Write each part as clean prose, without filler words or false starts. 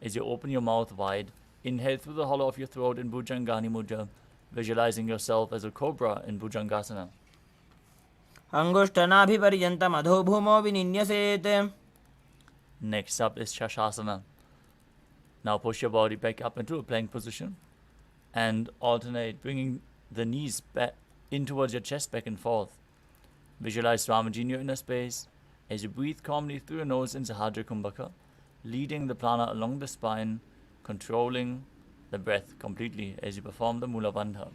As you open your mouth wide, inhale through the hollow of your throat in Bhujangani Mudra, visualizing yourself as a cobra in Bhujangasana. अंगुष्ठनाभिपर्यन्तम् अधो भूमौ विनिन्यसेत्. Next up is Shashasana. Now push your body back up into a plank position and alternate, bringing the knees back in towards your chest, back and forth. Visualize Swamiji in your inner space as you breathe calmly through your nose in Sahadra Kumbhaka, leading the prana along the spine, controlling the breath completely as you perform the Mula Bandha.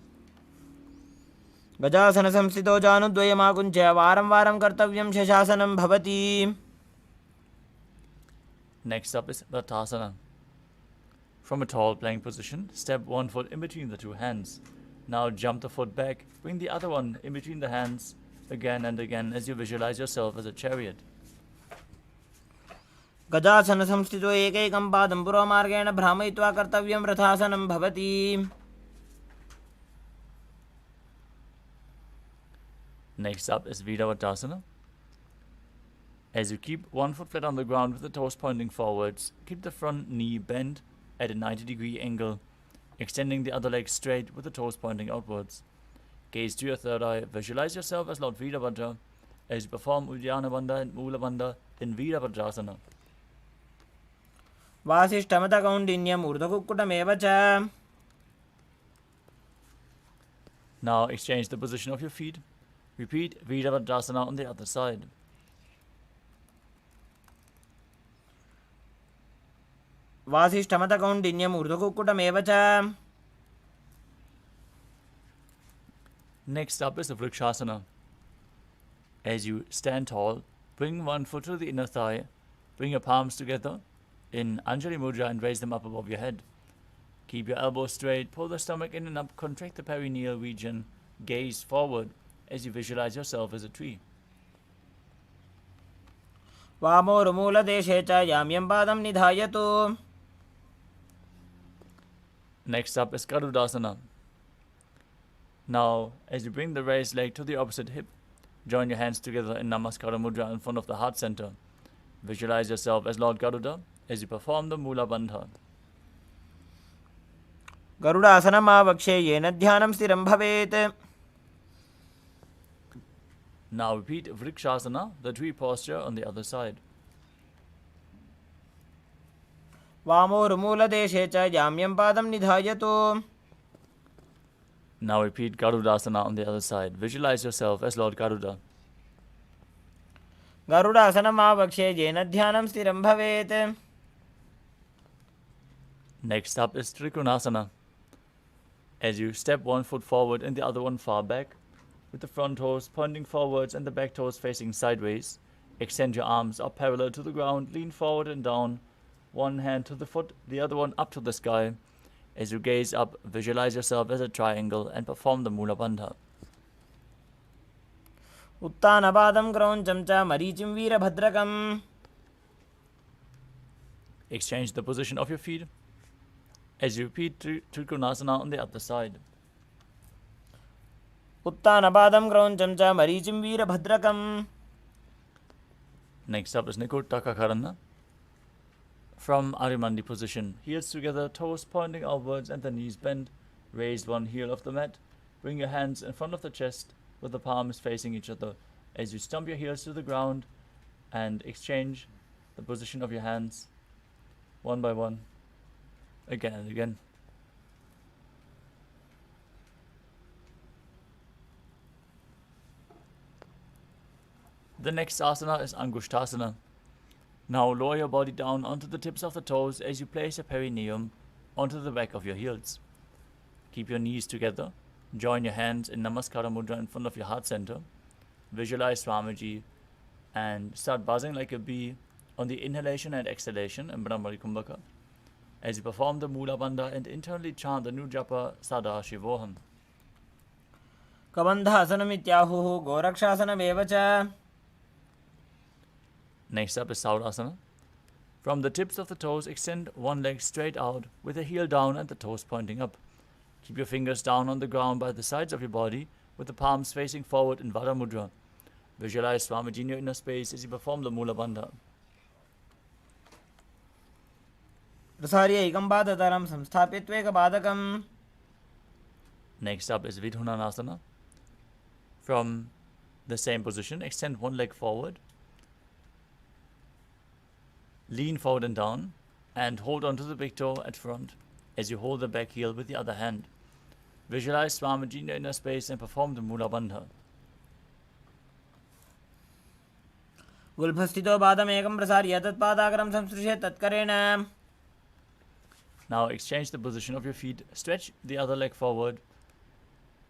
गजासन संस्थितो जानुद्वयमाकुञ्च वारं वारं कर्तव्यं शशासनं भवति. Next up is Vartasana. From a tall plank position, step one foot in between the two hands. Now jump the foot back, bring the other one in between the hands, again and again as you visualize yourself as a chariot. गजासन संस्थितो एकैकं पादं पुरोमार्गेण भ्रामयित्वा कर्तव्यं रथासनं भवति. Next up is Viravatasana. As you keep one foot flat on the ground with the toes pointing forwards, keep the front knee bent at a 90-degree angle, extending the other leg straight with the toes pointing outwards. Gaze to your third eye, visualize yourself as Lord Virabhadra as you perform Uddiyana Bandha and Mula Bandha in Virabhadrasana. वासिष्ठमतकौण्डिन्यम् ऊर्ध्वकुक्कुटमेव च. Now exchange the position of your feet. Repeat Virabhadrasana on the other side. वासिष्ठमतकौण्डिन्यम् ऊर्ध्वकुक्कुटमेव च. Next up is the Vrikshasana. As you stand tall, bring one foot to the inner thigh, bring your palms together in Anjali Mudra and raise them up above your head. Keep your elbows straight, pull the stomach in and up, contract the perineal region, gaze forward as you visualize yourself as a tree. वामोरुमूलदेशे च याम्यं पादं निधायतु. Next up is Garudasana. Now, as you bring the raised leg to the opposite hip, join your hands together in Namaskara Mudra in front of the heart center. Visualize yourself as Lord Garuda as you perform the Mula Bandha. गरुडासनमावक्षे येन ध्यानं स्थिरं भवेत्. Now repeat Vrikshasana, the tree posture on the other side. वामोरुमूलदेशे च याम्यं पादं निधायतु. Now repeat Garudasana on the other side. Visualize yourself as Lord Garuda. गरुडासनमावक्षे येन ध्यानं स्थिरं भवेत्. Next up is Trikonasana. As you step one foot forward and the other one far back, with the front toes pointing forwards and the back toes facing sideways, extend your arms up parallel to the ground, lean forward and down, one hand to the foot, the other one up to the sky. As you gaze up, visualize yourself as a triangle and perform the Mula Bandha. उत्तानपादं क्रौञ्चं च मरीचिं वीरभद्रकम्. Exchange the position of your feet as you repeat Trikonasana on the other side. उत्तानपादं क्रौञ्चं च मरीचिं वीरभद्रकम्. Next up is Nikuttakakarana. From Arimandi position, heels together, toes pointing outwards and the knees bent. Raise one heel off the mat. Bring your hands in front of the chest with the palms facing each other as you stump your heels to the ground and exchange the position of your hands one by one, again and again. The next asana is Angushtasana. Now lower your body down onto the tips of the toes as you place your perineum onto the back of your heels. Keep your knees together. Join your hands in Namaskara Mudra in front of your heart center. Visualize Swamiji and start buzzing like a bee on the inhalation and exhalation in Brahmari Kumbhaka as you perform the Mula Bandha and internally chant the new japa Paramashivoham. कबन्धासनमित्याहुः गोरक्षासनमेव च. Next up is Saurasana. From the tips of the toes, extend one leg straight out with the heel down and the toes pointing up. Keep your fingers down on the ground by the sides of your body with the palms facing forward in Vara Mudra. Visualize Swamiji in your inner space as you perform the Mula Bandha. प्रसार्य एकं पादतलं संस्थाप्य त्वेकपादकम्. Next up is Vidhunanasana. From the same position, extend one leg forward, lean forward and down, and hold onto the big toe at front as you hold the back heel with the other hand. Visualize Swamiji in your inner space and perform the Mula Bandha. गुल्फस्थितो पादमेकं प्रसार्य तत्पादाग्रं संस्पृश्य तत्करेण. Now exchange the position of your feet, stretch the other leg forward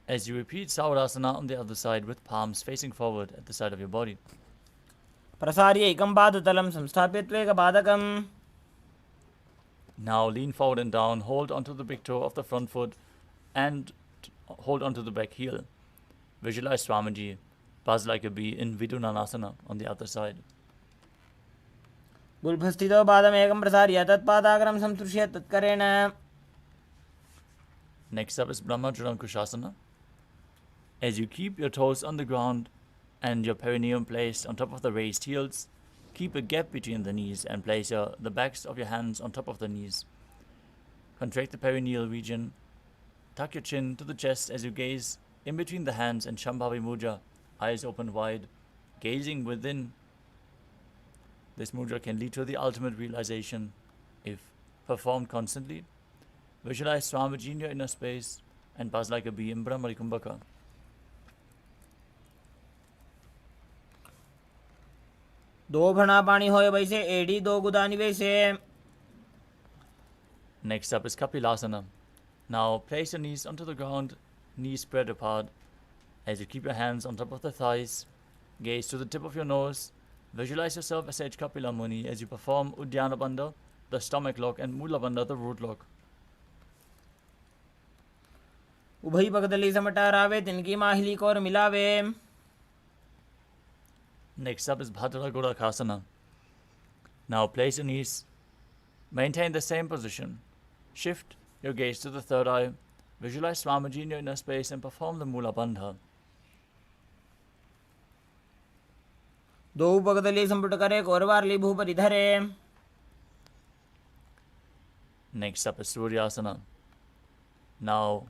as you repeat Saurasana on the other side with palms facing forward at the side of your body. प्रसार्य एकं पादतलं संस्थाप्य त्वेकपादकम्. Now lean forward and down, hold onto the big toe of the front foot and hold onto the back heel. Visualize Swamiji, buzz like a bee in Vidhunanasana on the other side. गुल्फस्थितो पादमेकं प्रसार्य तत्पादाग्रं संस्पृश्य तत्करेण. Next up is Brahmajalankushasana. As you keep your toes on the ground and your perineum placed on top of the raised heels, keep a gap between the knees and place the backs of your hands on top of the knees. Contract the perineal region. Tuck your chin to the chest as you gaze in between the hands and Shambhavi Mudra, eyes open wide, gazing within. This mudra can lead to the ultimate realization if performed constantly. Visualize Swamiji in your inner space and buzz like a bee in Brahmari Kumbhaka. दो भणा पानी होए वैसे एड़ी दो गुदानी वैसे. Next up is Kapilasana. Now place your knees onto the ground, knees spread apart. As you keep your hands on top of the thighs, gaze to the tip of your nose. Visualize yourself as Sage Kapila Muni as you perform Uddiyana Bandha, the stomach lock, and Mula Bandha, the root lock. उभई पगदली समटारावे तिनकी माहिली कोर मिलावे. Next up is Bhadra Gorakhasana. Now place your knees, maintain the same position. Shift your gaze to the third eye. Visualize Swamiji in your inner space and perform the Mula Bandha. दो पगदली संपुट करे कोरवारली भूपरि धरे. Next up is Suryasana. Now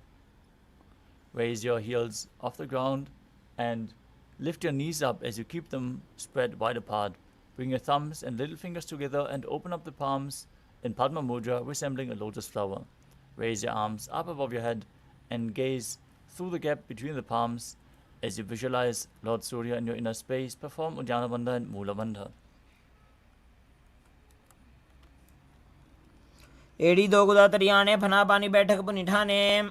raise your heels off the ground and lift your knees up as you keep them spread wide apart. Bring your thumbs and little fingers together and open up the palms in Padma Mudra, resembling a lotus flower. Raise your arms up above your head and gaze through the gap between the palms as you visualize Lord Surya in your inner space. Perform Uddiyana Bandha and Mula Bandha. एड़ी दो गुदा तरियाने फना पानी बैठक पुनिठाने.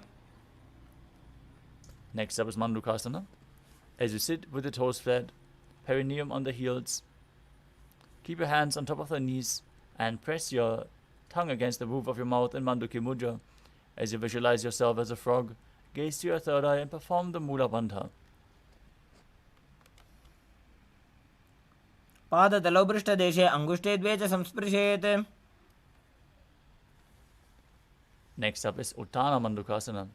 Next up is Mandukasana. As you sit with the toes flat, perineum on the heels, keep your hands on top of the knees and press your tongue against the roof of your mouth in Manduki Mudra. As you visualize yourself as a frog, gaze to your third eye and perform the Mula Bandha. पादतलौ पृष्ठदेशे अंगुष्ठे द्वे च संस्पृशेत्. Next up is Uttana Mandukasana.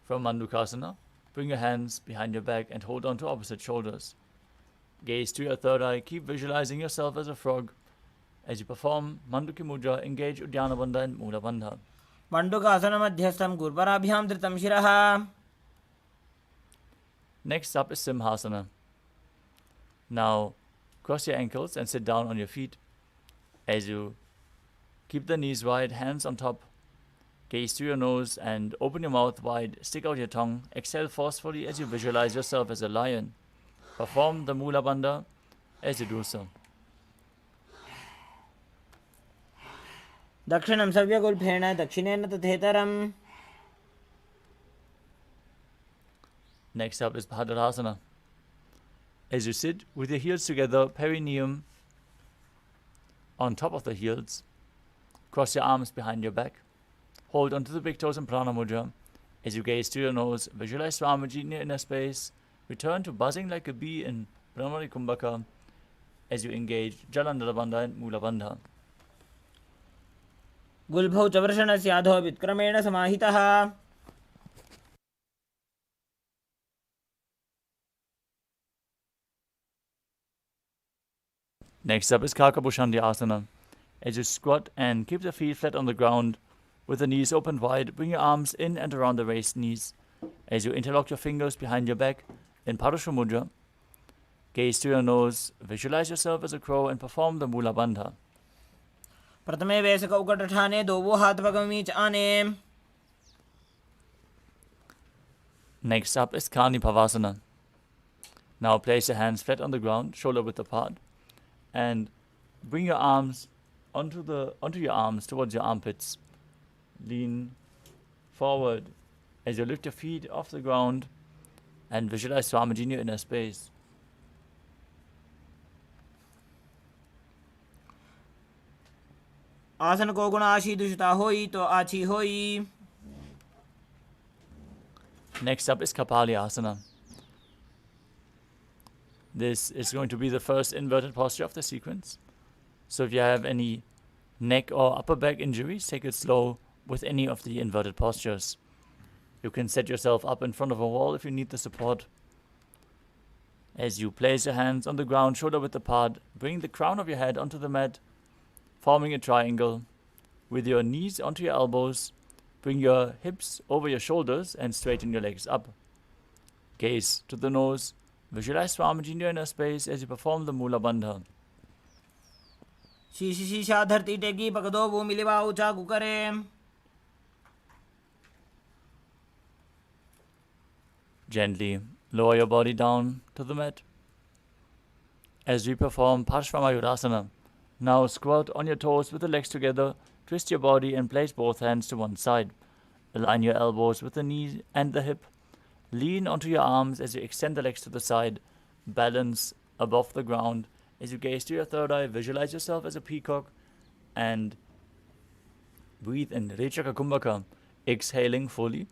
From Mandukasana, bring your hands behind your back and hold on to opposite shoulders. Gaze to your third eye, keep visualizing yourself as a frog. As you perform Manduki Mudra, engage Uddiyana Bandha and Mula Bandha. मंडूकासन मध्यस्थं गुरुपराभ्यां धृतं शिरः. Next up is Simhasana. Now cross your ankles and sit down on your feet. As you keep the knees wide, hands on top, gaze to your nose and open your mouth wide, stick out your tongue, exhale forcefully as you visualize yourself as a lion. Perform the Mula Bandha as you do so. दक्षिणं सव्यगुल्फेण दक्षिणेन तथेतरम्. Next up is Bhadrasana. As you sit with your heels together, perineum on top of the heels, cross your arms behind your back, hold onto the big toes in Prana Mudra. As you gaze to your nose, visualize Swamiji in your inner space. Return to buzzing like a bee in Brahmari Kumbhaka as you engage Jalandhara Bandha and Mula Bandha. गुल्भौ च वृषणस्य अधो विक्रमेण समाहितः. Next up is Kakabushandya Asana. As you squat and keep the feet flat on the ground, with the knees open wide, bring your arms in and around the raised knees. As you interlock your fingers behind your back in Parashu Mudra, gaze to your nose, visualize yourself as a crow and perform the Mula Bandha. प्रथमे वैसक उकट ठाने दो वो हाथ पगमीच आने. Next up is Kani Pavasana. Now place your hands flat on the ground, shoulder width apart, and bring your arms onto your arms towards your armpits. Lean forward as you lift your feet off the ground and visualize Swamiji in your inner space. आसन को गुण आशी दुष्टा होई तो आची होई. Next up is Kapali Asana. This is going to be the first inverted posture of the sequence. So if you have any neck or upper back injuries, take it slow with any of the inverted postures. You can set yourself up in front of a wall if you need the support. As you place your hands on the ground, shoulder width apart, bring the crown of your head onto the mat, forming a triangle. With your knees onto your elbows, bring your hips over your shoulders and straighten your legs up. Gaze to the nose. Visualize Swamiji in your inner space as you perform the Mula Bandha. शीशी शीशा धरती टेकी पकदो वो मिलिवा ऊंचा कुकरे. Gently lower your body down to the mat. As we perform Parshvamayurasana, now squat on your toes with the legs together, twist your body and place both hands to one side. Align your elbows with the knee and the hip. Lean onto your arms as you extend the legs to the side. Balance above the ground. As you gaze to your third eye, visualize yourself as a peacock and breathe in Rechaka Kumbhaka, exhaling fully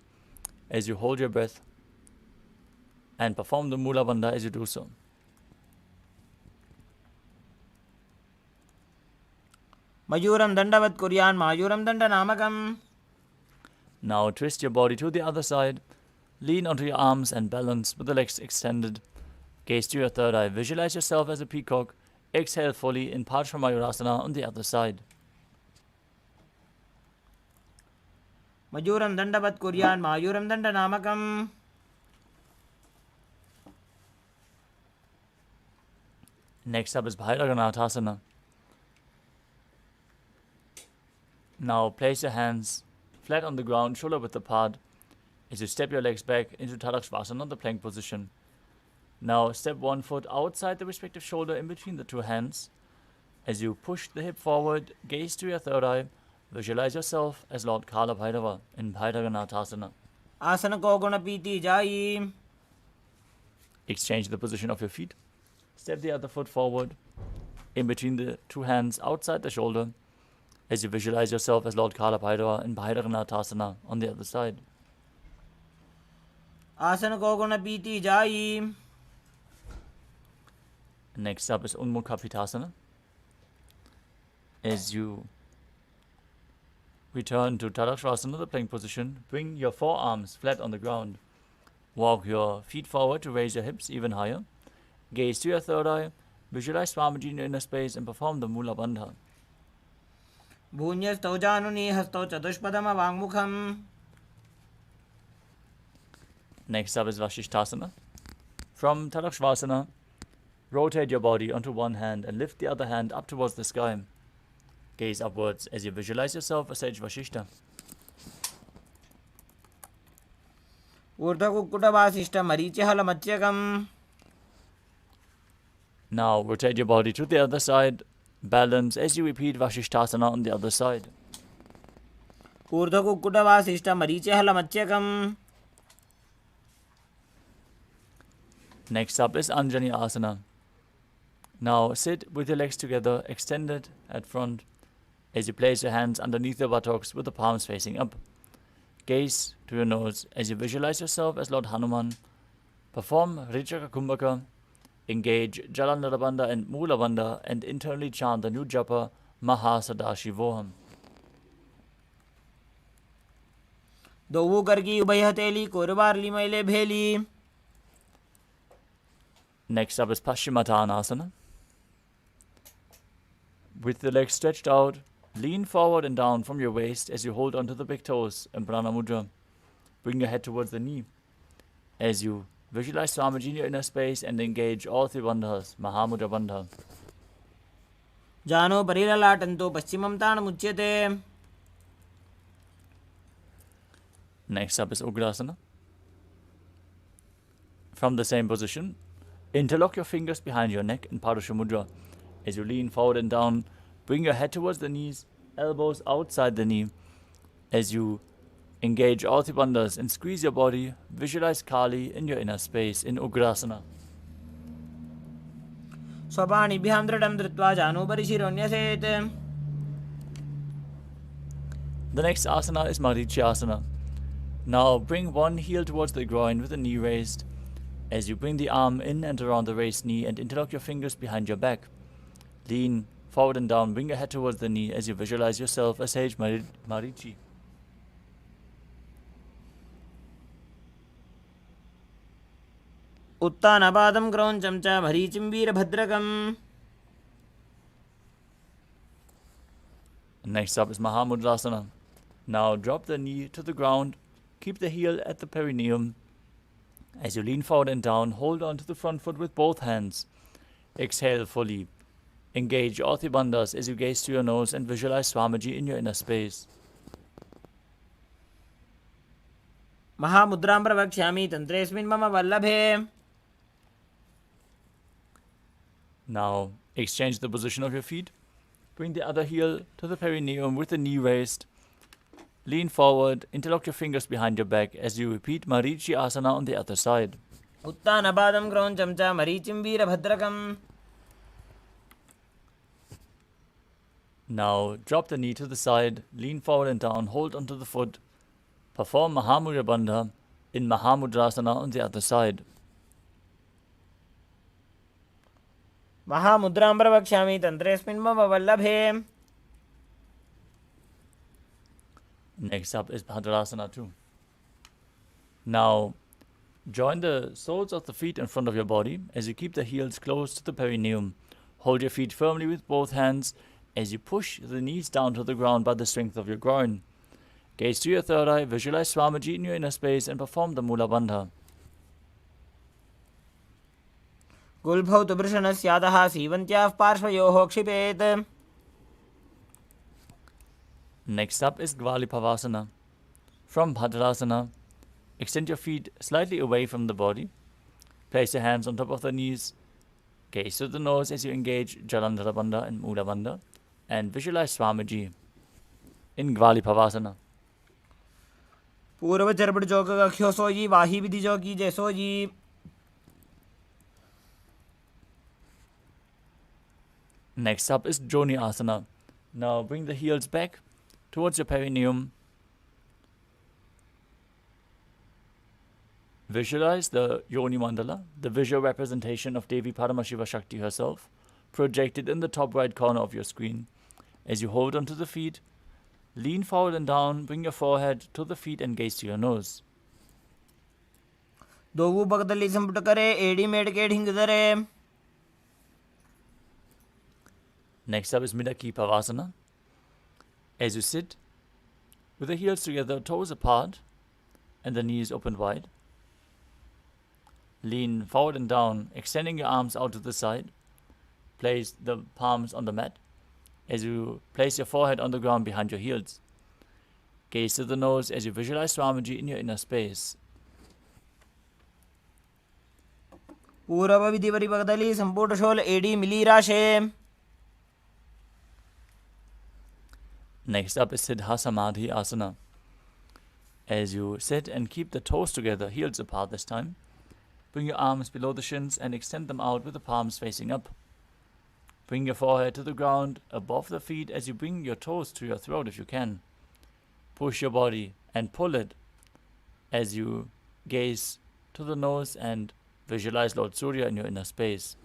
as you hold your breath and perform the Mula Bandha as you do so. मयूरम दंडवत कुर्यान मायूरम दंड नामकम. Now twist your body to the other side. Lean onto your arms and balance with the legs extended. Gaze to your third eye. Visualize yourself as a peacock. Exhale fully in Parshvamayurasana on the other side. मयूरम दंडवत कुर्यान मायूरम दंड नामकम. Next up is Bhairaganathasana. Now place your hands flat on the ground, shoulder width apart, as you step your legs back into Tadakshvasana, the plank position. Now step one foot outside the respective shoulder in between the two hands. As you push the hip forward, gaze to your third eye, visualize yourself as Lord Kala Bhairava in Bhairaganathasana. आसन को गुण पीती जाई. Exchange the position of your feet. Step the other foot forward in between the two hands outside the shoulder as you visualize yourself as Lord Kala Bhairava in Bhairaganathasana on the other side. आसन को गुण पीती जाई. Next up is Unmukhapitasana. As you return to Tadakshvasana, the plank position, bring your forearms flat on the ground. Walk your feet forward to raise your hips even higher. Gaze to your third eye, visualize Swamiji in your inner space and perform the Mula Bandha. भून्यस्तौ जानुनि हस्तौ चतुष्पदम वाङ्मुखम्. Next up is Vashishthasana. From Tadakshvasana, rotate your body onto one hand and lift the other hand up towards the sky. Gaze upwards as you visualize yourself as Sage Vashishta. ऊर्ध्वकुक्कुटवासिष्ठ मरीचिहल मत्स्यकम्. Now rotate your body to the other side. Balance as you repeat Vashishthasana on the other side. ऊर्ध्वकुक्कुटवासिष्ठ मरीचिहल मत्स्यकम्. Next up is Anjani Asana. Now sit with your legs together, extended at front, as you place your hands underneath your buttocks with the palms facing up. Gaze to your nose as you visualize yourself as Lord Hanuman. Perform Rechaka Kumbhaka. Engage Jalandhara Bandha and Mula Bandha and internally chant the new japa Paramashivoham. दोवू करगी उभय हथेली कोरबारली मैले भेली. Next up is Paschimottanasana. With the legs stretched out, lean forward and down from your waist as you hold onto the big toes in Prana Mudra. Bring your head towards the knee as you visualize Swamiji in your inner space and engage all three bandhas, Mahamudra Bandha. जानो परिललाटन्तो पश्चिमं ताणमुच्यते. Next up is Ugrasana. From the same position, interlock your fingers behind your neck in Padusha Mudra. As you lean forward and down, bring your head towards the knees, elbows outside the knee. As you engage all three bandhas and squeeze your body, visualize Kali in your inner space in Ugrasana. स्वपाणिभ्यां दृढं धृत्वा जानुभरि शिरोन्यसेत्. The next asana is Marichyasana. Now bring one heel towards the groin with the knee raised. As you bring the arm in and around the raised knee and interlock your fingers behind your back. Lean forward and down, bring your head towards the knee as you visualize yourself as sage Marichi. उत्तानपादं क्रौञ्चं च भरीचिं वीरभद्रकम्. Next up is Mahamudrasana. Now drop the knee to the ground, keep the heel at the perineum. As you lean forward and down, hold on to the front foot with both hands. Exhale fully. Engage all three bandhas as you gaze to your nose and visualize Swamiji in your inner space. महामुद्रां प्रवक्ष्यामि तन्त्रेऽस्मिन् मम वल्लभे. Now exchange the position of your feet. Bring the other heel to the perineum with the knee raised. Lean forward, interlock your fingers behind your back as you repeat Marichi Asana on the other side. उत्तानपादं क्रौञ्चं च मरीचिं वीरभद्रकम्. Now drop the knee to the side, lean forward and down, hold onto the foot. Perform Mahamudra Bandha in Mahamudrasana on the other side. महामुद्रां प्रवक्ष्यामि तन्त्रेऽस्मिन् मम वल्लभे. Next up is Bhadrasana 2. Now join the soles of the feet in front of your body as you keep the heels close to the perineum. Hold your feet firmly with both hands as you push the knees down to the ground by the strength of your groin. Gaze to your third eye, visualize Swamiji in your inner space and perform the Mula Bandha. गुल्भौ तु वृषणस्यादः सीवन्त्याः पार्श्वयोः क्षिपेत्. Next up is Gvalipavasana. From Bhadrasana, extend your feet slightly away from the body. Place your hands on top of the knees. Gaze to the nose as you engage Jalandhara Bandha and Mula Bandha. And visualize Swamiji in Gvalipavasana. पूर्व चरपट चौक कख्यो सोजी वाही विधि चौकी जैसो जी. Next up is Joni Asana. Now bring the heels back towards your perineum. Visualize the Yoni Mandala, the visual representation of Devi Paramashiva Shakti herself, projected in the top right corner of your screen. As you hold onto the feet, lean forward and down, bring your forehead to the feet and gaze to your nose. दोवु पगदली संपुट करे AD made के ढिंग दरे. Next up is Midaki Pavasana. As you sit, with the heels together, toes apart, and the knees opened wide. Lean forward and down, extending your arms out to the side. Place the palms on the mat. As you place your forehead on the ground behind your heels. Gaze to the nose as you visualize Swamiji in your inner space. पूर्व विधि परिपगदली संपुट शोल एडी मिली राशे. Next up is Siddha Samadhi Asana. As you sit and keep the toes together, heels apart this time, bring your arms below the shins and extend them out with the palms facing up. Bring your forehead to the ground above the feet as you bring your toes to your throat if you can. Push your body and pull it as you gaze to the nose and visualize Lord Surya in your inner space.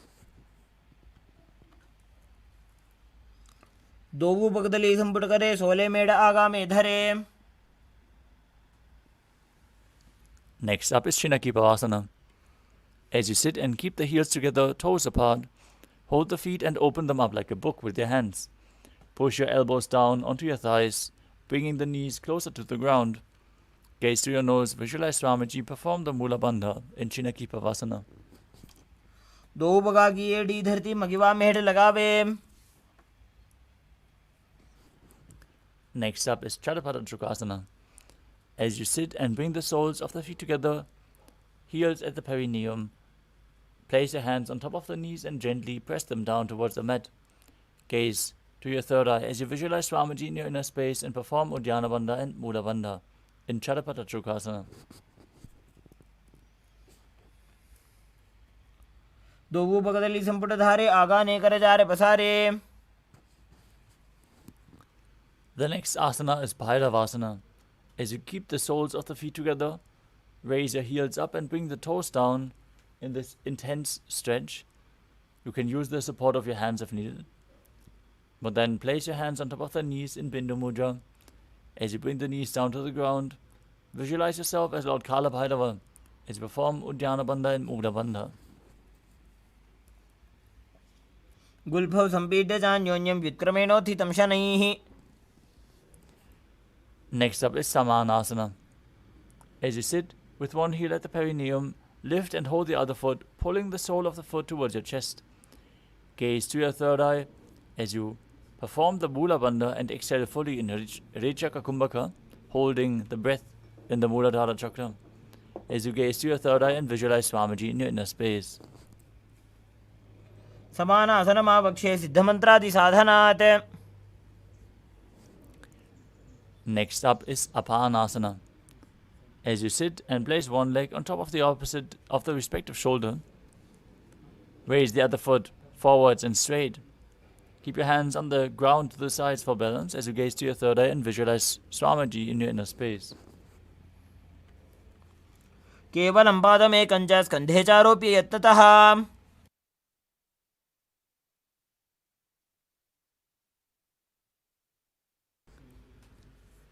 दोवु पगदली संपुट करे सोले made आगा में धरे. Next up is Shinaki Pavasana. As you sit and keep the heels together, toes apart, hold the feet and open them up like a book with your hands. Push your elbows down onto your thighs, bringing the knees closer to the ground. Gaze through your nose, visualize Swamiji perform the Mula Bandha in Chinaki Pavasana. दो बगा की AD धरती मगिवा में head लगावे. Next up is Chatupada Trikonasana. As you sit and bring the soles of the feet together, heels at the perineum, place your hands on top of the knees and gently press them down towards the mat. Gaze to your third eye as you visualize Swamiji in your inner space and perform Uddiyana Bandha and Mula Bandha in Chatupada Trikonasana. Dogu बगदली संपुट धारे आगा ने करे जा रे पसारे. The next asana is Bhairavasana. As you keep the soles of the feet together, raise your heels up and bring the toes down in this intense stretch. You can use the support of your hands if needed. But then place your hands on top of the knees in Bindu Mudra. As you bring the knees down to the ground, visualize yourself as Lord Kala Bhairava as you perform Uddiyana Bandha and Mula Bandha. गुल्फौ संपीड्य चान्योन्यं व्युत्क्रमेणोत्थितं शनैः. Next up is Samanasana. As you sit with one heel at the perineum, lift and hold the other foot, pulling the sole of the foot towards your chest. Gaze to your third eye as you perform the Mula Bandha and exhale fully in Rechaka Kumbhaka, holding the breath in the Muladhara Chakra. As you gaze to your third eye and visualize Swamiji in your inner space. समानासनमावक्षे सिद्धमन्त्रादि साधनात्. Next up is Apanasana. As you sit and place one leg on top of the opposite of the respective shoulder, raise the other foot forwards and straight. Keep your hands on the ground to the sides for balance as you gaze to your third eye and visualize Swamiji in your inner space. केवलं पादमेकं च स्कन्धे चारोप्य यत्ततः.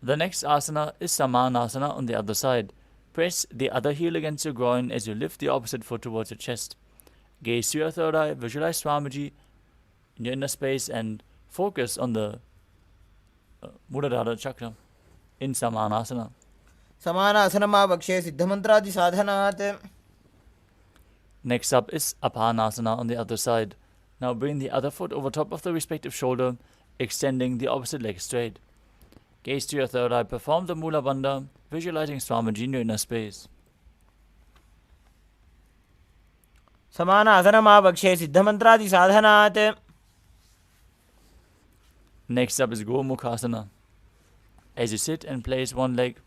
The next asana is Samanasana on the other side. Press the other heel against your groin as you lift the opposite foot towards your chest. Gaze to your third eye, visualize Swamiji in your inner space and focus on the Muladhara Chakra in Samanasana. समानासनमावक्षे सिद्धमन्त्रादि साधनात्. Next up is Apanasana on the other side. Now bring the other foot over top of the respective shoulder, extending the opposite leg straight. Gaze to your third eye, perform the Mula Bandha, visualizing Swamiji in your inner space. समानासनमावक्षे सिद्धमन्त्रादि साधनात्. Next up is Gomukhasana. As you sit and place one leg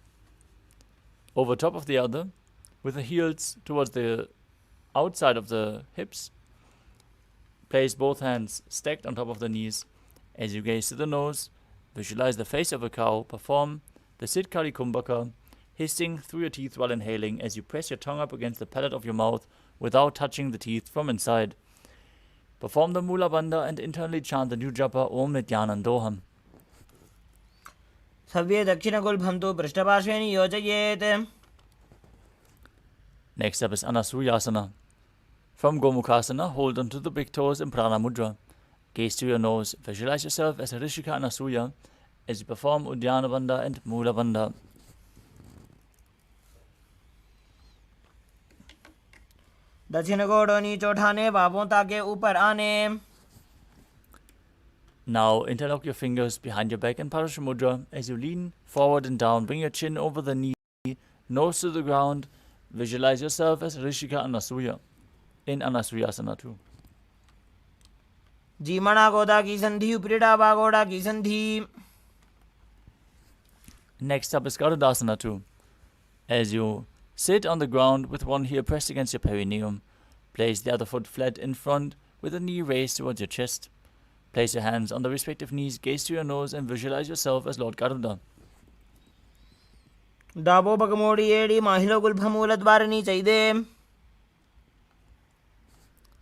over top of the other, with the heels towards the outside of the hips, place both hands stacked on top of the knees. As you gaze to the nose, visualize the face of a cow, perform the Siddhkari Kumbhaka, hissing through your teeth while inhaling as you press your tongue up against the palate of your mouth without touching the teeth from inside. Perform the Mula Bandha and internally chant the new japa Om Nithyanandoham. सव्ये दक्षिणगुल्भं तु पृष्ठपार्श्वे नियोजयेत्. Next up is Anasuyasana. From Gomukhasana, hold onto the big toes in Prana Mudra. Gaze to your nose, visualize yourself as a Rishika Anasuya as you perform Uddiyana Bandha and Mula Bandha. दक्षिण गोड़ों नीचे उठाने, बाबों ताके ऊपर आने. Now interlock your fingers behind your back in Parashamudra as you lean forward and down. Bring your chin over the knee, nose to the ground. Visualize yourself as Rishika Anasuya in Anasuyasana too. जीमणा गोदा की संधि, उपरिड़ा बागोड़ा की संधि. Next up is Garudasana too. As you sit on the ground with one heel pressed against your perineum, place the other foot flat in front with the knee raised towards your chest. Place your hands on the respective knees, gaze to your nose and visualize yourself as Lord Garuda. डाबो बगमोड़ी एड़ी माहिलो गुल्भमूल द्वारनी चाहिए.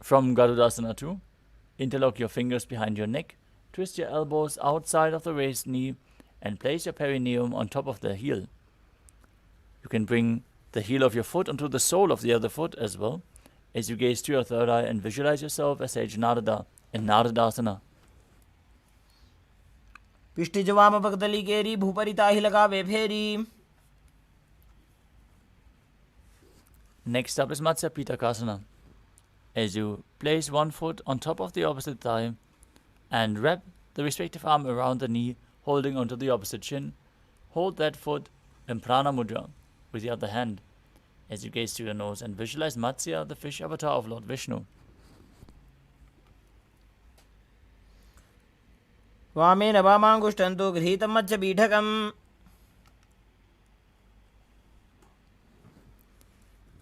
From Garudasana too, interlock your fingers behind your neck, twist your elbows outside of the raised knee and place your perineum on top of the heel. You can bring the heel of your foot onto the sole of the other foot as well as you gaze to your third eye and visualize yourself as Sage Narada in Naradasana. पिष्टिज वाम पगदली केरी भूपरि ताहि लगावे फेरी. Next up is Matsya Pitakasana. As you place one foot on top of the opposite thigh and wrap the respective arm around the knee, holding onto the opposite shin, hold that foot in Prana Mudra with the other hand as you gaze to your nose and visualize Matsya, the fish avatar of Lord Vishnu. वामेन वामाङ्गुष्ठं तु गृहीतं मत्स्यपीठकम्.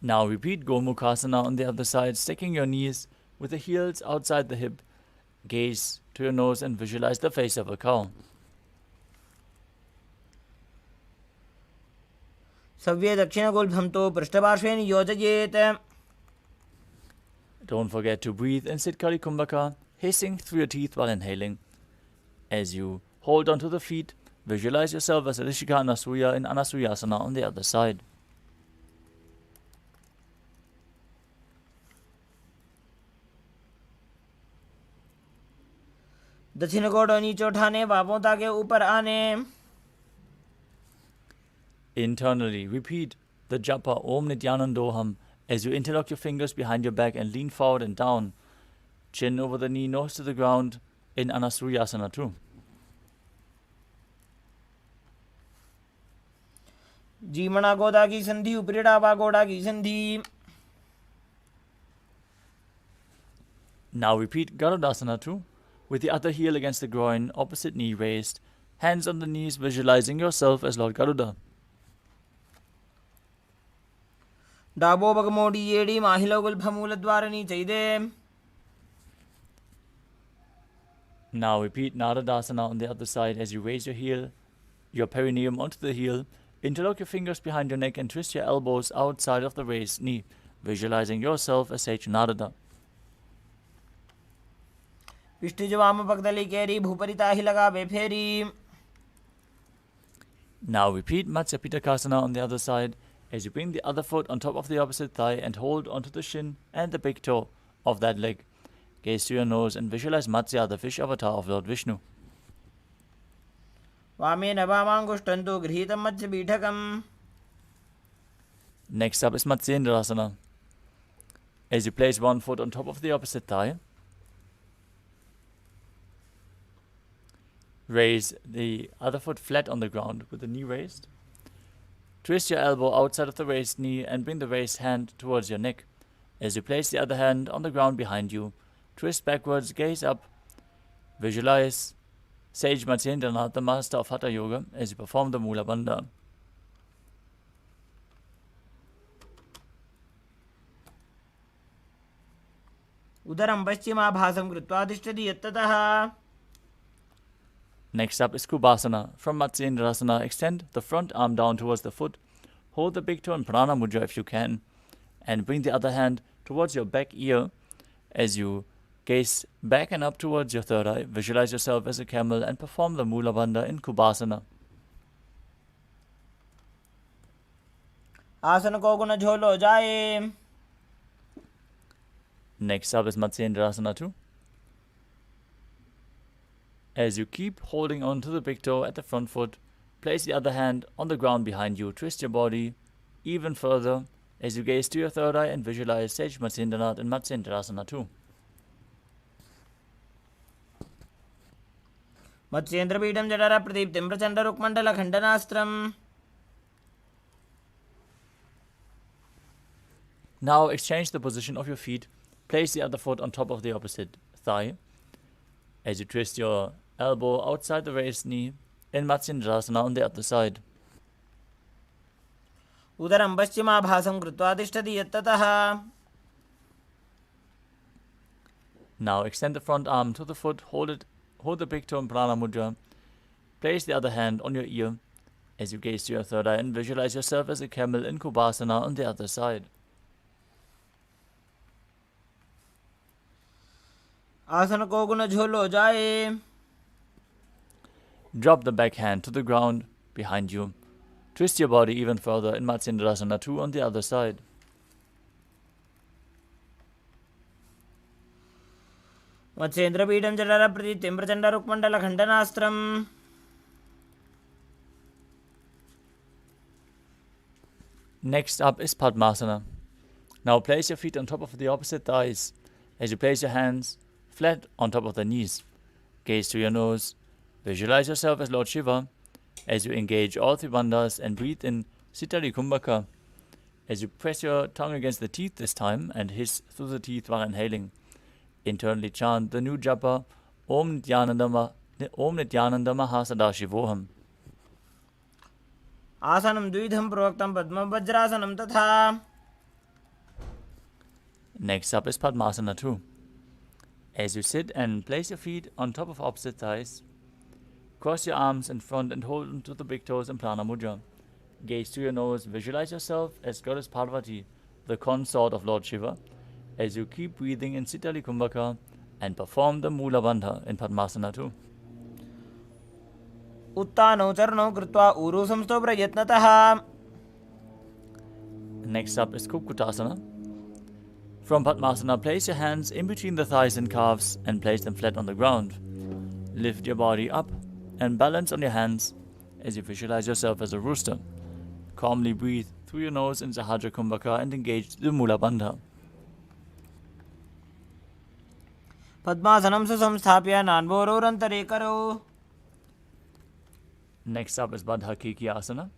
Now repeat Gomukhasana on the other side, sticking your knees with the heels outside the hip. Gaze to your nose and visualize the face of a cow. सव्ये दक्षिणगोल्भं तु पृष्ठपार्श्वे नियोजयेत्. Don't forget to breathe in Sitkari Kumbhaka, hissing through your teeth while inhaling. As you hold onto the feet, visualize yourself as a Rishika Anasuya in Anasuyasana on the other side. दक्षिण गोड़ नीचे उठाने, बाहों ताके ऊपर आने. Internally, repeat the japa Om Nithyanandoham as you interlock your fingers behind your back and lean forward and down. Chin over the knee, nose to the ground in Anasuyasana too. जीमणा गोदा की संधि, ऊपरी डाबा गोड़ा की संधि. Now repeat Garudasana too, with the other heel against the groin, opposite knee raised, hands on the knees, visualizing yourself as Lord Garuda. डाबो बगमोडी येडी माहिलो गुल्भमूलद्वारणी चैदे. Now repeat Naradasana on the other side as you raise your perineum onto the heel, interlock your fingers behind your neck and twist your elbows outside of the raised knee, visualizing yourself as Sage Narada. पिष्टिज वाम पगदली केरी भूपरि ताहि लगावे फेरी. Now repeat Matsya Pitakasana on the other side as you bring the other foot on top of the opposite thigh and hold onto the shin and the big toe of that leg. Gaze to your nose and visualize Matsya, the fish avatar of Lord Vishnu. वामेन वामाङ्गुष्ठं तु गृहीतं मत्स्यपीठकम्. Next up is Matsyendrasana. As you place one foot on top of the opposite thigh, raise the other foot flat on the ground with the knee raised. Twist your elbow outside of the raised knee and bring the raised hand towards your neck. As you place the other hand on the ground behind you, twist backwards, gaze up, visualize Sage Matsyendranath, the master of Hatha Yoga, as you perform the Mula Bandha. उदरं पश्चिमाभासं कृत्वा तिष्ठति यत्ततः. Next up is Kubasana. From Matsyendrasana, extend the front arm down towards the foot. Hold the big toe in Prana Mudra if you can. And bring the other hand towards your back ear as you gaze back and up towards your third eye. Visualize yourself as a camel and perform the Mula Bandha in Kubasana. आसन को गुण झोलो जाए. Next up is Matsyendrasana too. As you keep holding on to the big toe at the front foot, place the other hand on the ground behind you. Twist your body even further as you gaze to your third eye and visualize Sage Matsyendranath in Matsyendrasana too. मत्स्येन्द्रपीठं जठर प्रदीप्तिं प्रचण्डरुक्मण्डलखण्डनास्त्रम्. Now exchange the position of your feet. Place the other foot on top of the opposite thigh. As you twist your elbow outside the raised knee in Matsyendrasana on the other side. उदरं पश्चिमाभासं कृत्वा तिष्ठति यत्ततः. Now extend the front arm to the foot, hold the big toe in Prana Mudra. Place the other hand on your ear as you gaze to your third eye and visualize yourself as a camel in Kubasana on the other side. आसन को गुण झोलो जाए. Drop the back hand to the ground behind you. Twist your body even further in Matsyendrasana too on the other side. मत्स्येन्द्रपीठं जठर प्रदीप्तिं प्रचण्डरुक्मण्डलखण्डनास्त्रम्. Next up is Padmasana. Now place your feet on top of the opposite thighs as you place your hands flat on top of the knees. Gaze to your nose. Visualize yourself as Lord Shiva as you engage all three bandhas and breathe in Sitali Kumbhaka as you press your tongue against the teeth this time and hiss through the teeth while inhaling. Internally chant the new japa Om Nithyananda Sadashivoham. आसनं द्विधं प्रोक्तं पद्मवज्रासनं तथा. Next up is Padmasana 2. As you sit and place your feet on top of opposite thighs, cross your arms in front and hold onto the big toes in Prana Mudra. Gaze to your nose, visualize yourself as Goddess Parvati, the consort of Lord Shiva, as you keep breathing in Sitali Kumbhaka and perform the Mula Bandha in Padmasana 2. उत्तानौ चरणौ कृत्वा ऊरु संस्थो प्रयत्नतः. Next up is Kukutasana. From Padmasana, place your hands in between the thighs and calves and place them flat on the ground. Lift your body up and balance on your hands as you visualize yourself as a rooster. Calmly breathe through your nose in Sahajra Kumbhaka and engage the Mula Bandha. पद्मासनं सुसंस्थाप्य नान्वोरोरन्तरे करौ. Next up is Baddha Asana.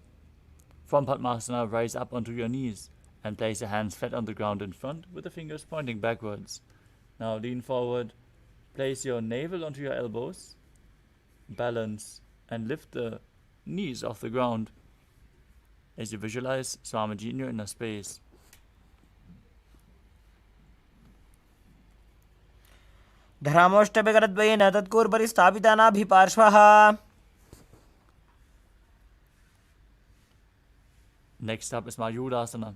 From Padmasana, rise up onto your knees and place your hands flat on the ground in front with the fingers pointing backwards. Now lean forward, place your navel onto your elbows, balance and lift the knees off the ground as you visualize Swamiji in your inner space. धरामोष्टभिकरद्वयेन तत्कूर्परिस्थापिता नाभिपार्श्वः. Next up is Mayurasana.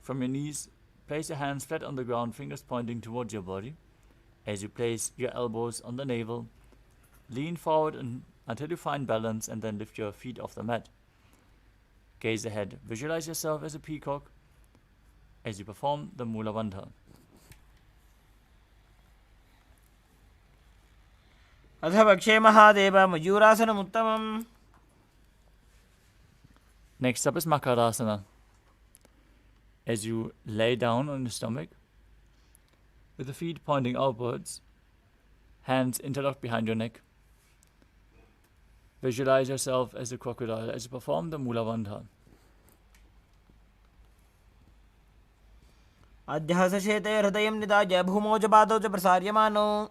From your knees, place your hands flat on the ground, fingers pointing towards your body. As you place your elbows on the navel, lean forward until you find balance and then lift your feet off the mat. Gaze ahead. Visualize yourself as a peacock as you perform the Mula Bandha. अथ वक्षे Mahadev मयूरासनमुत्तमम्. Next up is Makarasana. As you lay down on your stomach, with the feet pointing outwards, hands interlocked behind your neck. Visualize yourself as a crocodile as you perform the Mula Bandha. अध्यासशेते हृदयं निदाय भूमौ च पादौ च प्रसार्यमानौ.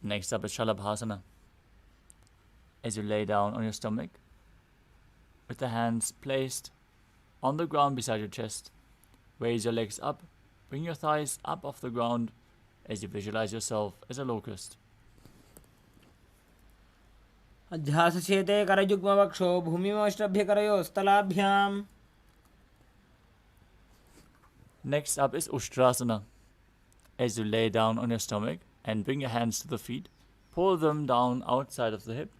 Next up is Shalabhasana. As you lay down on your stomach, with the hands placed on the ground beside your chest, raise your legs up, bring your thighs up off the ground as you visualize yourself as a locust. अध्यासशेते करयुग्मवक्षो भूमिमष्टभ्यकरयोः स्थलाभ्याम्. Next up is Ushtrasana. As you lay down on your stomach and bring your hands to the feet, pull them down outside of the hip.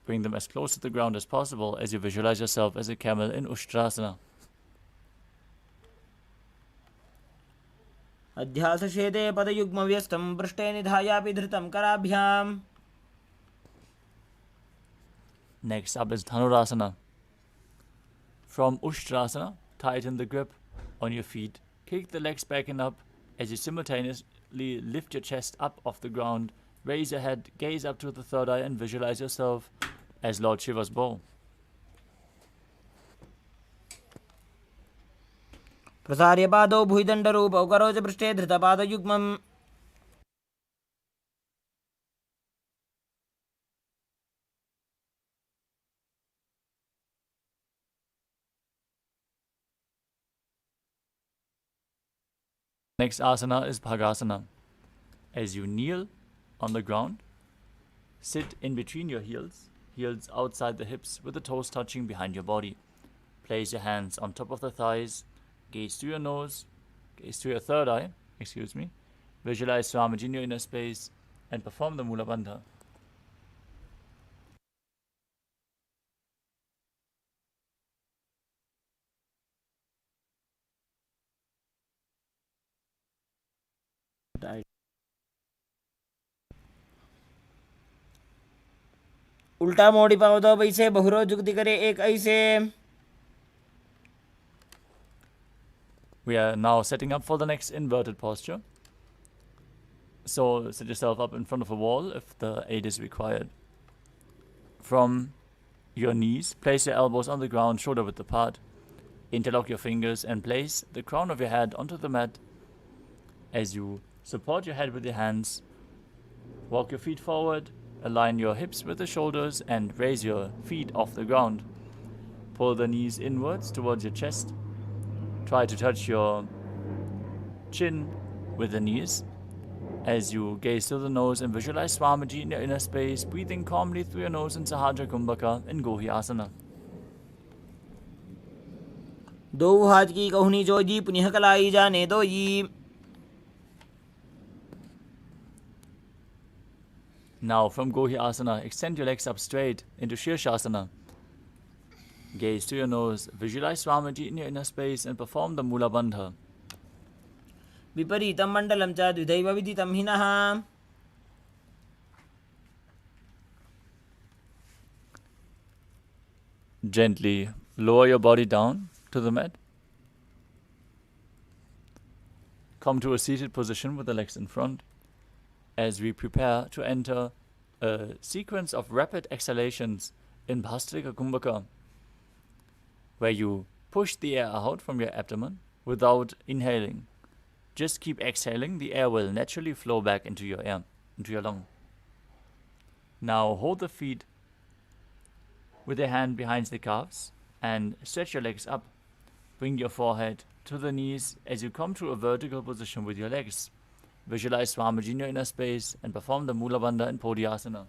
Bring them as close to the ground as possible as you visualize yourself as a camel in Ushtrasana. अध्यासशेते पदयुग्मव्यस्तं पृष्ठे निधायापि धृतं कराभ्याम्. Next up is Dhanurasana. From Ushtrasana, tighten the grip on your feet. Kick the legs back and up as you simultaneously lift your chest up off the ground. Raise your head, gaze up to the third eye and visualize yourself as Lord Shiva's bow. प्रसार्य पादौ भुजदण्डरूपौ करो च पृष्ठे धृतपादयुग्मम्. Next asana is Bhagasana. As you kneel on the ground, sit in between your heels outside the hips with the toes touching behind your body. Place your hands on top of the thighs, gaze to your nose, gaze to your third eye, visualize Swamiji in your inner space and perform the Mula Bandha. उल्टा मोड़ी पाँव दो वैसे बहुरो जुगती करे एक ऐसे. We are now setting up for the next inverted posture. So set yourself up in front of a wall if the aid is required. From your knees, place your elbows on the ground, shoulder width apart. Interlock your fingers and place the crown of your head onto the mat. As you support your head with your hands, walk your feet forward, align your hips with the shoulders and raise your feet off the ground. Pull the knees inwards towards your chest. Try to touch your chin with the knees. As you gaze through the nose and visualize Swamiji in your inner space, breathing calmly through your nose in Sahaja Kumbhaka in Gohi Asana. दो हाथ की कहुनी जोजी पुनः कलाई जाने दो जी. Now from Gohi Asana, extend your legs up straight into Shirshasana. Gaze to your nose, visualize Swamiji in your inner space and perform the Mula Bandha. विपरीतं मण्डलं च द्विधैव विदितं हिनः. Gently lower your body down to the mat. Come to a seated position with the legs in front as we prepare to enter a sequence of rapid exhalations in Bhastrika Kumbhaka, where you push the air out from your abdomen without inhaling. Just keep exhaling, the air will naturally flow back into your lung. Now hold the feet with your hand behind the calves and stretch your legs up. Bring your forehead to the knees as you come to a vertical position with your legs. Visualize Swamiji in your inner space and perform the Mula Bandha in Podhyasana.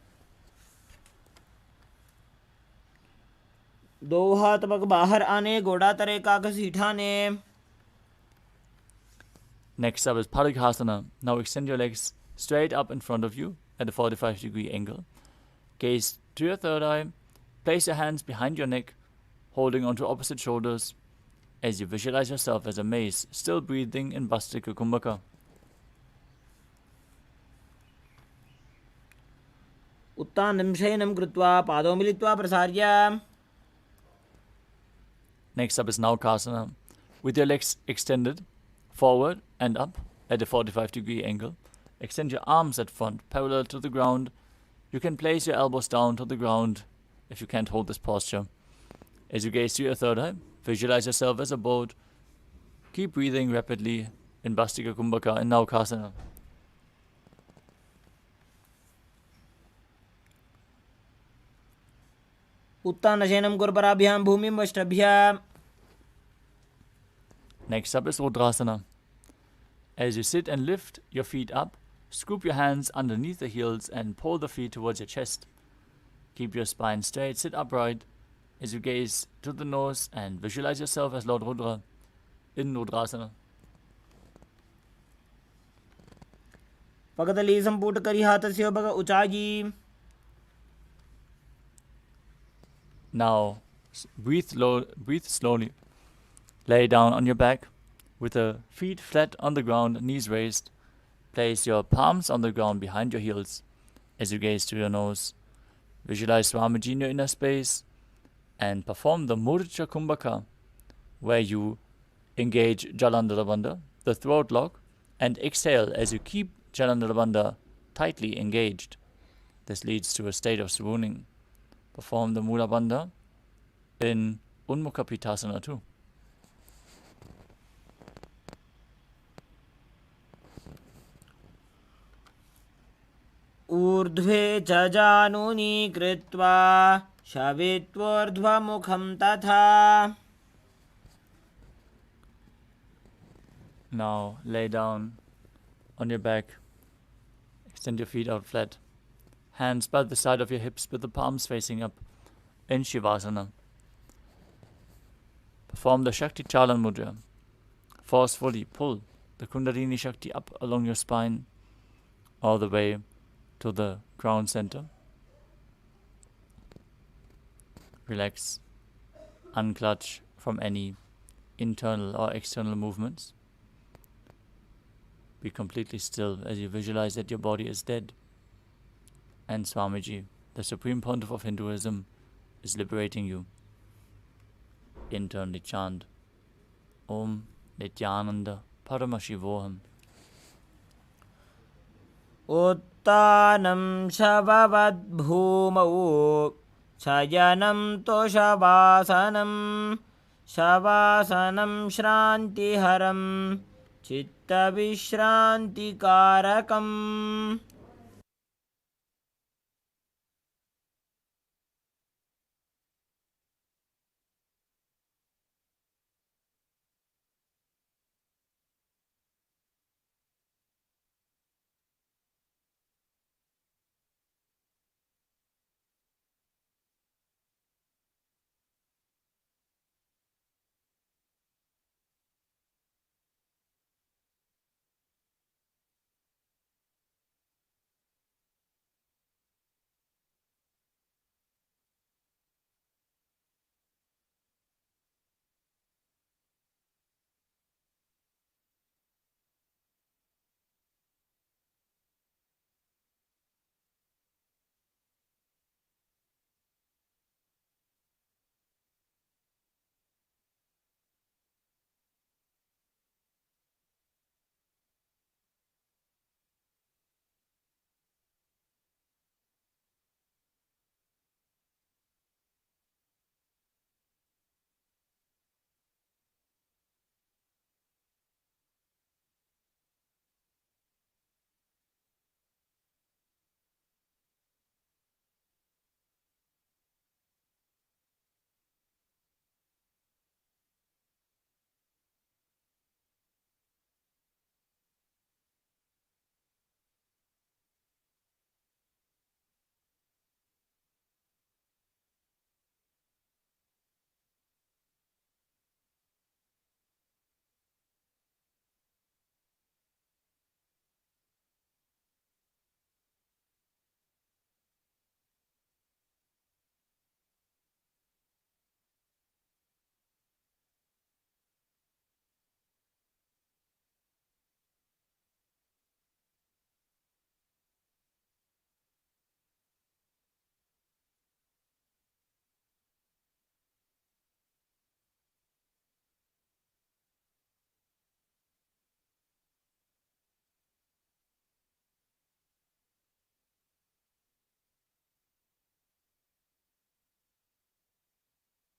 दो हाथ पग बाहर आने गोड़ा तरे काक सीठाने. Next up is Parikhasana. Now extend your legs straight up in front of you at a 45-degree angle. Gaze to your third eye. Place your hands behind your neck, holding onto opposite shoulders as you visualize yourself as a mace, still breathing in Bhastrika Kumbhaka. उत्तानं शयनं कृत्वा पादौ मिलित्वा प्रसार्य. Next up is Naukasana. With your legs extended forward and up at a 45-degree angle, extend your arms at front, parallel to the ground. You can place your elbows down to the ground if you can't hold this posture. As you gaze to your third eye, visualize yourself as a boat. Keep breathing rapidly in Bhastrika Kumbhaka and Naukasana. उत्तानं शयनं गुरुपराभ्यां भूमिं वष्ट्रभ्य. Next up is Rudrasana. As you sit and lift your feet up, scoop your hands underneath the heels and pull the feet towards your chest. Keep your spine straight, sit upright as you gaze to the nose and visualize yourself as Lord Rudra in Rudrasana. पगतली संपुट करी हाथस्य bug उचाजी. Now breathe slowly. Lay down on your back with the feet flat on the ground, knees raised. Place your palms on the ground behind your heels as you gaze to your nose. Visualize Swamiji in your inner space and perform the Murcha Kumbhaka, where you engage Jalandhara Bandha, the throat lock, and exhale as you keep Jalandhara Bandha tightly engaged. This leads to a state of swooning. Perform the Mula Bandha in Unmukha Pitasana too. ऊर्ध्वे च जानूनि कृत्वा शवित्वोर्ध्वमुखं तथा. Now lay down on your back. Extend your feet out flat. Hands by the side of your hips with the palms facing up in Shivasana. Perform the Shakti Chalan Mudra. Forcefully pull the Kundalini Shakti up along your spine all the way to the ground center. Relax. Unclutch from any internal or external movements. Be completely still as you visualize that your body is dead. And Swamiji, the Supreme Pontiff of Hinduism, is liberating you. Internally chant Om Nithyananda Paramashivoham. उत्तानं शववद्भूमौ शयनं तोषवासनं शवासनं श्रान्तिहरं चित्तविश्रान्तिकारकम्.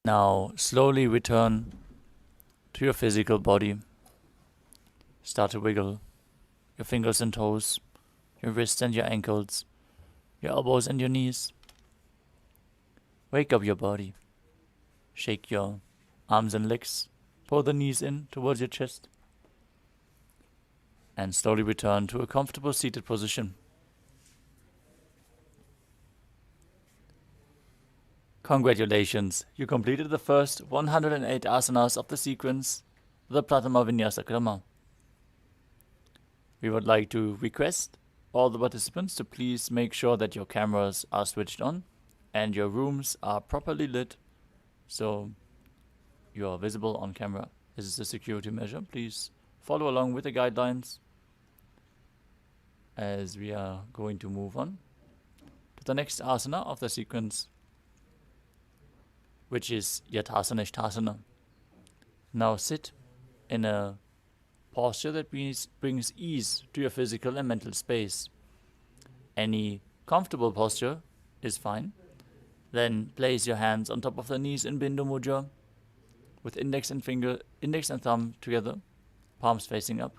Now slowly return to your physical body. Start to wiggle your fingers and toes, your wrists and your ankles, your elbows and your knees. Wake up your body. Shake your arms and legs. Pull the knees in towards your chest. And slowly return to a comfortable seated position. Congratulations, you completed the first 108 asanas of the sequence, the Pratama Vinyasa Krama. We would like to request all the participants to please make sure that your cameras are switched on and your rooms are properly lit so you are visible on camera. This is a security measure. Please follow along with the guidelines as we are going to move on to the next asana of the sequence, which is Yathasana Ishtasana. Now sit in a posture that brings ease to your physical and mental space. Any comfortable posture is fine. Then place your hands on top of the knees in Bindu Mudra with index and thumb together, palms facing up.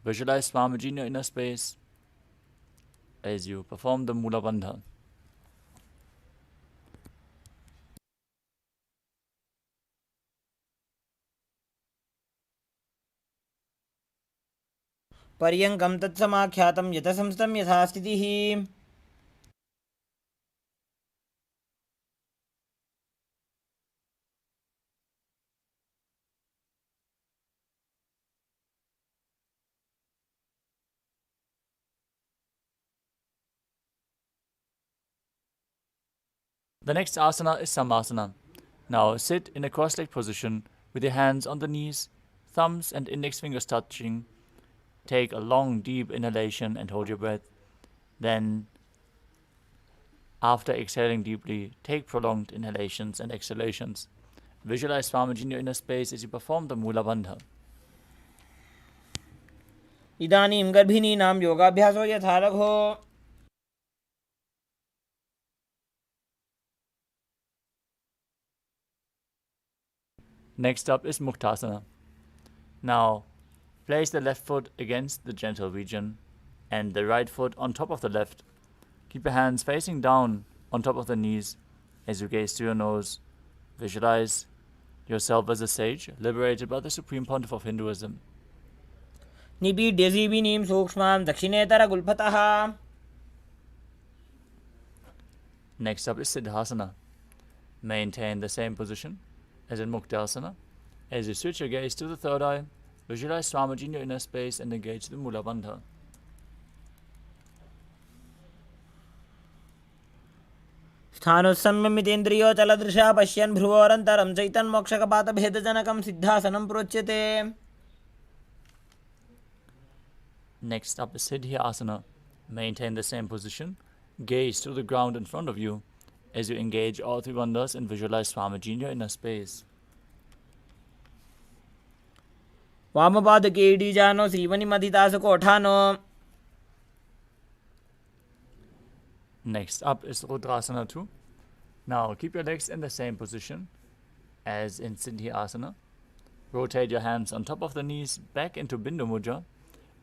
Visualize Swamiji in your inner space as you perform the Mula Bandha. पर्यङ्कं तत्समाख्यातं यथसंस्थं यथा स्थितिः. The next asana is Samasana. Now sit in a cross-legged position with your hands on the knees, thumbs and index fingers touching. Take a long, deep inhalation and hold your breath. Then, after exhaling deeply, take prolonged inhalations and exhalations. Visualize Swamiji in your inner space as you perform the Mula Bandha. इदानीं गर्भिणीनां योगाभ्यासो यथा लघो। Next up is Muktasana. Now, place the left foot against the genital region and the right foot on top of the left. Keep your hands facing down on top of the knees as you gaze through your nose. Visualize yourself as a sage liberated by the Supreme Pontiff of Hinduism. निपीड्य जीविनीं सूक्ष्मां दक्षिणेतरगुल्फतः। Next up is Siddhasana. Maintain the same position as in Muktasana. As you switch your gaze to the third eye, visualize Swamiji in your inner space and engage the Mula Bandha. स्थानोत्सम्यमितेन्द्रियोचलदृशा पश्यन् भ्रुवोरन्तरं चैतन्मोक्षकपातभेदजनकं सिद्धासनं प्रोच्यते। Next up is Siddhyasana. Maintain the same position. Gaze to the ground in front of you as you engage all three bandhas and visualize Swamiji in your inner space. वामपादके इडीजानो श्रीवनिमधितासकोठानो। Next up is Rudrasana 2. Now keep your legs in the same position as in Siddhyasana. Rotate your hands on top of the knees back into Bindu Mudra.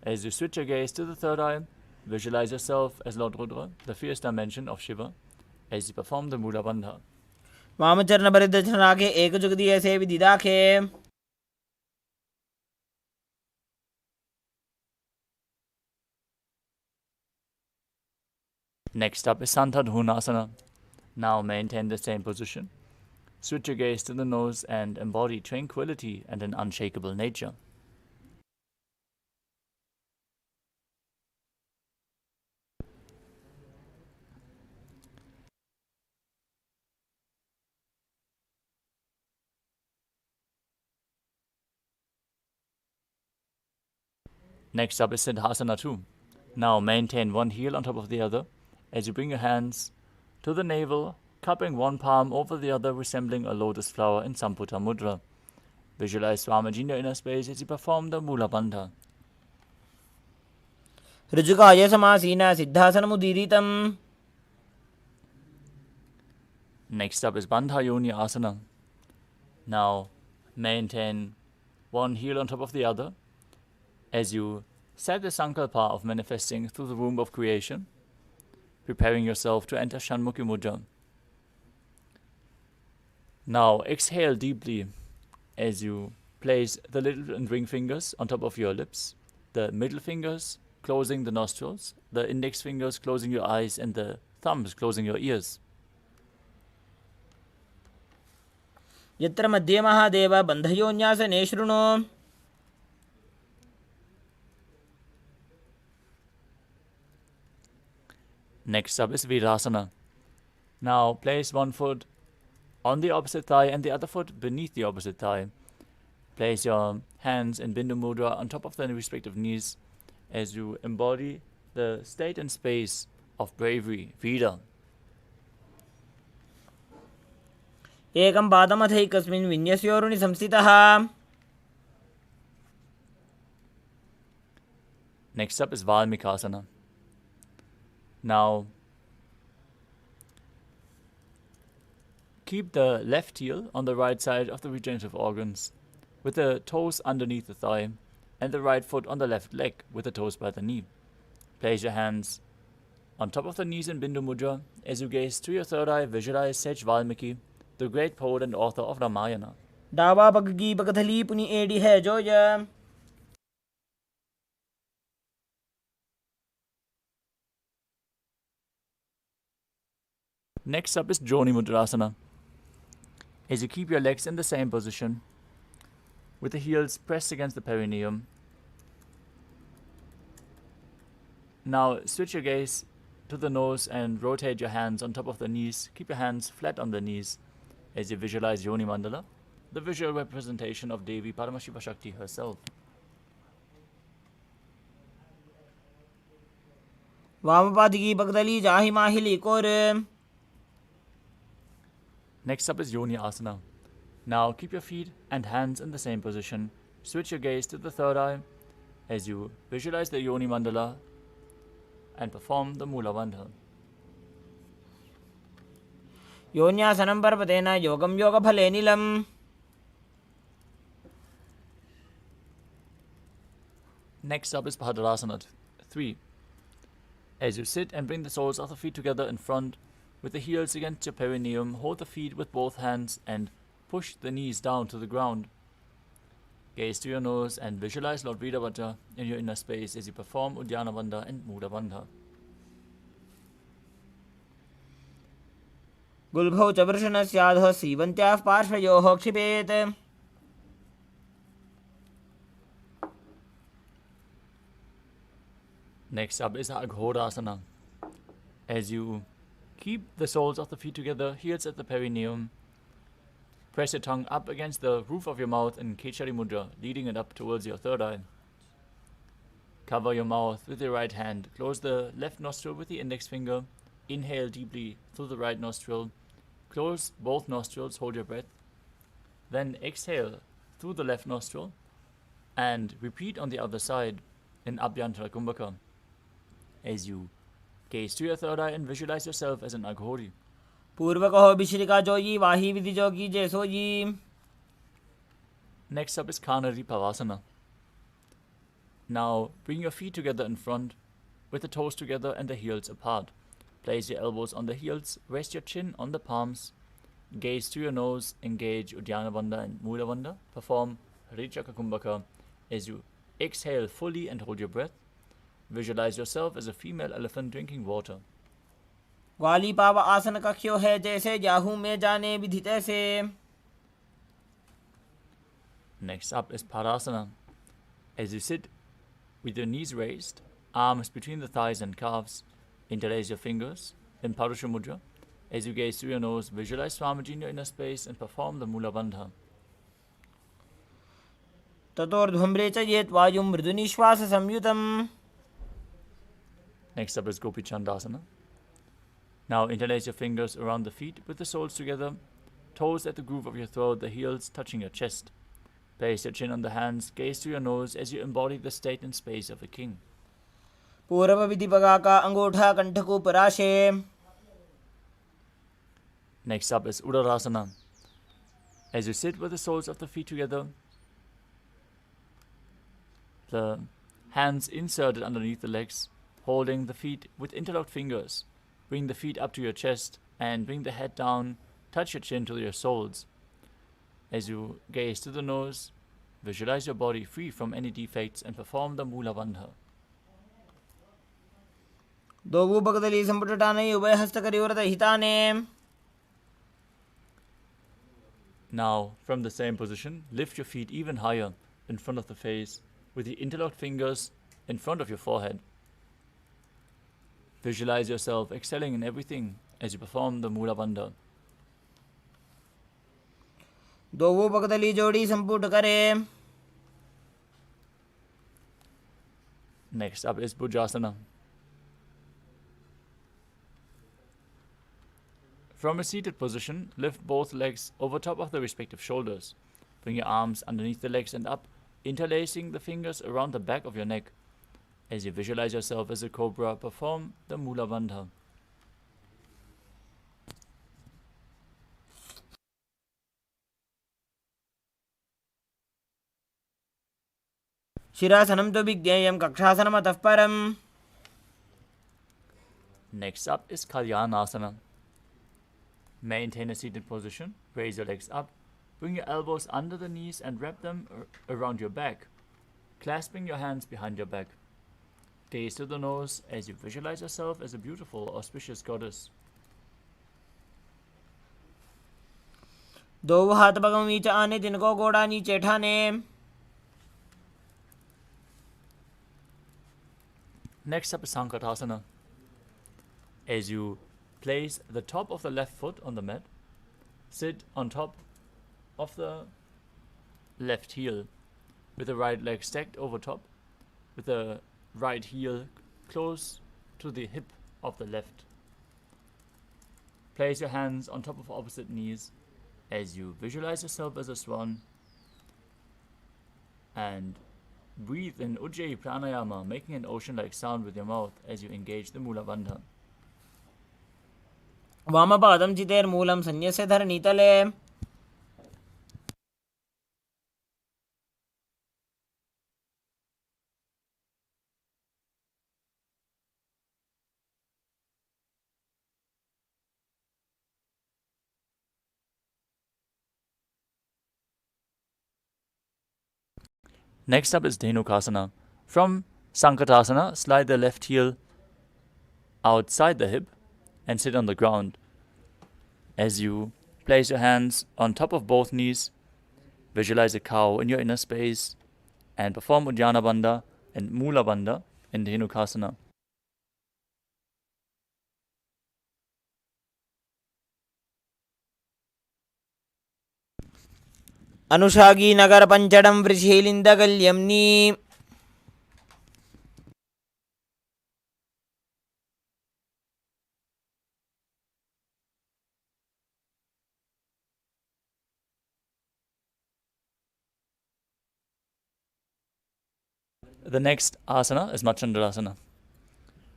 As you switch your gaze to the third eye, visualize yourself as Lord Rudra, the fierce dimension of Shiva, as you perform the Mula Bandha. वामचरणपरिदर्शनाखे एकजुगदीय सेवि दिदाखे। Next up is Santadhunasana. Now maintain the same position. Switch your gaze to the nose and embody tranquility and an unshakable nature. Next up is Siddhasana 2. Now maintain one heel on top of the other as you bring your hands to the navel, cupping one palm over the other, resembling a lotus flower in Samputa Mudra. Visualize Swamiji in your inner space as you perform the Mula Bandha. ऋजुकाय समासीना सिद्धासनमुदीरितम्। Next up is Bandha Yoni Asana. Now maintain one heel on top of the other as you set the sankalpa of manifesting through the womb of creation, preparing yourself to enter Shanmukhi Mudra. Now exhale deeply as you place the little and ring fingers on top of your lips, the middle fingers closing the nostrils, the index fingers closing your eyes, and the thumbs closing your ears. यत्र मध्ये महादेव बन्धयोन्यासने शृणु। Next up is Virasana. Now place one foot on the opposite thigh and the other foot beneath the opposite thigh. Place your hands in Bindu Mudra on top of the respective knees as you embody the state and space of bravery, Vida. एकं पादमथैकस्मिन् विन्यस्योरुणि संस्थितः। Next up is Valmikasana. Now keep the left heel on the right side of the regenerative organs, with the toes underneath the thigh, and the right foot on the left leg, with the toes by the knee. Place your hands on top of the knees in Bindu Mudra. As you gaze through your third eye, visualize Sage Valmiki, the great poet and author of Ramayana. दावा पगगी पगथली पुनि AD है जोय। Next up is Joni Mudrasana. As you keep your legs in the same position, with the heels pressed against the perineum. Now switch your gaze to the nose and rotate your hands on top of the knees. Keep your hands flat on the knees as you visualize Yoni Mandala, the visual representation of Devi Paramashiva Shakti herself. वामपादकी पगदली जाहि माहिली core. Next up is Yoni Asana. Now keep your feet and hands in the same position. Switch your gaze to the third eye as you visualize the Yoni Mandala and perform the Mula Bandha. योन्यासनं पर्वतेन योगं योगफले नीलम्. Next up is Bhadrasana 3. As you sit and bring the soles of the feet together in front, with the heels against your perineum, hold the feet with both hands and push the knees down to the ground. Gaze to your nose and visualize Lord Vidavata in your inner space as you perform Uddiyana Bandha and Mula Bandha. गुल्भौ च वृषणस्याधः सीवन्त्याः पार्श्वयोः क्षिपेत्. Next up is Aghodasana. As you keep the soles of the feet together, heels at the perineum, press your tongue up against the roof of your mouth in Kechari Mudra, leading it up towards your third eye. Cover your mouth with your right hand. Close the left nostril with the index finger. Inhale deeply through the right nostril. Close both nostrils, hold your breath. Then exhale through the left nostril and repeat on the other side in Abhyantara Kumbhaka. As you gaze to your third eye and visualize yourself as an Aghori. पूर्वकहो विश्रिका जोयी वाही विधि जोगी जय सोयी. Next up is Kanari Pavasana. Now bring your feet together in front, with the toes together and the heels apart. Place your elbows on the heels, rest your chin on the palms, gaze to your nose, engage Uddiyana Bandha and Mula Bandha. Perform Harichaka Kumbhaka as you exhale fully and hold your breath. Visualize yourself as a female elephant drinking water. ग्वाली पाव आसन कख्यो है जैसे जाहू में जाने विधि तैसे. Next up is Parasana. As you sit with your knees raised, arms between the thighs and calves, interlace your fingers in Parusha Mudra. As you gaze through your nose, visualize Swamiji in your inner space and perform the Mula Bandha. ततोर्ध्वम्रे च येत् वायुं मृदुनिश्वास संयुतम्. Next up is Gopi Chandasana. Now interlace your fingers around the feet with the soles together, toes at the groove of your throat, the heels touching your chest. Place your chin on the hands, gaze to your nose as you embody the state and space of a king. पूर्व विधि पगा का अंगूठा कंठकू पराशे. Next up is Uddarasana. As you sit with the soles of the feet together, the hands inserted underneath the legs, holding the feet with interlocked fingers. Bring the feet up to your chest and bring the head down, touch your chin to your soles. As you gaze to the nose, visualize your body free from any defects and perform the Mula Bandha. Dogu बगदली संपुटटाने उभय हस्तकरिव्रत हिताने. Now, from the same position, lift your feet even higher in front of the face with the interlocked fingers in front of your forehead. Visualize yourself excelling in everything as you perform the Mula Bandha. Dogu बगदली जोड़ी संपुट करे. Next up is Bhujasana. From a seated position, lift both legs over top of the respective shoulders. Bring your arms underneath the legs and up, interlacing the fingers around the back of your neck. As you visualize yourself as a cobra, perform the Mula Bandha. शिरासनं तु विज्ञेयं कक्षासनमतः परम्. Next up is Kalyanasana. Maintain a seated position, raise your legs up, bring your elbows under the knees and wrap them around your back, clasping your hands behind your back. Gaze to the nose as you visualize yourself as a beautiful, auspicious goddess. दो हाथ Burgman नीचे आने जिनको गोड़ा नीचे ठाने. Next up is Sankatasana. As you place the top of the left foot on the mat, sit on top of the left heel with the right leg stacked over top, with the right heel close to the hip of the left. Place your hands on top of opposite knees as you visualize yourself as a swan and Breathe in Ujjayi Pranayama, making an ocean-like sound with your mouth as you engage the Mula Bandha. वामपादं चितेर्मूलं सन्न्यस्य धरणीतले. Next up is Dhenukasana. From Sankatasana, slide the left heel outside the hip and sit on the ground. As you place your hands on top of both knees, visualize a cow in your inner space and perform Uddiyana Bandha and Mula Bandha in Dhenukasana. अनुषागी नगर पंचडं वृषीलिन्दगल्यम्नी. The next asana is Machandrasana.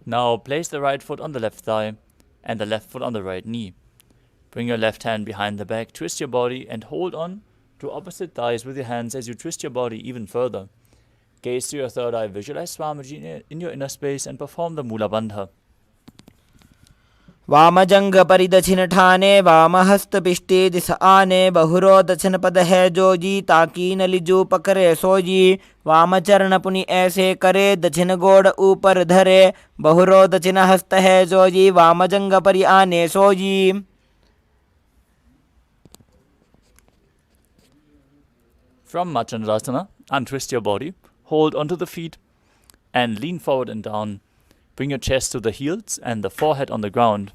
Now place the right foot on the left thigh and the left foot on the right knee. Bring your left hand behind the back, twist your body and hold on to opposite thighs with your hands as you twist your body even further. Gaze to your third eye, visualize Swamiji in your inner space and perform the Mula Bandha. वामजंग परिदक्षिण ठाने वामहस्त पिष्टे दिस आने बहुरो दक्षिण पद है जोजी ताकी नलिजू पकड़े सोजी. वामचरण पुनि ऐसे करे दक्षिण गोड़ ऊपर धरे बहुरो दक्षिण हस्त है जोजी वामजंग परि आने sooji. From Machandrasana, untwist your body, hold onto the feet and lean forward and down. Bring your chest to the heels and the forehead on the ground.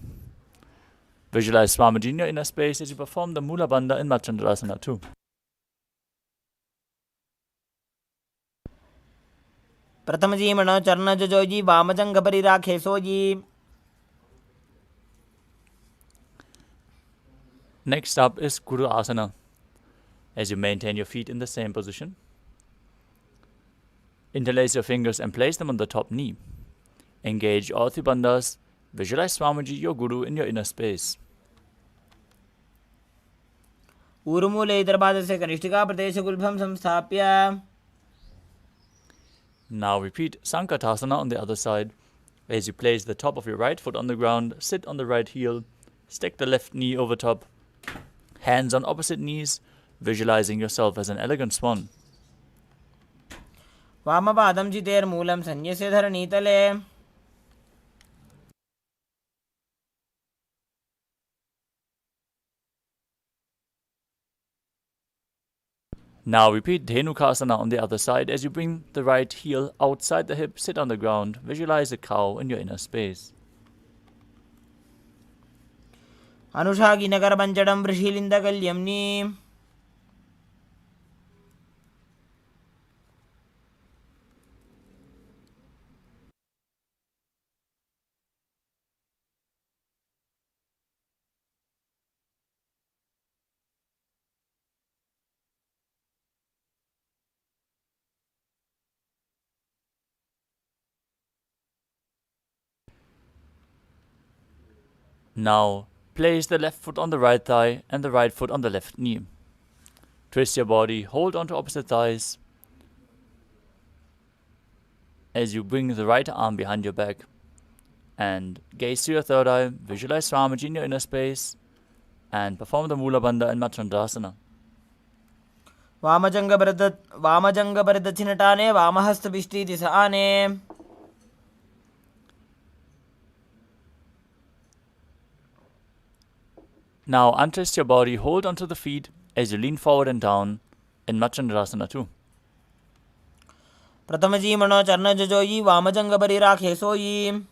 Visualize Swamiji in your inner space as you perform the Mula Bandha in Machandrasana too. प्रथम जीमण चरण जोजी वामजंग परि राखे sooji. Next up is Guru Asana. As you maintain your feet in the same position, interlace your fingers and place them on the top knee. Engage all three bandhas. Visualize Swamiji, your Guru, in your inner space. ऊर्मूले इतरपाद से कनिष्ठिका प्रदेश गुल्भम संस्थाप्य. Now repeat Sankatasana on the other side. As you place the top of your right foot on the ground, sit on the right heel, stick the left knee over top, hands on opposite knees, visualizing yourself as an elegant swan. वामपादं चितेर्मूलं सन्न्यस्य धरणीतले. Now repeat Dhenukasana on the other side. As you bring the right heel outside the hip, sit on the ground, visualize a cow in your inner space. अनुषागी नगर पंचडं वृषीलिन्दगल्यम्नी. Now place the left foot on the right thigh and the right foot on the left knee. Twist your body, hold on to opposite thighs as you bring the right arm behind your back and gaze to your third eye, visualize Swamiji in your inner space and perform the Mula Bandha in Machandrasana. वामजंग परिदक्षिण टाने वामहस्त पिष्टी दिस आने. Now untwist your body, hold onto the feet as you lean forward and down in Machandrasana too. प्रथम जीमण चरण जोजी वामजंग परि राखे सोई.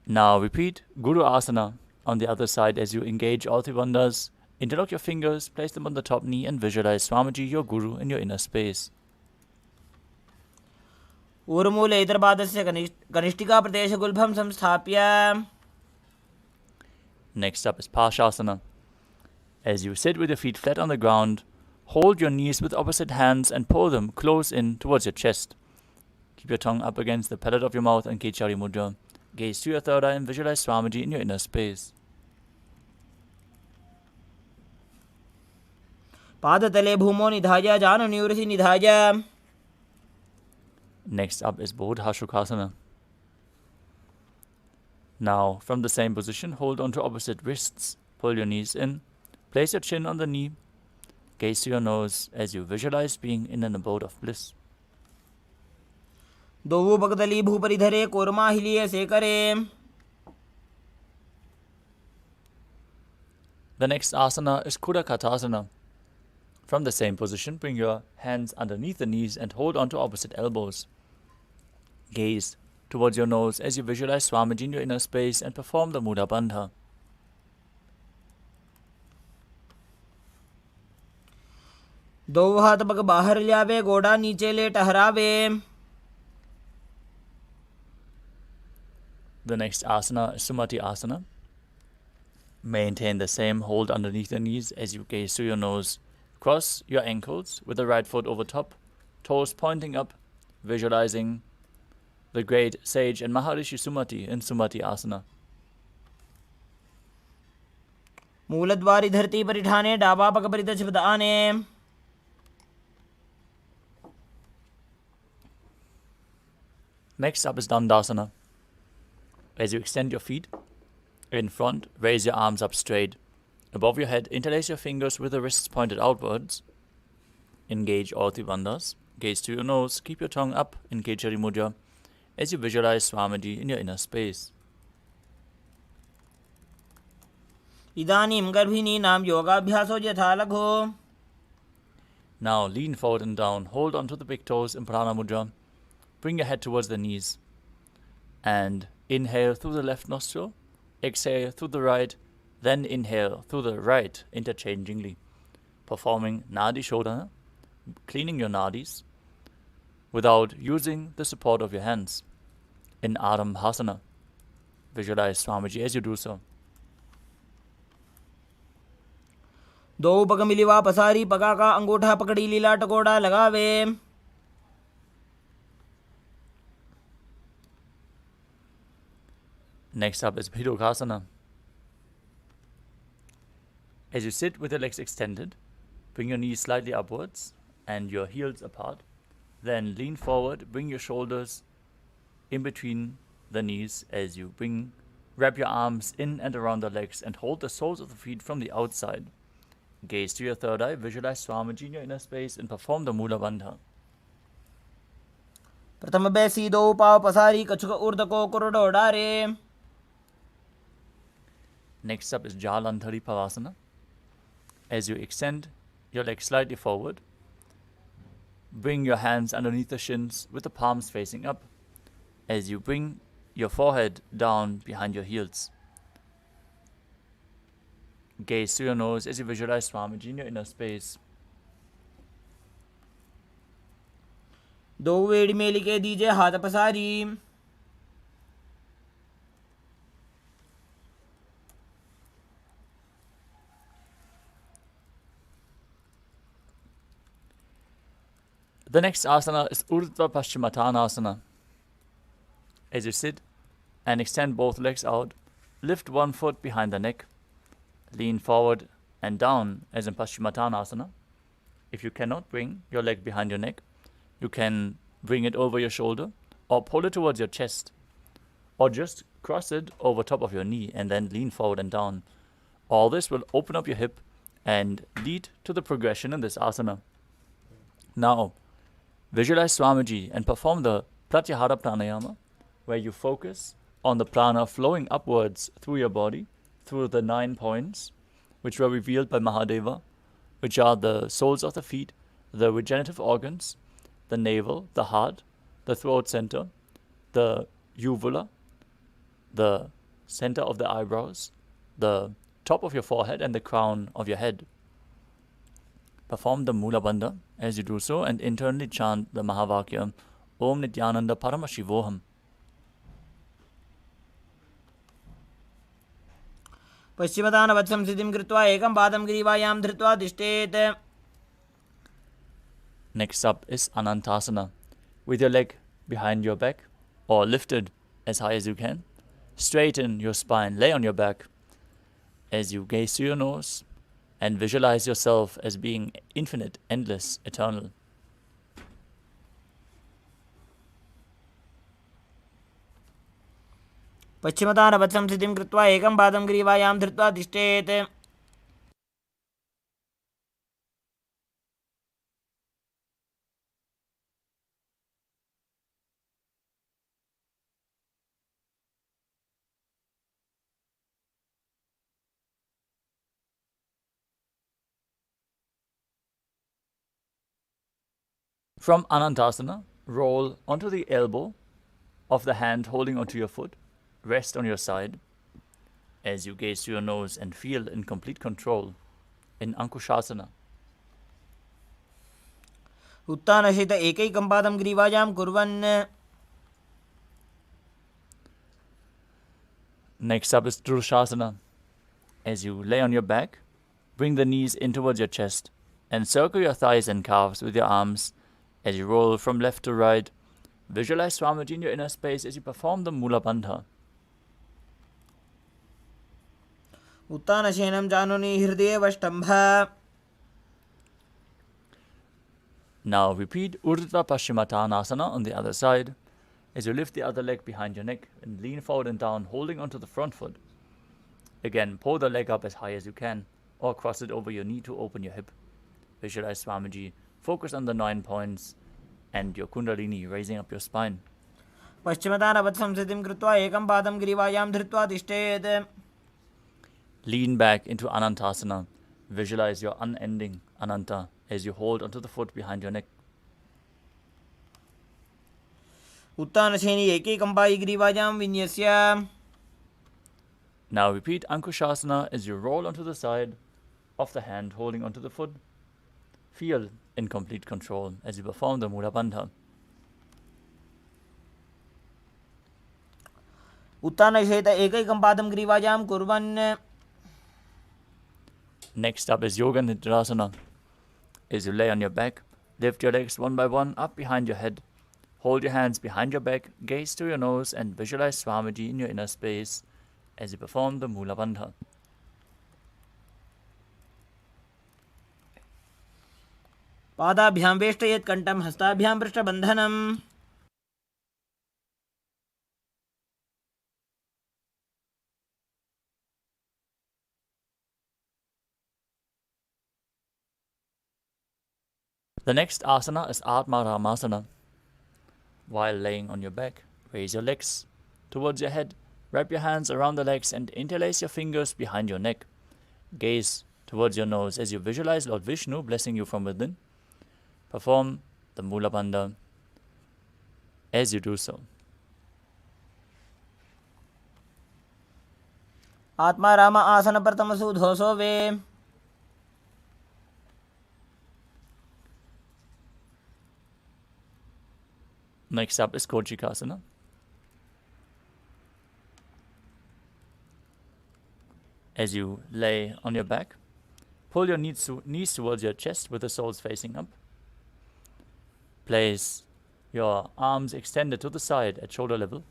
Now repeat Guru Asana on the other side as you engage all three bandhas. Interlock your fingers, place them on the top knee and visualize Swamiji, your Guru, in your inner space. ऊर्मूले इतरपादस्य कनिष्ठिकाप्रदेशगुल्भं संस्थाप्य. Next up is Parshasana. As you sit with your feet flat on the ground, hold your knees with opposite hands and pull them close in towards your chest. Keep your tongue up against the palate of your mouth and Kechari Mudra. Gaze to your third eye and visualize Swamiji in your inner space. पादतले भूमो निधाय जानन्यूरसि निधाय. Next up is Bodhashukasana. Now, from the same position, hold on to opposite wrists. Pull your knees in. Place your chin on the knee. Gaze to your nose as you visualize being in an abode of bliss. दोवु बगदली भूपरिधरे korma हिलिये सेकरे. The next asana is Kudakatasana. From the same position, bring your hands underneath the knees and hold on to opposite elbows. Gaze towards your nose as you visualize Swamiji in your inner space and perform the Mula Bandha. दोवु हाथ पग बाहर ल्यावे गोड़ा नीचे ले टहरावे. The next asana is Sumati Asana. Maintain the same hold underneath the knees as you gaze to your nose. Cross your ankles with the right foot over top, toes pointing up, visualizing the great sage and Maharishi Sumati in Sumati Asana. मूलद्वारि धरती परिठाने डाबा पग परितच बदाने. Next up is Dandasana. As you extend your feet in front, raise your arms up straight. Above your head, interlace your fingers with the wrists pointed outwards. Engage all three bandhas. Gaze to your nose. Keep your tongue up in Kechari Mudra as you visualize Swamiji in your inner space. इदानीं गर्भिणीनां योगाभ्यासो यथा लघो. Now lean forward and down. Hold onto the big toes in Prana Mudra. Bring your head towards the knees. And inhale through the left nostril. Exhale through the right. Then inhale through the right interchangingly. Performing Nadi Shodhana, cleaning your nadis, without using the support of your hands. In Arambhasana, visualize Swamiji as you do so. दो पग मिलिवा पसारी पगा का अंगूठा पकड़ी लीला टकोड़ा लगावे. Next up is Bhidokasana. As you sit with your legs extended, bring your knees slightly upwards and your heels apart. Then lean forward, bring your shoulders in between the knees as you wrap your arms in and around the legs and hold the soles of the feet from the outside. Gaze to your third eye, visualize Swamiji in your inner space and perform the Mula Bandha. प्रथम बैसी दो पाव पसारी कछुक ऊर्ध को कुरडो डारे. Next up is Jalandhari Pavasana. As you extend your legs slightly forward, bring your hands underneath the shins with the palms facing up. As you bring your forehead down behind your heels. Gaze to your nose as you visualize Swamiji in your inner space. दो वेड़ी में लिखे दीजिए हाथ पसारी. The next asana is Urdhva Paschimottanasana. As you sit and extend both legs out, lift one foot behind the neck, lean forward and down as in Paschimottanasana. If you cannot bring your leg behind your neck, you can bring it over your shoulder or pull it towards your chest or just cross it over top of your knee and then lean forward and down. All this will open up your hip and lead to the progression in this asana. Now, visualize Swamiji and perform the Pratyahara Pranayama, where you focus on the prana flowing upwards through your body, through the 9 points, which were revealed by Mahadeva, which are the soles of the feet, the regenerative organs, the navel, the heart, the throat center, the uvula, the center of the eyebrows, the top of your forehead, and the crown of your head. Perform the Mula Bandha as you do so and internally chant the Mahavakya, Om Nithyananda Paramashivoham. पश्चिमतानवत्संस्थितिं कृत्वा एकं पादं ग्रीवायां धृत्वा तिष्ठेत्. Next up is Anantasana, with your leg behind your back or lifted as high as you can. Straighten your spine, lay on your back as you gaze through your nose and visualize yourself as being infinite, endless, eternal. पश्चिमतानवत्संस्थितिं कृत्वा एकं पादं ग्रीवायां धृत्वा तिष्ठेत्. From Anantasana, roll onto the elbow of the hand holding onto your foot. Rest on your side as you gaze through your nose and feel in complete control in Ankushasana. उत्थानसहित एकैकं पादं ग्रीवायां कुर्वन्. Next up is Drushasana. As you lay on your back, bring the knees in towards your chest and circle your thighs and calves with your arms as you roll from left to right. Visualize Swamiji in your inner space as you perform the Mula Bandha. उत्थानशयनं जानुनि हृदयेवष्टम्भ. Now repeat Urdhva Paschimottanasana on the other side as you lift the other leg behind your neck and lean forward and down, holding onto the front foot. Again, pull the leg up as high as you can or cross it over your knee to open your hip. Visualize Swamiji, focus on the 9 points and your Kundalini raising up your spine. पश्चिमतानवत्संस्थितिं कृत्वा एकं पादं ग्रीवायां धृत्वा तिष्ठेत्. Lean back into Anantasana. Visualize your unending Ananta as you hold onto the foot behind your neck. उत्थानशयनि एकैकं Pai ग्रीवायां विन्यस्य. Now repeat Ankushasana as you roll onto the side of the hand holding onto the foot. Feel in complete control as you perform the Mula Bandha. उत्थानसहित एकैकं पादं ग्रीवायां कुर्वन्. Next up is Yoga Nidrasana. As you lay on your back, lift your legs one by one up behind your head. Hold your hands behind your back, gaze to your nose and visualize Swamiji in your inner space as you perform the Mula Bandha. पादाभ्यां वेष्टयेत् कण्ठं हस्ताभ्यां पृष्ठबन्धनम्. The next asana is Atma Ramasana. While laying on your back, raise your legs towards your head, wrap your hands around the legs and interlace your fingers behind your neck. Gaze towards your nose as you visualize Lord Vishnu blessing you from within. Perform the Mula Bandha as you do so. आत्मा राम आसन प्रथमसु धोसो वे. Next up is Kochikasana. As you lay on your back, pull your knees towards your chest with the soles facing up. Place your arms extended to the side at shoulder level.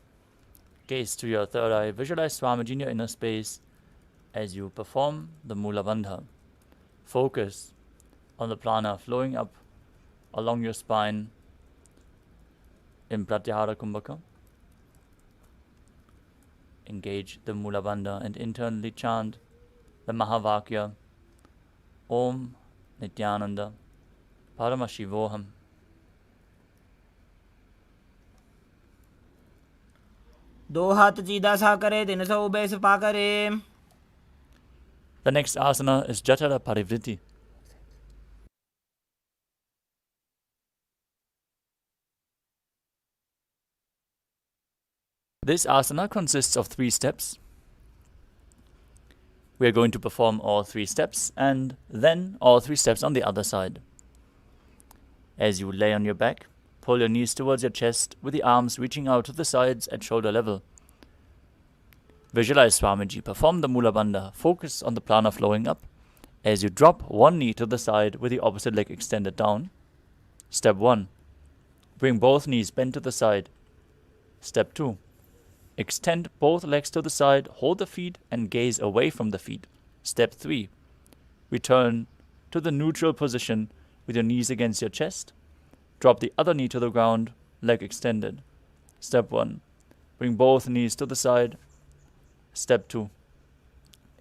Gaze to your third eye. Visualize Swamiji in your inner space as you perform the Mula Bandha. Focus on the prana flowing up along your spine in Pratyahara Kumbhaka. Engage the Mula Bandha and internally chant the Mahavakya Om Nithyananda Paramashivoham. दो हाथ सीधा सा करे, 300 ube Sapa करे. The next asana is Jatara Parivritti. This asana consists of 3 steps. We are going to perform all 3 steps and then all 3 steps on the other side. As you lay on your back, pull your knees towards your chest with the arms reaching out to the sides at shoulder level. Visualize Swamiji. Perform the Mula Bandha. Focus on the prana flowing up. As you drop one knee to the side with the opposite leg extended down. Step 1. Bring both knees bent to the side. Step 2. Extend both legs to the side, hold the feet and gaze away from the feet. Step 3. Return to the neutral position with your knees against your chest. Drop the other knee to the ground, leg extended. Step 1. Bring both knees to the side. Step 2.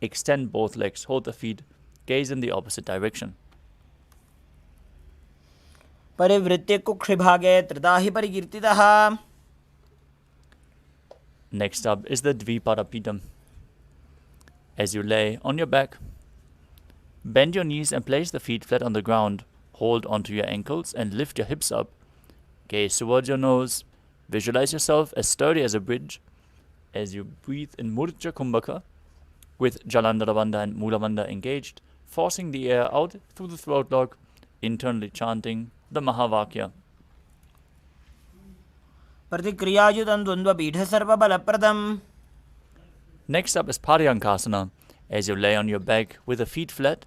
Extend both legs, hold the feet, gaze in the opposite direction. परिवृत्ते कुक्षिभागे त्रिदाहि परिकीर्तितः. Next up is the Dviparapidam. As you lay on your back, bend your knees and place the feet flat on the ground. Hold onto your ankles and lift your hips up. Gaze towards your nose. Visualize yourself as sturdy as a bridge. As you breathe in Mudra Kumbhaka, with Jalandhara Bandha and Mula Bandha engaged, forcing the air out through the throat lock, internally chanting the Mahavakya. प्रतिक्रियायुतं द्वन्द्वपीठ सर्वबलप्रदम्. Next up is Paryankasana. As you lay on your back with the feet flat,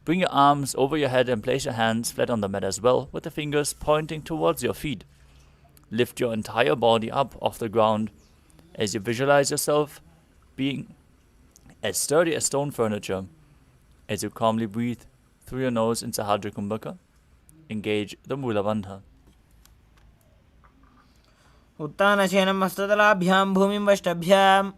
bring your arms over your head and place your hands flat on the mat as well, with the fingers pointing towards your feet. Lift your entire body up off the ground as you visualize yourself being as sturdy as stone furniture. As you calmly breathe through your nose in Sahadra Kumbhaka, engage the Mula Bandha. उत्तानशयनं हस्ततलाभ्यां भूमिं वष्टभ्याम्.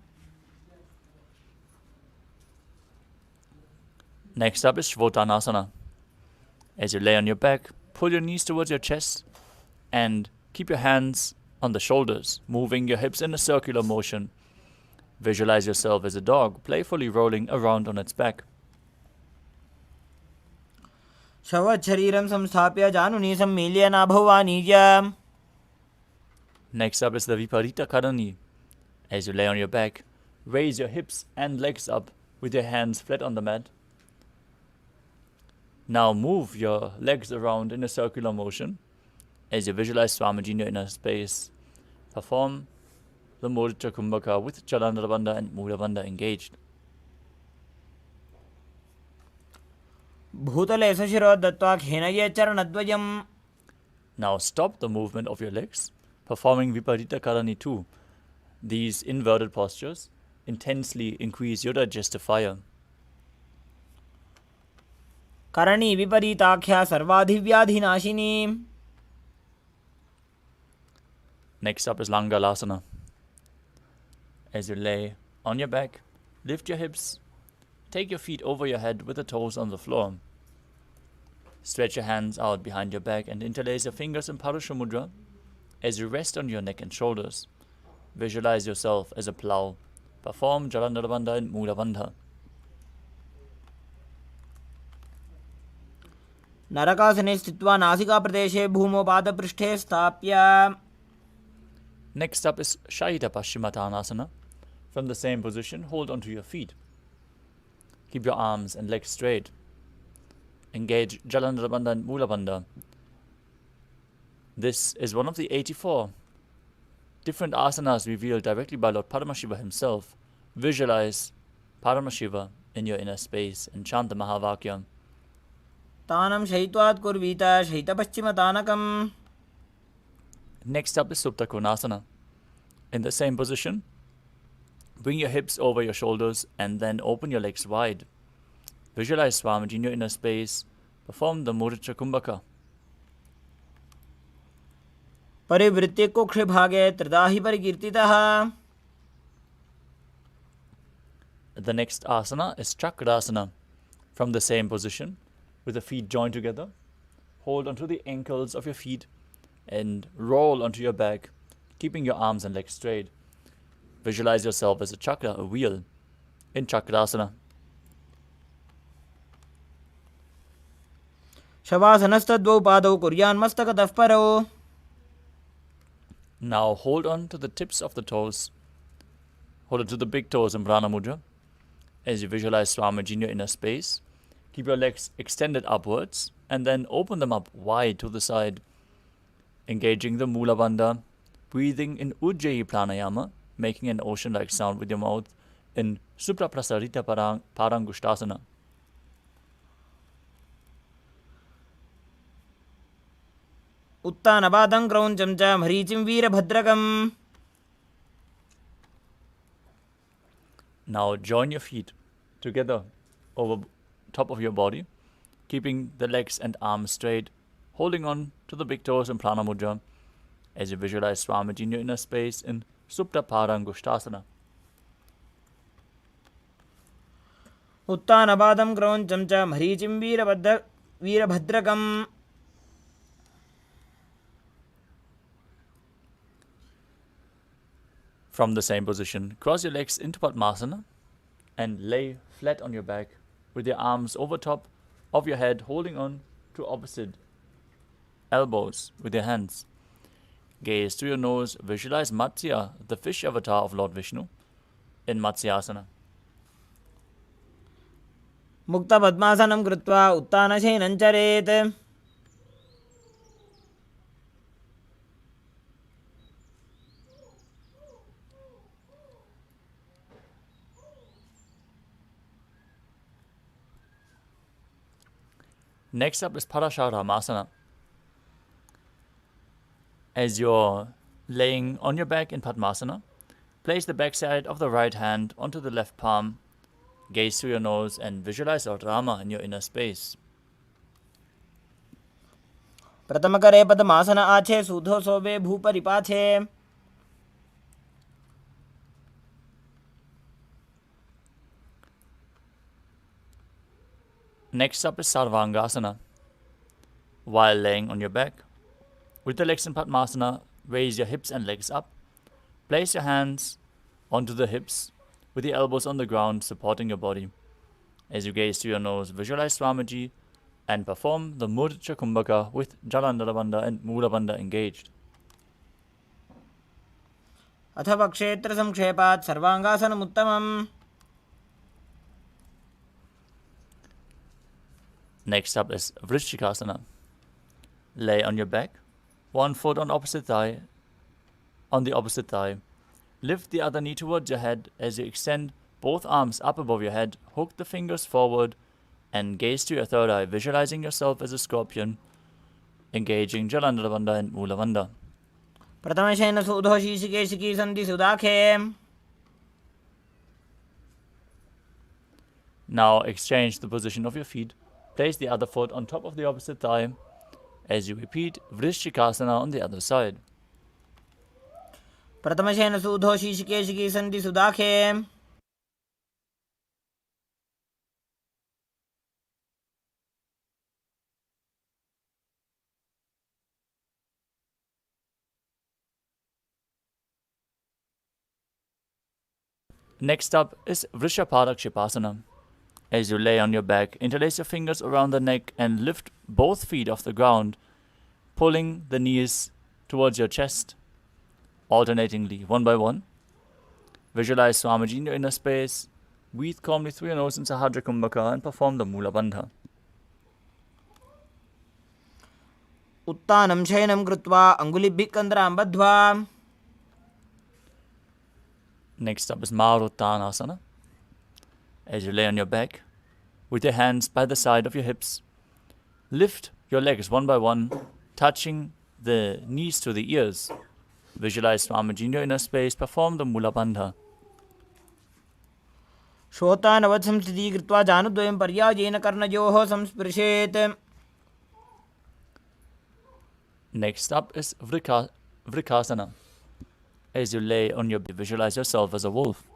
Next up is Shvotanasana. As you lay on your back, pull your knees towards your chest and keep your hands on the shoulders, moving your hips in a circular motion. Visualize yourself as a dog, playfully rolling around on its back. शवच्छरीरं संस्थाप्य जानुनी सम्मील्य नाभौ वाणिज्य. Next up is the Viparita Karani. As you lay on your back, raise your hips and legs up with your hands flat on the mat. Now move your legs around in a circular motion. As you visualize Swamiji in your inner space, perform the Mudra Kumbhaka with Jalandhara Bandha and Mula Bandha engaged. भूतले सशिरो दत्त्वा खेनये चरणद्वयम्. Now stop the movement of your legs, performing Viparita Karani 2. These inverted postures intensely increase your digestive fire. Karni विपरीताख्या सर्वाधिव्याधिनाशिनी. Next up is Langalasana. As you lay on your back, lift your hips, take your feet over your head with the toes on the floor. Stretch your hands out behind your back and interlace your fingers in Parusha Mudra as you rest on your neck and shoulders. Visualize yourself as a plow. Perform Jalandhara Bandha and Mula Bandha. नरकासने स्थित्वा नासिकाप्रदेशे भूमौ पादपृष्ठे स्थाप्य. Next up is Shahita Paschimottanasana. From the same position, hold onto your feet. Keep your arms and legs straight. Engage Jalandhara Bandha and Mula Bandha. This is one of the 84 different asanas revealed directly by Lord Paramashiva himself. Visualize Paramashiva in your inner space and chant the Mahavakya. तानं शयित्वात् कुर्वीत शयितपश्चिमतानकम्. Next up is Supta Konasana. In the same position, bring your hips over your shoulders and then open your legs wide. Visualize Swamiji in your inner space. Perform the Mudra Kumbhaka. परिवृत्ते कुक्षिभागे त्रिदाहि परिकीर्तितः. The next asana is Chakrasana. From the same position, with the feet joined together, hold onto the ankles of your feet and roll onto your back, keeping your arms and legs straight. Visualize yourself as a chakra, a wheel, in Chakrasana. शवासनस्तद्वौ पादौ कुर्यान्मस्तकतः परौ. Now hold on to the tips of the toes. Hold on to the big toes in Prana Mudra. As you visualize Swamiji in your inner space, keep your legs extended upwards and then open them up wide to the side. engaging the Mula Bandha, breathing in Ujjayi Pranayama, making an ocean-like sound with your mouth in Supraprasarita Parangushtasana. उत्तानपादं क्रौञ्चं च मरीचिं वीरभद्रकम्. Now join your feet together over top of your body, keeping the legs and arms straight, holding on to the big toes in Prana Mudra as you visualize Swamiji in your inner space in Supta Parangushtasana. उत्तानपादं क्रौञ्चं च मरीचिं वीरभद्रकम्. From the same position, cross your legs into Padmasana and lay flat on your back with your arms over top of your head, holding on to opposite elbows with your hands. Gaze to your nose, visualize Matsya, the fish avatar of Lord Vishnu, in Matsyasana. मुक्तपद्मासनं कृत्वा उत्तानशयनं चरेत्. Next up is Parasharamasana. As you're laying on your back in Padmasana, place the backside of the right hand onto the left palm, gaze through your nose and visualize Lord Rama in your inner space. प्रथमकरे पद्मासन आछे सूधो सोबे भूपरि पाछे. Next up is Sarvangasana. While laying on your back, with the legs in Padmasana, raise your hips and legs up. Place your hands onto the hips, with the elbows on the ground, supporting your body. As you gaze through your nose, visualize Swamiji and perform the Mudra Kumbhaka with Jalandhara Bandha and Mula Bandha engaged. अथवा क्षेत्र संक्षेपात् सर्वांगासनमुत्तमम्. Next up is Vrishchikasana. Lay on your back, one foot on the opposite thigh. Lift the other knee towards your head as you extend both arms up above your head, hook the fingers forward, and gaze to your third eye, visualizing yourself as a scorpion, engaging Jalandhara Bandha and Mula Bandha. प्रथमशयन सूधो शीशिकेशिकी सन्धि सुदाखे. Now exchange the position of your feet. Place the other foot on top of the opposite thigh as you repeat Vrishchikasana on the other side. प्रथमशयन सूधो शीशिकेशिकी सन्धि सुदाखे. Next up is Vrishaparakshipasana. As you lay on your back, interlace your fingers around the neck and lift both feet off the ground, pulling the knees towards your chest, alternatingly, one by one. Visualize Swamiji in your inner space, breathe calmly through your nose in Sahadra Kumbhaka and perform the Mula Bandha. उत्तानं शयनं कृत्वा अङ्गुलिभिः कन्द्रां बद्ध्वा. Next up is Maruttanasana. As you lay on your back, with your hands by the side of your hips, lift your legs one by one, touching the knees to the ears. Visualize Swamiji in your inner space, perform the Mula Bandha. श्रोतानवत् संस्थितिः कृत्वा जानुद्वयं पर्यायेन कर्णयोः संस्पृशेत्. Next up is Vrikasana. As you lay on your bed, visualize yourself as a wolf.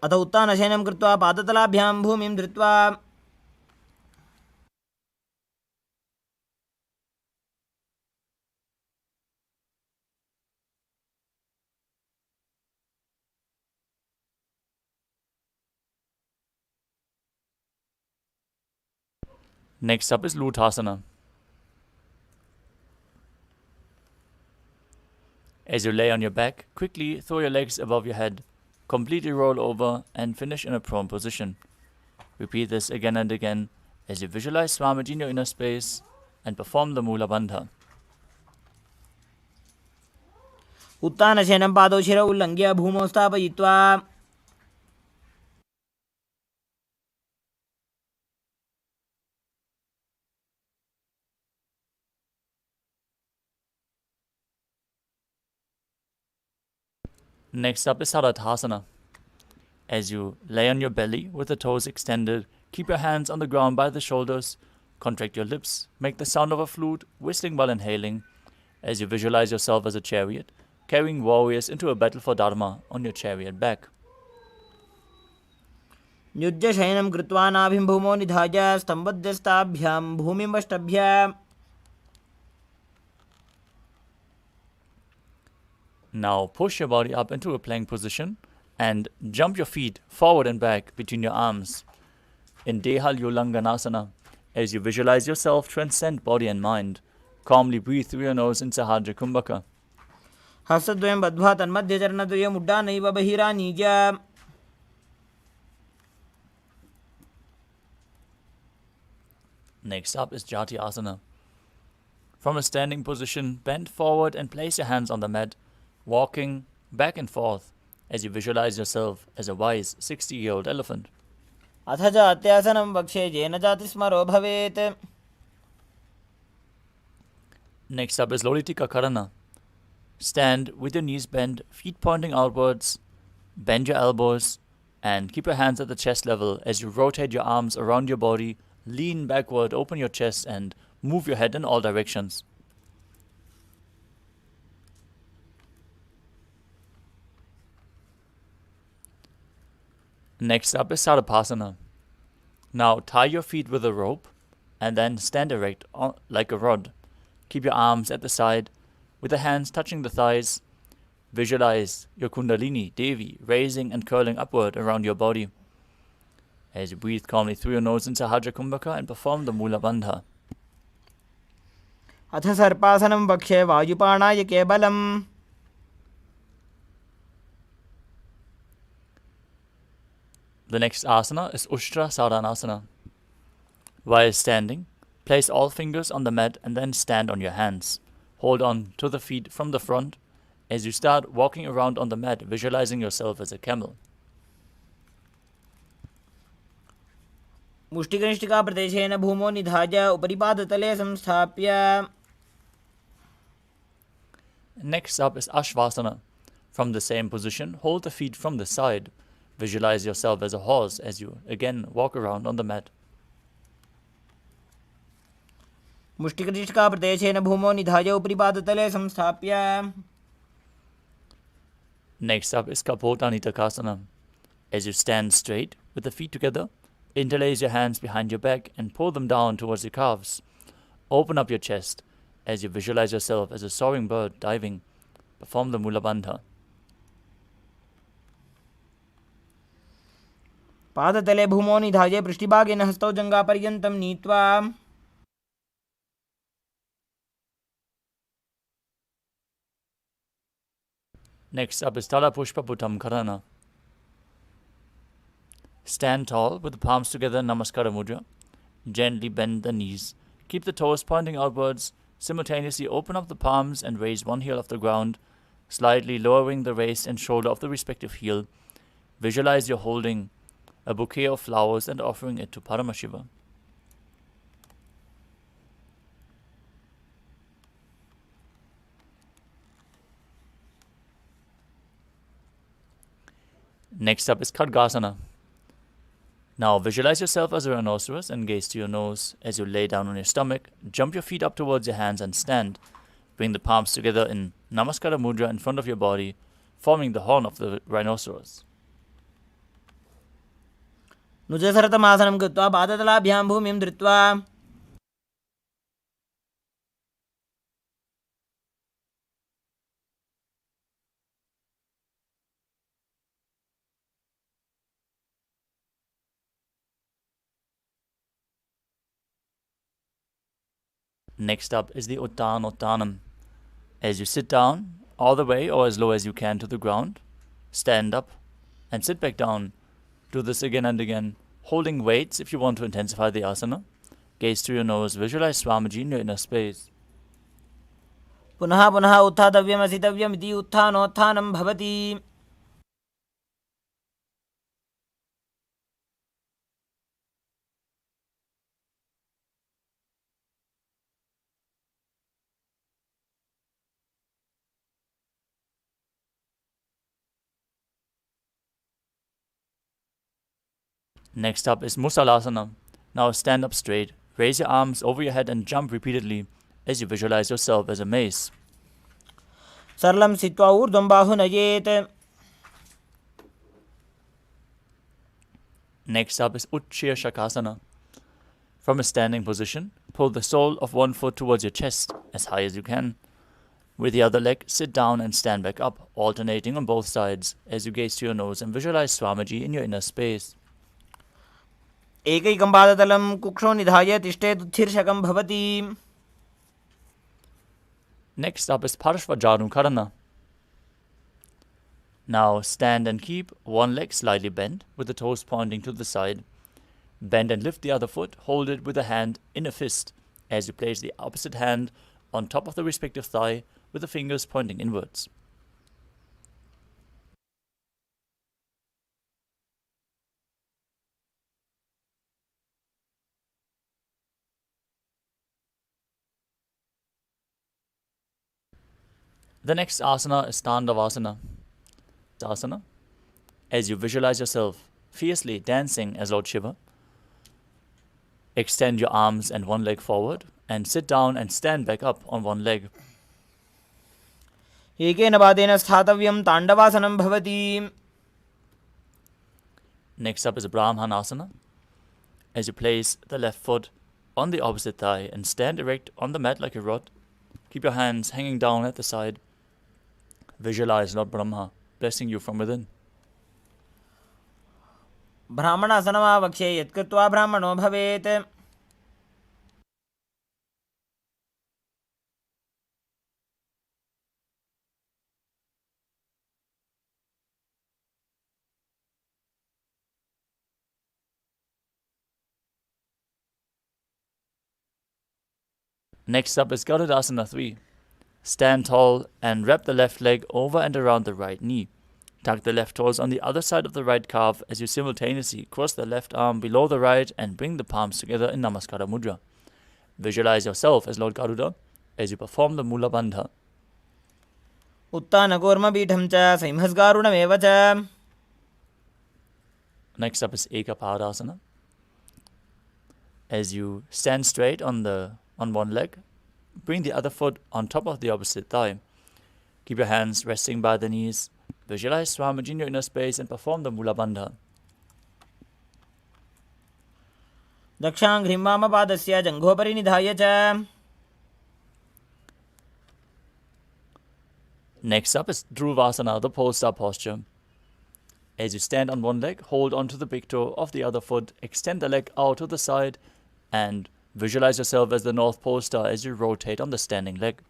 अथ उत्तानशयनं कृत्वा पादतलाभ्यां भूमिं धृत्वा. Next up is Luthasana. As you lay on your back, quickly throw your legs above your head, completely roll over and finish in a prone position. Repeat this again and again as you visualize Swamiji in your inner space and perform the Mula Bandha. उत्तानशयनं पादौ शिरौ उल्लङ्घ्य भूमौ स्थापयित्वा Next up is Saradhasana. As you lay on your belly with the toes extended, keep your hands on the ground by the shoulders, contract your lips, make the sound of a flute, whistling while inhaling, as you visualize yourself as a chariot, carrying warriors into a battle for Dharma on your chariot back. युज्यशयनं कृत्वा नाभिं भूमौ निधाय स्तम्भध्यस्ताभ्यां भूमिमष्टभ्य. Now push your body up into a plank position and jump your feet forward and back between your arms in Dehal Ulanganasana. As you visualize yourself transcend body and mind, calmly breathe through your nose in Sahajra Kumbhaka. हस्तद्वयं बद्ध्वा तन्मध्यचरणद्वयम् उड्डानैव बहिरानीय. Next up is Jati Asana. From a standing position, bend forward and place your hands on the mat, walking back and forth as you visualize yourself as a wise 60-year-old elephant. अथ च अत्यासनं वक्षे येन जातिस्मरो भवेत्. Next up is Lolitika Karana. Stand with your knees bent, feet pointing outwards, bend your elbows, and keep your hands at the chest level as you rotate your arms around your body, lean backward, open your chest, and move your head in all directions. Next up is Sarapasana. Now tie your feet with a rope and then stand erect like a rod. Keep your arms at the side with the hands touching the thighs. Visualize your Kundalini, Devi, raising and curling upward around your body. As you breathe calmly through your nose in Sahajra Kumbhaka and perform the Mula Bandha. अथ सर्पासनं वक्षे वायुपाणाय केवलम्. The next asana is Ushtra Sadhanasana. While standing, place all fingers on the mat and then stand on your hands. Hold on to the feet from the front as you start walking around on the mat, visualizing yourself as a camel. मुष्टिकनिष्ठिकाप्रदेशेन भूमौ निधाय उपरिपादतले संस्थाप्य. Next up is Ashvasana. From the same position, hold the feet from the side. Visualize yourself as a horse as you again walk around on the mat. मुष्टिकनिष्ठिकाप्रदेशेन भूमौ निधाय उपरिपादतले संस्थाप्य. Next up is Kapota Nitakasana. As you stand straight with the feet together, interlace your hands behind your back and pull them down towards your calves. Open up your chest as you visualize yourself as a soaring bird diving. Perform the Mula Bandha. पादतले भूमौ निधाय पृष्ठभागेन हस्तौ जङ्घापर्यन्तं नीत्वा. Next up is Tala Pushpa Putam Karana. Stand tall with the palms together, Namaskara Mudra. Gently bend the knees. Keep the toes pointing outwards. Simultaneously open up the palms and raise one heel off the ground, slightly lowering the waist and shoulder of the respective heel. Visualize you're holding a bouquet of flowers and offering it to Paramashivam. Next up is Khadgasana. Now visualize yourself as a rhinoceros and gaze to your nose as you lay down on your stomach. Jump your feet up towards your hands and stand. Bring the palms together in Namaskara Mudra in front of your body, forming the horn of the rhinoceros. नुजसरतमासनं कृत्वा पादतलाभ्यां भूमिं धृत्वा. Next up is the Uttanottanam. As you sit down, all the way or as low as you can to the ground, stand up and sit back down. Do this again and again, holding weights if you want to intensify the asana, Gaze through your nose, visualize Swamiji in your inner space. पुनः पुनः उत्थातव्यमसितव्यमिति उत्थानोत्थानं भवति. Next up is Musalasana. Now stand up straight, raise your arms over your head and jump repeatedly as you visualize yourself as a mace. सरलं स्थित्वा ऊर्ध्वं बाहु नयेत्. Next up is Utshir Shakasana. From a standing position, pull the sole of one foot towards your chest as high as you can. With the other leg, sit down and stand back up, alternating on both sides as you gaze to your nose and visualize Swamiji in your inner space. एकैकं पादतलं कुक्षौ निधाय तिष्ठेत् उत्थिर्षकं भवति. Next up is Parshvajanukarana. Now stand and keep one leg slightly bent with the toes pointing to the side. Bend and lift the other foot, hold it with a hand in a fist as you place the opposite hand on top of the respective thigh with the fingers pointing inwards. The next asana is Tandavasana. Asana. As you visualize yourself fiercely dancing as Lord Shiva, extend your arms and one leg forward and sit down and stand back up on one leg. एकेन पादेन स्थातव्यं ताण्डवासनं भवति. Next up is Brahmanasana. As you place the left foot on the opposite thigh and stand erect on the mat like a rod, keep your hands hanging down at the side. Visualize Lord Brahma blessing you from within. ब्राह्मणासनमावक्ष्ये यत्कृत्वा ब्राह्मणो भवेत्. Next up is Garudasana 3. Stand tall and wrap the left leg over and around the right knee. Tuck the left toes on the other side of the right calf as you simultaneously cross the left arm below the right and bring the palms together in Namaskara Mudra. Visualize yourself as Lord Garuda as you perform the Mula Bandha. उत्तानकूर्मपीठं च संहस्गारुणमेव च. Next up is Ekapadasana. As you stand straight on one leg, bring the other foot on top of the opposite thigh. Keep your hands resting by the knees. Visualize Swamiji in your inner space and perform the Mula Bandha. दक्षाङ्घ्रिं वामपादस्य जङ्घोपरि निधाय च. Next up is Dhruvasana, the pole star posture. As you stand on one leg, hold onto the big toe of the other foot, extend the leg out to the side, and visualize yourself as the North Pole star as you rotate on the standing leg.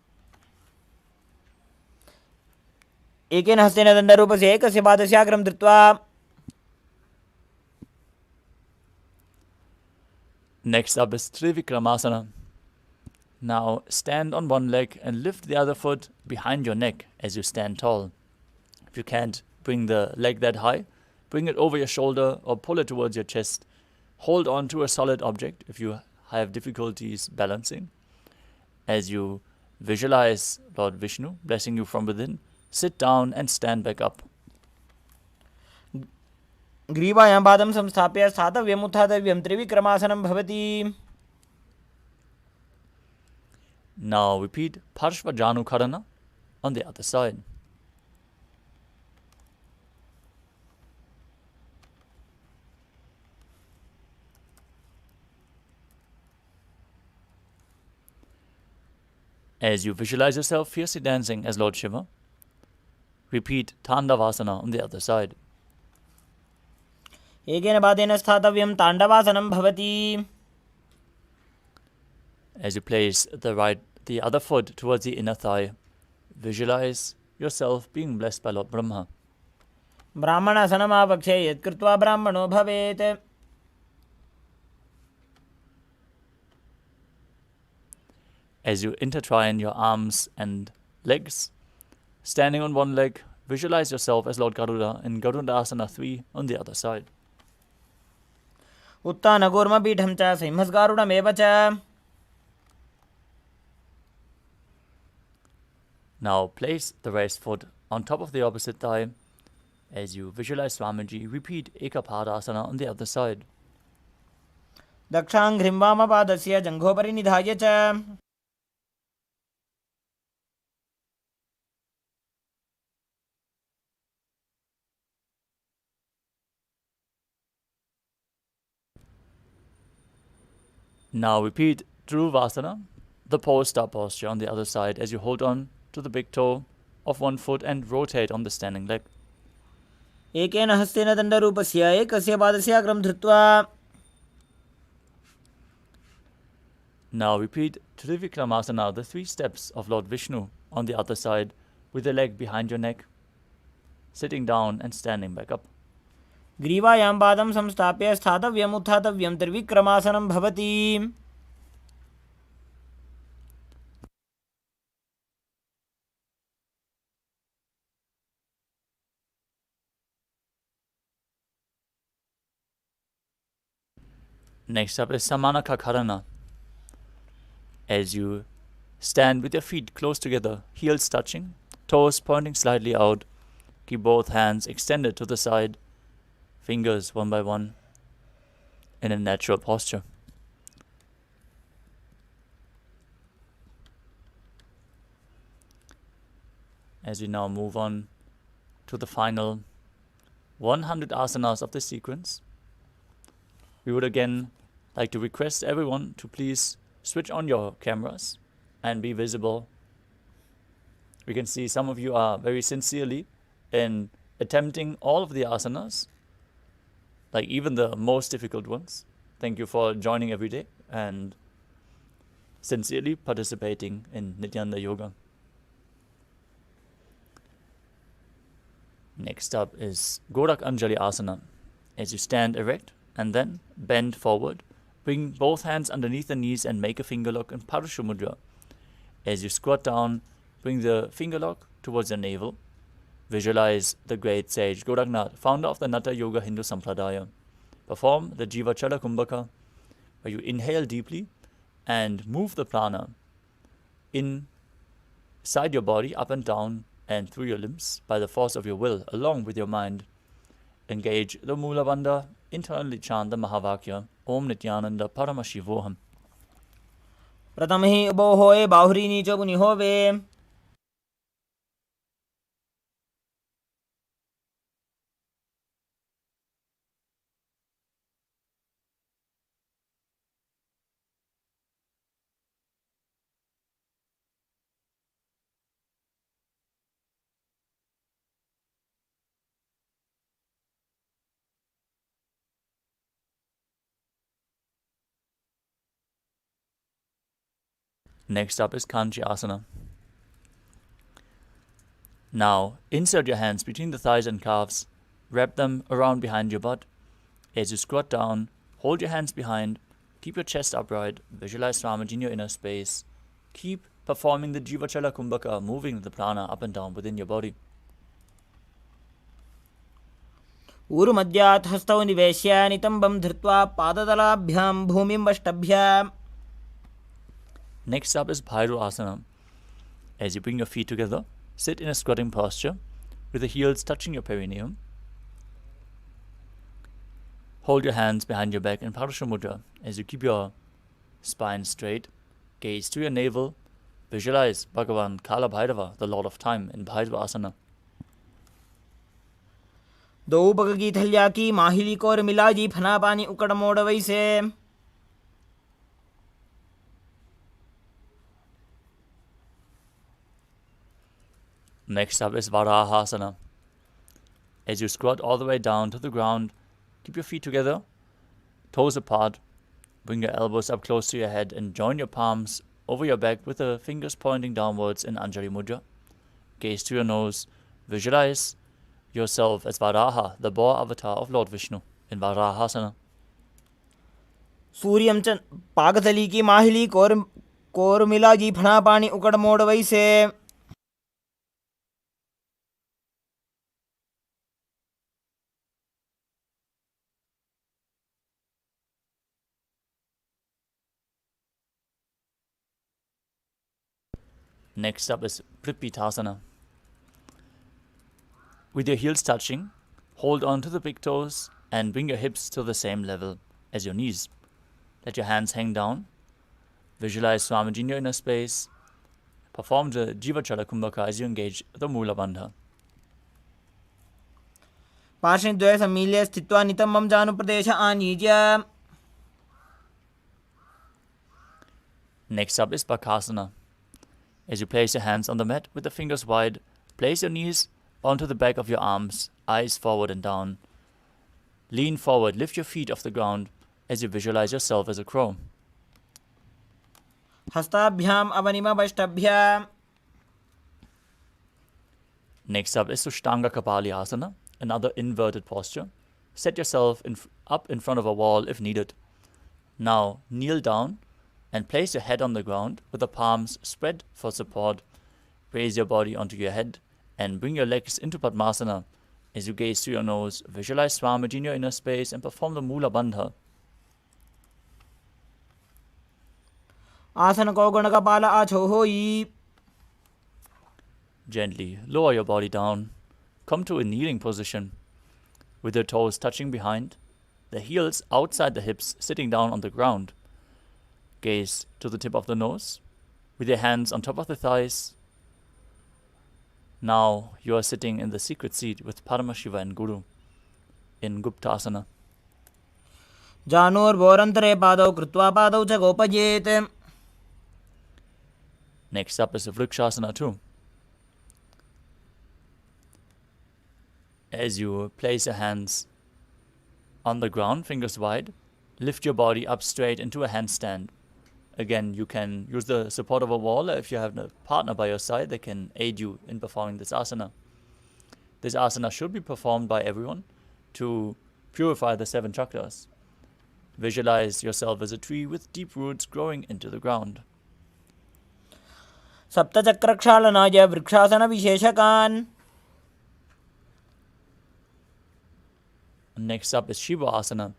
एकेन हस्तेन दण्डरूपस्य एकस्य पादस्य अग्रं धृत्वा. Next up is Trivikramasana. Now stand on one leg and lift the other foot behind your neck as you stand tall. If you can't bring the leg that high, bring it over your shoulder or pull it towards your chest. Hold on to a solid object if you have difficulties balancing. As you visualize Lord Vishnu blessing you from within, sit down and stand back up. ग्रीवायां पादं संस्थाप्य स्थातव्यम् उत्थातव्यं त्रिविक्रमासनं भवति. Now repeat Parshvajanukarana on the other side. As you visualize yourself fiercely dancing as Lord Shiva, repeat Tandavasana on the other side. एकेन पादेन स्थातव्यं ताण्डवासनं भवति. As you place the other foot towards the inner thigh, visualize yourself being blessed by Lord Brahma. ब्राह्मणासनमावक्ष्ये यत्कृत्वा ब्राह्मणो भवेत्. As you intertwine your arms and legs, standing on one leg, visualize yourself as Lord Garuda in Garudasana 3 on the other side. उत्तानकूर्मपीठं च सिंहस्गारुडमेव च. Now place the raised foot on top of the opposite thigh. As you visualize Swamiji, repeat Ekapadasana on the other side. दक्षाङ्घ्रिं वामपादस्य जङ्घोपरि निधाय च. Now repeat Dhruvasana, the pole-star posture on the other side, as you hold on to the big toe of one foot and rotate on the standing leg. एकेन हस्तेन दण्डरूपस्य एकस्य पादस्य अग्रं धृत्वा. Now repeat Trivikramasana, the 3 steps of Lord Vishnu on the other side, with the leg behind your neck, sitting down and standing back up. ग्रीवायां पादं संस्थाप्य स्थातव्यम् उत्थातव्यं त्रिविक्रमासनं भवति. Next up is Samanakakarana. As you stand with your feet close together, heels touching, toes pointing slightly out, keep both hands extended to the side, fingers one by one, in a natural posture. As we now move on to the final 100 asanas of this sequence, we would again like to request everyone to please switch on your cameras and be visible. We can see some of you are very sincerely in attempting all of the asanas, like even the most difficult ones. Thank you for joining every day and sincerely participating in Nithyananda Yoga. Next up is Gorak Anjali Asana. As you stand erect and then bend forward, bring both hands underneath the knees and make a finger lock in Parashu Mudra. As you squat down, bring the finger lock towards your navel. Visualize the great sage Goraknath, founder of the Natha Yoga Hindu Sampradaya. Perform the Jiva Chala Kumbhaka, where you inhale deeply and move the prana inside your body, up and down and through your limbs by the force of your will, along with your mind. Engage the Mula Bandha, internally chant the Mahavakya, Om Nithyananda Paramashivoham. प्रथमहि उभो होए बाहुरी नीचो पुनि होवे. Next up is Kanchi Asana. Now, insert your hands between the thighs and calves, wrap them around behind your butt. As you squat down, hold your hands behind, keep your chest upright, visualize Swamiji in your inner space. Keep performing the Jiva Chala Kumbhaka, moving the prana up and down within your body. ऊरुमध्यात् हस्तौ निवेश्य नितम्बं धृत्वा पादतलाभ्यां भूमिं वष्टभ्य. Next up is Bhairu Asana. As you bring your feet together, sit in a squatting posture with the heels touching your perineum. Hold your hands behind your back in Parashu Mudra. As you keep your spine straight, gaze to your navel, visualize Bhagavan Kala Bhairava, the Lord of Time, in Bhairu Asana. दो बगगी थल्या की माहिली core मिला जी फना पानी उकड़ मोड़ वैसे. Next up is Varahasana. As you squat all the way down to the ground, keep your feet together, toes apart, bring your elbows up close to your head and join your palms over your back with the fingers pointing downwards in Anjali Mudra. Gaze to your nose, visualize yourself as Varaha, the boar avatar of Lord Vishnu in Varahasana. सूर्यं च पाकतली की माहिली core मिला जी फणा पानी उकड़ मोड़ वैसे। Next up is Pripitasana. With your heels touching, hold on to the big toes and bring your hips to the same level as your knees. Let your hands hang down. Visualize Swamiji in your inner space. Perform the Jivachala Kumbhaka as you engage the Mula Bandha. पार्श्वद्वये सम्मील्य स्थित्वा नितम्बं जानुप्रदेश आनीज्य। Next up is Bakasana. As you place your hands on the mat with the fingers wide, place your knees onto the back of your arms, eyes forward and down. Lean forward, lift your feet off the ground as you visualize yourself as a crow. हस्ताभ्याम अवनिमवष्टभ्याम। Next up is Sushtanga Kapalyasana, another inverted posture. Set yourself up in front of a wall if needed. Now kneel down and place your head on the ground with the palms spread for support. Raise your body onto your head and bring your legs into Padmasana. As you gaze through your nose, visualize Swamiji in your inner space and perform the Mula Bandha. आसन को गणकपाल आछो होई। Gently lower your body down. Come to a kneeling position with your toes touching behind, the heels outside the hips sitting down on the ground. Gaze to the tip of the nose with your hands on top of the thighs. Now you are sitting in the secret seat with Paramashiva and Guru in Guptasana. जानोर्भोरन्तरे पादौ कृत्वा पादौ च गोपयेत्। Next up is Vrikshasana too. As you place your hands on the ground, fingers wide, lift your body up straight into a handstand. Again, you can use the support of a wall. If you have a partner by your side, they can aid you in performing this asana. This asana should be performed by everyone to purify the 7 chakras. Visualize yourself as a tree with deep roots growing into the ground. सप्तचक्रक्षालनाय vrikshasana विशेषकान्। Next up is Shiva Asana.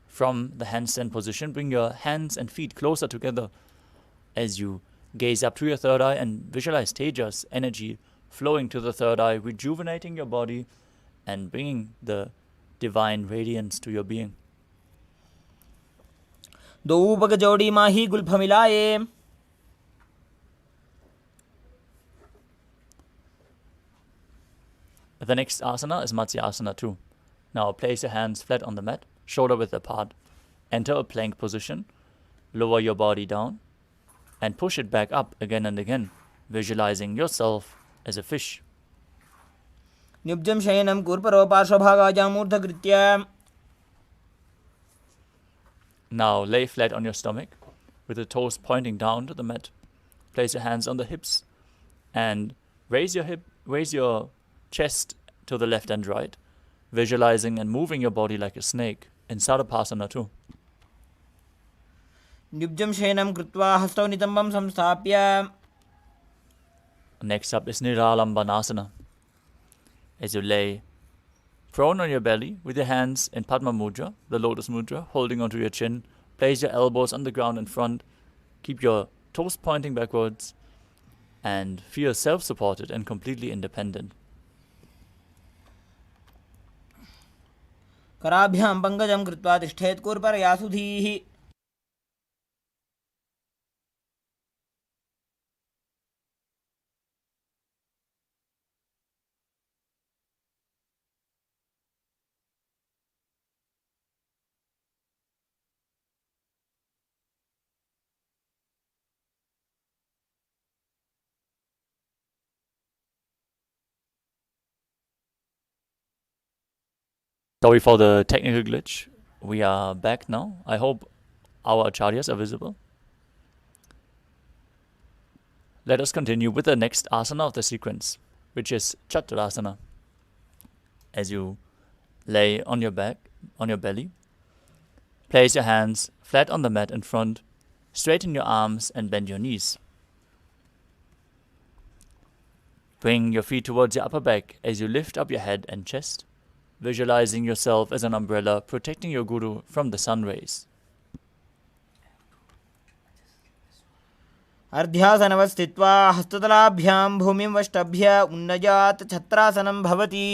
From the handstand position, bring your hands and feet closer together as you gaze up to your third eye and visualize Tejas, energy flowing to the third eye, rejuvenating your body and bringing the divine radiance to your being. दो उपग जोड़ी माही Gulf मिलाए। The next asana is Matsyasana too. Now place your hands flat on the mat, shoulder width apart. Enter a plank position. Lower your body down and push it back up again and again, visualizing yourself as a fish. निब्जं शयनं कुर्परो पार्श्वभागाजामूर्धकृत्य। Now lay flat on your stomach with the toes pointing down to the mat. Place your hands on the hips and raise your chest to the left and right, visualizing and moving your body like a snake in Sarapasana too. निब्जं शयनं कृत्वा हस्तौ नितम्बं संस्थाप्य। Next up is Niralambanasana. As you lay prone on your belly with your hands in Padma Mudra, the lotus mudra, holding onto your chin, place your elbows on the ground in front, keep your toes pointing backwards, and feel self-supported and completely independent. कराभ्यां पङ्कजं कृत्वा तिष्ठेत् कुर्परयासुधीः। Sorry for the technical glitch. We are back now. I hope our acharyas are visible. Let us continue with the next asana of the sequence, which is Chaturasana. As you lay on your back, on your belly, place your hands flat on the mat in front, straighten your arms and bend your knees. Bring your feet towards your upper back as you lift up your head and chest, visualizing yourself as an umbrella protecting your guru from the sun rays. अर्ध्यासनवस्थित्वा हस्ततलाभ्यां भूमिं वष्टभ्य उन्नयात् छत्रासनं भवति.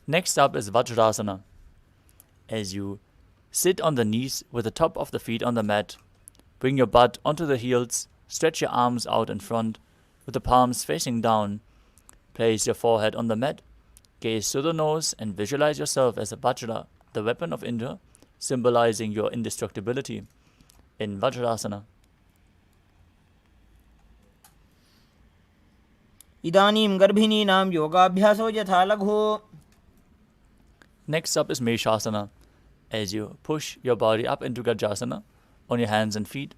Next up is Vajrasana. As you sit on the knees with the top of the feet on the mat, bring your butt onto the heels, stretch your arms out in front with the palms facing down. Place your forehead on the mat, gaze to the nose and visualize yourself as a Vajra, the weapon of Indra, symbolizing your indestructibility in Vajrasana. इदानीं गर्भिणीनां योगाभ्यासो यथा लघु. Next up is Meshasana. As you push your body up into Gajasana on your hands and feet,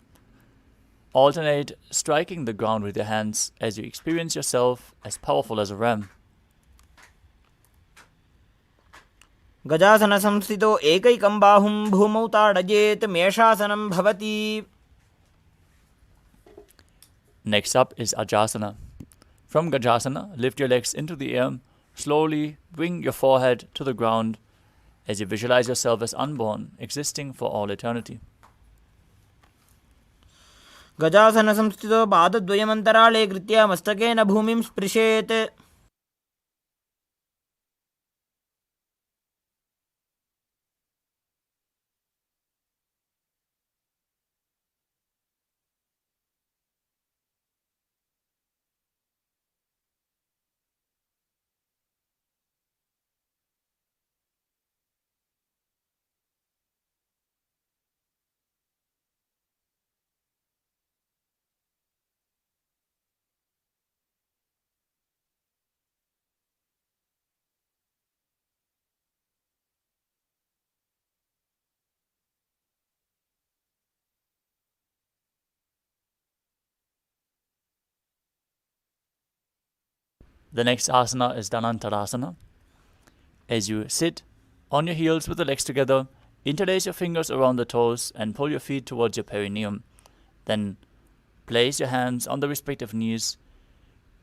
alternate striking the ground with your hands as you experience yourself as powerful as a ram. गजासनसंस्थितो एकैकं बाहुं भूमौ ताडयेत् मेषासनं भवति. Next up is Ajasana. From Gajasana, lift your legs into the air. Slowly bring your forehead to the ground as you visualize yourself as unborn, existing for all eternity. गजासनसंस्थितो पादद्वयमन्तराळे कृत्य मस्तकेन भूमिं स्पृशेत्. The next asana is Dhanantarasana. As you sit on your heels with the legs together, interlace your fingers around the toes and pull your feet towards your perineum. Then place your hands on the respective knees.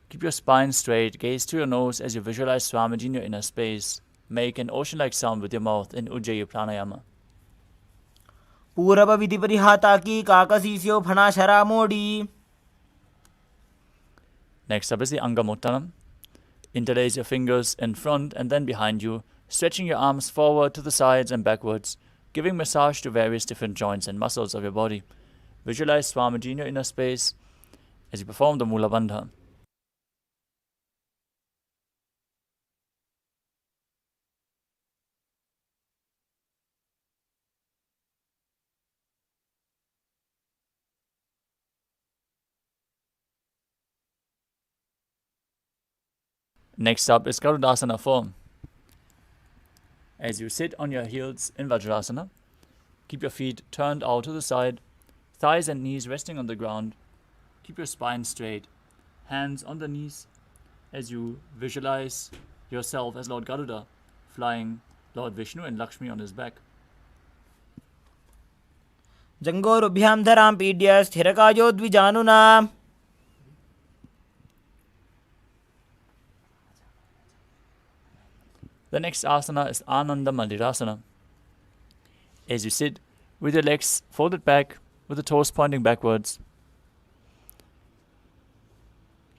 Keep your spine straight, gaze to your nose as you visualize Swamiji in your inner space. Make an ocean-like sound with your mouth in Ujjayi Pranayama. पूर्वविधिपरिहाता की काकसीस्यो फणाशरा मोडी. Next up is the Angamuttanam. Interlace your fingers in front and then behind you, stretching your arms forward to the sides and backwards, giving massage to various different joints and muscles of your body. Visualize Swamiji in your inner space as you perform the Mula Bandha. Next up is Garudasana form. As you sit on your heels in Vajrasana, keep your feet turned out to the side, thighs and knees resting on the ground. Keep your spine straight, hands on the knees as you visualize yourself as Lord Garuda, flying Lord Vishnu and Lakshmi on his back. जङ्गोरुभ्यां धरां पीड्य स्थिरकायो द्विजानुना. The next asana is Ananda Mandirasana. As you sit with your legs folded back, with the toes pointing backwards,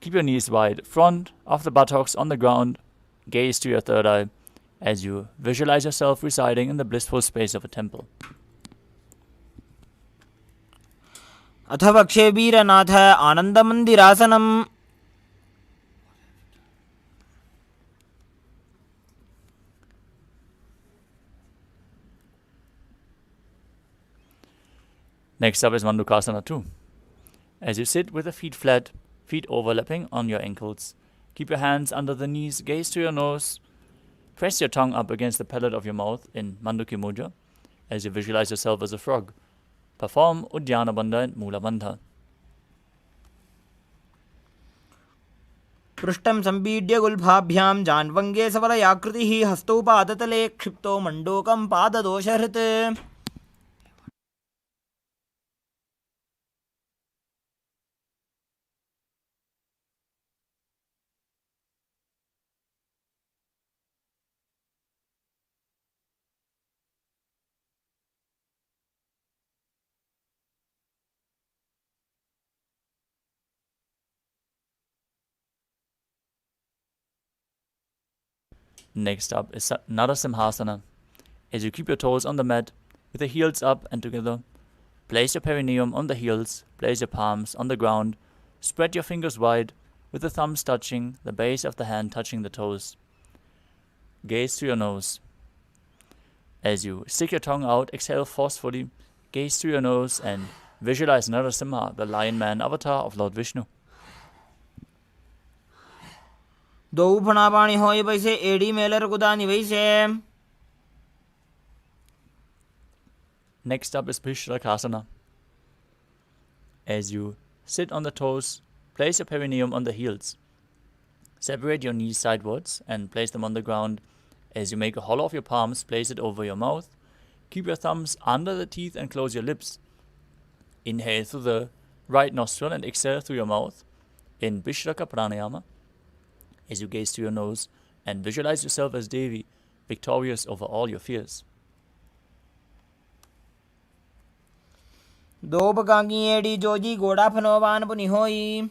keep your knees wide, front of the buttocks on the ground, gaze to your third eye as you visualize yourself residing in the blissful space of a temple. अथ वक्षे वीरनाथ आनन्दमन्दिरासनम्. Next up is Mandukasana 2. As you sit with the feet flat, feet overlapping on your ankles, Keep your hands under the knees, gaze to your nose. Press your tongue up against the palate of your mouth in Mandukya Mudra as you visualize yourself as a frog. Perform Uddiyana Bandha and Mula Bandha. पृष्ठं सम्पीड्य गुल्फाभ्यां जान्वङ्गे सफलयाकृतिः हस्तौ पादतले क्षिप्तो मण्डूकं पाददोषहृत्. Next up is Narasimhasana. As you keep your toes on the mat, with the heels up and together, place your perineum on the heels, place your palms on the ground, spread your fingers wide, with the thumbs touching, the base of the hand touching the toes. Gaze to your nose. As you stick your tongue out, exhale forcefully, gaze to your nose and visualize Narasimha, the lion man avatar of Lord Vishnu. द्वौ फणापाणि होय वैसे AD Mailer कुदानि वैसे. Next up is Bhishrakasana. As you sit on the toes, place your perineum on the heels. Separate your knees sidewards and place them on the ground. As you make a hollow of your palms, place it over your mouth. Keep your thumbs under the teeth and close your lips. Inhale through the right nostril and exhale through your mouth in Vishraka Pranayama. As you gaze to your nose and visualize yourself as Devi, victorious over all your fears. दो पकांगी AD Joji गोड़ा फनोवान पुनि होई.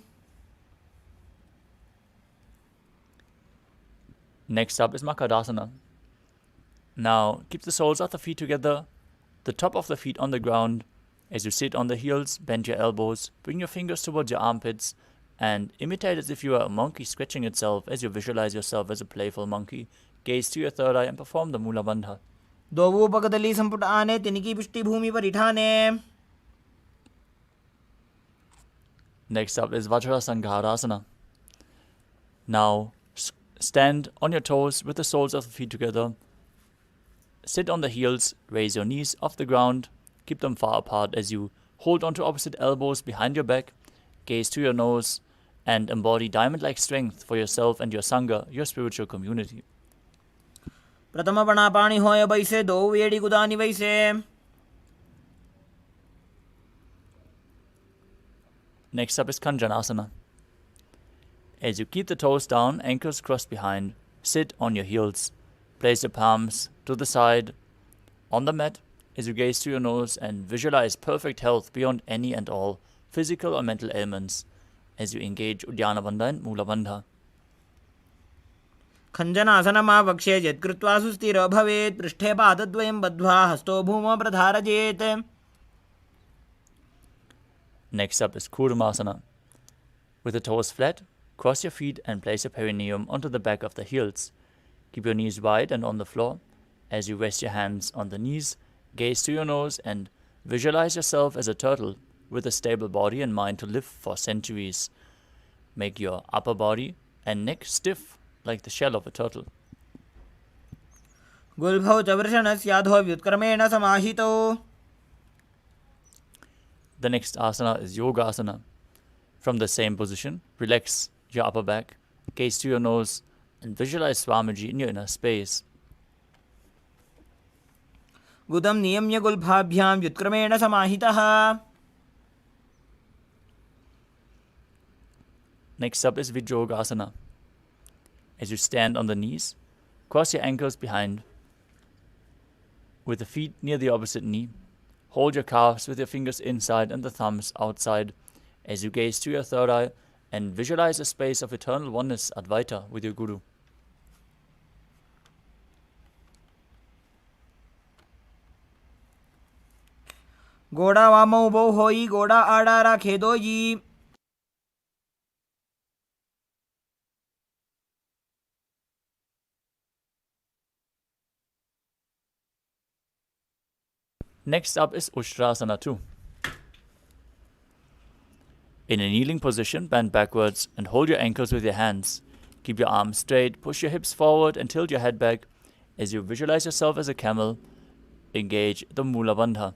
Next up is Makadasana. Now keep the soles of the feet together, the top of the feet on the ground. As you sit on the heels, bend your elbows, bring your fingers towards your armpits, and imitate as if you are a monkey scratching itself as you visualize yourself as a playful monkey. Gaze to your third eye and perform the Mula Bandha. दोवो पगदली संपुट आने तिनकी पिष्टि भूमि पर इठाने. Next up is Vajrasangarasana. Now stand on your toes with the soles of the feet together. Sit on the heels, raise your knees off the ground, keep them far apart as you hold onto opposite elbows behind your back, gaze to your nose, and embody diamond-like strength for yourself and your Sangha, your spiritual community. प्रथम फणापाणि होय वैसे दो AD कुदानि वैसे. Next up is Kanjanasana. As you keep the toes down, ankles crossed behind, sit on your heels. Place your palms to the side on the mat as you gaze to your nose and visualize perfect health beyond any and all physical or mental ailments as you engage Uddiyana Bandha and Mula Bandha. खञ्जनासनमा वक्ष्ये यत्कृत्वा सुस्थिरो भवेत्. पृष्ठे पादद्वयं बद्ध्वा हस्तो भूमौ प्रधारयेत्. Next up is Kurumasana. With the toes flat, cross your feet and place your perineum onto the back of the heels. Keep your knees wide and on the floor. As you rest your hands on the knees, gaze to your nose and visualize yourself as a turtle with a stable body and mind to live for centuries. Make your upper body and neck stiff like the shell of a turtle. गुल्भौ च वृषणस्याधो व्युत्क्रमेण समाहितौ. The next asana is Yogasana. From the same position, relax your upper back, gaze to your nose, and visualize Swamiji in your inner space. गुदं नियम्य गुल्फाभ्यां व्युत्क्रमेण समाहितः. Next up is Vijogasana. As you stand on the knees, cross your ankles behind. With the feet near the opposite knee, hold your calves with your fingers inside and the thumbs outside as you gaze to your third eye and visualize a space of eternal oneness, Advaita, with your Guru. गोड़ा वामौ बौ होई गोड़ा आड़ा राखे दोई. Next up is Ushtrasana 2. In a kneeling position, bend backwards and hold your ankles with your hands. Keep your arms straight, push your hips forward and tilt your head back as you visualize yourself as a camel. Engage the Mula Bandha.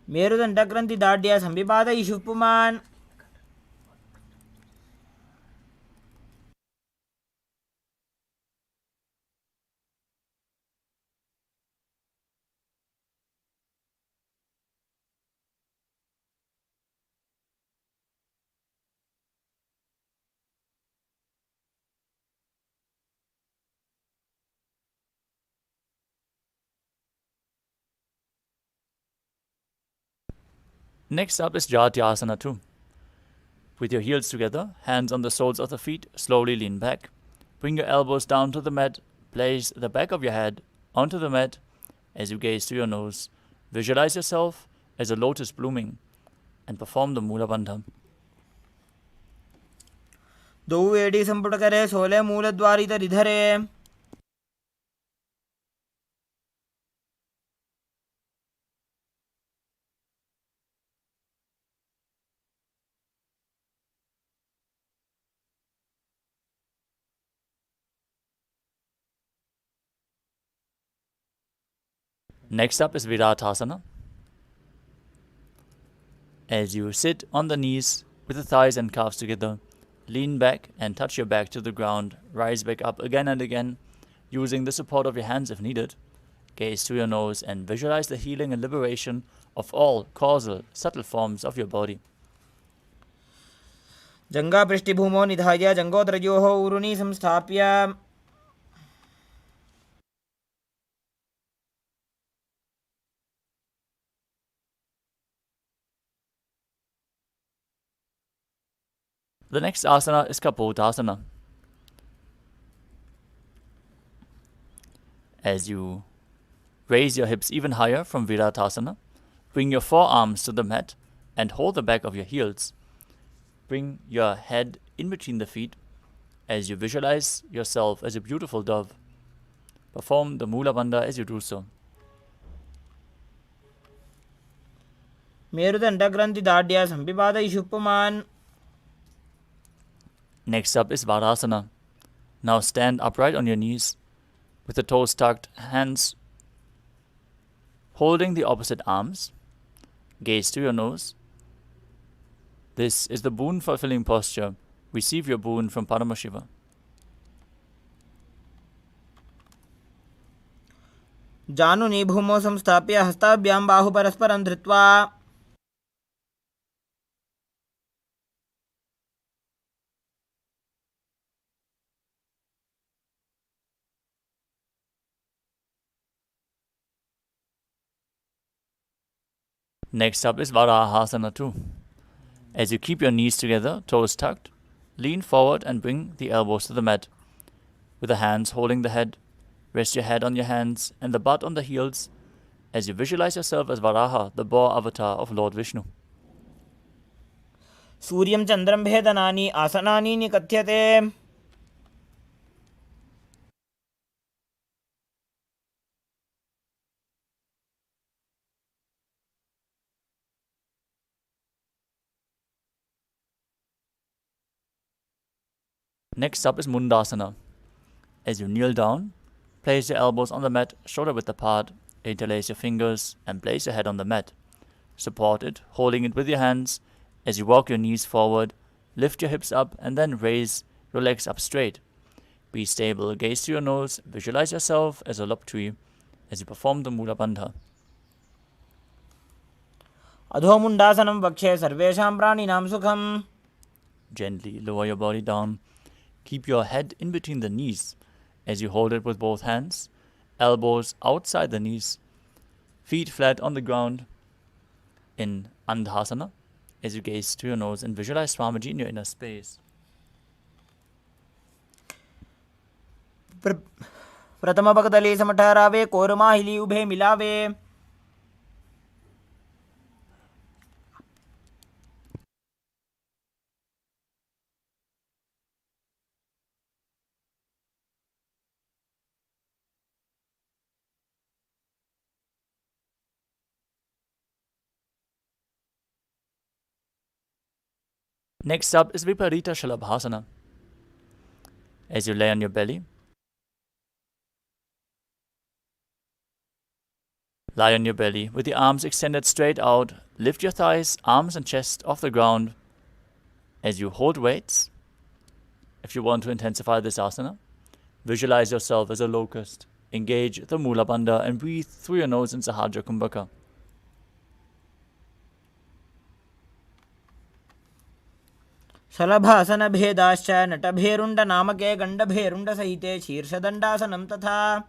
मेरुदण्डग्रन्थि दाढ्य संविपादयिषु पुमान्. Next up is Jatyasana 2. With your heels together, hands on the soles of the feet, slowly lean back. Bring your elbows down to the mat. Place the back of your head onto the mat as you gaze to your nose. Visualize yourself as a lotus blooming and perform the Mula Bandha. द्वौ AD संपुटकरे Sole मूलद्वारितरिधरे. Next up is Viratasana. As you sit on the knees with the thighs and calves together, lean back and touch your back to the ground. Rise back up again and again, using the support of your hands if needed. Gaze to your nose and visualize the healing and liberation of all causal, subtle forms of your body. जङ्घापृष्ठभूमौ निधाय जङ्घोदरयोः ऊरुनी संस्थाप्य. The next asana is Kapotasana. As you raise your hips even higher from Viratasana, bring your forearms to the mat and hold the back of your heels. Bring your head in between the feet as you visualize yourself as a beautiful dove. Perform the Mula Bandha as you do so. मेरुदण्डग्रन्थि दाढ्य संविपादयिषु पुमान्. Next up is Varasana. Now stand upright on your knees, with the toes tucked, hands holding the opposite arms. Gaze to your nose. This is the boon-fulfilling posture. Receive your boon from Paramashiva. जानुनी भूमौ संस्थाप्य हस्ताभ्यां बाहु परस्परं धृत्वा. Next up is Varahasana 2. As you keep your knees together, toes tucked, lean forward and bring the elbows to the mat. With the hands holding the head, rest your head on your hands and the butt on the heels as you visualize yourself as Varaha, the boar avatar of Lord Vishnu. सूर्यं चन्द्रं भेदनानि आसनानि निकथ्यते. Next up is Mundasana. As you kneel down, place your elbows on the mat, shoulder width apart, interlace your fingers and place your head on the mat. Support it, holding it with your hands. As you walk your knees forward, lift your hips up and then raise your legs up straight. Be stable, gaze to your nose, visualize yourself as a lop tree as you perform the Mula Bandha. अधोमुण्डासनं वक्षे सर्वेषां प्राणिनां सुखम्. Gently lower your body down. Keep your head in between the knees as you hold it with both hands, elbows outside the knees, feet flat on the ground in Andhasana as you gaze to your nose and visualize Swamiji in your inner space. प्रथमपकदले समठहरावे कोरमाहिली उभे मिलावे. Next up is Viparita Shalabhasana. As you lay on your belly, lie on your belly with the arms extended straight out. Lift your thighs, arms and chest off the ground as you hold weights. If you want to intensify this asana, visualize yourself as a locust. Engage the Mula Bandha and breathe through your nose in Sahajra Kumbhaka. शलभासन भेदाश्च नटभेरुण्ड नामके गण्डभेरुण्ड सहिते शीर्षदण्डासनं तथा.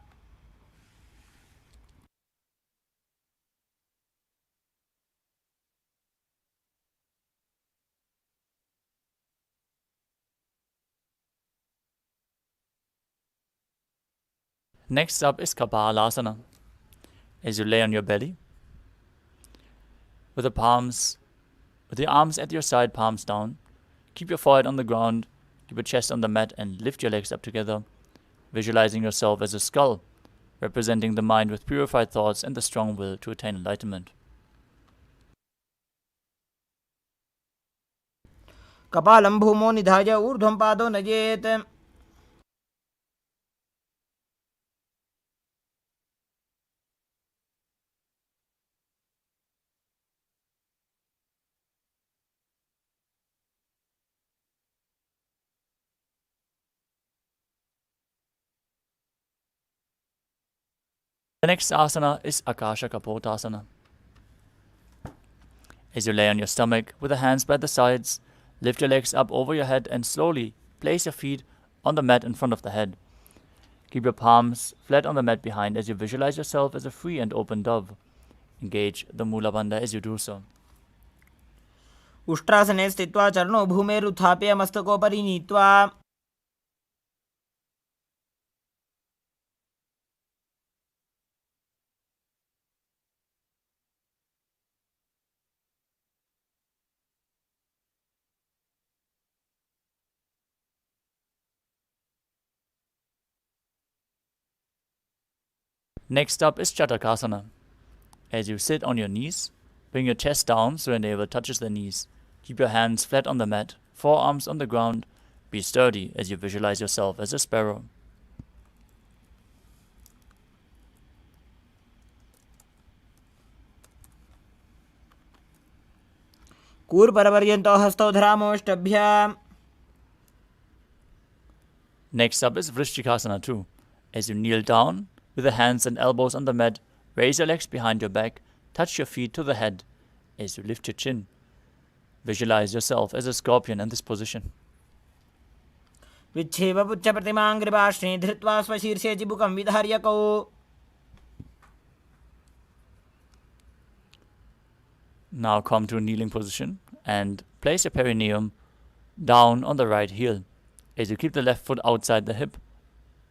Next up is Kapalasana. As you lay on your belly, with the arms at your side, palms down, keep your forehead on the ground, keep your chest on the mat, and lift your legs up together, visualizing yourself as a skull, representing the mind with purified thoughts and the strong will to attain enlightenment. कपालं भूमो निधाय ऊर्ध्वं पादो नयेत्. The next asana is Akasha Kapotasana. As you lay on your stomach with the hands by the sides, lift your legs up over your head and slowly place your feet on the mat in front of the head. Keep your palms flat on the mat behind as you visualize yourself as a free and open dove. Engage the Mula Bandha as you do so. उष्ट्रासने स्थित्वा चरणो भूमेरुत्थाप्य मस्तकोपरि नीत्वा. Next up is Chatakasana. As you sit on your knees, bring your chest down so your navel touches the knees. Keep your hands flat on the mat, forearms on the ground. Be sturdy as you visualize yourself as a sparrow. कूर्परपर्यन्तो हस्तौ धरामोष्टभ्याम्. Next up is Vrishchikasana too. As you kneel down, with the hands and elbows on the mat, raise your legs behind your back, touch your feet to the head. As you lift your chin, visualize yourself as a scorpion in this position. विच्छेव पुच्छप्रतिमां ग्रीवाश्ने धृत्वा स्वशीर्षे चिबुकं विधार्यकौ. Now come to a kneeling position and place your perineum down on the right heel. As you keep the left foot outside the hip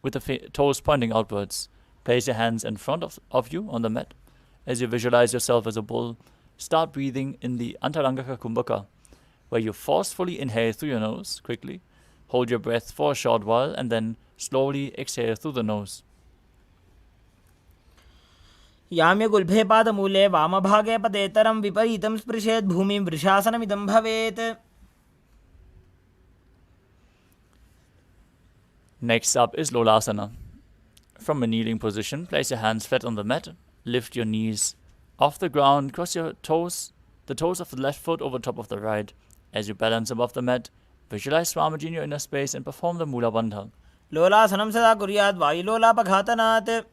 with the toes pointing outwards, place your hands in front of you on the mat. As you visualize yourself as a bull, start breathing in the Antarangaka Kumbhaka, where you forcefully inhale through your nose quickly, hold your breath for a short while, and then slowly exhale through the nose. याम्य गुल्भे पादमूले वामभागे पदेतरं विपरीतं स्पृशेत् भूमिं वृषासनमिदं भवेत्. Next up is Lolasana. From a kneeling position, place your hands flat on the mat, lift your knees off the ground, cross your toes, the toes of the left foot over top of the right. As you balance above the mat, visualize Swamiji in your inner space and perform the Mula Bandha. लोलासनं सदा कुर्यात् वायुलोलापघातनात्.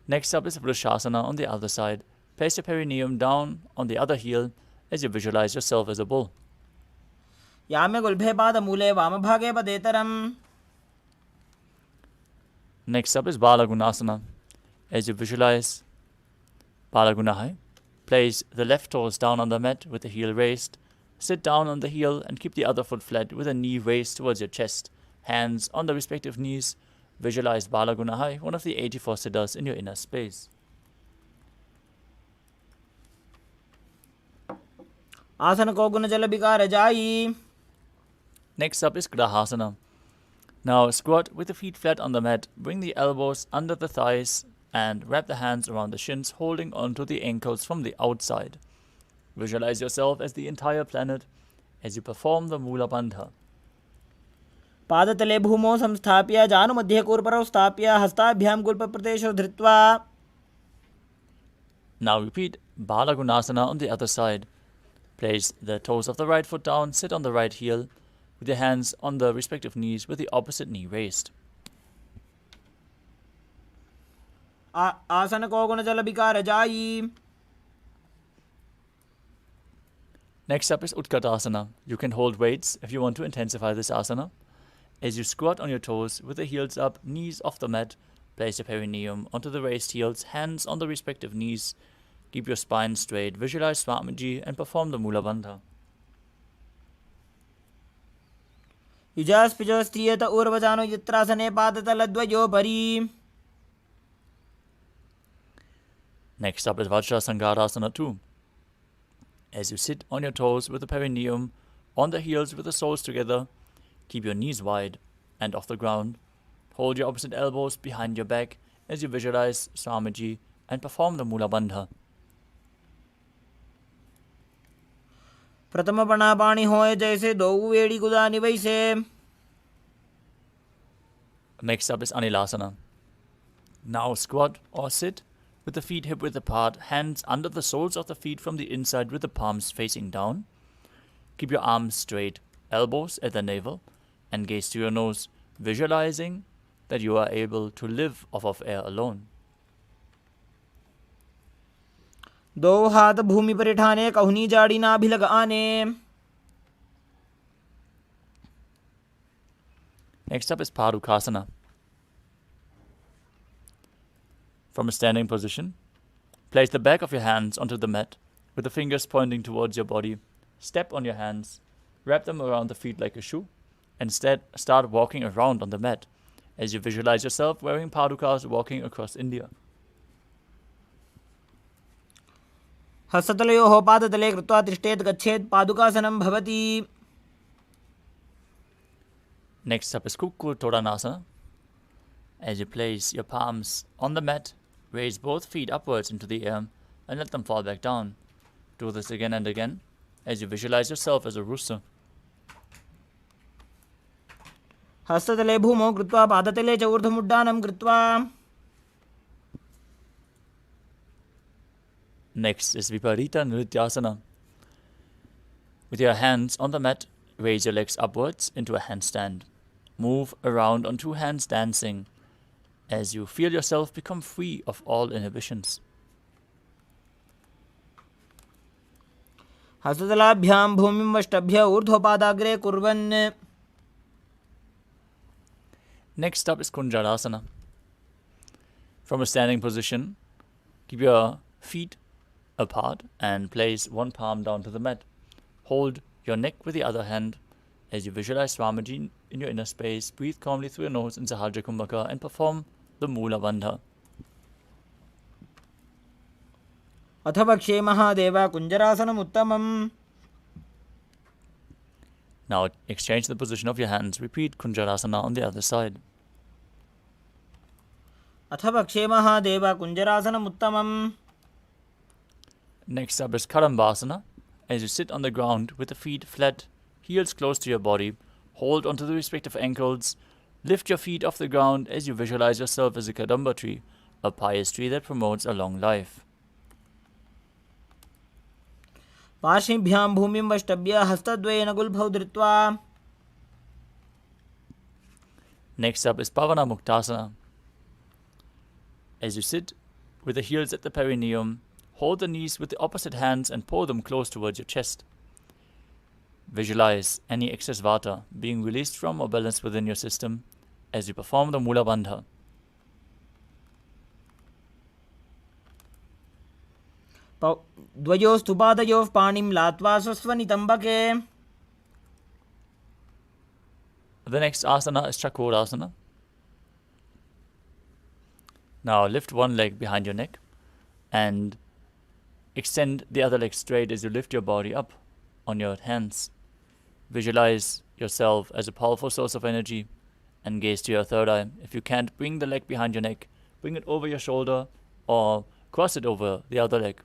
Next up is Vrishasana on the other side. Place your perineum down on the other heel as you visualize yourself as a bull. याम्य गुल्भे पादमूले वामभागे पदेतरम्. Next up is Balagunasana. As you visualize Balagunahai, place the left toes down on the mat with the heel raised. Sit down on the heel and keep the other foot flat with the knee raised towards your chest. Hands on the respective knees. Visualize Balagunahai, one of the 84 siddhas in your inner space. आसन को गुण जल विकार जाई. Next up is Grahasana. Now squat with the feet flat on the mat, bring the elbows under the thighs and wrap the hands around the shins, holding onto the ankles from the outside. Visualize yourself as the entire planet as you perform the Mula Bandha. पादतले भूमौ संस्थाप्य जानुमध्ये कूर्परौ स्थाप्य हस्ताभ्यां गुल्पप्रदेशौ धृत्वा. Now repeat Balagunasana on the other side. Place the toes of the right foot down, sit on the right heel, with your hands on the respective knees with the opposite knee raised. आसन को गुण जल विकार जाई. Next up is Utkatasana. You can hold weights if you want to intensify this asana. As you squat on your toes with the heels up, knees off the mat, place your perineum onto the raised heels, hands on the respective knees. Keep your spine straight, visualize Swamiji and perform the Mula Bandha. युजास्पिजोस्त्रियत ऊर्वजानो यत्रासने पादतलद्वयोपरि. Next up is Vajrasangarasana 2. As you sit on your toes with the perineum, on the heels with the soles together, keep your knees wide and off the ground. Hold your opposite elbows behind your back as you visualize Swamiji and perform the Mula Bandha. प्रथम पणापाणी होए जैसे दो वेड़ी गुदानी वैसे. Next up is Anilasana. Now squat or sit with the feet hip width apart, hands under the soles of the feet from the inside with the palms facing down. Keep your arms straight, elbows at the navel, and gaze to your nose, visualizing that you are able to live off of air alone. दो हाथ भूमि पर ठाने कहुनी जाड़ी नाभि लगाने. Next up is Padukasana. From a standing position, place the back of your hands onto the mat with the fingers pointing towards your body. Step on your hands, wrap them around the feet like a shoe, and instead start walking around on the mat as you visualize yourself wearing padukas walking across India. हस्ततलयोः पादतले कृत्वा तिष्ठेत् गच्छेत् पादुकासनं भवति. Next up is Kukkuttodanasana. As you place your palms on the mat, raise both feet upwards into the air and let them fall back down. Do this again and again as you visualize yourself as a rooster. हस्ततले भूमौ कृत्वा पादतले च ऊर्ध्वमुड्डानं कृत्वा. Next is Viparita Nrityasana. With your hands on the mat, raise your legs upwards into a handstand. Move around on two hands dancing as you feel yourself become free of all inhibitions. हस्ततलाभ्यां भूमिं वष्टभ्य ऊर्ध्वपादाग्रे कुर्वन्. Next up is Kunjarasana. From a standing position, keep your feet apart and place one palm down to the mat. Hold your neck with the other hand as you visualize Swamiji in your inner space. Breathe calmly through your nose in Sahajra Kumbhaka and perform the Mula Bandha. अथ वक्ष्ये महादेव कुञ्जरासनम् उत्तमम्. Now exchange the position of your hands. Repeat Kunjarasana on the other side. अथ वक्ष्ये महादेव कुञ्जरासनम् उत्तमम्. Next up is Karambasana. As you sit on the ground with the feet flat, heels close to your body, hold onto the respective ankles, lift your feet off the ground as you visualize yourself as a Kadamba tree, a pious tree that promotes a long life. पार्श्वभ्यां भूमिं वष्टभ्य हस्तद्वयेन गुल्फौ धृत्वा. Next up is Pavana Muktasana. As you sit with the heels at the perineum, hold the knees with the opposite hands and pull them close towards your chest. Visualize any excess vata being released from or balanced within your system as you perform the Mula Bandha. द्वयोस्तु पादयोः पाणिं लात्वा स्वस्वनितम्बके. The next asana is Chakorasana. Now lift one leg behind your neck and extend the other leg straight as you lift your body up on your hands. Visualize yourself as a powerful source of energy and gaze to your third eye. If you can't, bring the leg behind your neck, bring it over your shoulder, or cross it over the other leg.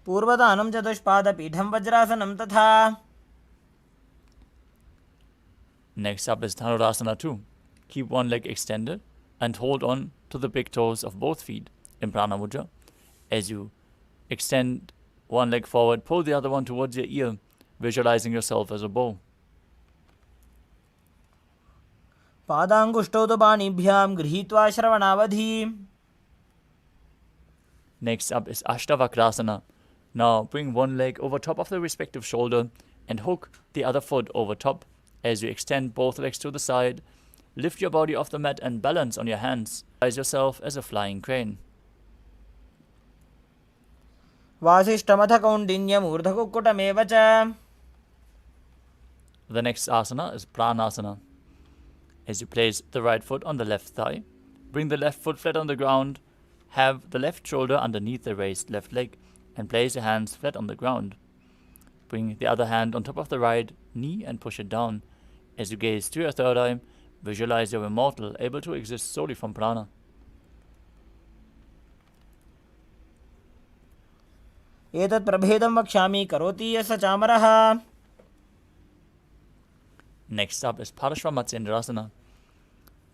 पूर्वदानं चतुष्पादपीठं वज्रासनं तथा. Next up is Dhanurasana 2. Keep one leg extended and hold on to the big toes of both feet in Prana Mudra. As you extend one leg forward, pull the other one towards your ear, visualizing yourself as a bow. पादाङ्गुष्ठौ तु पाणिभ्यां गृहीत्वा श्रवणावधि. Next up is Ashtavakrasana. Now bring one leg over top of the respective shoulder and hook the other foot over top. As you extend both legs to the side, lift your body off the mat and balance on your hands. Visualize yourself as a flying crane. वासिष्ठमथ कौण्डिन्यमूर्धकुक्कुटमेव च. The next asana is Pranasana. As you place the right foot on the left thigh, bring the left foot flat on the ground, have the left shoulder underneath the raised left leg, and place your hands flat on the ground. Bring the other hand on top of the right knee and push it down. As you gaze to your third eye, visualize you're immortal, able to exist solely from prana. एतत् प्रभेदं वक्ष्यामि करोति यस्य चामरः. Next up is Parashvamatsendrasana.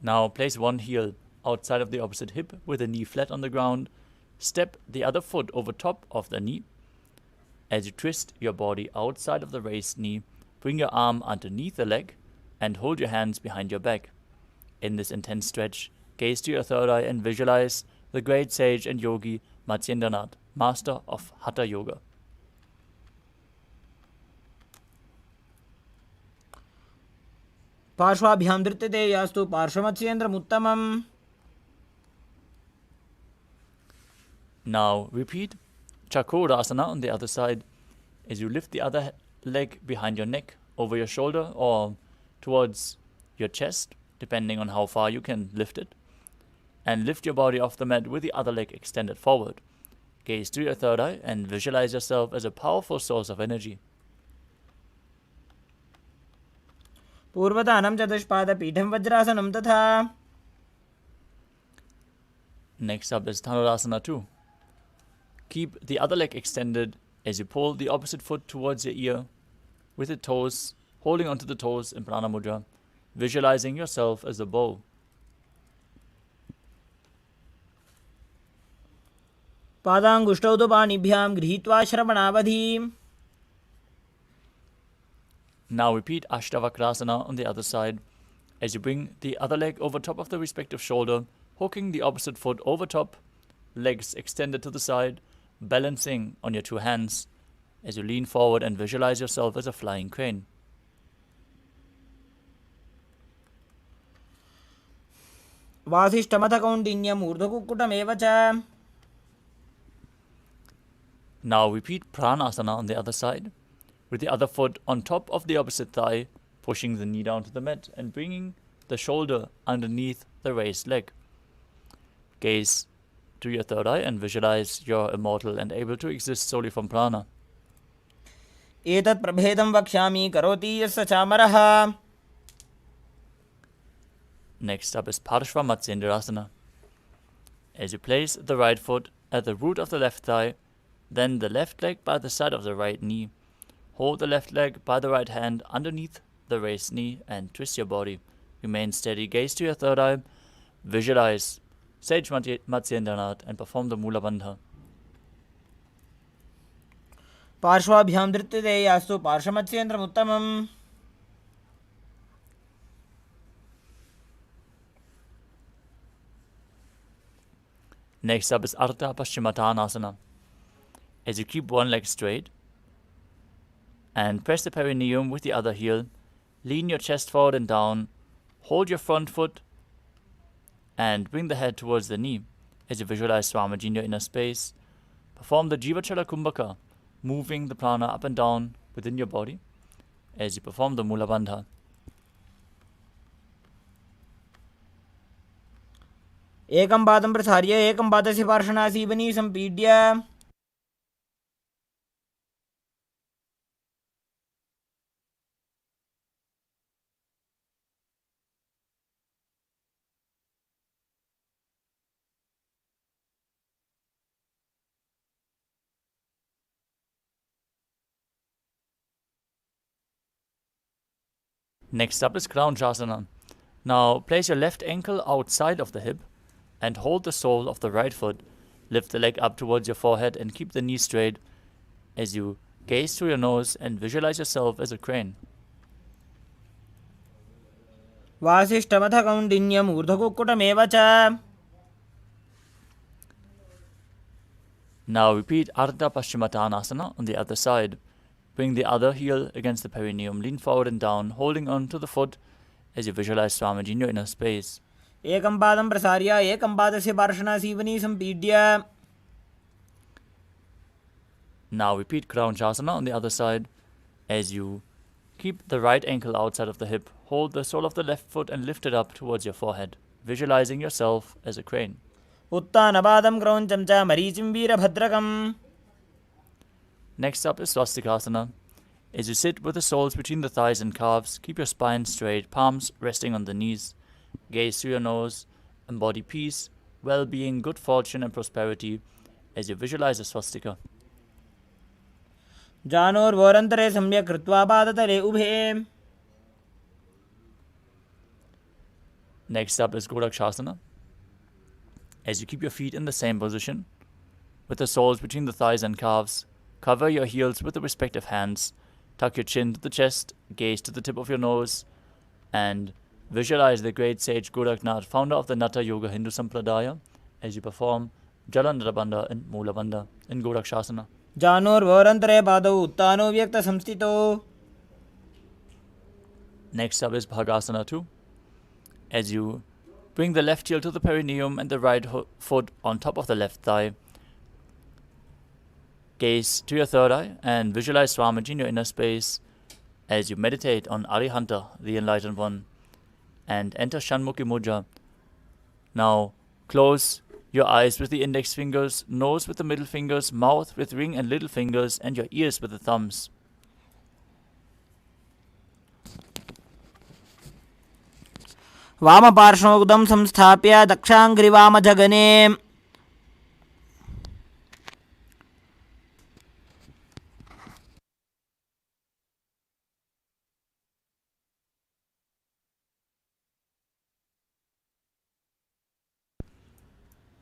Now place one heel outside of the opposite hip with the knee flat on the ground. Step the other foot over top of the knee. As you twist your body outside of the raised knee, bring your arm underneath the leg and hold your hands behind your back. In this intense stretch, gaze to your third eye and visualize the great sage and yogi Matsyendranath, master of Hatha Yoga. पार्श्वाभ्यां धृत्यते यास्तु पार्श्वमत्स्येन्द्रमुत्तमम्. Now repeat Chakrasana on the other side as you lift the other leg behind your neck, over your shoulder, or towards your chest, depending on how far you can lift it. And lift your body off the mat with the other leg extended forward. Gaze to your third eye and visualize yourself as a powerful source of energy. पूर्वदानं चतुष्पादपीठं वज्रासनं तथा. Next up is Dhanurasana 2. Keep the other leg extended as you pull the opposite foot towards your ear with the toes, holding onto the toes in Prana Mudra, visualizing yourself as a bow. पादाङ्गुष्ठौ तु पाणिभ्यां गृहीत्वा श्रवणावधि. Now repeat Ashtavakrasana on the other side as you bring the other leg over top of the respective shoulder, hooking the opposite foot over top, legs extended to the side, balancing on your two hands as you lean forward and visualize yourself as a flying crane. वासिष्ठमथ कौण्डिन्यमूर्धकुक्कुटमेव च. Now repeat Pranasana on the other side, with the other foot on top of the opposite thigh, pushing the knee down to the mat and bringing the shoulder underneath the raised leg. Gaze to your third eye and visualize you're immortal and able to exist solely from prana. एतत् प्रभेदं वक्ष्यामि करोति यस्य चामरः. Next up is Parashvamatsendrasana. As you place the right foot at the root of the left thigh, then the left leg by the side of the right knee. Hold the left leg by the right hand underneath the raised knee and twist your body. Remain steady, gaze to your third eye, visualize Sage Matsyendranath and perform the Mula Bandha. पार्श्वाभ्यां धृत्यते यास्तु पार्श्वमत्स्येन्द्रमुत्तमम्. Next up is Ardha Paschimottanasana. As you keep one leg straight and press the perineum with the other heel, lean your chest forward and down, hold your front foot and bring the head towards the knee. As you visualize Swamiji in your inner space, perform the Jivachala Kumbhaka, moving the prana up and down within your body as you perform the Mula Bandha. एकं पादं प्रसार्य एकं पादस्य पार्श्वनासीवनी सम्पीड्य Next up is Kraunchasana. Now place your left ankle outside of the hip and hold the sole of the right foot. Lift the leg up towards your forehead and keep the knee straight as you gaze through your nose and visualize yourself as a crane. वासिष्ठमथ कौण्डिन्यम् ऊर्ध्वकुक्कुटमेव च. Now repeat Ardha Paschimottanasana on the other side. Bring the other heel against the perineum, lean forward and down, holding on to the foot as you visualize Swamiji in your inner space. एकं पादं प्रसार्य एकं पादस्य पार्श्वनासीवनी सम्पीड्य. Now repeat Kraunchasana on the other side as you keep the right ankle outside of the hip, hold the sole of the left foot and lift it up towards your forehead, visualizing yourself as a crane. उत्तानपादं क्रौञ्चं च मरीचिं वीरभद्रकम्. Next up is Swastikasana. As you sit with the soles between the thighs and calves, keep your spine straight, palms resting on the knees. Gaze through your nose, embody peace, well-being, good fortune and prosperity as you visualize a swastika. जानोर्वोरन्तरे सम्यक् कृत्वा पादतले उभे. Next up is Godakshasana. As you keep your feet in the same position, with the soles between the thighs and calves, cover your heels with the respective hands, tuck your chin to the chest, gaze to the tip of your nose, and visualize the great sage Goraknath, founder of the Natha Yoga Hindu Sampradaya, as you perform Jalandhara and Mula Bandha in Godakshasana. जानोर्वोरन्तरे पादौ उत्तानो व्यक्तसंस्थितौ. Next up is Bhagasana 2. As you bring the left heel to the perineum and the right foot on top of the left thigh, gaze to your third eye and visualize Swamiji in your inner space as you meditate on Arihanta, the enlightened one, and enter Shanmukhi Mudra. Now close your eyes with the index fingers, nose with the middle fingers, mouth with ring and little fingers, and your ears with the thumbs. वामपार्श्वोदं संस्थाप्य दक्षाङ्घ्रिवामजगने.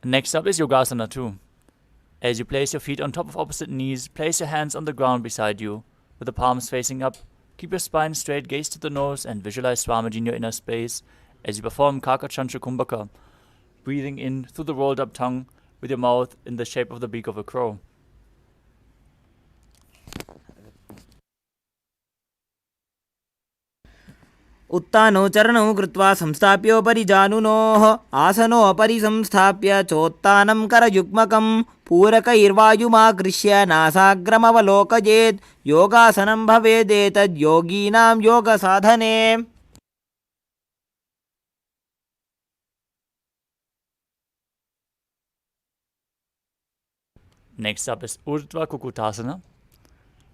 Next up is Yogasana 2. As you place your feet on top of opposite knees, place your hands on the ground beside you, with the palms facing up. Keep your spine straight, gaze to the nose, and visualize Swamiji in your inner space as you perform Kakachantra Kumbhaka, breathing in through the rolled up tongue with your mouth in the shape of the beak of a crow. उत्तानौ चरणौ कृत्वा संस्थाप्योपरि जानुनोः आसनोपरि संस्थाप्य चोत्तानं करयुग्मकं पूरकैर्वायुमाकृष्य नासाग्रमवलोकयेत् योगासनं भवेदेतद् योगीनां योगसाधने. Next up is Urdhva Kukutasana.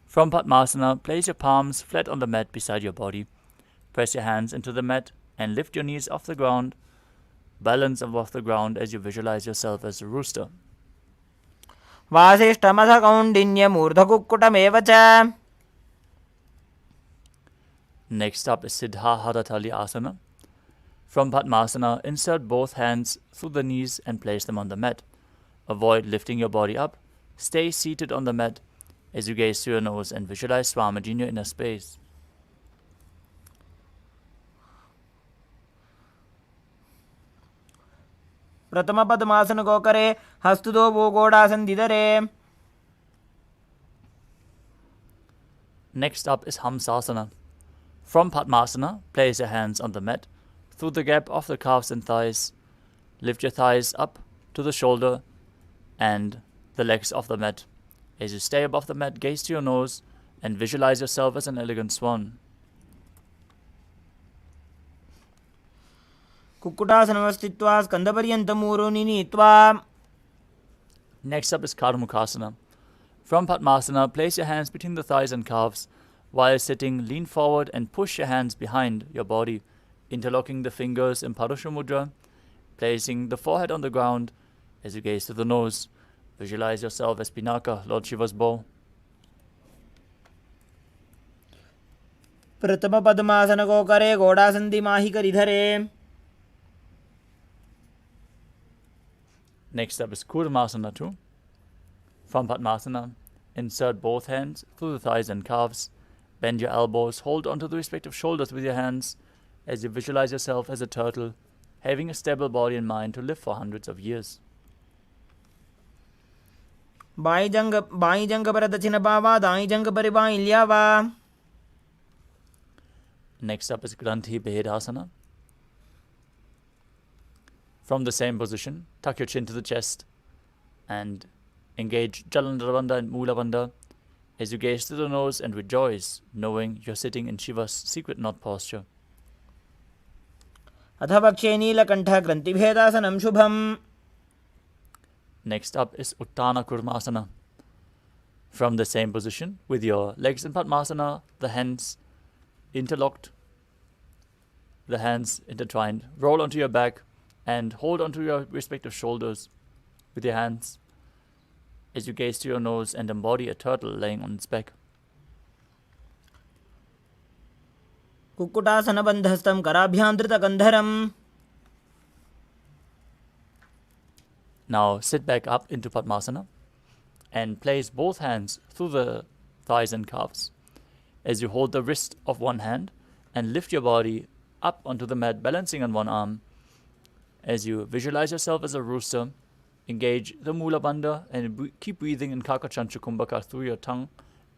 From Padmasana, place your palms flat on the mat beside your body. Press your hands into the mat and lift your knees off the ground. Balance above the ground as you visualize yourself as a rooster. वासिष्ठमथ कौण्डिन्यम् ऊर्ध्वकुक्कुटमेव च. Next up is Siddha Haratali Asana. From Padmasana, insert both hands through the knees and place them on the mat. Avoid lifting your body up. Stay seated on the mat as you gaze through your nose and visualize Swamiji in your inner space. प्रथम पद्मासन को करे हस्तुदो वो गोड़ासन दिदरे. Next up is Hamsasana. From Padmasana, place your hands on the mat through the gap of the calves and thighs. Lift your thighs up to the shoulder and the legs of the mat. As you stay above the mat, gaze to your nose and visualize yourself as an elegant swan. कुक्कुटासनं स्थित्वा स्कन्धपर्यन्तं ऊरोनि नीत्वा. Next up is Karmukasana. From Padmasana, place your hands between the thighs and calves. While sitting, lean forward and push your hands behind your body, interlocking the fingers in Parusha Mudra, placing the forehead on the ground as you gaze to the nose. Visualize yourself as Pinaka, Lord Shiva's bow. प्रथम पद्मासन को करे, घोड़ासन दिमाही करी धरे. Next up is Kurmasana 2. From Padmasana, insert both hands through the thighs and calves. Bend your elbows, hold onto the respective shoulders with your hands as you visualize yourself as a turtle, having a stable body and mind to live for hundreds of years. By जंग पर दक्षिण बावा, दाई जंग पर by ल्यावा. Next up is Granthi Behedasana. From the same position, tuck your chin to the chest and engage Jalandhara Bandha and Mula Bandha as you gaze through the nose and rejoice, knowing you're sitting in Shiva's secret knot posture. अथ वक्षे नीलकण्ठ ग्रन्थिभेदासनं शुभम्. Next up is Uttana Kurmasana. From the same position, with your legs in Padmasana, the hands interlocked, the hands intertwined, roll onto your back and hold onto your respective shoulders with your hands as you gaze to your nose and embody a turtle laying on its back. कुक्कुटासनबन्धस्थं कराभ्यां धृतकन्धरम्. Now sit back up into Padmasana and place both hands through the thighs and calves as you hold the wrist of one hand and lift your body up onto the mat, balancing on one arm. As you visualize yourself as a rooster, engage the Mula Bandha and keep breathing in Kakachancha Kumbhaka through your tongue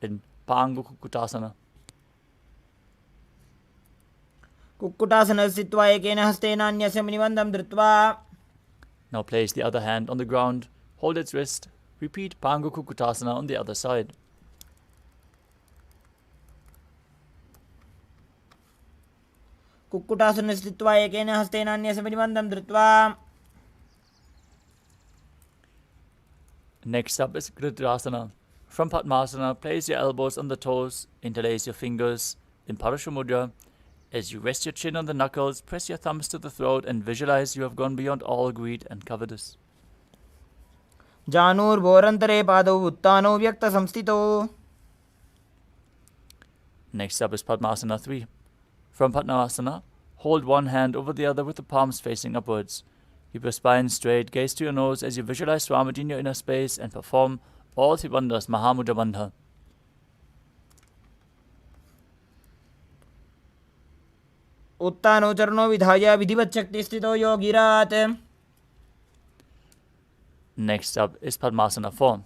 in Pangu Kukkutasana. कुक्कुटासने स्थित्वा एकेन हस्तेन अन्यस्य निबन्धं धृत्वा. Now place the other hand on the ground, hold its wrist, repeat Pangu Kukkutasana on the other side. कुक्कुटासने स्थित्वा एकेन हस्तेन अन्यस्य निबन्धं धृत्वा. Next up is Gridrasana. From Padmasana, place your elbows on the toes, interlace your fingers in Parashamudra. As you rest your chin on the knuckles, press your thumbs to the throat and visualize you have gone beyond all greed and covetous. जानूर्भोरन्तरे पादौ उत्तानौ व्यक्तसंस्थितौ. Next up is Padmasana 3. From Padmasana, hold one hand over the other with the palms facing upwards. Keep your spine straight, gaze to your nose as you visualize Swamiji in your inner space and perform all three bandhas, Mahamudra Bandha. उत्तानौ चरणौ विधाय विधिवत् शक्तिस्थितौ योगिरात्. Next up is Padmasana 4.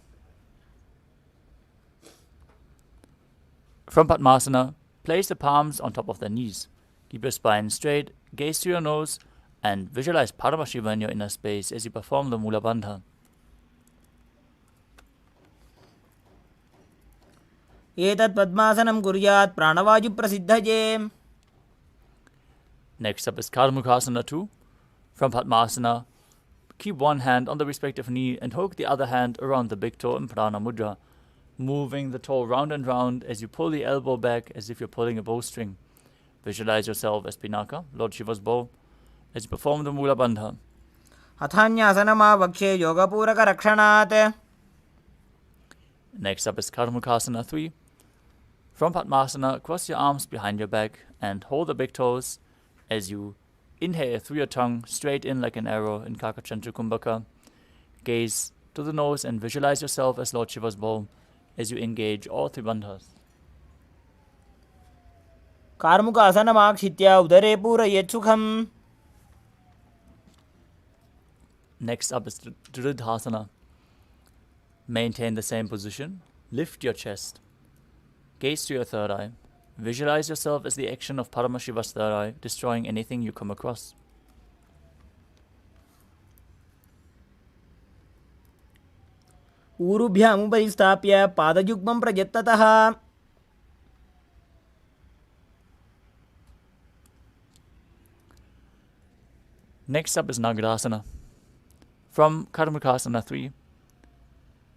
From Padmasana, place the palms on top of the knees. Keep your spine straight, gaze to your nose, and visualize Paramashiva in your inner space as you perform the Mula Bandha. एतत् पद्मासनं कुर्यात् प्राणवायुप्रसिद्धये. Next up is Karmukhasana 2. From Padmasana, keep one hand on the respective knee and hook the other hand around the big toe in Prana Mudra, moving the toe round and round as you pull the elbow back as if you're pulling a bowstring. Visualize yourself as Pinaka, Lord Shiva's bow, as you perform the Mula Bandha. अथान्यासनमावक्षे योगपूरकरक्षणात्. Next up is Karmukhasana 3. From Padmasana, cross your arms behind your back and hold the big toes as you inhale through your tongue straight in like an arrow in Kakachantra Kumbhaka. Gaze to the nose and visualize yourself as Lord Shiva's bow as you engage all three bandhas. कार्मुकासनमाक्षित्य उदरे पूरयेत् सुखम्. Next up is Dridhasana. Maintain the same position. Lift your chest. Gaze to your third eye. Visualize yourself as the action of Paramashiva's third eye, destroying anything you come across. ऊरुभ्यामुपरि स्थाप्य पादयुग्मं प्रयत्ततः. Next up is Nagarasana. From Karmukhasana 3,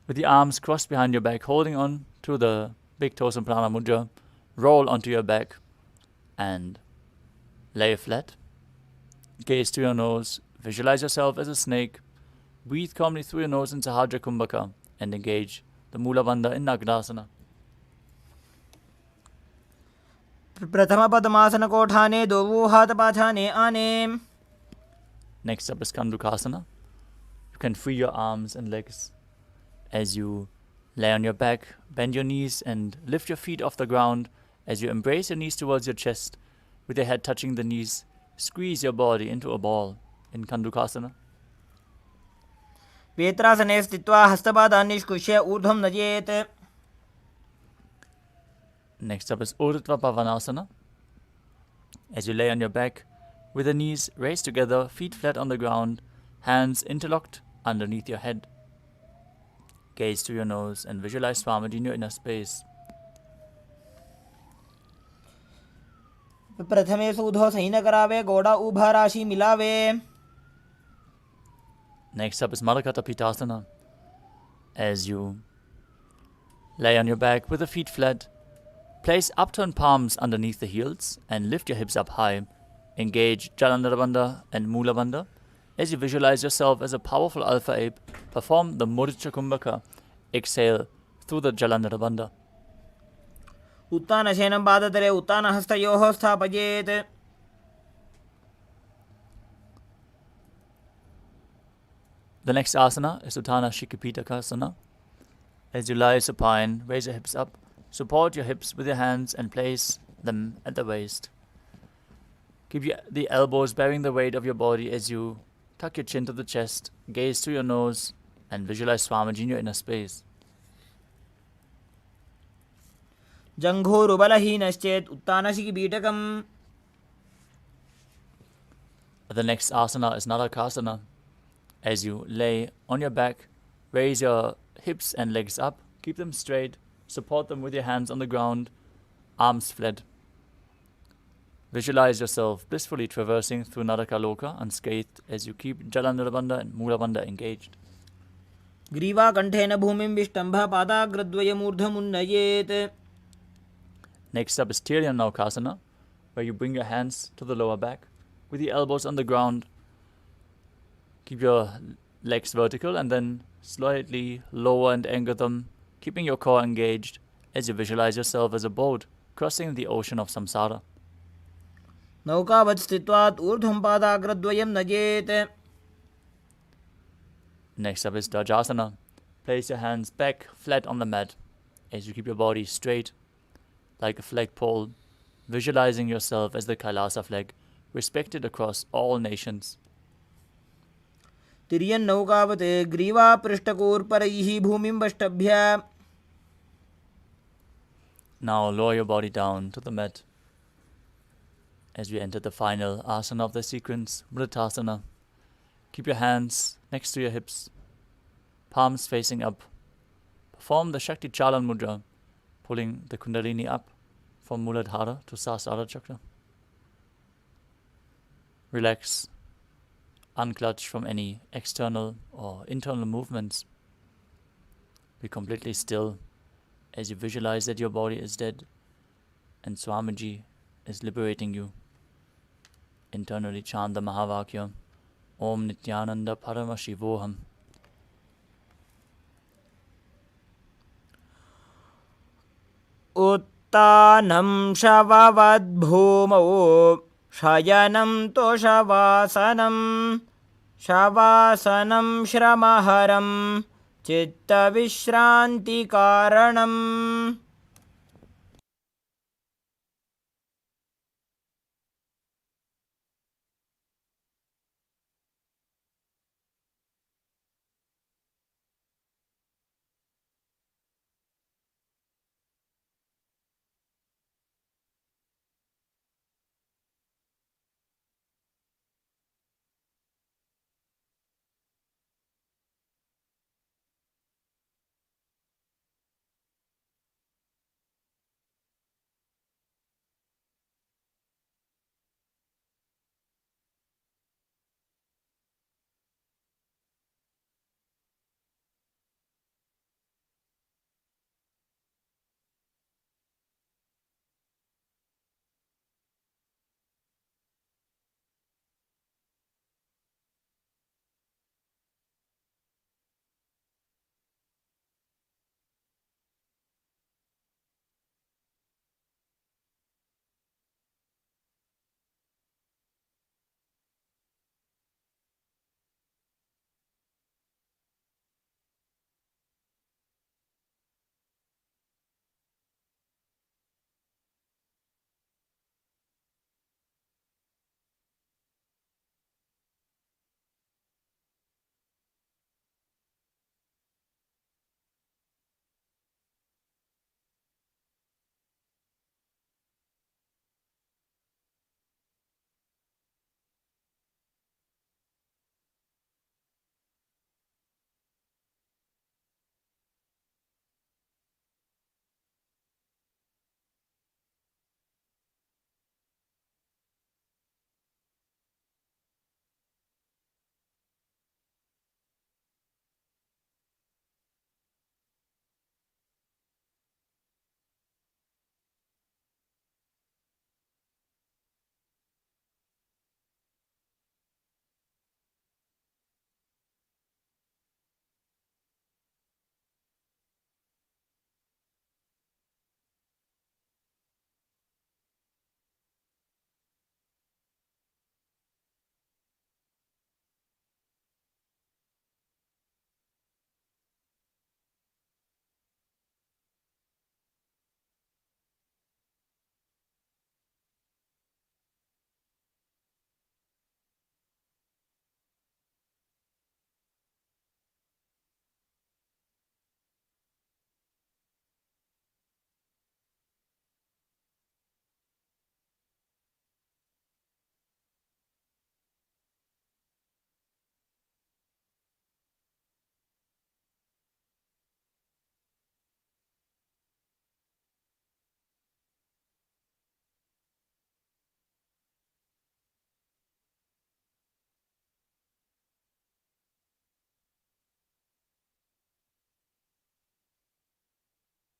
with the arms crossed behind your back, holding on to the big toes in Prana Mudra, roll onto your back and lay flat. Gaze to your nose, visualize yourself as a snake, breathe calmly through your nose in Sahadra Kumbhaka and engage the Mula Bandha in Nagarasana. प्रथम पद्मासन कोठाने दो हाथ पाछाने आने. Next up is Kandukasana. You can free your arms and legs as you lay on your back, bend your knees and lift your feet off the ground as you embrace your knees towards your chest with your head touching the knees. Squeeze your body into a ball in Kandukasana. वेत्रासने स्थित्वा हस्तपादान् निष्कुष्य ऊर्ध्वं नयेत्. Next up is Urdhva Pavanasana. As you lay on your back, with the knees raised together, feet flat on the ground, hands interlocked underneath your head. Gaze to your nose and visualize Swamiji in your inner space. प्रथमे सूधो सही न करावे गोड़ा उभा राशि मिलावे. Next up is Madhakata Pitasana. As you lay on your back with the feet flat, place upturned palms underneath the heels and lift your hips up high. Engage Jalandhara Bandha and Mula Bandha. As you visualize yourself as a powerful alpha ape, perform the Mudra Kumbhaka. Exhale through the Jalandhara Bandha. उत्तानशयनं पादतले उत्तानहस्तयोः स्थापयेत्. The next asana is Uttana Shikipitakasana. As you lie supine, raise your hips up, support your hips with your hands and place them at the waist. Keep the elbows bearing the weight of your body as you tuck your chin to the chest, gaze to your nose, and visualize Swamiji in your inner space. जङ्घोरुबलहीनश्चेत् उत्तानशिखिपीठकम्. The next asana is Narakasana. As you lay on your back, raise your hips and legs up, keep them straight, support them with your hands on the ground, arms flat. Visualize yourself blissfully traversing through Narakaloka unscathed as you keep Jalandhara Bandha and Mula Bandha engaged. ग्रीवाकण्ठेन भूमिं विष्टम्भ पादाग्रद्वयमूर्धमुन्नयेत्. Next up is Tiryan Naukasana, where you bring your hands to the lower back with the elbows on the ground. Keep your legs vertical and then slightly lower and anchor them, keeping your core engaged as you visualize yourself as a boat crossing the ocean of samsara. नौकावत् स्थित्वात् ऊर्ध्वं पादाग्रद्वयं नयेत्. Next up is Dajasana. Place your hands back flat on the mat as you keep your body straight like a flagpole, visualizing yourself as the Kailasa flag, respected across all nations. तिर्यन्नौकावत् ग्रीवापृष्ठकोर्परैः भूमिं वष्टभ्य. Now lower your body down to the mat as we enter the final asana of the sequence, Mritasana. Keep your hands next to your hips, palms facing up. Perform the Shakti Chalan Mudra, pulling the Kundalini up from Muladhara to Sahasrara Chakra. Relax, unclutch from any external or internal movements. Be completely still as you visualize that your body is dead and Swamiji is liberating you. Internally chant the Mahavakya, Om Nithyananda Paramashivoham. उत्तानं शववद्भूमौ शयनं तोषवासनं शवासनं श्रमहरं चित्तविश्रान्तिकारणम्.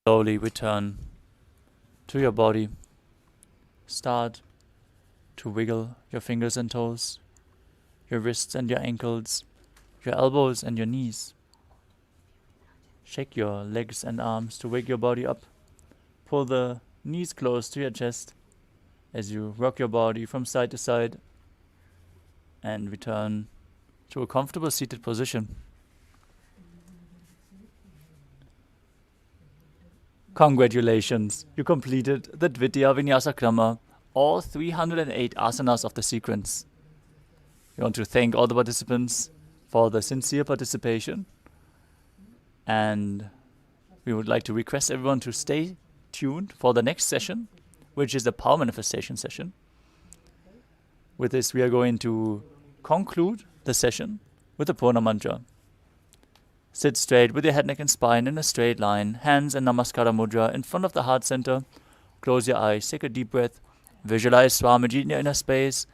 Slowly return to your body. Start to wiggle your fingers and toes, your wrists and your ankles, your elbows and your knees. Shake your legs and arms to wake your body up. Pull the knees close to your chest as you rock your body from side to side and return to a comfortable seated position. Congratulations, you completed the Dvitiya Vinyasa Krama, all 308 asanas of the sequence. We want to thank all the participants for the sincere participation, and we would like to request everyone to stay tuned for the next session, which is the power manifestation session. With this, we are going to conclude the session with the Purna Mantra. Sit straight with your head, neck and spine in a straight line, hands in Namaskara Mudra in front of the heart center. Close your eyes, take a deep breath, visualize Swamiji in your inner space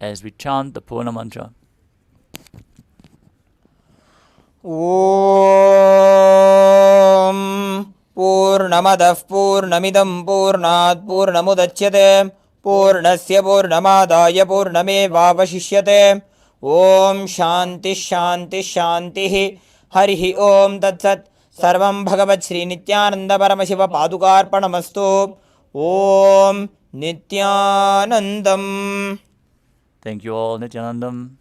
as we chant the Purna Mantra. Om Purnamadah Purnamidam Purnat Purnamudachyate Purnasya Purnamadaya Purnamevavashishyate Om Shanti Shanti Shanti Harihi Om Tatsat Sarvam Bhagavat Sri Nithyananda Paramashiva Padukarpanamastu Om Nithyanandam. Thank you all, Nithyanandam.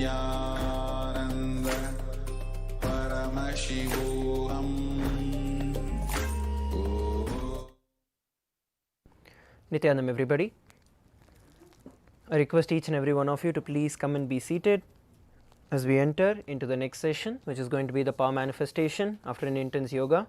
Nithyananda Paramashivoham. Nithyanandam, everybody. I request each and every one of you to please come and be seated as we enter into the next session, which is going to be the power manifestation after an intense yoga.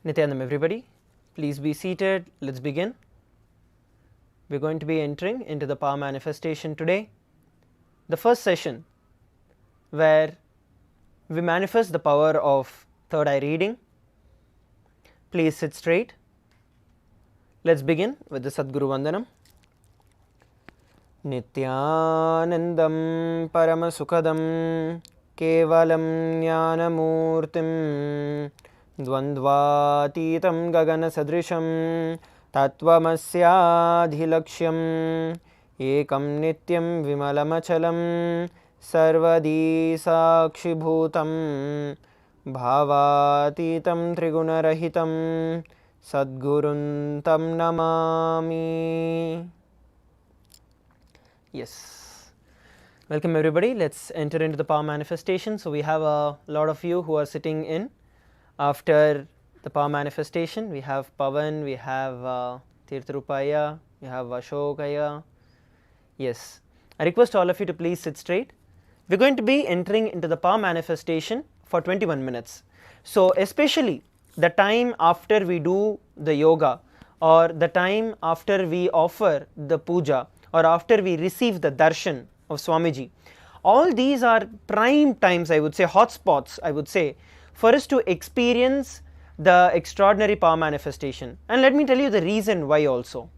Nithyananda everybody, please be seated. Let's begin. We're going to be entering into the power manifestation today. The first session where we manifest the power of third eye reading. Please sit straight. Let's begin with the Sadguru Vandanam. Nithyanandam Paramasukhadam Kevalam Jnanamurtim Dvandvatitam Gagana Sadrisham Tattvamasyaadhilaksham Ekam Nityam Vimalamachalam Sarvadi Sakshibhutam Bhavatitam Trigunarahitam Sadguruntam Namami. Yes. Welcome everybody. Let's enter into the power manifestation. So we have a lot of you who are sitting in after the power manifestation. We have Pavan, we have Tirthrupaya, we have Ashokaya. Yes. I request all of you to please sit straight. We're going to be entering into the power manifestation for 21 minutes. So especially the time after we do the yoga, or the time after we offer the puja, or after we receive the darshan of Swamiji, all these are prime times, I would say, hotspots, I would say, for us to experience the extraordinary power manifestation. And let me tell you the reason why also.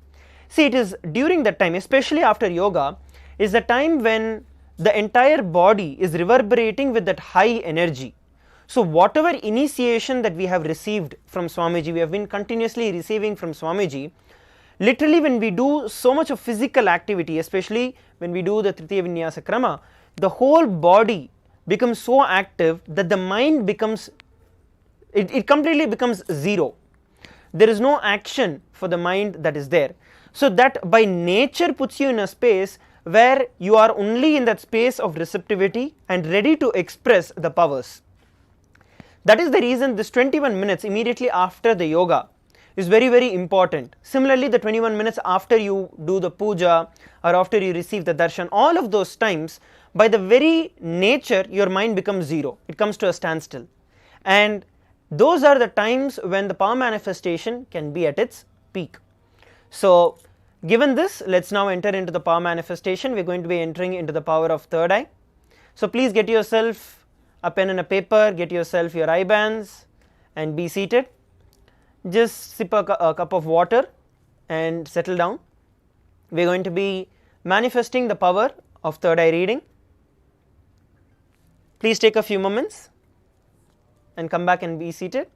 See, it is during that time, especially after yoga, is the time when the entire body is reverberating with that high energy. So whatever initiation that we have received from Swamiji, we have been continuously receiving from Swamiji. Literally, when we do so much of physical activity, especially when we do the Tritiya Vinyasa Krama, the whole body becomes so active that the mind becomes, it completely becomes zero. There is no action for the mind that is there. So that by nature puts you in a space where you are only in that space of receptivity and ready to express the powers. That is the reason this 21 minutes immediately after the yoga is very, very important. Similarly, the 21 minutes after you do the puja or after you receive the darshan, all of those times, by the very nature, your mind becomes zero. It comes to a standstill. And those are the times when the power manifestation can be at its peak. So, given this, let's now enter into the power manifestation. We're going to be entering into the power of third eye. So, please get yourself a pen and a paper, get yourself your eye bands and be seated. Just sip a cup of water and settle down. We are going to be manifesting the power of third eye reading. Please take a few moments and come back and be seated.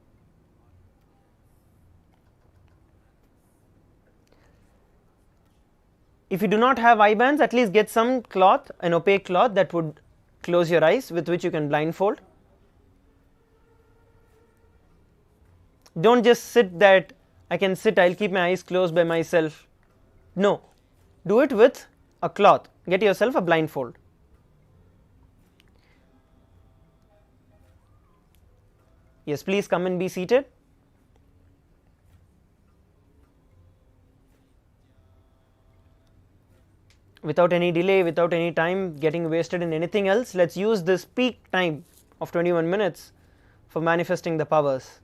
If you do not have eye bands, at least get some cloth, an opaque cloth that would close your eyes, with which you can blindfold. Don't just sit that I can sit, I'll keep my eyes closed by myself. No, do it with a cloth. Get yourself a blindfold. Yes, please come and be seated. Without any delay, without any time getting wasted in anything else, let's use this peak time of 21 minutes for manifesting the powers.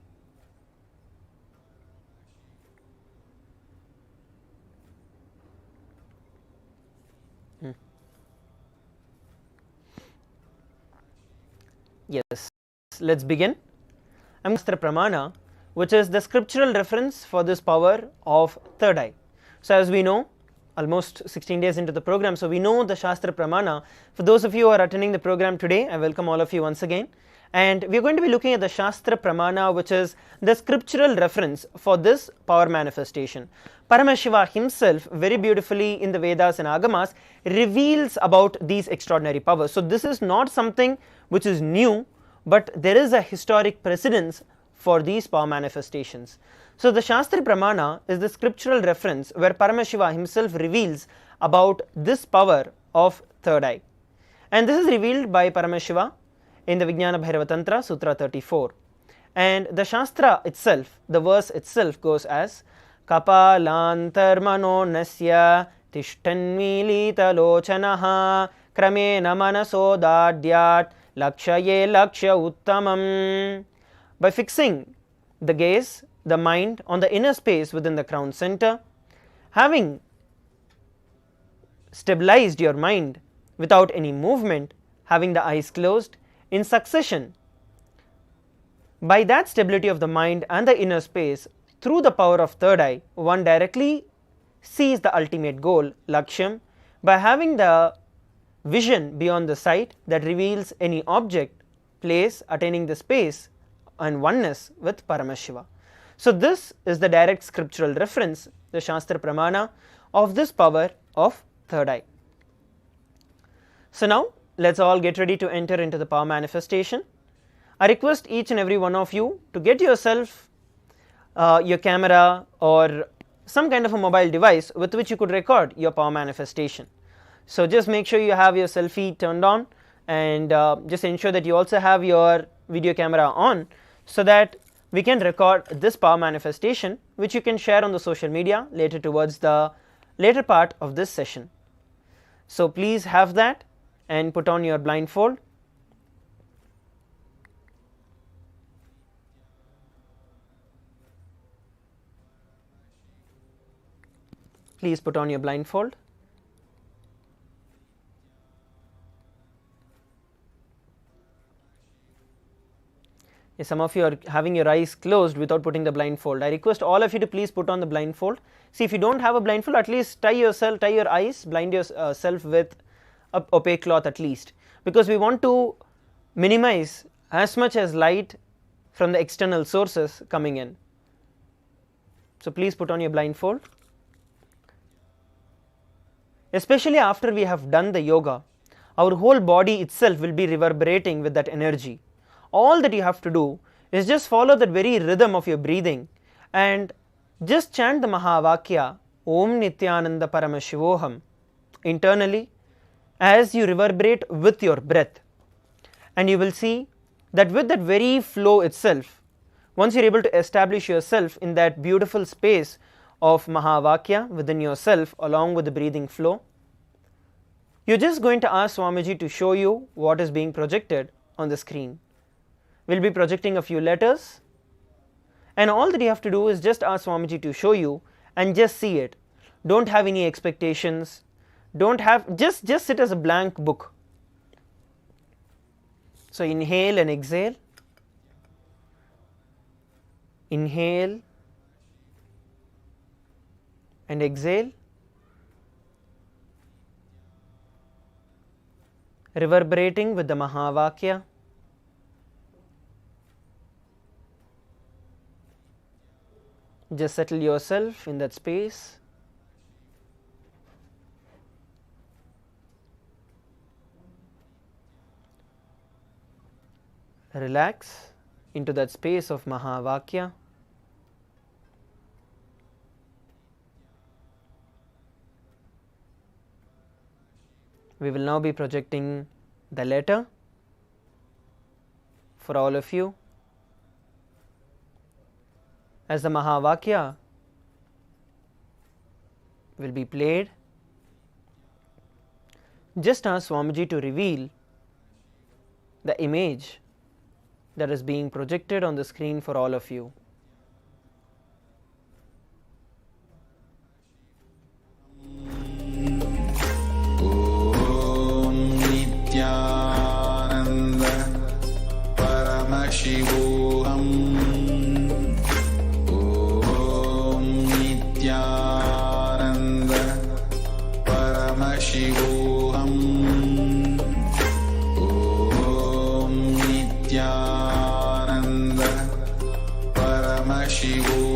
Yes, let's begin. Shastra Pramana, which is the scriptural reference for this power of third eye. So as we know, almost 16 days into the program, so we know the Shastra Pramana. For those of you who are attending the program today, I welcome all of you once again. And we are going to be looking at the Shastra Pramana, which is the scriptural reference for this power manifestation. Paramashiva himself, very beautifully in the Vedas and Agamas, reveals about these extraordinary powers. So this is not something which is new, but there is a historic precedence for these power manifestations. So the Shastra Pramana is the scriptural reference where Paramashiva himself reveals about this power of third eye. And this is revealed by Paramashiva in the Vijnana Bhairava Tantra, Sutra 34. And the Shastra itself, the verse itself goes as Kapalantarmano nasya tishtanmilita lochanaha kramena manaso dadyat lakshaye lakshya uttamam. By fixing the gaze the mind on the inner space within the crown center. Having stabilized your mind without any movement, having the eyes closed in succession, by that stability of the mind and the inner space, through the power of third eye, one directly sees the ultimate goal, Lakshyam, by having the vision beyond the sight that reveals any object, place, attaining the space and oneness with Paramashiva. So this is the direct scriptural reference, the Shastra Pramana of this power of third eye. So now let's all get ready to enter into the power manifestation. I request each and every one of you to get yourself your camera or some kind of a mobile device with which you could record your power manifestation. So just make sure you have your selfie turned on, and just ensure that you also have your video camera on, so that we can record this power manifestation, which you can share on the social media later towards the later part of this session. So please have that and put on your blindfold. Please put on your blindfold. Yes, some of you are having your eyes closed without putting the blindfold. I request all of you to please put on the blindfold. See, if you don't have a blindfold, at least tie your eyes, blind yourself with a opaque cloth at least, because we want to minimize as much as light from the external sources coming in. So please put on your blindfold. Especially after we have done the yoga, our whole body itself will be reverberating with that energy. All that you have to do is just follow that very rhythm of your breathing and just chant the Mahavakya Om Nithyananda Paramashivoham internally as you reverberate with your breath, and you will see that with that very flow itself, once you are able to establish yourself in that beautiful space of Mahavakya within yourself along with the breathing flow, you are just going to ask Swamiji to show you what is being projected on the screen. We will be projecting a few letters, and all that you have to do is just ask Swamiji to show you and just see it. Don't have any expectations, just sit as a blank book. So inhale and exhale, inhale and exhale, reverberating with the Mahavakya. Just settle yourself in that space. Relax into that space of Mahavakya. We will now be projecting the letter for all of you. As the Mahavakya will be played, just ask Swamiji to reveal the image that is being projected on the screen for all of you. Om Nithyananda Paramashivoham. Om Nithyananda Paramashivoham. Om Nithyananda Paramashivoham.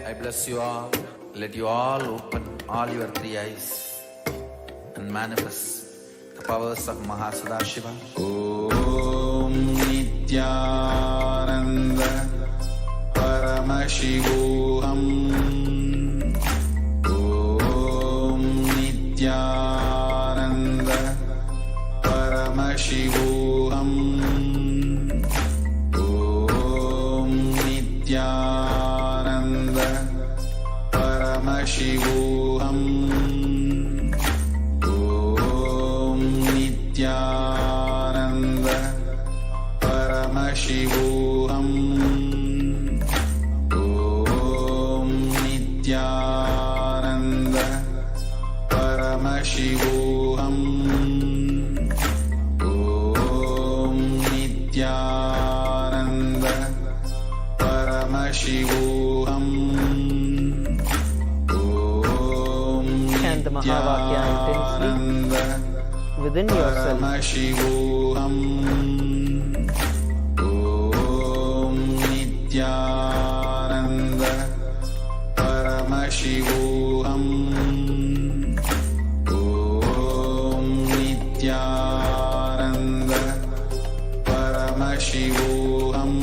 I bless you all. Let you all open all your three eyes and manifest the powers of Mahasadashiva. Om Nithyananda Nithyananda Paramashivoham. Om Nithyananda Paramashivoham. Om Nithyananda Paramashivoham. Om Nithyananda Paramashivoham. Om Nithyananda Paramashivoham. Om Nithyananda Paramashivoham. Om Chant the Mahavakya intensely Nithyananda within yourself. Paramashivoham. Om Nithyananda Paramashivoham. Om Nithyananda Paramashivoham.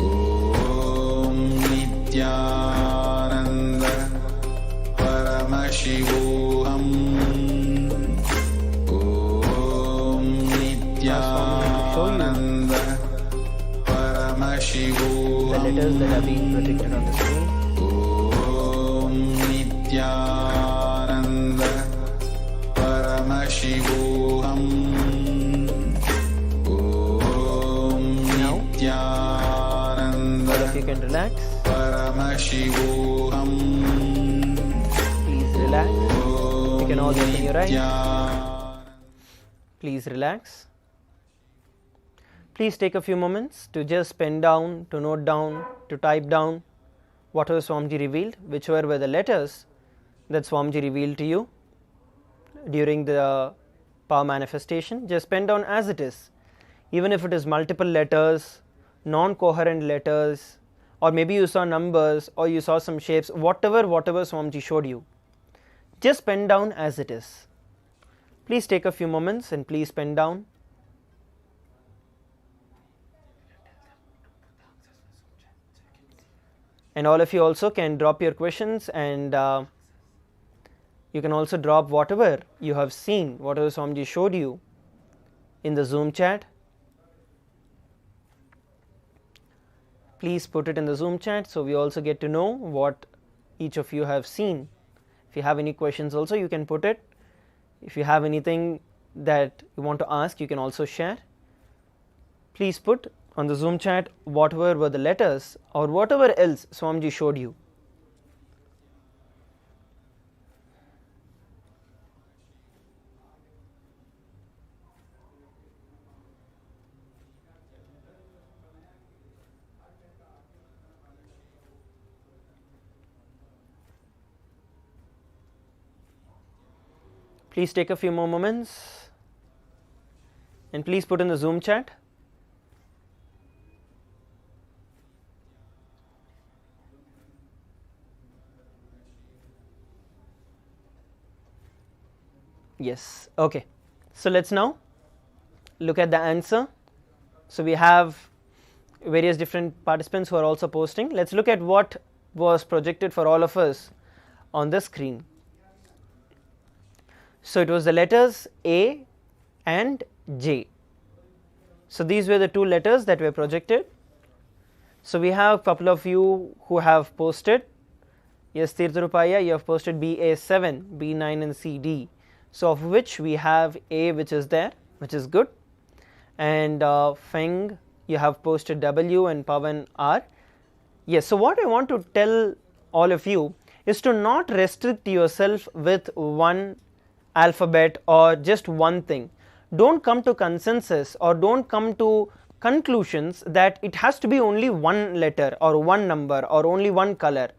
Om Nithyananda Paramashivoham. Om Nithyananda Paramashivoham. The letters that are being projected on the screen. Om Nithyananda Paramashivoham. Om Now, Nithyananda all of you can relax. Paramashivoham. Please relax. You can all open your eyes. Nithyananda Please relax. Please take a few moments to just pen down, to note down, to type down whatever Swamiji revealed, whichever were the letters that Swamiji revealed to you during the power manifestation. Just pen down as it is, even if it is multiple letters, non-coherent letters, or maybe you saw numbers or you saw some shapes, whatever Swamiji showed you. Just pen down as it is. Please take a few moments and please pen down. And all of you also can drop your questions, and you can also drop whatever you have seen, whatever Swamiji showed you in the Zoom chat. Please put it in the Zoom chat so we also get to know what each of you have seen. If you have any questions also, you can put it. If you have anything that you want to ask, you can also share. Please put on the Zoom chat whatever were the letters or whatever else Swamiji showed you. Please take a few more moments and please put in the Zoom chat. Yes, okay. So let's now look at the answer. So we have various different participants who are also posting. Let's look at what was projected for all of us on the screen. So it was the letters A and J. So these were the two letters that were projected. So we have a couple of you who have posted. Yes, Tirtharupaya, you have posted BA7, B9 and CD. So of which we have A, which is there, which is good. And Feng, you have posted W, and Pavan R. Yes, so what I want to tell all of you is to not restrict yourself with one alphabet or just one thing. Don't come to consensus or don't come to conclusions that it has to be only one letter or one number or only one color.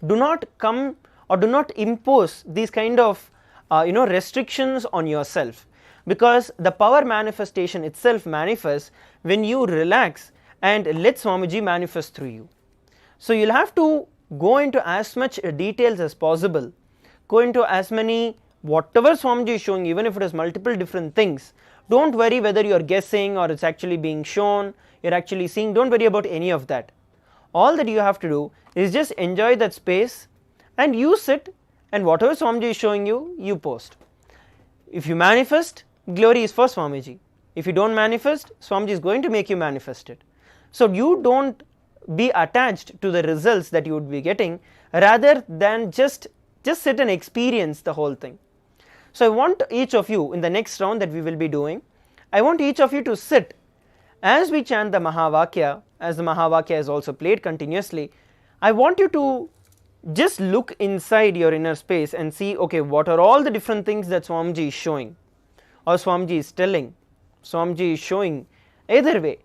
Do not come or do not impose these kind of restrictions on yourself, because the power manifestation itself manifests when you relax and let Swamiji manifest through you. So you'll have to go into as much details as possible, go into as many whatever Swamiji is showing, even if it is multiple different things. Don't worry whether you are guessing or it's actually being shown, you're actually seeing. Don't worry about any of that. All that you have to do is just enjoy that space and use it, and whatever Swamiji is showing you, you post. If you manifest, glory is for Swamiji. If you don't manifest, Swamiji is going to make you manifest it. So you don't be attached to the results that you would be getting, rather than just sit and experience the whole thing. So I want each of you, in the next round that we will be doing, I want each of you to sit as we chant the Mahavakya, as the Mahavakya is also played continuously. I want you to just look inside your inner space and see, okay, what are all the different things that Swamiji is showing, or Swamiji is telling, Swamiji is showing, either way.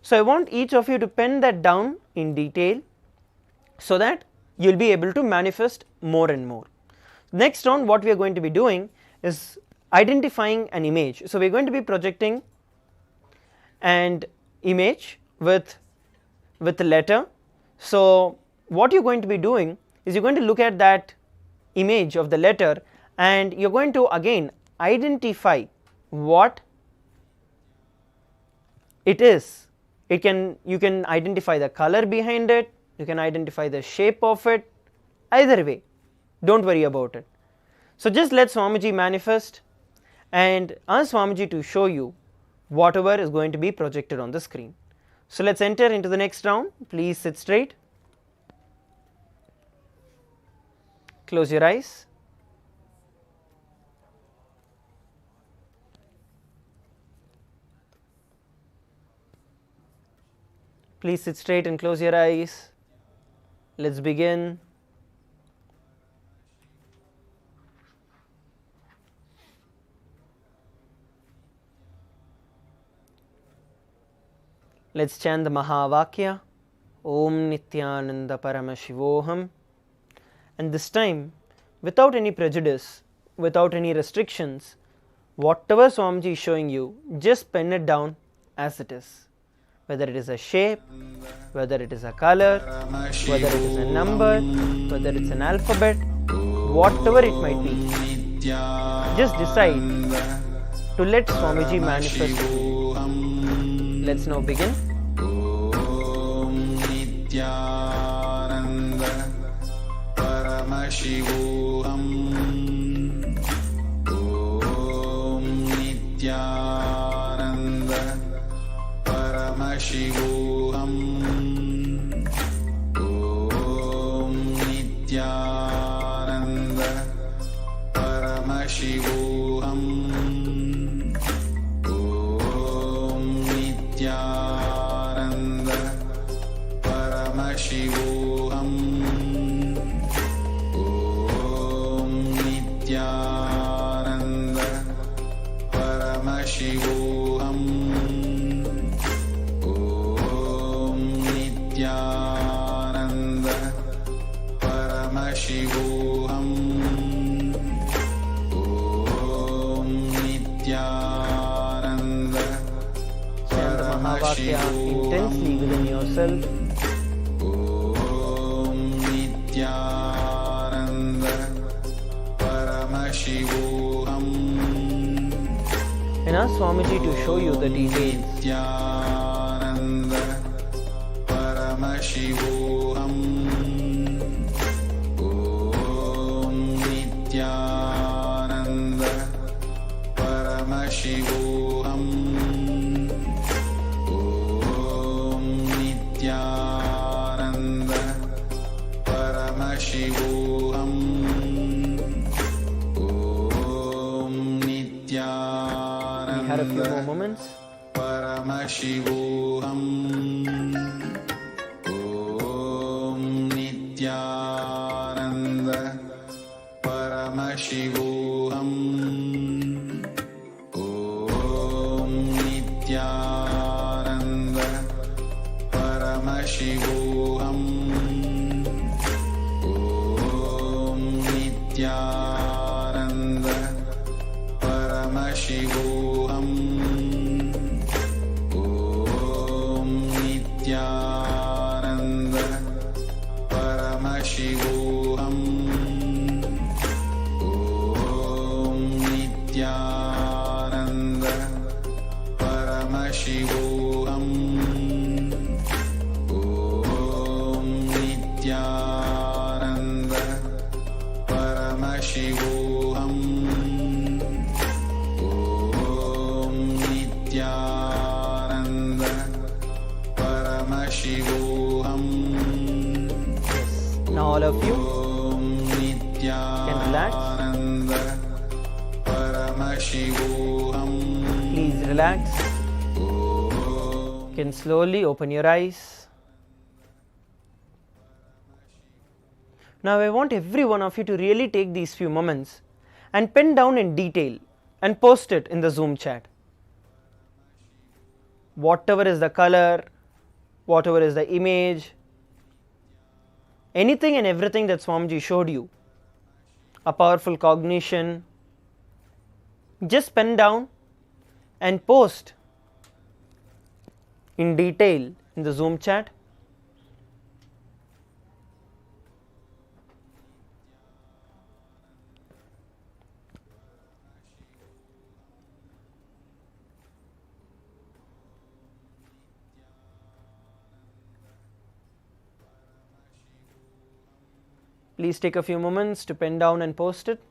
So I want each of you to pen that down in detail, so that you will be able to manifest more and more. Next round, what we are going to be doing is identifying an image. So we are going to be projecting an image with a letter. So what you are going to be doing is you are going to look at that image of the letter, and you are going to again identify what it is. You can identify the color behind it, you can identify the shape of it, either way, don't worry about it. So just let Swamiji manifest and ask Swamiji to show you whatever is going to be projected on the screen. So let's enter into the next round. Please sit straight, close your eyes. Please sit straight and close your eyes. Let's begin. Let's chant the Mahavakya, Om Nithyananda Paramashivoham. And this time, without any prejudice, without any restrictions, whatever Swamiji is showing you, just pen it down as it is. Whether it is a shape, whether it is a color, whether it is a number, whether it's an alphabet, whatever it might be, just decide to let Swamiji manifest it. Let's now begin. Om Nithyananda Paramashivoham. Om Nithyananda Paramashivoham. Om Nithyananda Paramashivoham. Om Nithyananda Paramashivoham. Om Nithyananda Paramashivoham. Om Nithyananda Paramashivoham. Om Nithyananda Chant the Mahavakya intensely within yourself. Om Nithyananda Paramashivoham. And ask Swamiji to show you the details. Nithyananda Paramashivoham. Om Nithyananda Paramashivoham. Om Nithyananda Paramashivoham. Om Nithyananda We had a few more moments. Paramashivoham. Om Nithyananda Paramashivoham. Om Nithyananda Paramashivoham. Om Nithyananda Paramashivoham. Om Nithyananda Paramashivoham. Om Nithyananda Paramashivoham. Now all of you can relax. Nithyananda Paramashivoham. Please relax. You can slowly open your eyes. Now I want every one of you to really take these few moments and pen down in detail and post it in the Zoom chat. Whatever is the color, whatever is the image, anything and everything that Swamiji showed you, a powerful cognition, just pen down and post in detail in the Zoom chat. Please take a few moments to pen down and post it.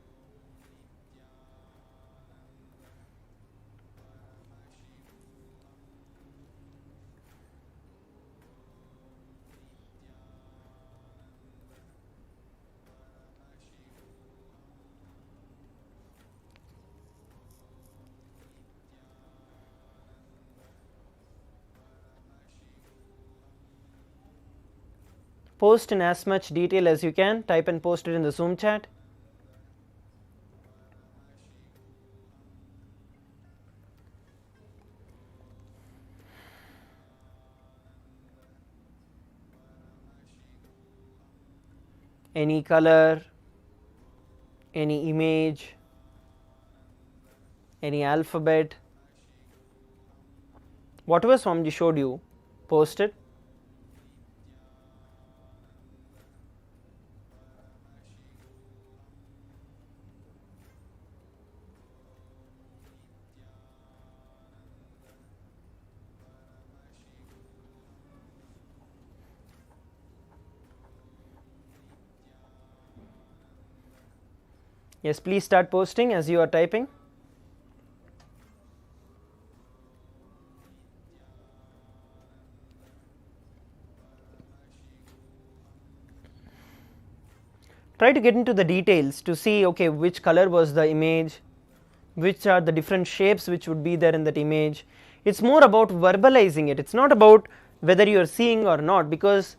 Post in as much detail as you can. Type and post it in the Zoom chat. Any color, any image, any alphabet, whatever Swamiji showed you, post it. Yes, please start posting as you are typing. Try to get into the details to see, okay, which color was the image, which are the different shapes which would be there in that image. It's more about verbalizing it. It's not about whether you are seeing or not, because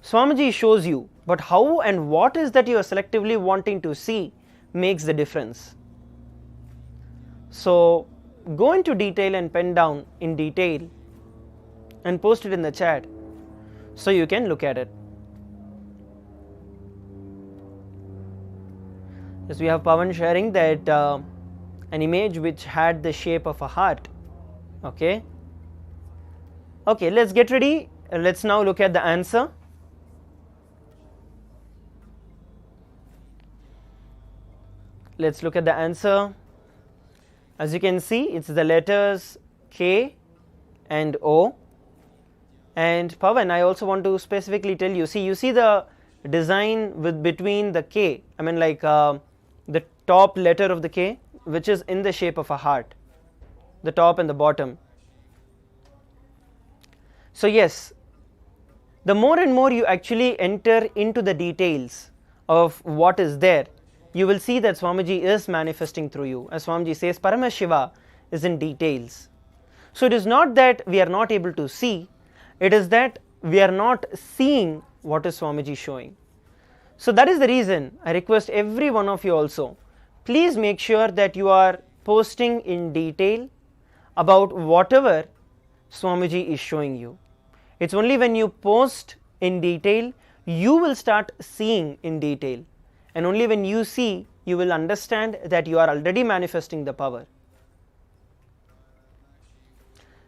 Swamiji shows you, but how and what is that you are selectively wanting to see makes the difference. So go into detail and pen down in detail and post it in the chat so you can look at it. Yes, we have Pavan sharing that an image which had the shape of a heart. Okay, let's get ready. Let's now look at the answer. Let's look at the answer. As you can see, it's the letters K and O. And Pavan, I also want to specifically tell you, you see the design with between the K, I mean like the top letter of the K, which is in the shape of a heart, the top and the bottom. So yes, the more and more you actually enter into the details of what is there, you will see that Swamiji is manifesting through you. As Swamiji says, Paramashiva is in details. So it is not that we are not able to see, it is that we are not seeing what is Swamiji showing. So that is the reason I request every one of you also, please make sure that you are posting in detail about whatever Swamiji is showing you. It's only when you post in detail, you will start seeing in detail. And only when you see, you will understand that you are already manifesting the power.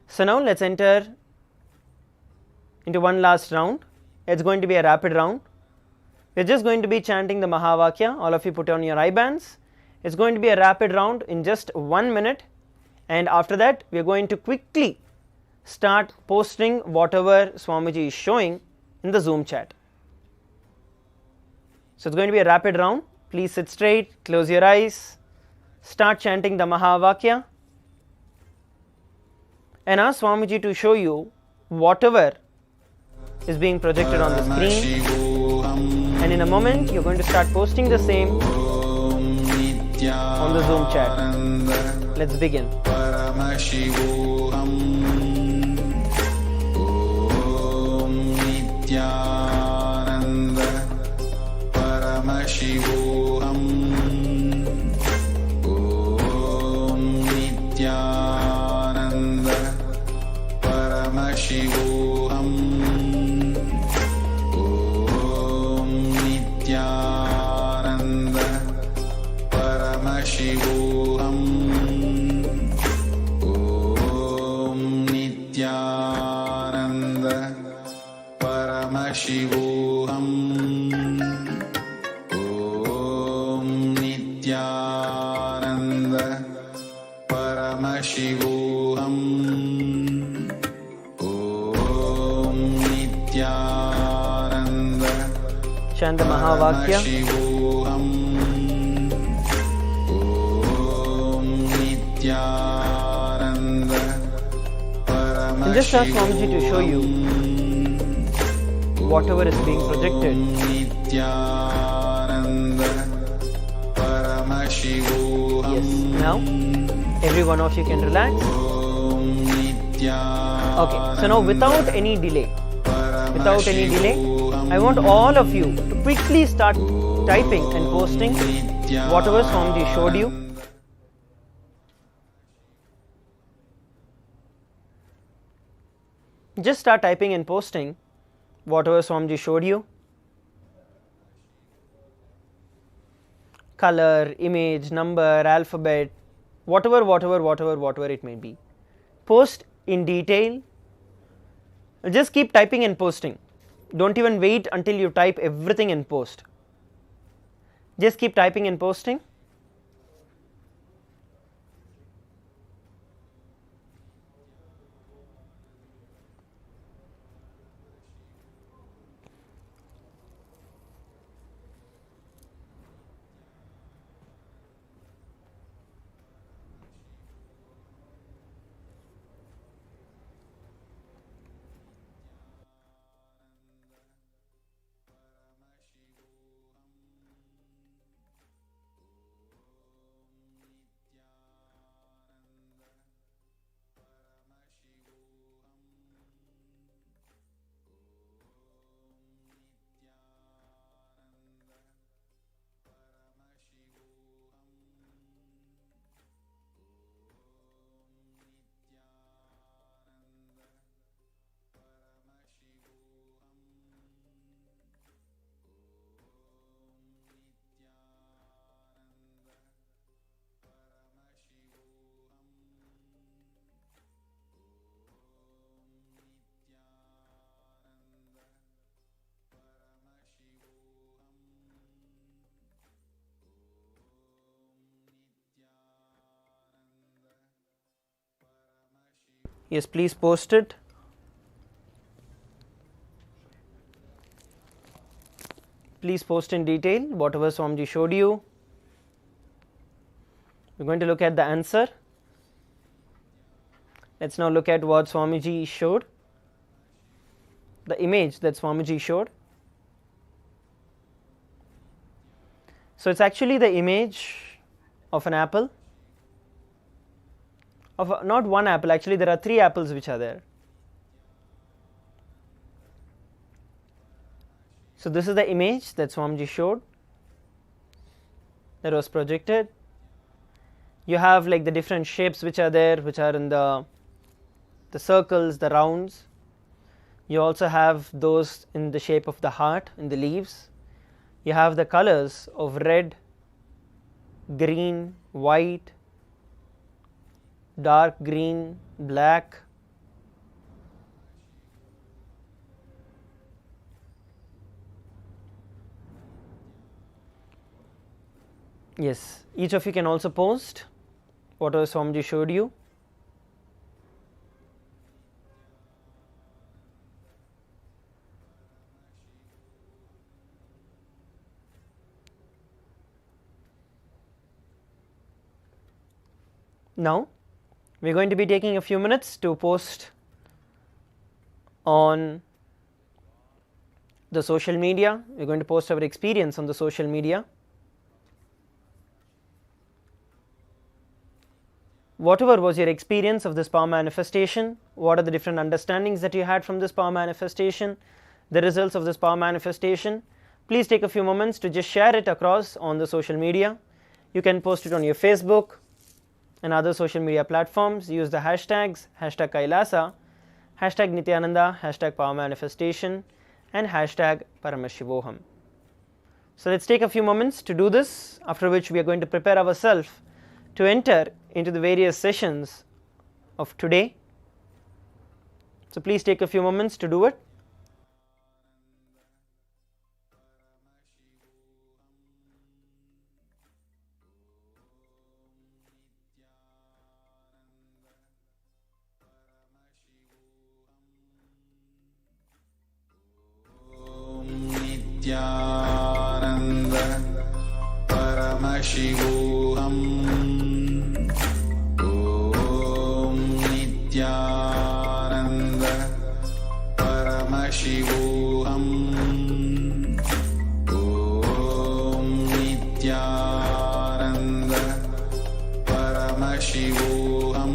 So now let's enter into one last round. It's going to be a rapid round. We're just going to be chanting the Mahavakya. All of you put on your eye bands. It's going to be a rapid round in just 1 minute. And after that, we're going to quickly start posting whatever Swamiji is showing in the Zoom chat. So it's going to be a rapid round. Please sit straight, close your eyes, start chanting the Mahavakya, and ask Swamiji to show you whatever is being projected on the screen, Paramashivoham. and in a moment you're going to start posting the same on the Zoom chat. Let's begin. Paramashivoham. Om Nithyananda Paramashivoham. Om Nithyananda Paramashivoham. Om Nithyananda Paramashivoham. Om Nithyananda Paramashivoham. Om Nithyananda Paramashivoham. Om Nithyananda Chant the Mahavakya. Paramashivoham. Om Nithyananda And just ask Swamiji to show you whatever is being projected. Nithyananda Paramashivoham. Yes, now every one of you can relax. Om Nithyananda Okay, so now without any delay, I want all of you to quickly start typing and posting whatever Swamiji showed you. Just start typing and posting whatever Swamiji showed you. Color, image, number, alphabet, whatever it may be. Post in detail. Just keep typing and posting. Don't even wait until you type everything and post. Just keep typing and posting. Yes, please post it. Please post in detail whatever Swamiji showed you. We're going to look at the answer. Let's now look at what Swamiji showed. The image that Swamiji showed. So it's actually the image of an apple. Not one apple, actually there are 3 apples which are there. So this is the image that Swamiji showed, that was projected. You have like the different shapes which are there, which are in the circles, the rounds. You also have those in the shape of the heart, in the leaves. You have the colors of red, green, white, dark green, black. Yes, each of you can also post whatever Swamiji showed you. Now we are going to be taking a few minutes to post on the social media. We are going to post our experience on the social media. Whatever was your experience of this power manifestation, what are the different understandings that you had from this power manifestation, the results of this power manifestation, please take a few moments to just share it across on the social media. You can post it on your Facebook and other social media platforms. Use the hashtags #Kailasa, #Nithyananda, #Power Manifestation, and #Paramashivoham. So let's take a few moments to do this, after which we are going to prepare ourselves to enter into the various sessions of today. So please take a few moments to do it. Nithyananda Paramashivoham. Om Nithyananda Paramashivoham. Om Nithyananda Paramashivoham.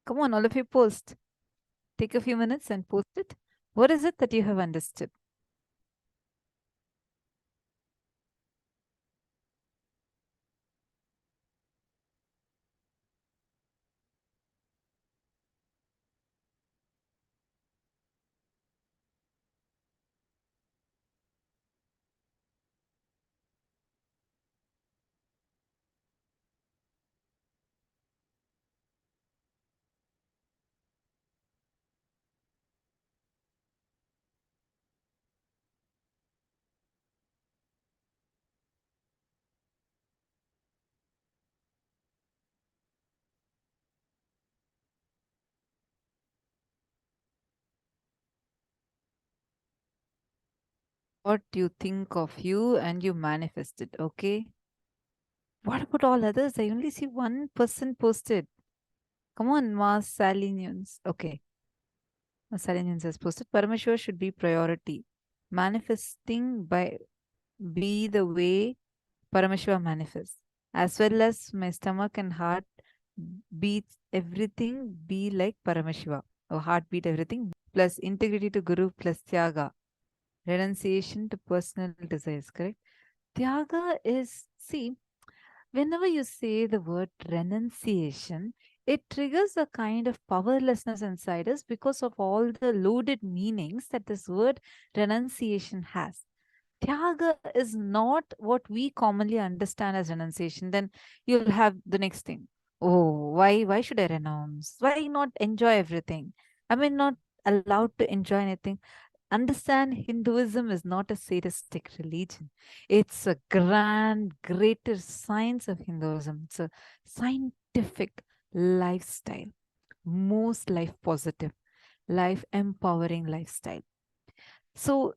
Come on, all of you post. Take a few minutes and post it. What is it that you have understood? What you think of you and you manifest it, okay? What about all others? I only see one person posted. Come on, Mars Salinians. Okay. Mars Salinians has posted. Paramashiva should be priority. Manifesting by be the way Paramashiva manifests. As well as my stomach and heart beats everything be like Paramashiva. Or heartbeat everything. Plus integrity to Guru plus Tyaga. Renunciation to personal desires, correct? Tyaga is, see, whenever you say the word renunciation, it triggers a kind of powerlessness inside us because of all the loaded meanings that this word renunciation has. Tyaga is not what we commonly understand as renunciation. Then you'll have the next thing. Oh, why should I renounce? Why not enjoy everything? Am I not allowed to enjoy anything? Understand, Hinduism is not a sadistic religion. It's a grand, greater science of Hinduism. It's a scientific lifestyle, most life positive, life empowering lifestyle. So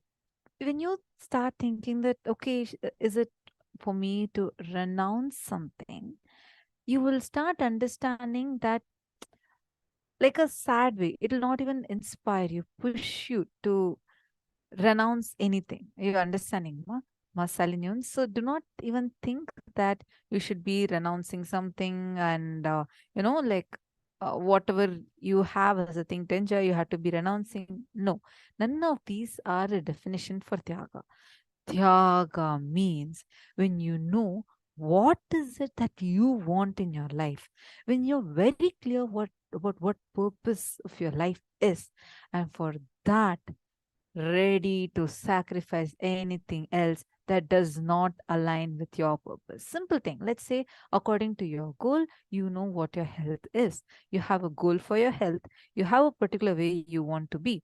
when you start thinking that, okay, is it for me to renounce something? You will start understanding that like a sad way, it'll not even inspire you, push you to renounce anything. You're understanding, Masalinian. So do not even think that you should be renouncing something and, like whatever you have as a thing to enjoy, you have to be renouncing. No, none of these are a definition for Tyaga. Tyaga means when you know what is it that you want in your life, when you're very clear about what purpose of your life is, and for that ready to sacrifice anything else that does not align with your purpose. Simple thing. Let's say, according to your goal, you know what your health is. You have a goal for your health. You have a particular way you want to be.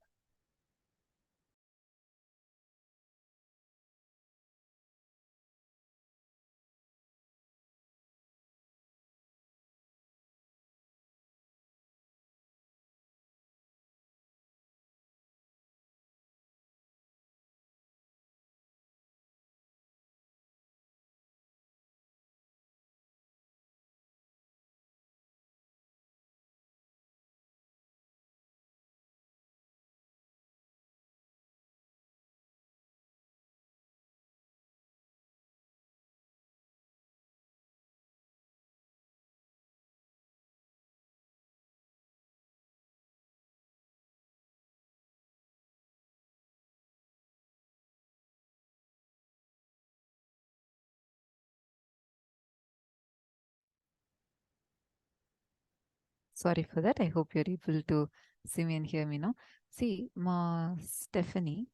Sorry for that. I hope you're able to see me and hear me now. See, Ma Stephanie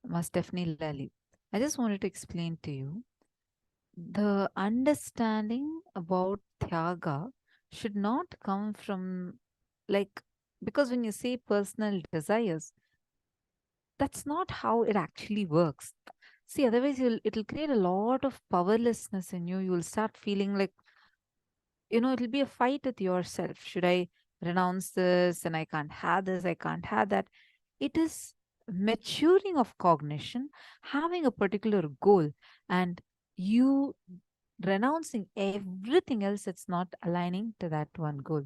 Lally. I just wanted to explain to you the understanding about Tyaga should not come from like, because when you say personal desires, that's not how it actually works. See, otherwise it'll create a lot of powerlessness in you. You'll start feeling like, it'll be a fight with yourself. Should I renounce this? And I can't have this, I can't have that. It is maturing of cognition, having a particular goal, and you renouncing everything else that's not aligning to that one goal.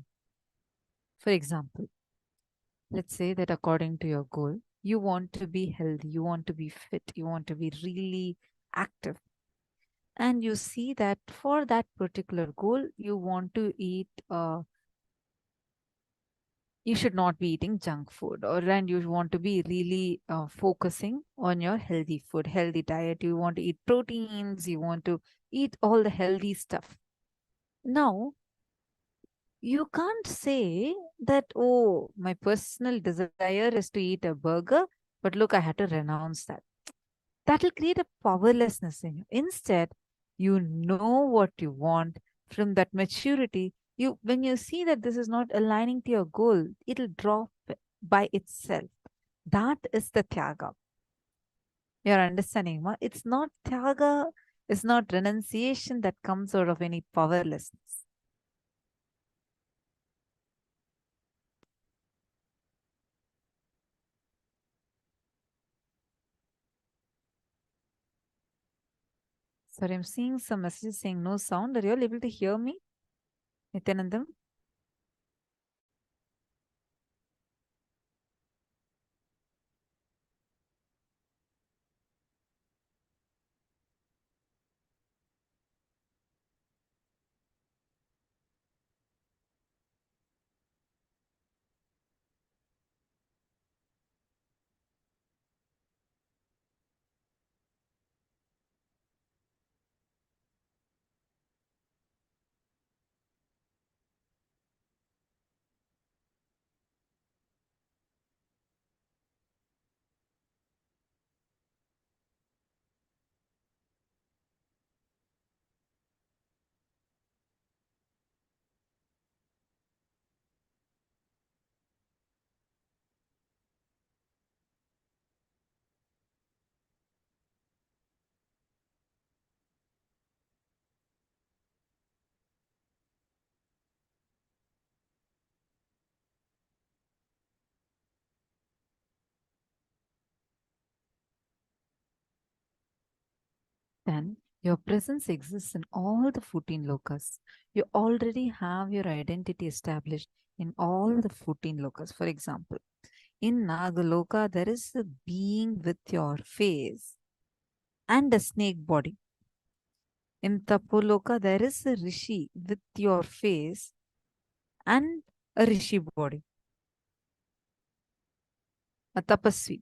For example, let's say that according to your goal, you want to be healthy, you want to be fit, you want to be really active. And you see that for that particular goal, you want to eat you should not be eating junk food, or and you want to be really focusing on your healthy food, healthy diet. You want to eat proteins, you want to eat all the healthy stuff. Now, you can't say that, oh, my personal desire is to eat a burger, but look, I had to renounce that. That will create a powerlessness in you. Instead, you know what you want. From that maturity, you when you see that this is not aligning to your goal, it'll drop by itself. That is the tyaga. You're understanding, ma? It's not tyaga, it's not renunciation that comes out of any powerlessness. Sorry, I'm seeing some messages saying no sound. Are you all able to hear me, Nityanandam? Then your presence exists in all the 14 lokas. You already have your identity established in all the 14 lokas. For example, in Nagaloka, there is a being with your face and a snake body. In Tapoloka, there is a rishi with your face and a rishi body, a tapasvi.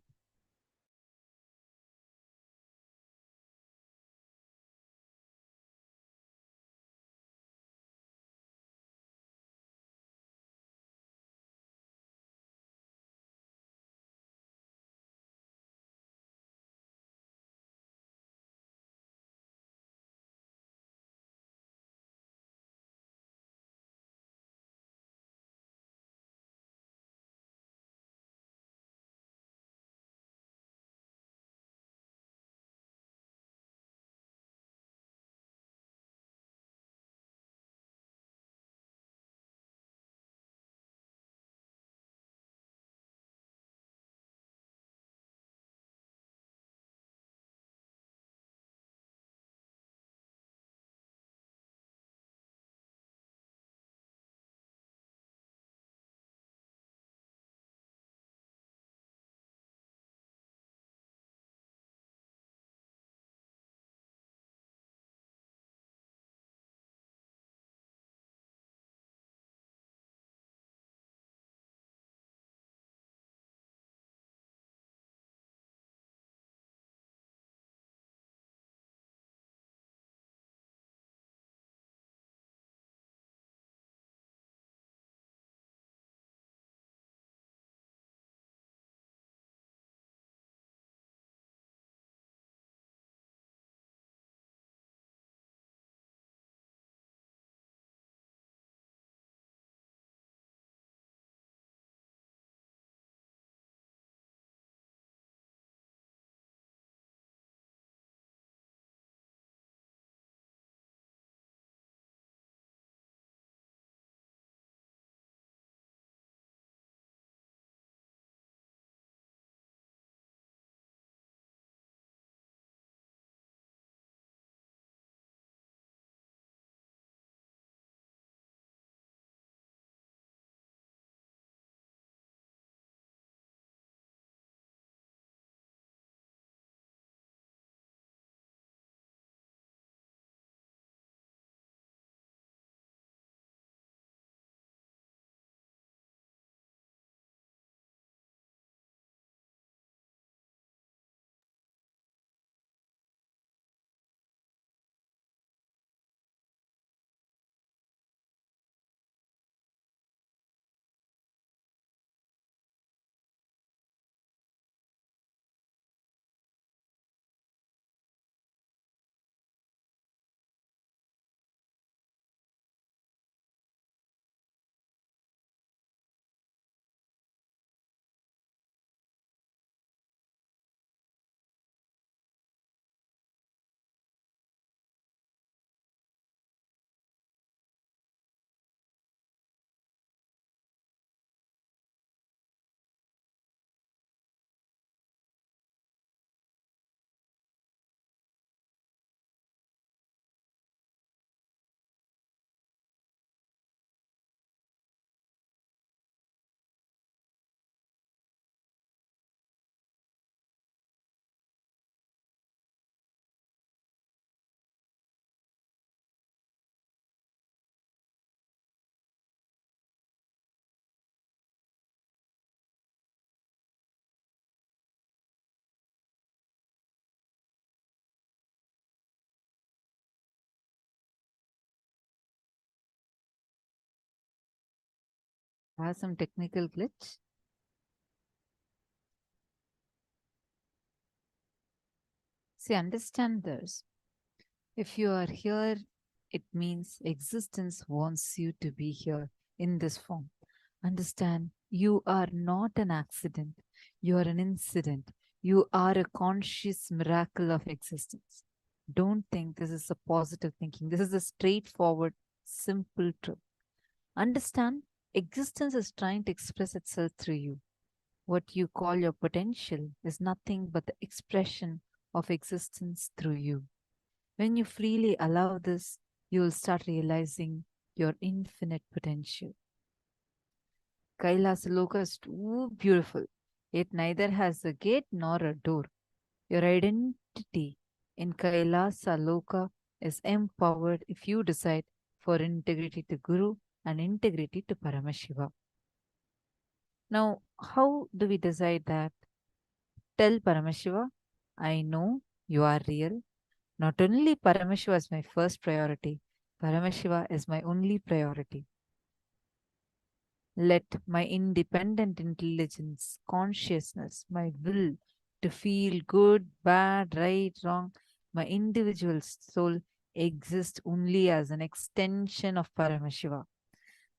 Has some technical glitch. See, understand this. If you are here, it means existence wants you to be here in this form. Understand, you are not an accident. You are an incident. You are a conscious miracle of existence. Don't think this is a positive thinking. This is a straightforward, simple truth. Understand, existence is trying to express itself through you. What you call your potential is nothing but the expression of existence through you. When you freely allow this, you will start realizing your infinite potential. Kailasa Loka is too beautiful. It neither has a gate nor a door. Your identity in Kailasa Loka is empowered if you decide for integrity to Guru and integrity to Paramashiva. Now, how do we decide that? Tell Paramashiva, I know you are real. Not only Paramashiva is my first priority, Paramashiva is my only priority. Let my independent intelligence, consciousness, my will to feel good, bad, right, wrong, my individual soul exist only as an extension of Paramashiva.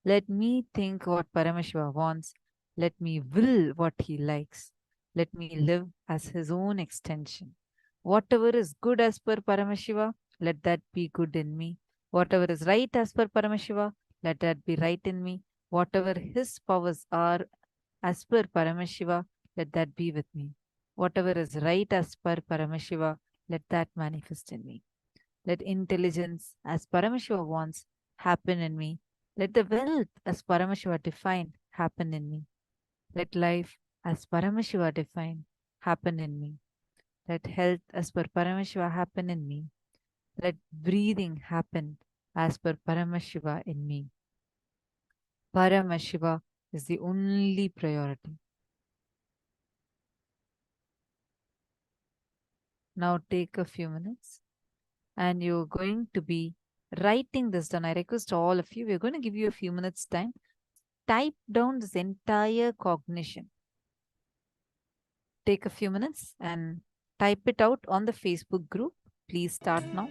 Let me think what Paramashiva wants. Let me will what he likes. Let me live as his own extension. Whatever is good as per Paramashiva, let that be good in me. Whatever is right as per Paramashiva, let that be right in me. Whatever his powers are as per Paramashiva, let that be with me. Whatever is right as per Paramashiva, let that manifest in me. Let intelligence as Paramashiva wants happen in me. Let the wealth as Paramashiva defined happen in me. Let life as Paramashiva defined happen in me. Let health as per Paramashiva happen in me. Let breathing happen as per Paramashiva in me. Paramashiva is the only priority. Now take a few minutes and you're going to be writing this down. I request all of you, we're going to give you a few minutes time. Type down this entire cognition. Take a few minutes and type it out on the Facebook group. Please start now.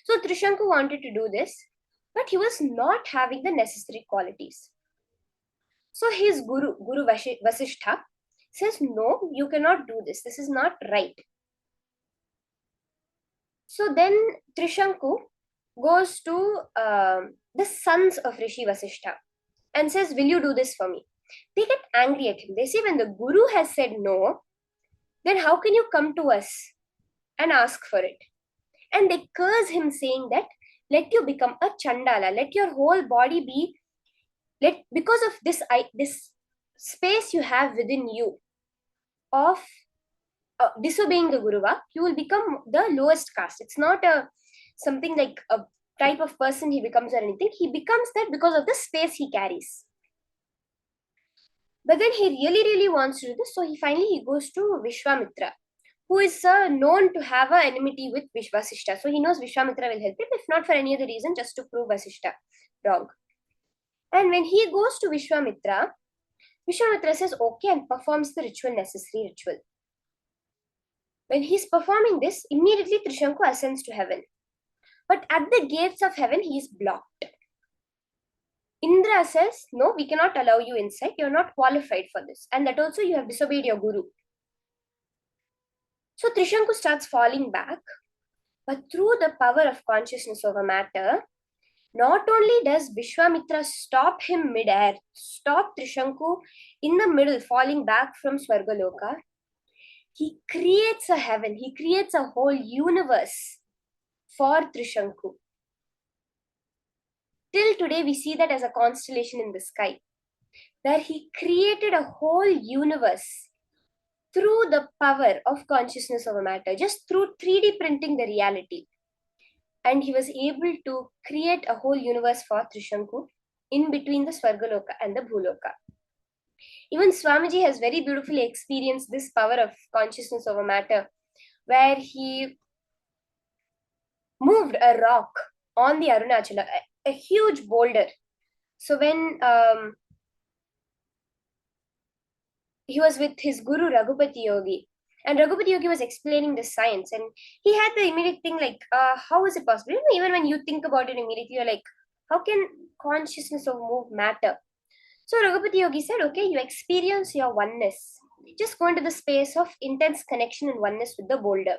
So Trishanku wanted to do this, but he was not having the necessary qualities. So his Guru Vasishtha says, no, you cannot do this. This is not right. So then Trishanku goes to the sons of Rishi Vasishtha and says, will you do this for me? They get angry at him. They say, when the Guru has said no, then how can you come to us and ask for it? And they curse him, saying that, let you become a Chandala, let your whole body be, because of this space you have within you of disobeying the Guruva, you will become the lowest caste. It's not something like a type of person he becomes or anything. He becomes that because of the space he carries. But then he really wants to do this, so he goes to Vishwamitra, who is known to have an enmity with Vasishtha. So he knows Vishwamitra will help him, if not for any other reason, just to prove Vasishtha wrong. And when he goes to Vishwamitra says okay and performs the necessary ritual. When he's performing this, immediately Trishanku ascends to heaven. But at the gates of heaven, he is blocked. Indra says, no, we cannot allow you inside. You're not qualified for this. And that also you have disobeyed your Guru. So Trishanku starts falling back. But through the power of consciousness over matter, not only does Vishwamitra stop him mid-air, stop Trishanku in the middle, falling back from Swargaloka, he creates a heaven, he creates a whole universe for Trishanku. Till today, we see that as a constellation in the sky, where he created a whole universe through the power of consciousness over matter, just through 3D printing the reality. And he was able to create a whole universe for Trishanku in between the Swargaloka and the Bhuloka. Even Swamiji has very beautifully experienced this power of consciousness over matter, where he moved a rock on the Arunachala, a huge boulder. So when he was with his Guru Raghupati Yogi, and Raghupati Yogi was explaining the science, and he had the immediate thing like, how is it possible? Even when you think about it immediately, you're like, how can consciousness of move matter? So Raghupati Yogi said, okay, you experience your oneness. Just go into the space of intense connection and oneness with the boulder.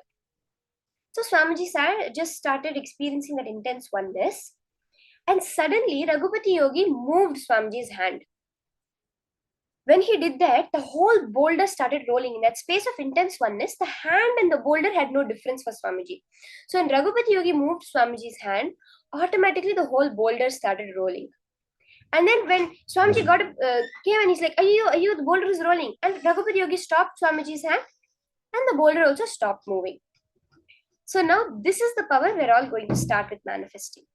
So Swamiji just started experiencing that intense oneness. And suddenly Raghupati Yogi moved Swamiji's hand. When he did that, the whole boulder started rolling. In that space of intense oneness, the hand and the boulder had no difference for Swamiji. So when Raghupati Yogi moved Swamiji's hand, automatically the whole boulder started rolling. And then when Swamiji came and he's like, the boulder is rolling. And Raghupati Yogi stopped Swamiji's hand and the boulder also stopped moving. So now this is the power we're all going to start with manifesting.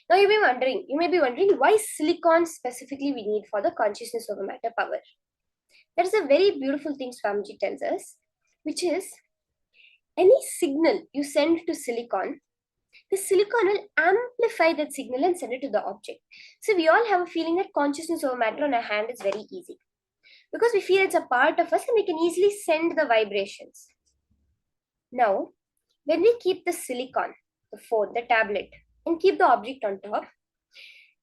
Now you may be wondering why silicon specifically we need for the consciousness over matter power. That is a very beautiful thing Swamiji tells us, which is any signal you send to silicon, the silicon will amplify that signal and send it to the object. So we all have a feeling that consciousness over matter on our hand is very easy, because we feel it's a part of us and we can easily send the vibrations. Now, when we keep the silicon, the phone, the tablet, and keep the object on top,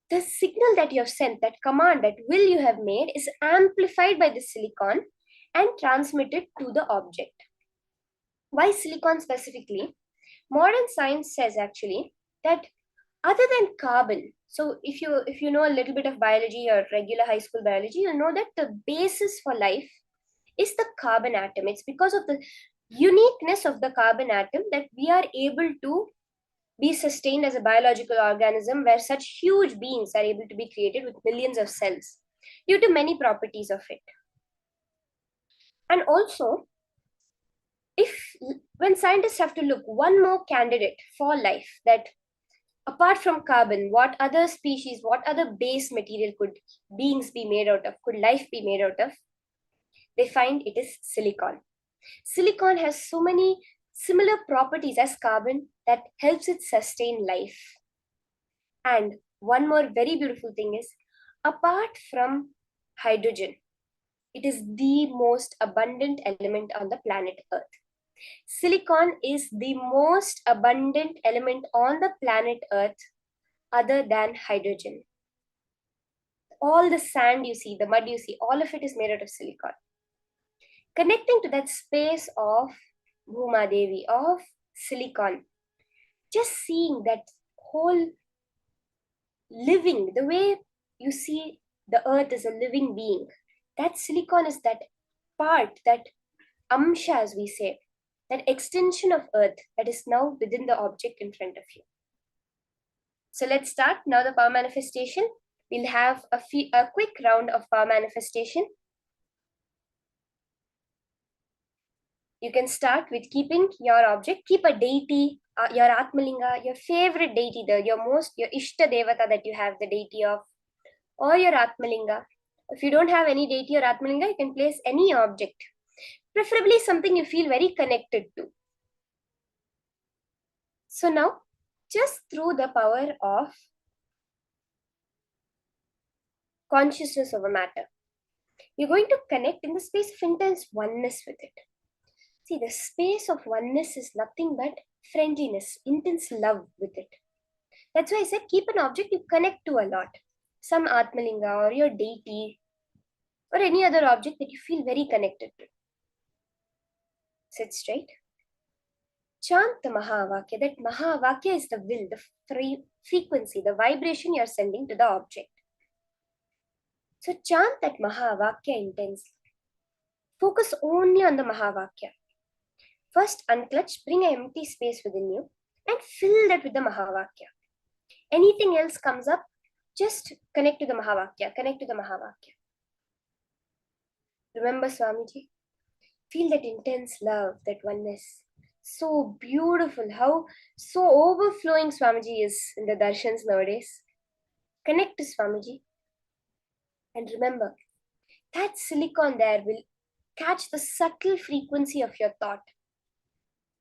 the signal that you have sent, that command, that will you have made is amplified by the silicon and transmitted to the object. Why silicon specifically? Modern science says actually that other than carbon, so if you know a little bit of biology or regular high school biology, you'll know that the basis for life is the carbon atom. It's because of the uniqueness of the carbon atom that we are able to be sustained as a biological organism, where such huge beings are able to be created with millions of cells due to many properties of it. And also, when scientists have to look one more candidate for life, that apart from carbon, what other species, what other base material could beings be made out of, could life be made out of, they find it is silicon. Silicon has so many similar properties as carbon that helps it sustain life. And one more very beautiful thing is, apart from hydrogen, it is the most abundant element on the planet Earth. Silicon is the most abundant element on the planet Earth other than hydrogen. All the sand you see, the mud you see, all of it is made out of silicon. Connecting to that space of Bhuma Devi, of silicon, just seeing that whole living, the way you see the earth as a living being, that silicon is that part, that amsha, as we say, that extension of earth that is now within the object in front of you. So let's start now the power manifestation. We'll have a quick round of power manifestation. You can start with keeping your object, keep a deity, your Atmalinga, your favorite deity, your Ishta Devata that you have, the deity of, or your Atmalinga. If you don't have any deity or Atmalinga, you can place any object, preferably something you feel very connected to. So now, just through the power of consciousness over matter, you're going to connect in the space of intense oneness with it. See, the space of oneness is nothing but friendliness, intense love with it. That's why I said keep an object you connect to a lot. Some Atmalinga or your deity or any other object that you feel very connected to. Sit straight. Chant the Mahavakya. That Mahavakya is the will, the frequency, the vibration you're sending to the object. So chant that Mahavakya intensely. Focus only on the Mahavakya. First, unclutch, bring an empty space within you and fill that with the Mahavakya. Anything else comes up, just connect to the Mahavakya, connect to the Mahavakya. Remember Swamiji, feel that intense love, that oneness. So beautiful, how so overflowing Swamiji is in the darshans nowadays. Connect to Swamiji. And remember, that silicon there will catch the subtle frequency of your thought.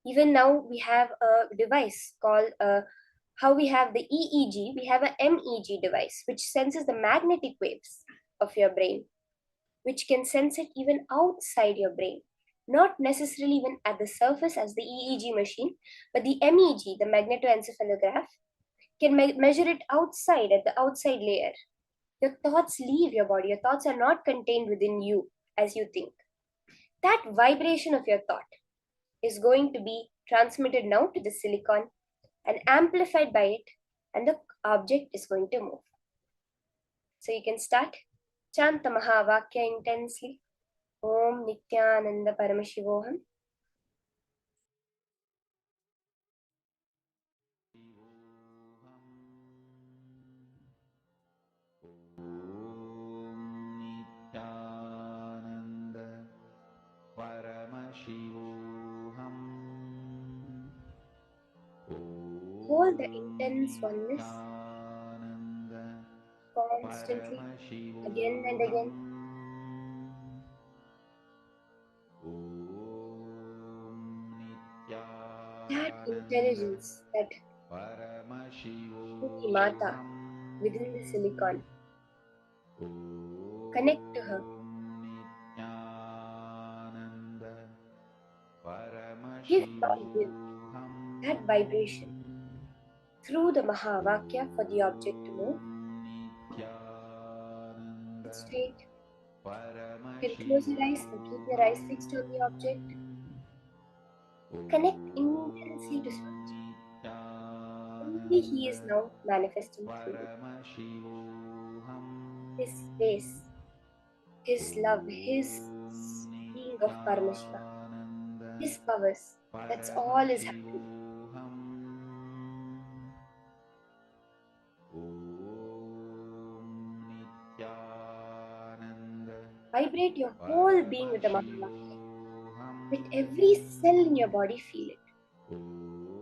Even now we have a device called, how we have the EEG, we have a MEG device, which senses the magnetic waves of your brain, which can sense it even outside your brain. Not necessarily even at the surface as the EEG machine, but the MEG, the magnetoencephalograph, can measure it outside, at the outside layer. Your thoughts leave your body. Your thoughts are not contained within you as you think. That vibration of your thought is going to be transmitted now to the silicon and amplified by it, and the object is going to move. So you can start. Chant the Mahavakya intensely. Om Nithyananda Paramashivoham. Nithyananda Paramashivoham. Hold the intense oneness constantly, again and again. That intelligence, that Shruti Mata within the silicon, connect to her. Give that vibration through the Mahavakya for the object to move. Sit straight. You can close your eyes and keep your eyes fixed on the object. Connect intensely to Swamiji. Only He is now manifesting through you. His space, His love, His being of Paramashiva, His powers. That's all is happening. Vibrate your whole being with the Mahavakya. Let every cell in your body feel it.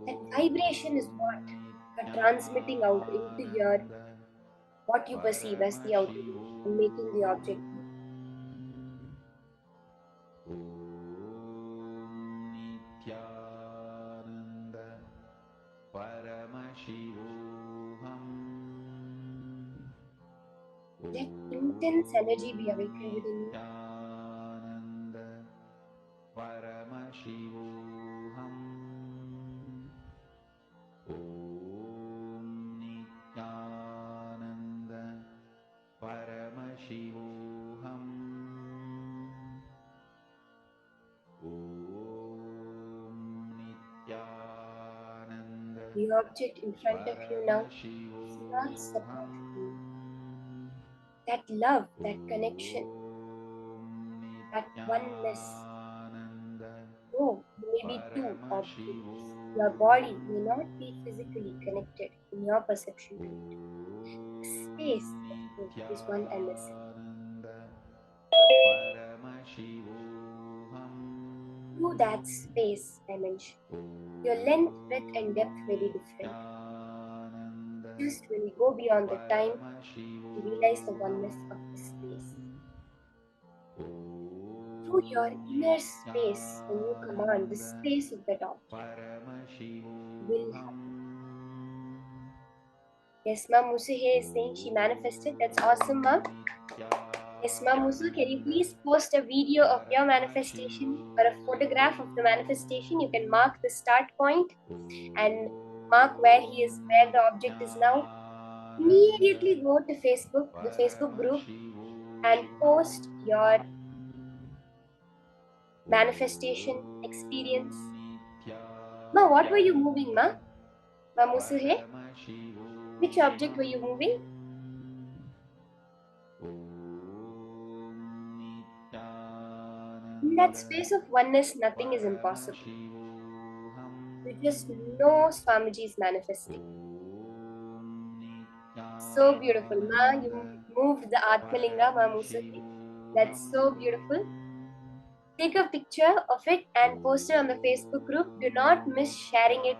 That vibration is what you're transmitting out into your, what you perceive as the outer world, and making the object move. Nithyananda Paramashivoham. Let intense energy be awakened within you. Nithyananda Paramashivoham. Paramashivoham. Om Nithyananda The object in front of you now is not separate from you. That love, that connection, that oneness. Oh, maybe two objects. Your body may not be physically connected in your perception to it. The space of both is one and the same. To that space dimension, your length, breadth, and depth may be different. Just when we go beyond the time, we realize the oneness of the space. Through your inner space, when you command the space of that object, will happen. Yes, Ma'am Musuhe is saying she manifested. That's awesome, Ma'am. Yes, Ma'am Musu, can you please post a video of your manifestation or a photograph of the manifestation? You can mark the start point and mark where the object is now. Immediately go to Facebook, the Facebook group, and post your manifestation experience. Ma, what were you moving, Ma? Ma Musuhe? Which object were you moving? In that space of oneness, nothing is impossible. You just know Swamiji is manifesting. So beautiful, Ma. You moved the Atmalinga, Ma Musuhe. That's so beautiful. Take a picture of it and post it on the Facebook group. Do not miss sharing it.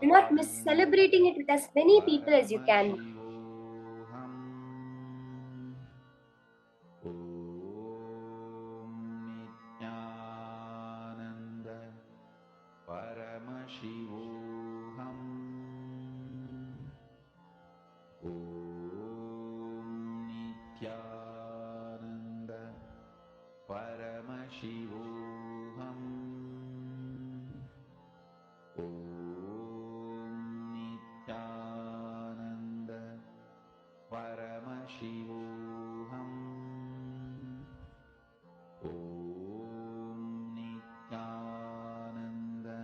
Do not miss celebrating it with as many people as you can. Paramashivoham. Om Nithyananda Paramashivoham. Om Nithyananda Paramashivoham. Om Nithyananda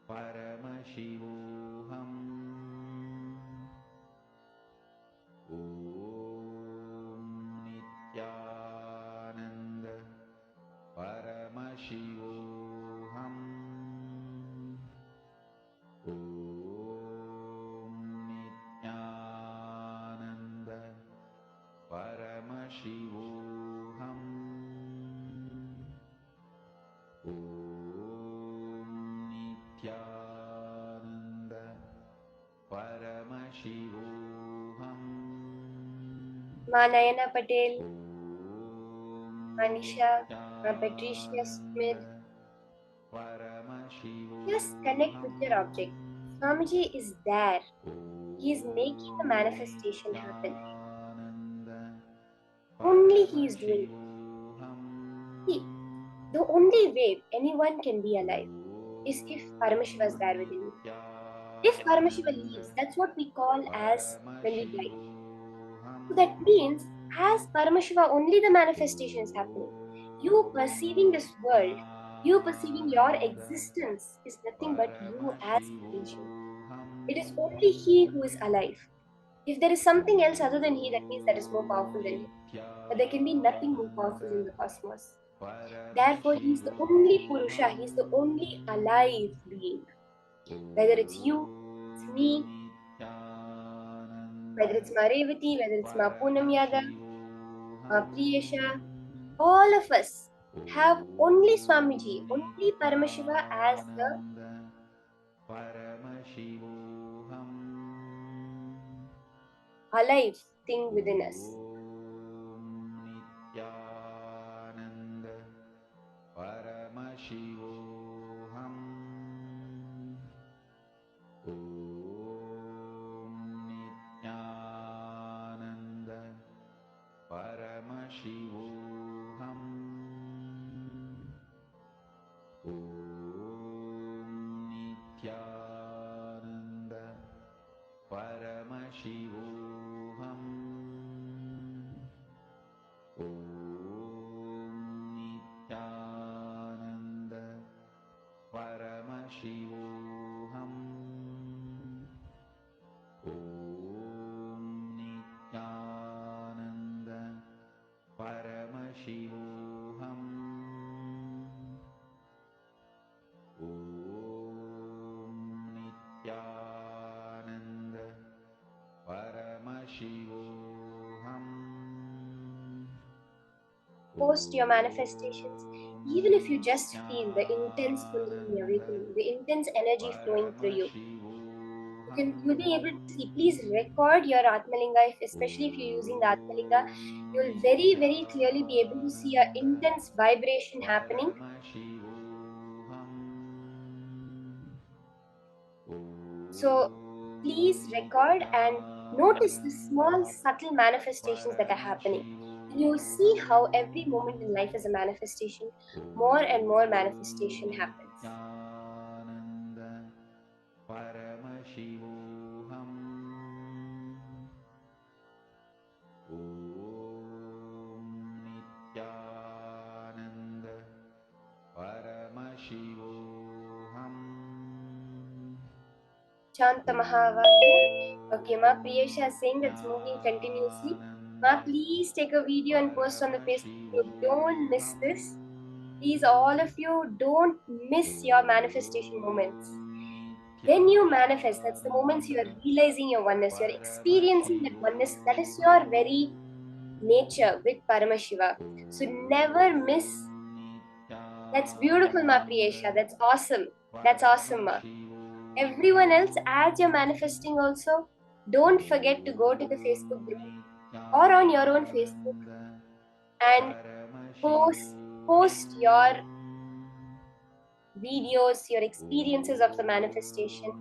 Paramashivoham. Om Nithyananda Paramashivoham. Om Nithyananda Paramashivoham. Om Nithyananda Paramashivoham. Ma Nayana Patel, Anisha, Ma Patricia Smith. Just connect with your object. Swamiji is there. He is making the manifestation happen. Only he is doing it. See, the only way anyone can be alive is if Paramashiva is there within you. If Paramashiva leaves, that's what we call as when we die. So that means, as Paramashiva, only the manifestation is happening. You perceiving this world, you perceiving your existence is nothing but you as creation. It is only he who is alive. If there is something else other than he, that means that is more powerful than him. But there can be nothing more powerful in the cosmos. Therefore, he is the only Purusha, he is the only alive being. Whether it's you, it's me, whether it's Ma Revati, whether it's Ma Poonam Yadav, Ma Priyesha, all of us have only Swamiji, only Paramashiva as the alive thing within us. Paramashivoham. Om Nithyananda Paramashivoham. Om Nithyananda Paramashivoham. Post your manifestations, even if you just feel the intense Kundalini awakening, the intense energy flowing through you. You'll be able to see. Please record your Atmalinga, especially if you're using the Atmalinga. You'll very, very clearly be able to see an intense vibration happening. So please record and notice the small, subtle manifestations that are happening. And you'll see how every moment in life is a manifestation. More and more manifestation happens. Paramashivoham. Om Nithyananda Paramashivoham. Chanta Mahavakya. Okay, Ma Priyesha is saying that's moving continuously. Ma, please take a video and post on the Facebook group. Don't miss this. Please, all of you, don't miss your manifestation moments. When you manifest, that's the moments you are realizing your oneness, you're experiencing that oneness. That is your very nature with Paramashiva. So never miss. That's beautiful, Ma Priyesha. That's awesome. That's awesome, Ma. Everyone else, as you're manifesting also, don't forget to go to the Facebook group or on your own Facebook and post your videos, your experiences of the manifestation.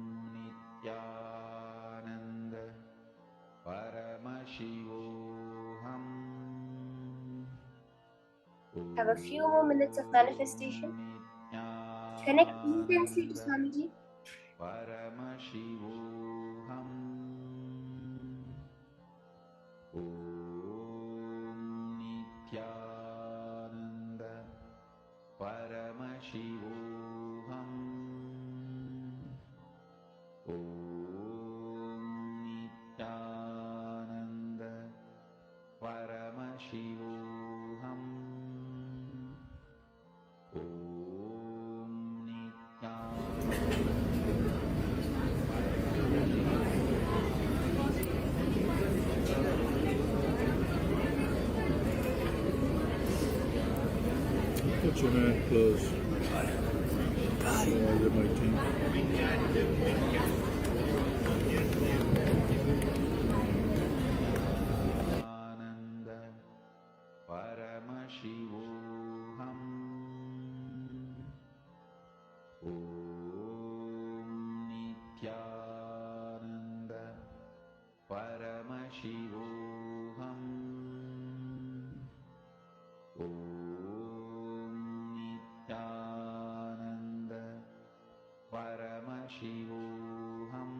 Have a few more minutes of manifestation. Connect intensely to Swamiji. Paramashivoham. Om Nithyananda Paramashivoham. Om Nithyananda Paramashivoham. Put your hand close. Otherwise it might tingle. Ananda Paramashivoham. Om Nithyananda Paramashivoham. Om Nithyananda Paramashivoham.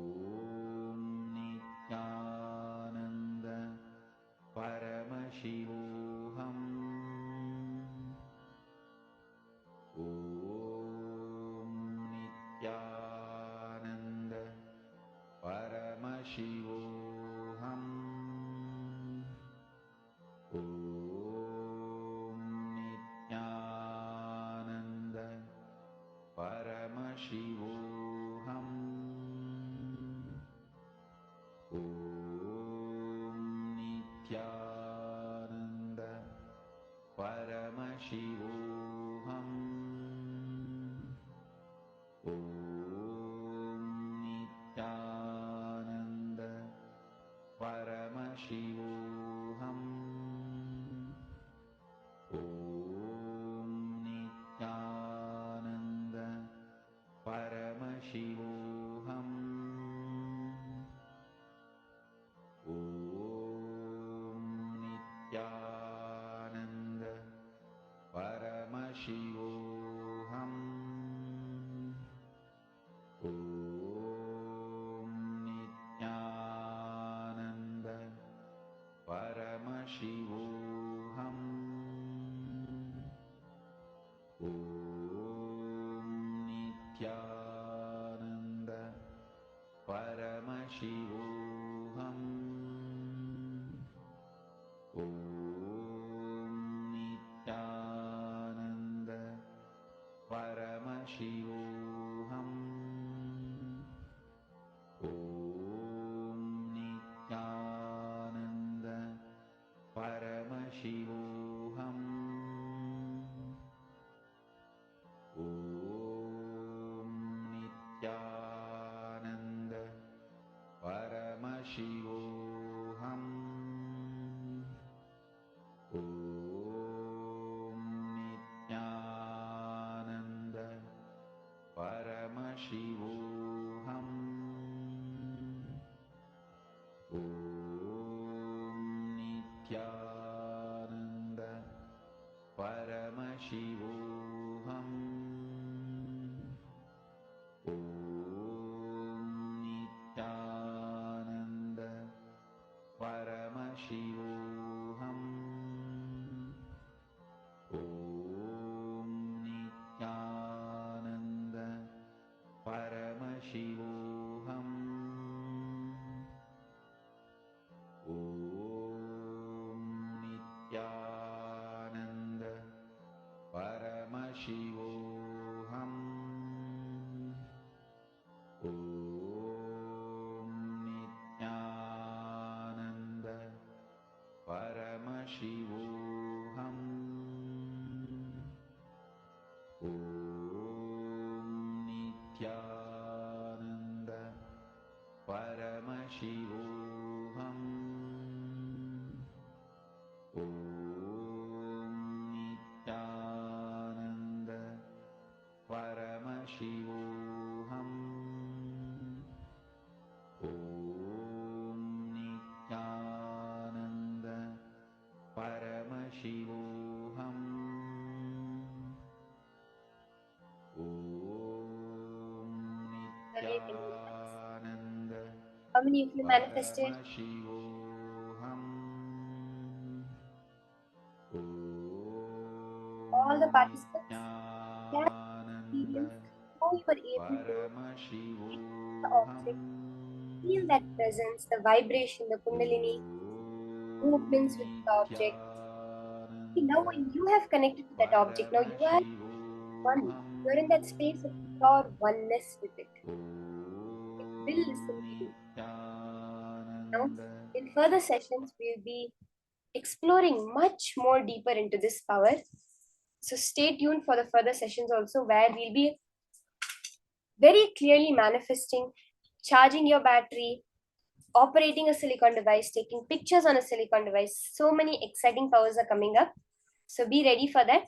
Om Nithyananda Paramashivoham. Om Nithyananda Paramashivoham. Om Nithyananda Paramashivoham. Om Nithyananda Paramashivoham. Om Nithyananda Paramashivoham. Om Nithyananda Paramashivoham. Om Nithyananda Paramashivoham. Om Nithyananda Nithyananda Paramashivoham. Om Nithyananda Paramashivoham. Om Nithyananda Paramashivoham. Om Nithyananda Paramashivoham. Om Nithyananda Paramashivoham. Om Nithyananda Paramashivoham. Om Nithyananda Paramashivoham. Om Nithyananda Paramashivoham. Om Nithyananda How many of you manifested? Paramashivoham. All the participants can Nithyananda experience how you are able to Paramashivoham. the object, feel that presence, the vibration, the kundalini movements with the object. See, now when you have connected to that object, now you are one. You are in that space of pure oneness with it. It will listen to you. Now, in further sessions, we'll be exploring much more deeper into this power. So stay tuned for the further sessions also, where we'll be very clearly manifesting, charging your battery, operating a silicon device, taking pictures on a silicon device. So many exciting powers are coming up. So be ready for that.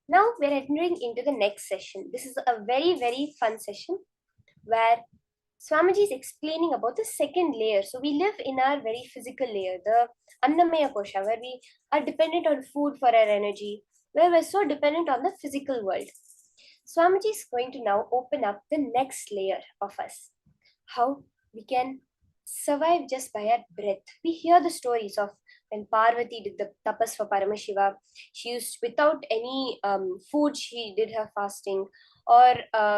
Now we're entering into the next session. This is a very, very fun session where Swamiji is explaining about the second layer. So we live in our very physical layer, the Annamaya Kosha, where we are dependent on food for our energy, where we're so dependent on the physical world. Swamiji is going to now open up the next layer of us. How we can survive just by our breath. We hear the stories of when Parvati did the tapas for Paramashiva. She used, without any food, she did her fasting. Or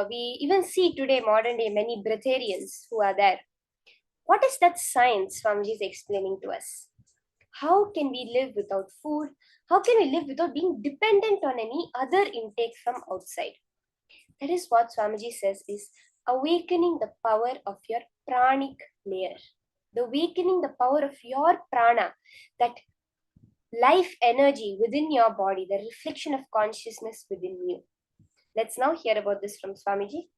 we even see today, modern day, many breatharians who are there. What is that science Swamiji is explaining to us? How can we live without food? How can we live without being dependent on any other intake from outside? That is what Swamiji says is awakening the power of your pranic layer. The awakening the power of your prana, that life energy within your body, the reflection of consciousness within you. Let's now hear about this from Swamiji.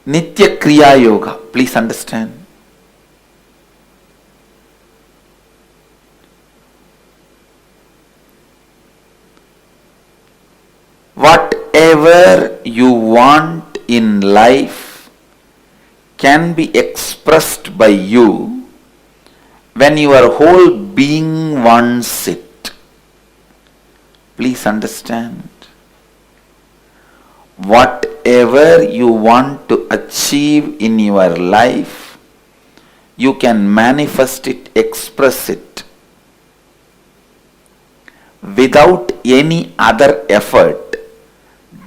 Nitya Kriya Yoga, please understand. Whatever you want in life can be expressed by you when your whole being wants it. Please understand. Whatever you want to achieve in your life, you can manifest it, express it without any other effort,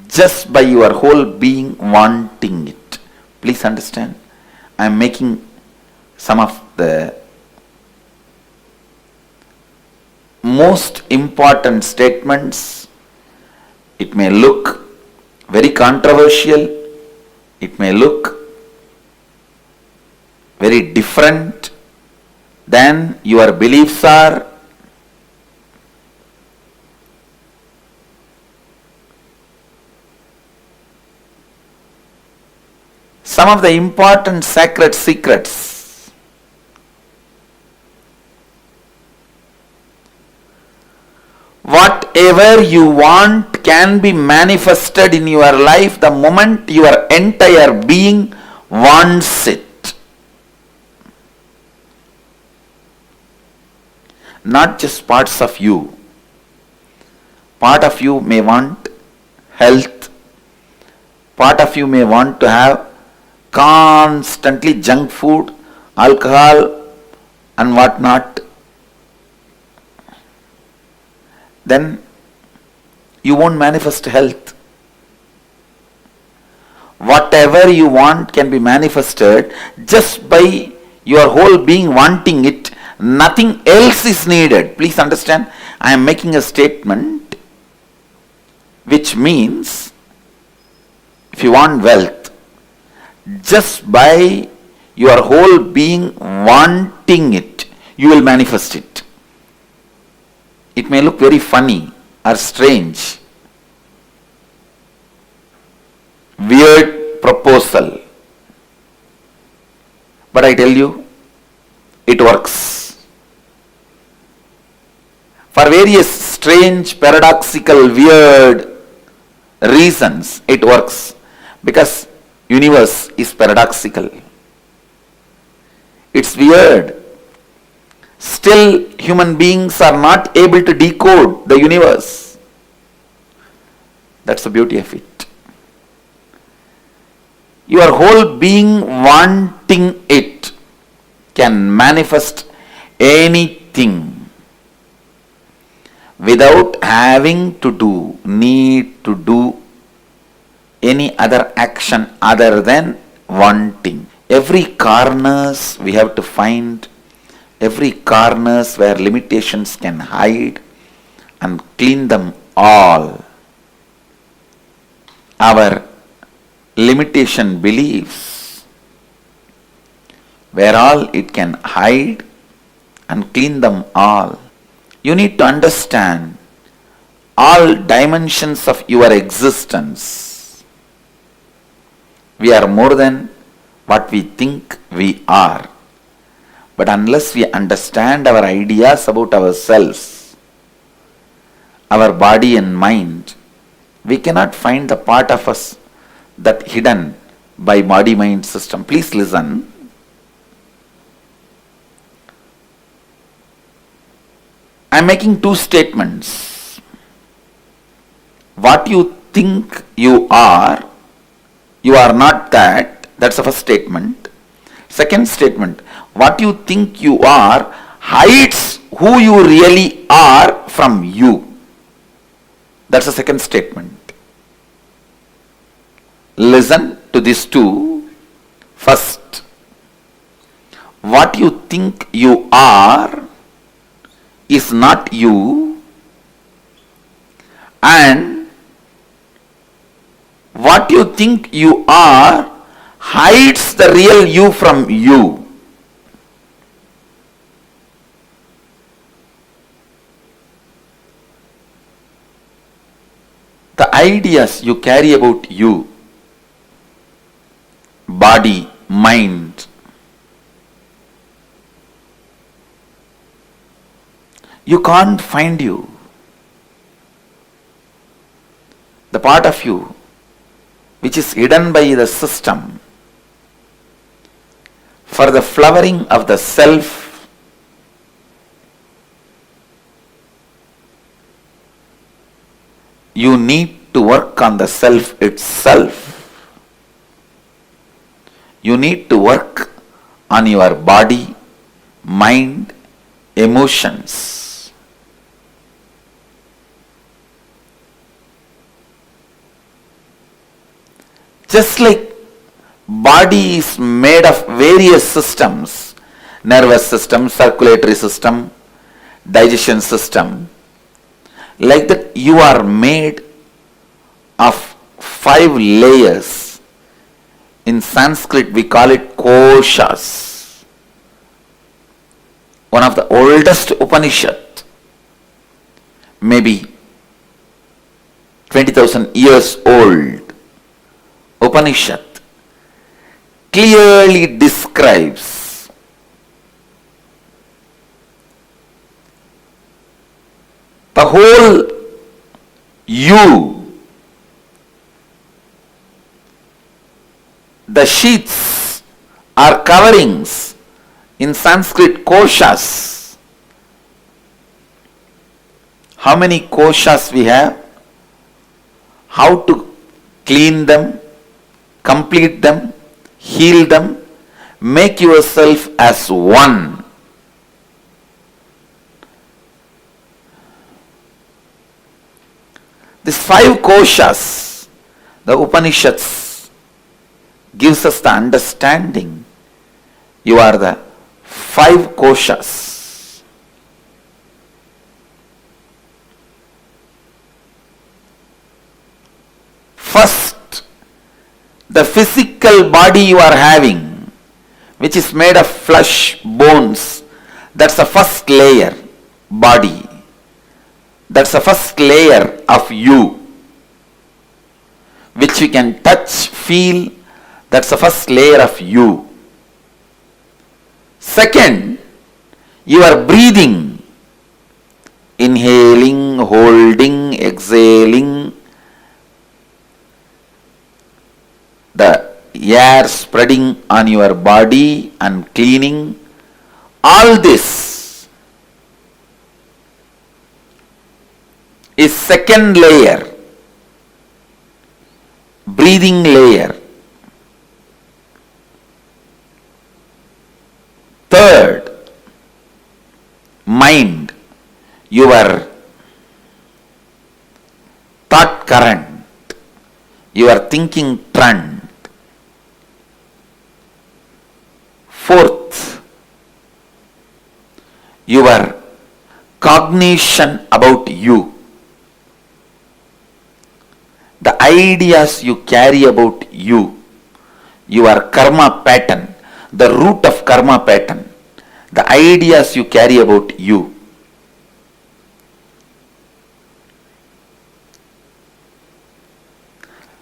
just by your whole being wanting it. Please understand. I am making some of the most important statements. It may look very controversial, it may look very different than your beliefs are. Some of the important sacred secrets. Whatever you want can be manifested in your life the moment your entire being wants it. Not just parts of you. Part of you may want health. Part of you may want to have constantly junk food, alcohol and whatnot. Then you won't manifest health. Whatever you want can be manifested just by your whole being wanting it. Nothing else is needed. Please understand, I am making a statement which means if you want wealth, just by your whole being wanting it, you will manifest it. It may look very funny or strange, weird proposal, but I tell you, it works. For various strange, paradoxical, weird reasons, it works. Because universe is paradoxical. It's weird. Still, human beings are not able to decode the universe. That's the beauty of it. Your whole being wanting it can manifest anything without having to need to do any other action other than wanting. Every corners we have to find, every corners where limitations can hide, and clean them all. Our limitation beliefs, where all it can hide, and clean them all. You need to understand all dimensions of your existence. We are more than what we think we are. But unless we understand our ideas about ourselves, our body and mind, we cannot find the part of us that hidden by body-mind system. Please listen. I am making two statements. What you think you are not that. That's the first statement. Second statement, what you think you are hides who you really are from you. That's the second statement. Listen to these two. First, what you think you are is not you, and what you think you are hides the real you from you. The ideas you carry about you, body, mind, you can't find you. The part of you which is hidden by the system, for the flowering of the self, you need to work on the self itself. You need to work on your body, mind, emotions. Just like body is made of various systems, nervous system, circulatory system, digestion system, like that you are made of 5 layers. In Sanskrit we call it koshas. One of the oldest Upanishad, maybe 20,000 years old Upanishad, clearly describes the whole you, the sheets are coverings, in Sanskrit koshas. How many koshas we have? How to clean them, complete them, heal them, make yourself as one. These 5 koshas, the Upanishads gives us the understanding. You are the 5 koshas. First, the physical body you are having, which is made of flesh, bones, that's the first layer, body. That's the first layer of you, which you can touch, feel. That's the first layer of you. Second, you are breathing, inhaling, holding, exhaling, the air spreading on your body and cleaning. All this is second layer, breathing layer. Third, mind, your thought current, your thinking trend. Fourth, your cognition about you. The ideas you carry about you, your karma pattern, the root of karma pattern, the ideas you carry about you.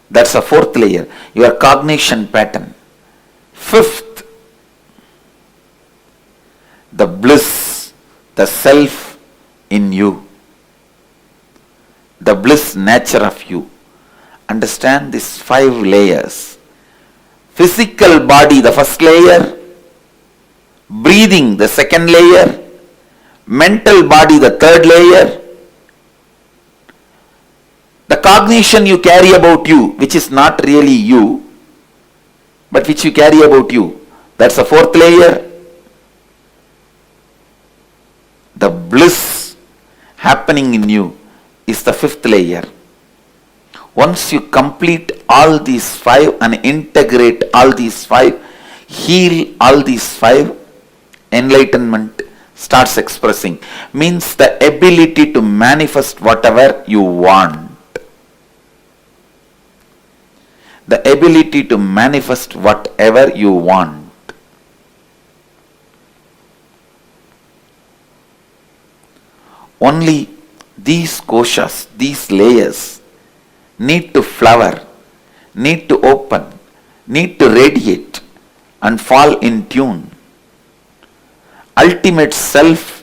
That's the fourth layer, your cognition pattern. Fifth, the bliss, the self in you, the bliss nature of you. Understand these 5 layers. Physical body, the first layer. Breathing, the second layer. Mental body, the third layer. The cognition you carry about you, which is not really you, but which you carry about you, that's the fourth layer. The bliss happening in you is the fifth layer. Once you complete all these 5 and integrate all these 5, heal all these 5, enlightenment starts expressing. Means the ability to manifest whatever you want. The ability to manifest whatever you want. Only these koshas, these layers, need to flower, need to open, need to radiate and fall in tune. Ultimate self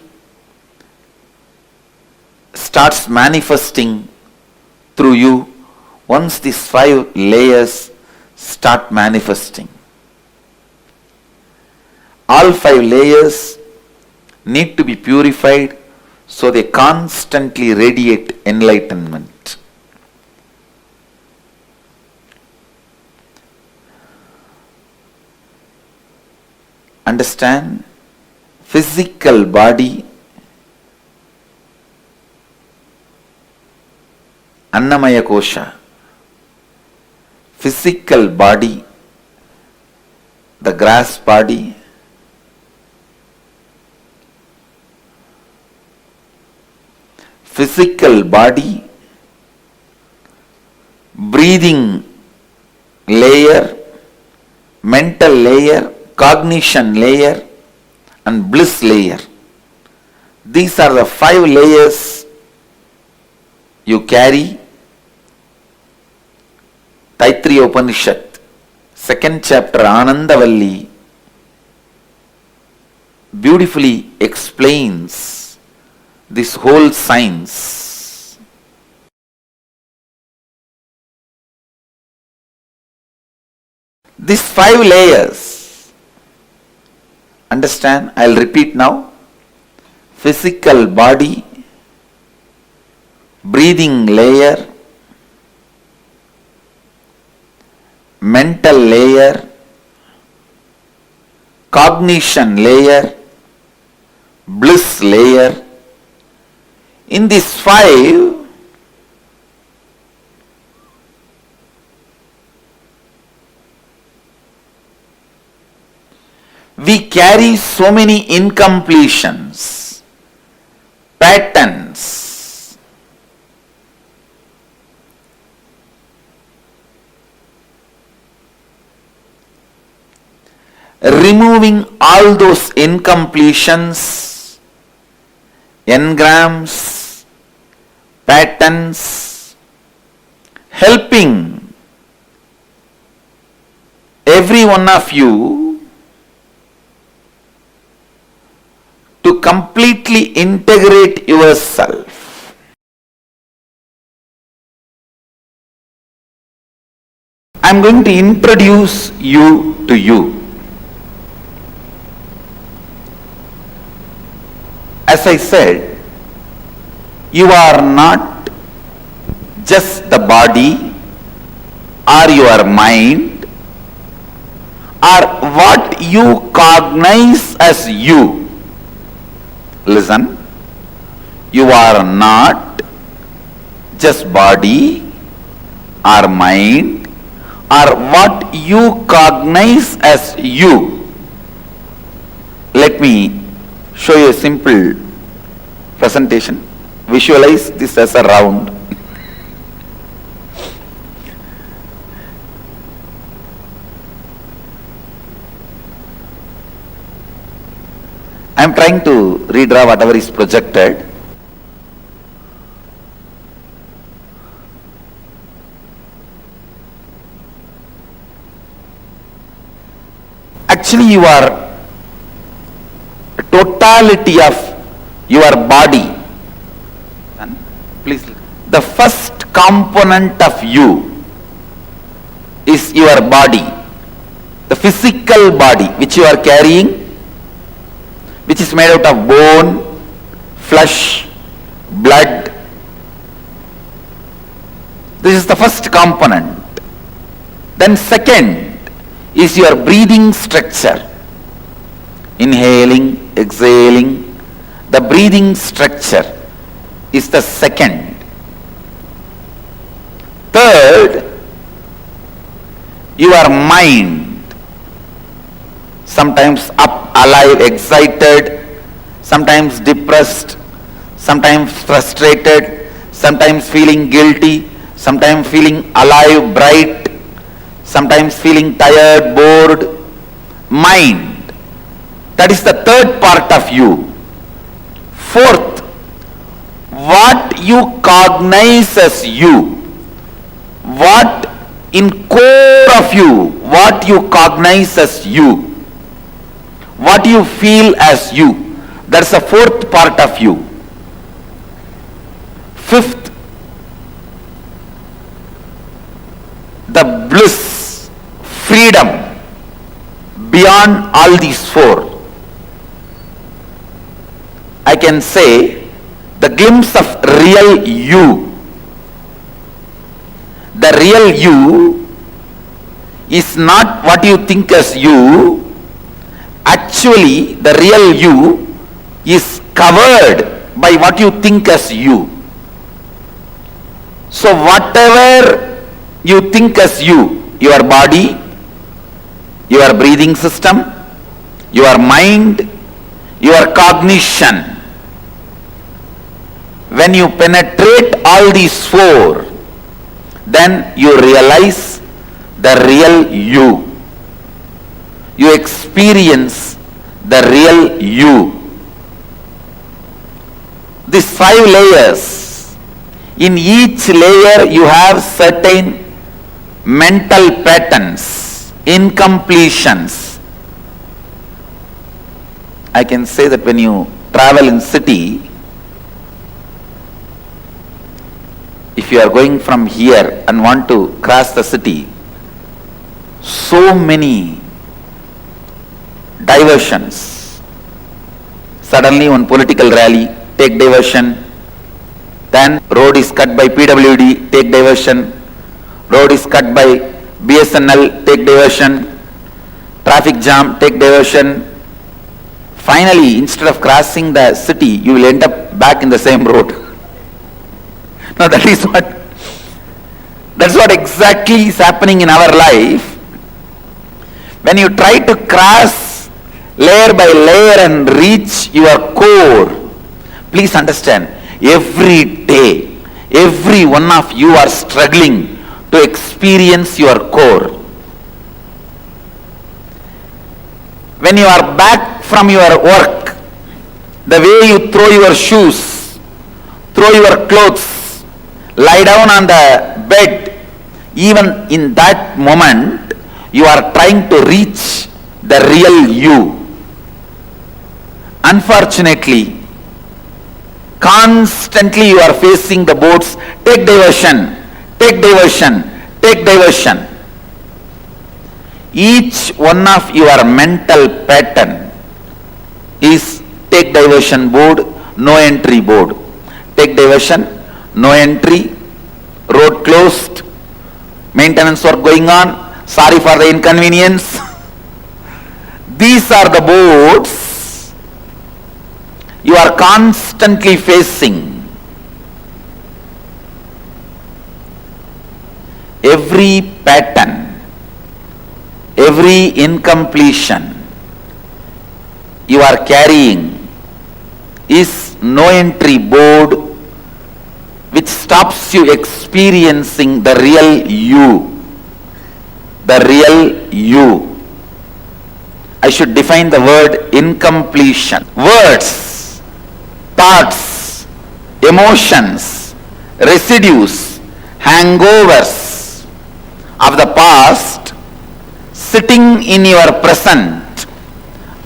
starts manifesting through you once these 5 layers start manifesting. All 5 layers need to be purified so they constantly radiate enlightenment. Understand? Physical body, Annamaya Kosha. Physical body, the grass body, physical body, breathing layer, mental layer, cognition layer and bliss layer. These are the 5 layers you carry. Taittiriya Upanishad, 2nd chapter Anandavalli beautifully explains this whole science. These 5 layers Understand? I'll repeat now. Physical body, breathing layer, mental layer, cognition layer, bliss layer. In these five, we carry so many incompletions, patterns. Removing all those incompletions, engrams, patterns, helping every one of you to completely integrate yourself. I am going to introduce you to you. As I said, you are not just the body or your mind or what you cognize as you. Listen, you are not just body or mind or what you cognize as you. Let me show you a simple presentation. Visualize this as a round. I am trying to redraw whatever is projected. Actually, you are totality of your body. Please, the first component of you is your body, the physical body which you are carrying, which is made out of bone, flesh, blood. This is the first component. Then second is your breathing structure. Inhaling, exhaling, the breathing structure is the second. Third, your mind, sometimes up, alive, excited, sometimes depressed, sometimes frustrated, sometimes feeling guilty, sometimes feeling alive, bright, sometimes feeling tired, bored. Mind. That is the third part of you. Fourth, what you cognize as you, what in core of you, what you cognize as you, what you feel as you, that's the fourth part of you. Fifth, the bliss, freedom beyond all these four. I can say the glimpse of real you. The real you is not what you think as you. Actually, the real you is covered by what you think as you. So whatever you think as you, your body, your breathing system, your mind, your cognition, when you penetrate all these four, then you realize the real you. You experience the real you. These 5 layers, in each layer you have certain mental patterns, incompletions. I can say that when you travel in city, if you are going from here and want to cross the city, so many diversions, Suddenly one political rally, take diversion. Then road is cut by PWD, take diversion. Road is cut by BSNL, take diversion. Traffic jam, take diversion. Finally, instead of crossing the city, you will end up back in the same road. Now that's what exactly is happening in our life. When you try to cross layer by layer and reach your core, please understand, every day, every one of you are struggling to experience your core. When you are back from your work, the way you throw your shoes, throw your clothes, lie down on the bed, even in that moment, you are trying to reach the real you. Unfortunately, constantly you are facing the boards, take diversion, take diversion, take diversion. Each one of your mental pattern is take diversion board, no entry board. Take diversion, no entry, road closed, maintenance work going on, sorry for the inconvenience. These are the boards you are constantly facing. Every pattern, every incompletion you are carrying is no entry board which stops you experiencing the real you. The real you. I should define the word incompletion. Words, thoughts, emotions, residues, hangovers of the past sitting in your present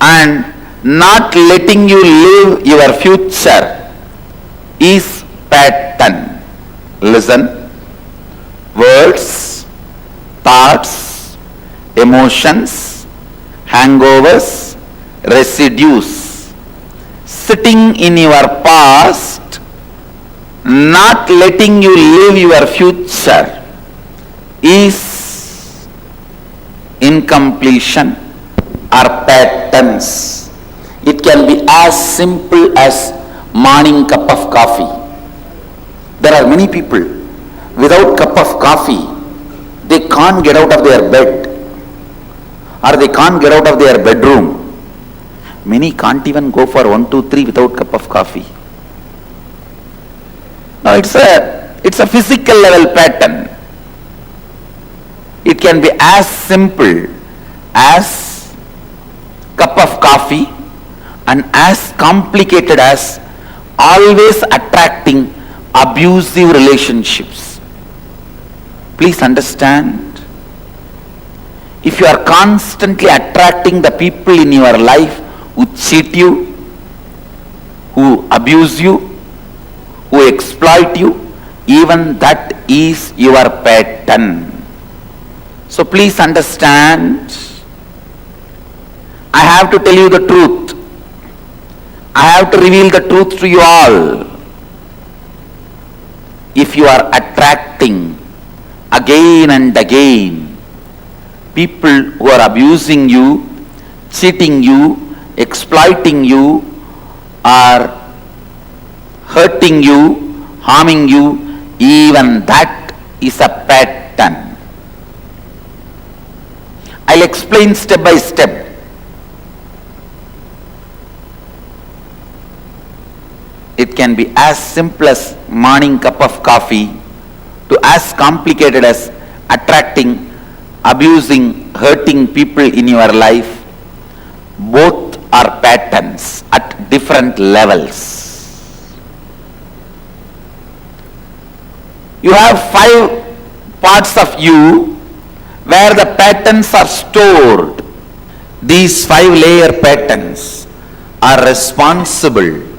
and not letting you live your future is pattern. Listen. Words, thoughts, emotions, hangovers, residues sitting in your past, not letting you live your future is incompletion or patterns. It can be as simple as morning cup of coffee. There are many people without cup of coffee, they can't get out of their bed or they can't get out of their bedroom. Many can't even go for 1, 2, 3 without cup of coffee. Now it's a physical level pattern. It can be as simple as cup of coffee and as complicated as always attracting abusive relationships. Please understand, if you are constantly attracting the people in your life who cheat you, who abuse you, who exploit you, even that is your pattern. So please understand, I have to tell you the truth. I have to reveal the truth to you all. If you are attracting again and again people who are abusing you, cheating you, exploiting you, or hurting you, harming you, even that is a pattern. I'll explain step by step. It can be as simple as morning cup of coffee to as complicated as attracting, abusing, hurting people in your life. Both are patterns at different levels. You have 5 parts of you where the patterns are stored. These 5-layer patterns are responsible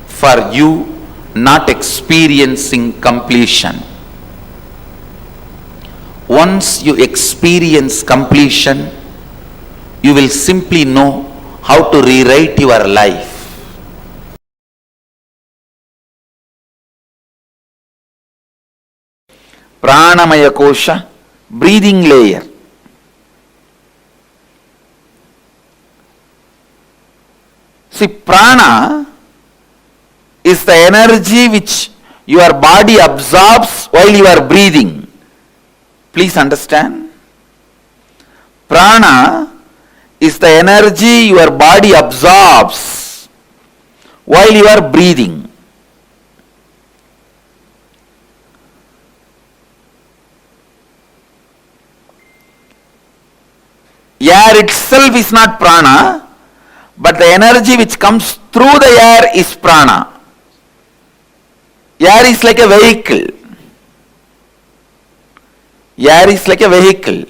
for you not experiencing completion. once you experience completion, you will simply know how to rewrite your life. Pranamaya kosha, breathing layer. See, prana is the energy which your body absorbs while you are breathing. Please understand. Prana is the energy your body absorbs while you are breathing. Air itself is not prana, but the energy which comes through the air is prana. Air is like a vehicle. Air is like a vehicle.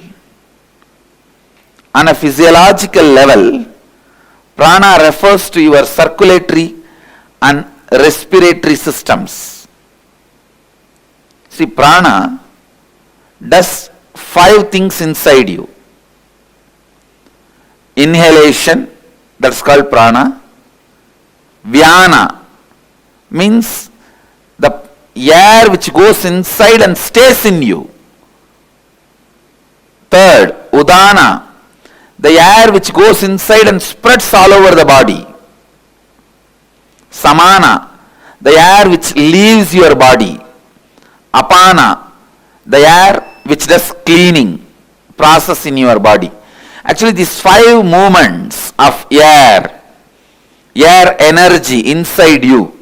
On a physiological level, prana refers to your circulatory and respiratory systems. See, prana does 5 things inside you. Inhalation, that's called prana. Vyana means the air which goes inside and stays in you. Third, udana, the air which goes inside and spreads all over the body. Samana, the air which leaves your body. Apana, the air which does cleaning process in your body. Actually, these 5 movements of air energy inside you,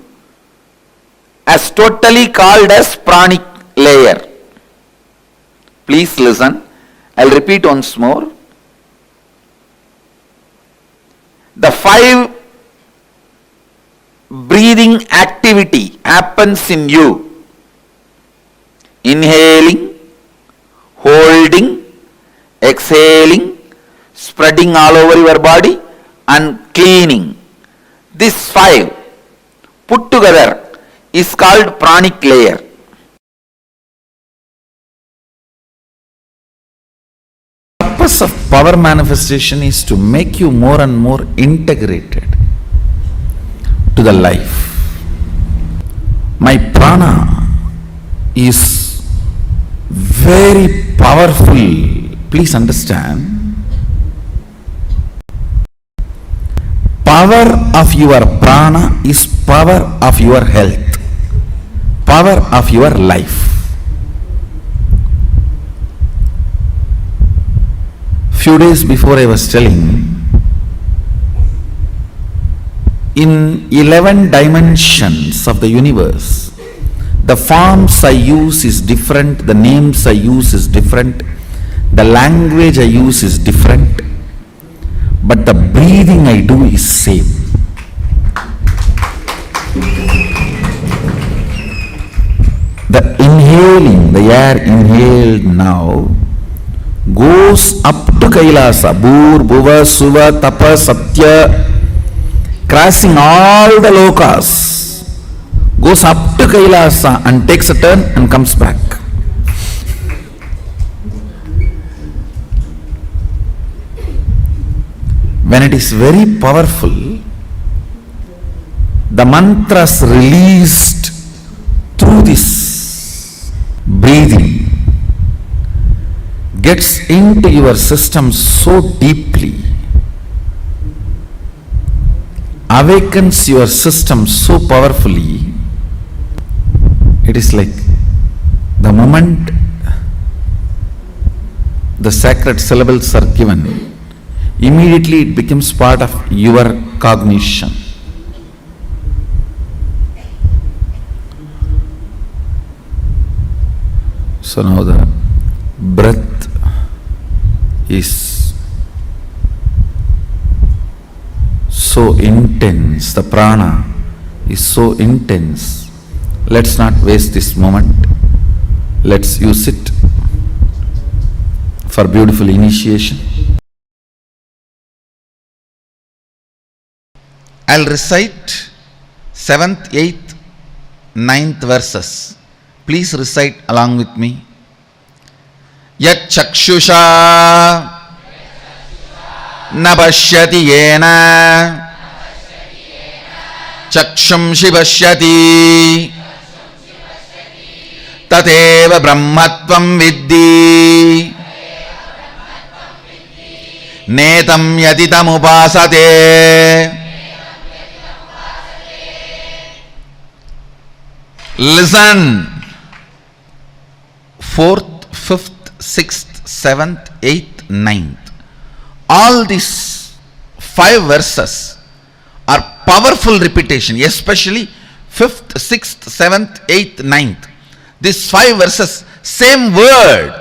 as totally called as pranic layer. Please listen. I'll repeat once more. The 5 breathing activity happens in you. Inhaling, holding, exhaling, spreading all over your body, and cleaning. These 5 put together is called pranic layer. The purpose of power manifestation is to make you more and more integrated to the life. My prana is very powerful. Please understand. Power of your prana is power of your health, power of your life. Few days before I was telling, in 11 dimensions of the universe, the forms I use is different, the names I use is different, the language I use is different, but the breathing I do is same. The inhaling, the air inhaled now goes up to Kailasa, Bhur, Bhuva, Suva, Tapa, Satya, crossing all the lokas, goes up to Kailasa and takes a turn and comes back. When it is very powerful, the mantras released through this breathing gets into your system so deeply, awakens your system so powerfully. It is like the moment the sacred syllables are given, immediately it becomes part of your cognition. So now the breath is so intense, the prana is so intense. Let's not waste this moment. Let's use it for beautiful initiation. I'll recite 7th, 8th, 9th verses. Please recite along with me. यच्चक्षुषा न पश्यति येन चक्षुंषि पश्यति तदेव ब्रह्मत्वं विद्धि नेतं यदिदमुपासते. Listen. 4th, 5th, 6th, 7th, 8th, 9th. All these 5 verses are powerful repetition, especially 5th, 6th, 7th, 8th, 9th. These 5 verses, same word.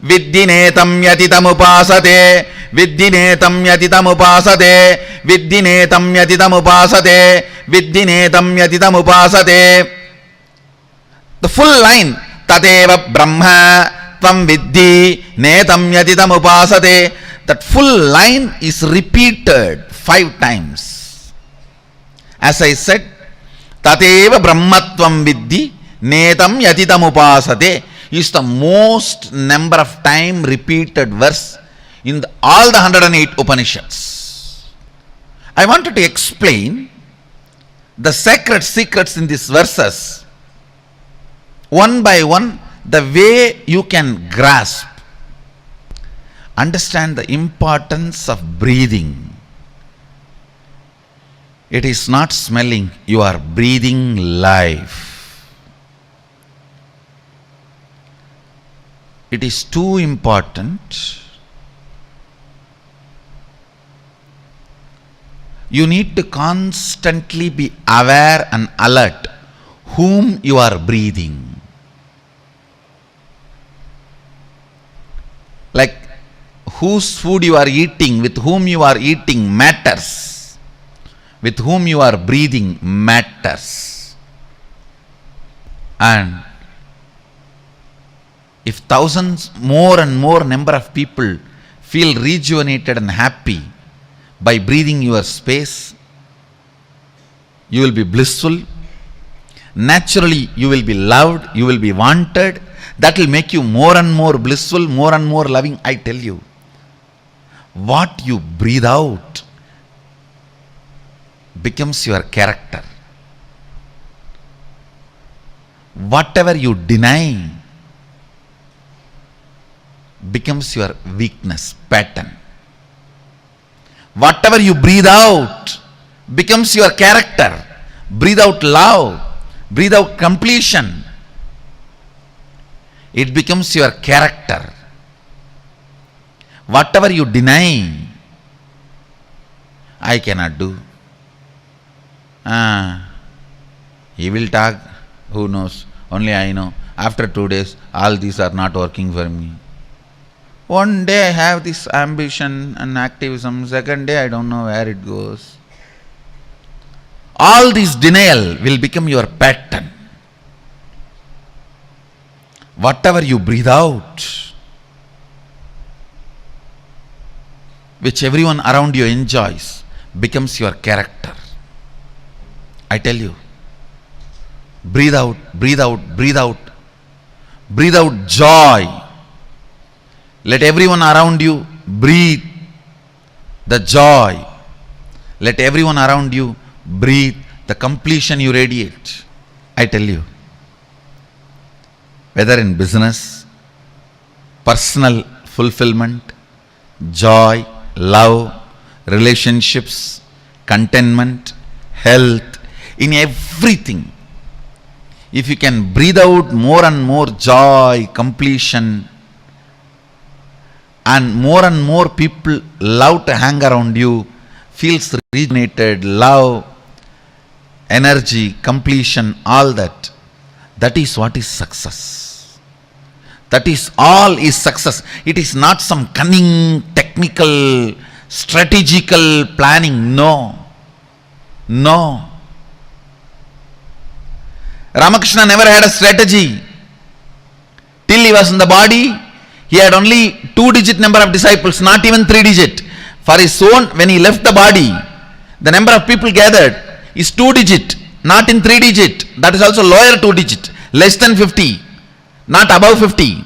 Viddinetam yatitam upasate, viddinetam yatitam upasate, viddinetam yatitam upasate, viddinetam yatitam upasate. The full line, Tadeva Brahma Tvam Viddhi Netam Yadidam Upasate. That full line is repeated 5 times. As I said, Tadeva Brahmatvam Viddhi Netam Yadidam Upasate is the most number of time repeated verse in all the 108 Upanishads. I wanted to explain the sacred secrets in these verses one by one, the way you can grasp, understand the importance of breathing. It is not smelling, you are breathing life. It is too important. You need to constantly be aware and alert whom you are breathing. Like whose food you are eating, with whom you are eating matters. With whom you are breathing matters. And if thousands more and more number of people feel rejuvenated and happy by breathing your space, you will be blissful. Naturally you will be loved, you will be wanted. That will make you more and more blissful, more and more loving. I tell you, what you breathe out becomes your character. Whatever you deny becomes your weakness pattern. Whatever you breathe out becomes your character. Breathe out love, breathe out completion. It becomes your character. Whatever you deny, I cannot do. He will talk, who knows, only I know. After 2 days, all these are not working for me. One day I have this ambition and activism, second day I don't know where it goes. All this denial will become your pattern. Whatever you breathe out, which everyone around you enjoys, becomes your character. I tell you, breathe out, breathe out, breathe out. Breathe out joy. Let everyone around you breathe the joy. Let everyone around you breathe the completion you radiate. I tell you, whether in business, personal fulfillment, joy, love, relationships, contentment, health, in everything, if you can breathe out more and more joy, completion, and more people love to hang around you, feels rejuvenated, love, energy, completion, all that. That is what is success. That is all is success. It is not some cunning, technical, strategical planning. No. No. Ramakrishna never had a strategy. Till he was in the body, he had only 2-digit number of disciples, not even 3-digit. For his own, when he left the body, the number of people gathered is 2-digit, not in 3-digit. That is also lower 2-digit, less than 50, not above 50.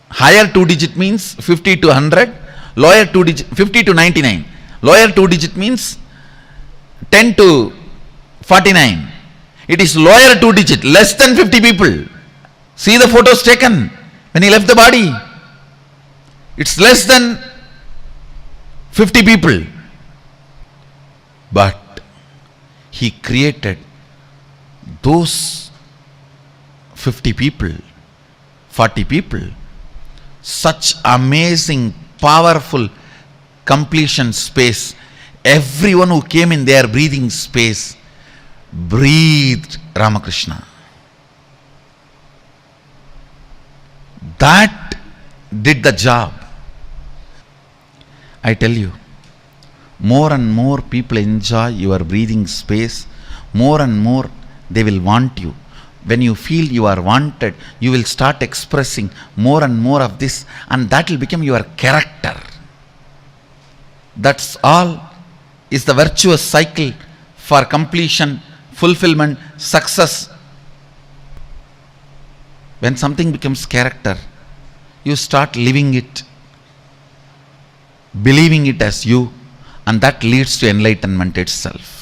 Higher two digit means 50 to 100, lower two digit 50 to 99. Lower two digit means 10 to 49. It is lower two digit, less than 50 people. See the photos taken when he left the body. It's less than 50 people. But he created those 50 people, 40 people, such amazing, powerful completion space. Everyone who came in their breathing space breathed Ramakrishna. That did the job. I tell you, more and more people enjoy your breathing space, more and more they will want you. When you feel you are wanted, you will start expressing more and more of this, and that will become your character. That's all is the virtuous cycle for completion, fulfillment, success. When something becomes character, you start living it, believing it as you, and that leads to enlightenment itself.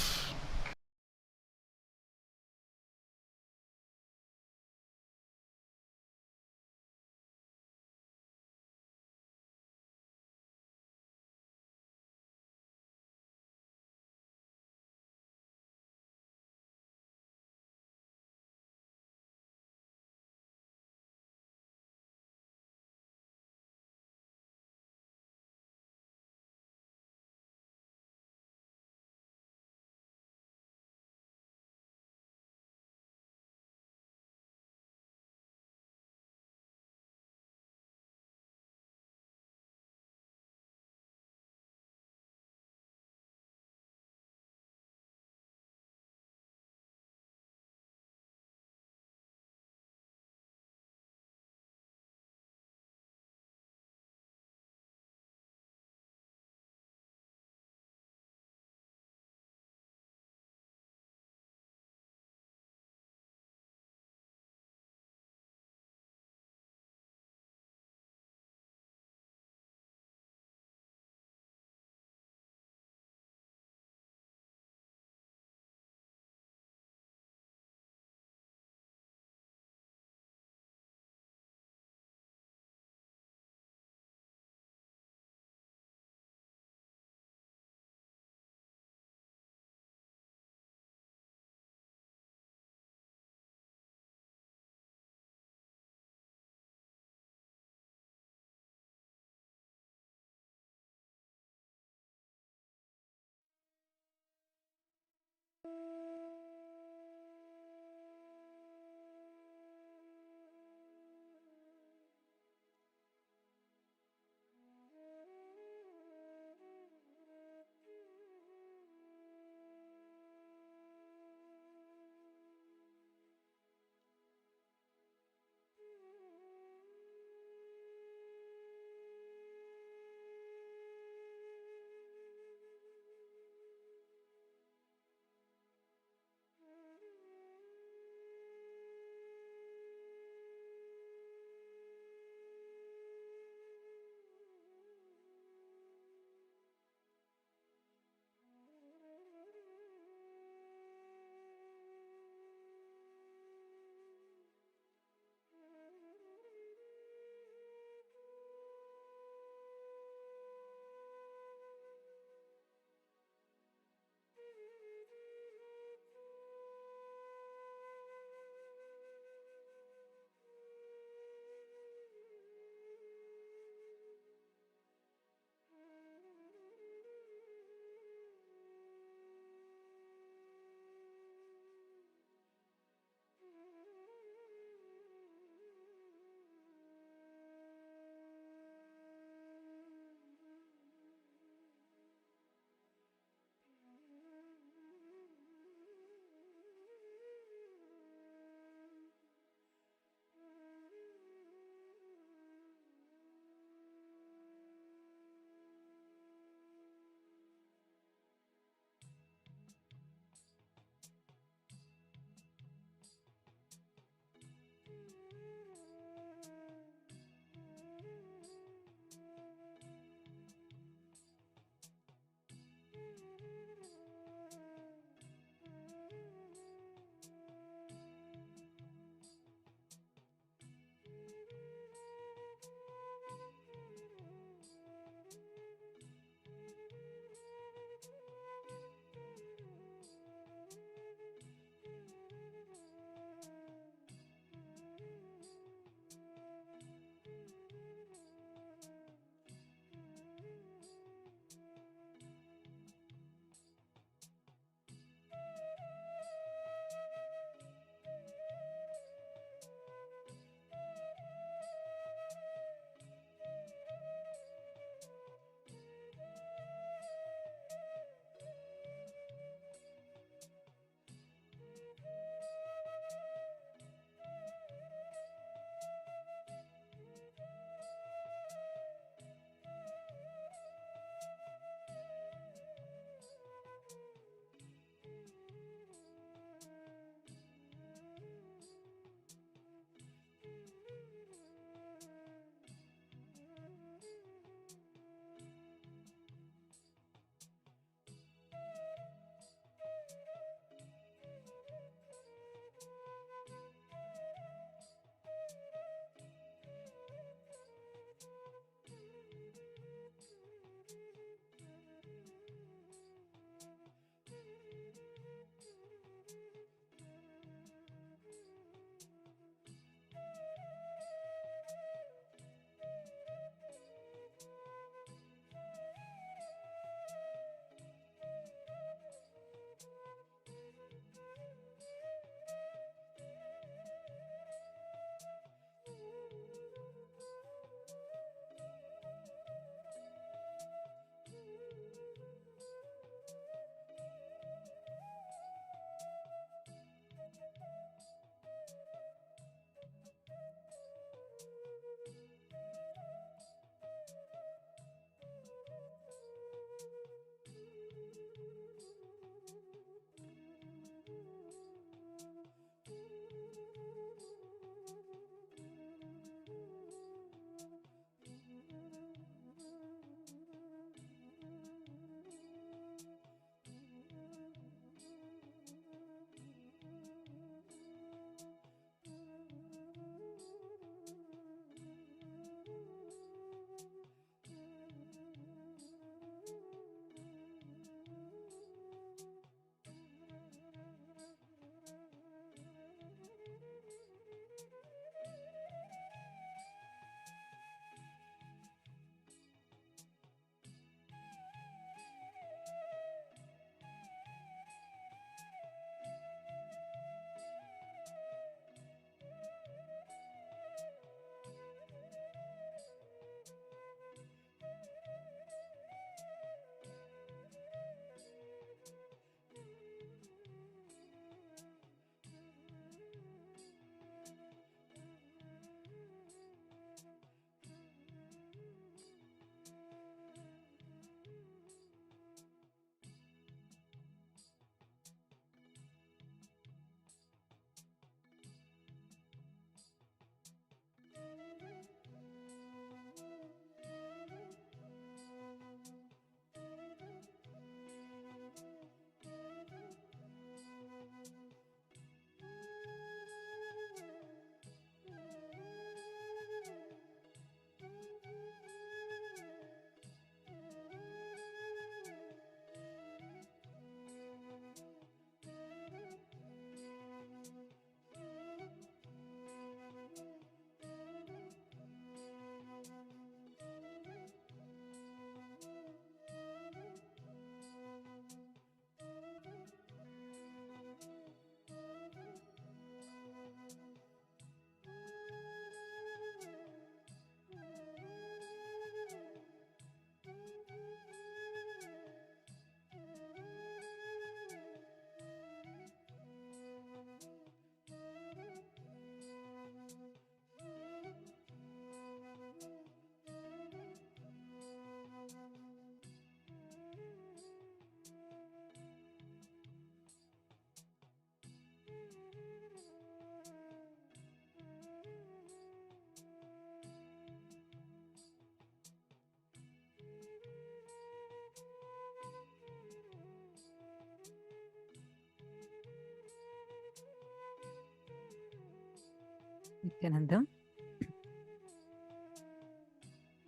Nithyanandam.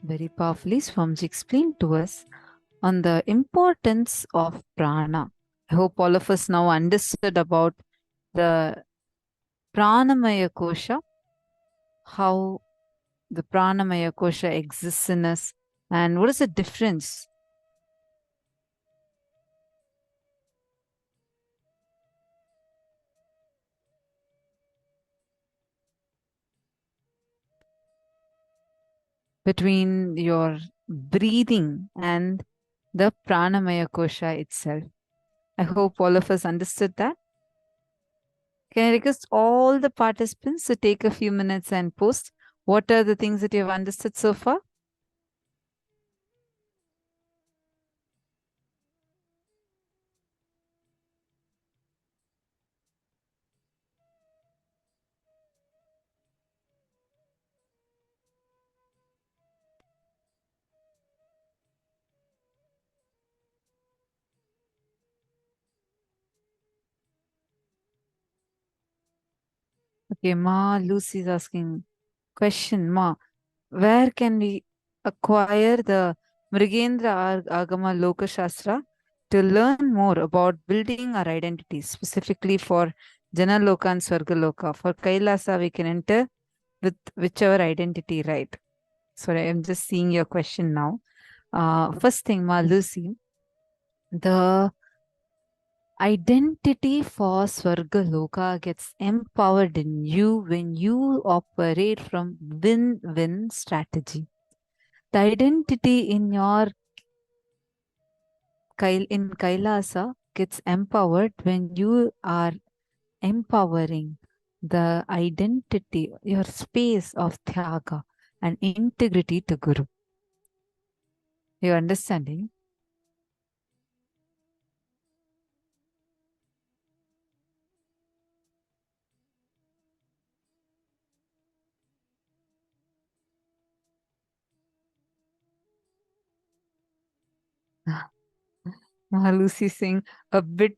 Very powerfully, Swamiji explained to us on the importance of prana. I hope all of us now understood about the pranamaya kosha, how the pranamaya kosha exists in us, and what is the difference between your breathing and the pranamaya kosha itself. I hope all of us understood that. Can I request all the participants to take a few minutes and post what are the things that you have understood so far? Okay, Ma Lucy is asking question, Ma, where can we acquire the Mrigendra Agama Loka Shastra to learn more about building our identity, specifically for Jana Loka and Swarga Loka? For Kailasa, we can enter with whichever identity, right? Sorry, I'm just seeing your question now. First thing, Ma Lucy, the identity for Swarga Loka gets empowered in you when you operate from win-win strategy. The identity in your in Kailasa gets empowered when you are empowering the identity, your space of Tyaga and integrity to Guru. You understanding? Lucy saying a bit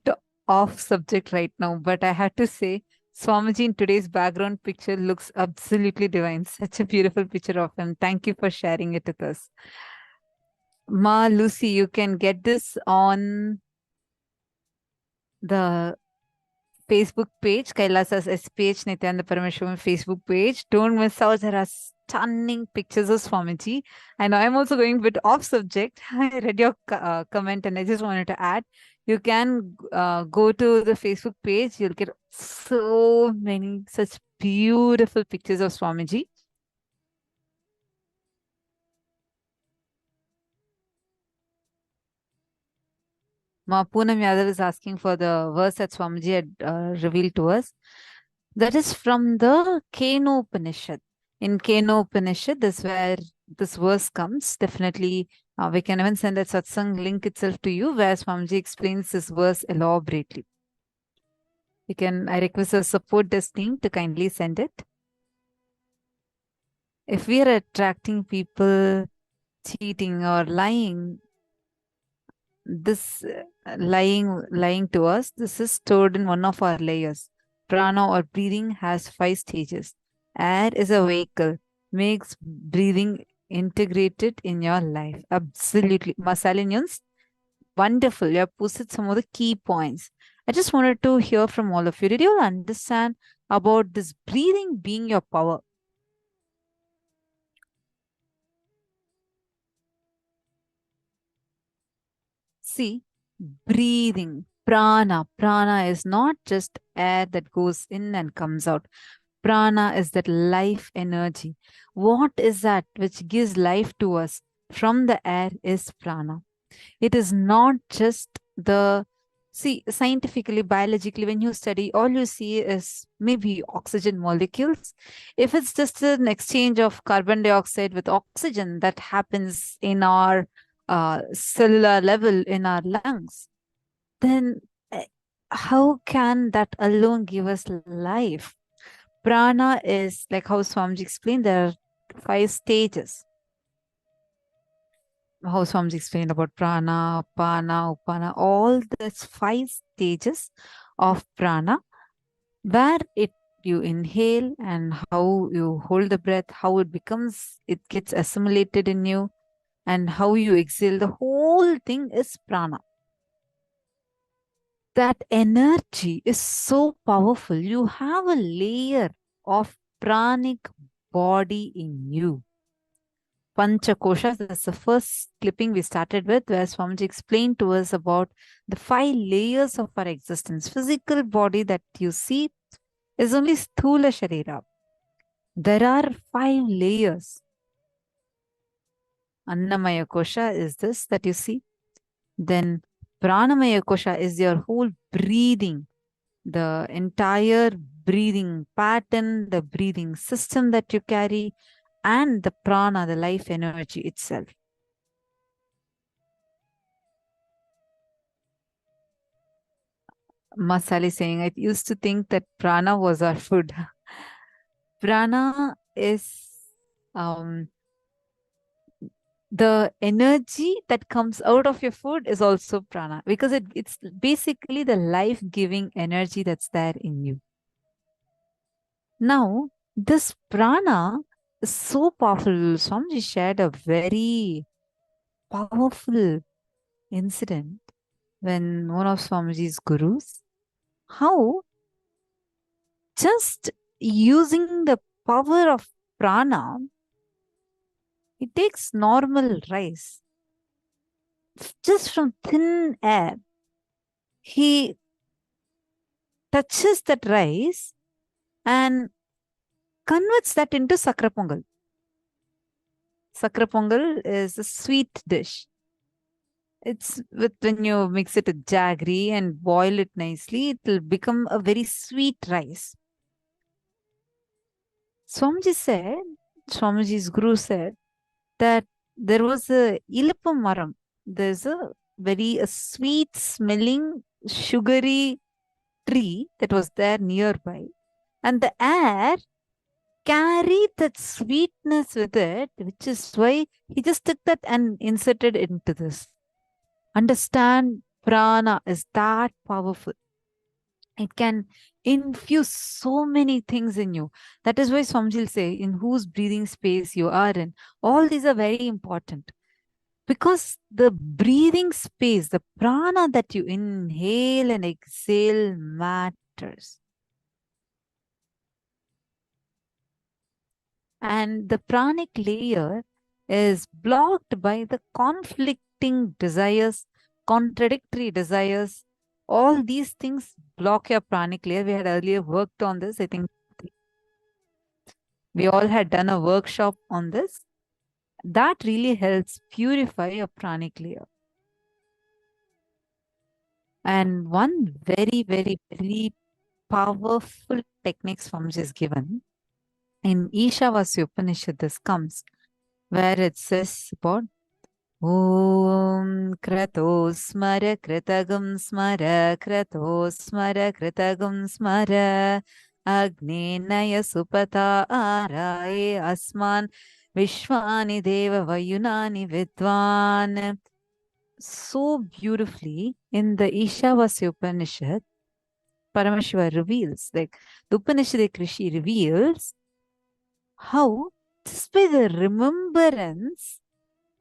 off subject right now, but I had to say, Swamiji in today's background picture looks absolutely divine. Such a beautiful picture of him. Thank you for sharing it with us. Ma Lucy, you can get this on the Facebook page, Kailasa's SPH Nithyananda Paramashivam Facebook page. Don't miss out. There are stunning pictures of Swamiji. And I'm also going a bit off subject. I read your comment and I just wanted to add, you can go to the Facebook page. You'll get so many such beautiful pictures of Swamiji. Ma Poonam Yadav is asking for the verse that Swamiji had revealed to us. That is from the Keno Upanishad. In Keno Upanishad, this is where this verse comes. Definitely, we can even send that satsang link itself to you, where Swamiji explains this verse elaborately. I request a support desk team to kindly send it. If we are attracting people cheating or lying, this lying to us, this is stored in one of our layers. Prana or breathing has 5 stages. Air is a vehicle, makes breathing integrated in your life. Absolutely. Masalinians, wonderful. You have posted some of the key points. I just wanted to hear from all of you. Did you all understand about this breathing being your power? See, breathing, prana. Prana is not just air that goes in and comes out. Prana is that life energy. What is that which gives life to us from the air is prana. It is not just scientifically, biologically, when you study, all you see is maybe oxygen molecules. If it's just an exchange of carbon dioxide with oxygen that happens in our cellular level in our lungs, then how can that alone give us life? Prana is, like how Swamiji explained, there are 5 stages. How Swamiji explained about prana, apana, upana, all these 5 stages of prana, where you inhale and how you hold the breath, how it gets assimilated in you, and how you exhale. The whole thing is prana. That energy is so powerful. You have a layer of pranic body in you. Panchakoshas, that's the first clipping we started with, where Swamiji explained to us about the 5 layers of our existence. Physical body that you see is only Sthula Sharira. There are 5 layers. Annamaya Kosha is this that you see. Then Pranamaya Kosha is your whole breathing, the entire breathing pattern, the breathing system that you carry, and the prana, the life energy itself. Masali saying, I used to think that prana was our food. Prana is the energy that comes out of your food is also prana, because it's basically the life-giving energy that's there in you. Now, this prana is so powerful. Swamiji shared a very powerful incident when one of Swamiji's gurus, how just using the power of prana, it takes normal rice. Just from thin air, he touches that rice and converts that into sakra pongal. Sakra pongal is a sweet dish. It's when you mix it with jaggery and boil it nicely, it will become a very sweet rice. Swamiji's guru said that there was a ilipamaram. There's a very sweet smelling, sugary tree that was there nearby. And the air carried that sweetness with it, which is why he just took that and inserted into this. Understand, prana is that powerful. It can infuse so many things in you. That is why Swamiji will say, in whose breathing space you are in. All these are very important. Because the breathing space, the prana that you inhale and exhale matters. And the pranic layer is blocked by the conflicting desires, contradictory desires. All these things block your pranic layer. We had earlier worked on this. I think we all had done a workshop on this. That really helps purify your pranic layer. And one very, very, very powerful technique Swamiji is given. In Ishavasya Upanishad, this comes where it says about Om Krato Smara Kritagam Smara Krato Smara Kritagam Smara Agnenaya Supata Araye Asman Vishwani Deva Vayunani Vidwan. So beautifully in the Ishavasya Upanishad, Paramashiva reveals, like the Upanishadic Rishi reveals, how just by the remembrance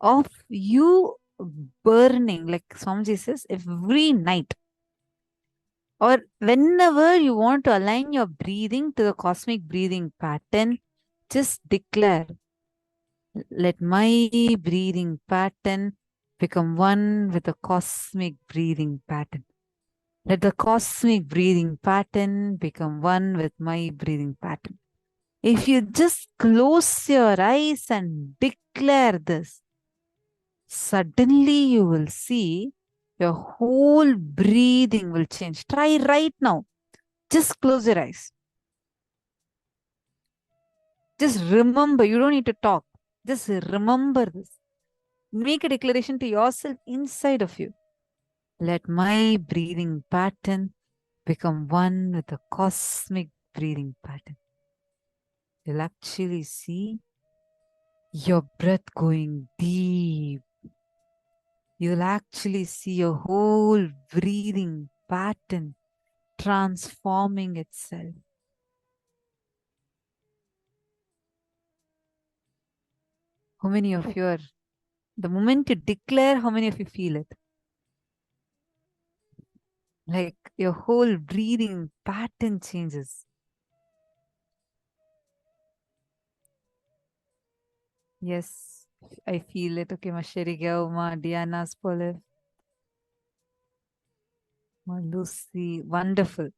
of you burning, like Swamiji says, every night, or whenever you want to align your breathing to the cosmic breathing pattern, just declare, let my breathing pattern become one with the cosmic breathing pattern. Let the cosmic breathing pattern become one with my breathing pattern. If you just close your eyes and declare this, suddenly you will see your whole breathing will change. Try right now. Just close your eyes. Just remember, you don't need to talk. Just remember this. Make a declaration to yourself inside of you. Let my breathing pattern become one with the cosmic breathing pattern. You'll actually see your breath going deep. You'll actually see your whole breathing pattern transforming itself. How many of you are, the moment you declare, how many of you feel it? Like your whole breathing pattern changes. Yes, I feel it. Okay, Masheriga, Uma, Diana's Poliv, Ma Lucy, wonderful.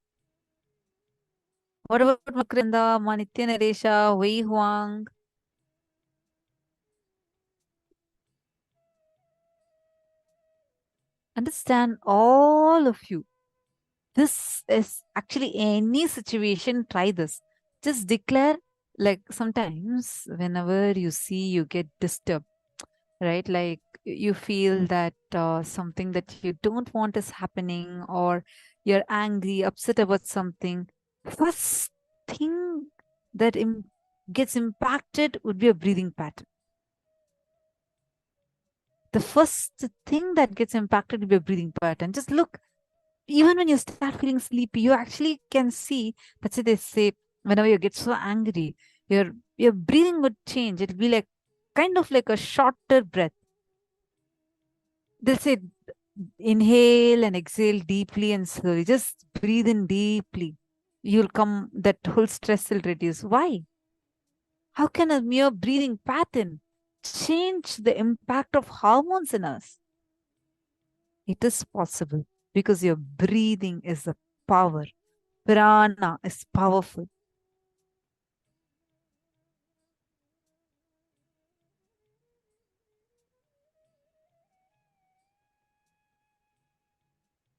What about Makranda, Ma Nitya Naresha, Wei Huang? Understand, all of you. This is actually any situation, try this. Just declare, like sometimes whenever you see you get disturbed, right? Like you feel that something that you don't want is happening, or you're angry, upset about something. First thing that gets impacted would be a breathing pattern. The first thing that gets impacted would be a breathing pattern. Just look, even when you start feeling sleepy, you actually can see, that's what they say, whenever you get so angry, your breathing would change. It'll be like kind of like a shorter breath. They'll say, inhale and exhale deeply and slowly. Just breathe in deeply. You'll come, that whole stress will reduce. Why? How can a mere breathing pattern change the impact of hormones in us? It is possible because your breathing is a power. Prana is powerful.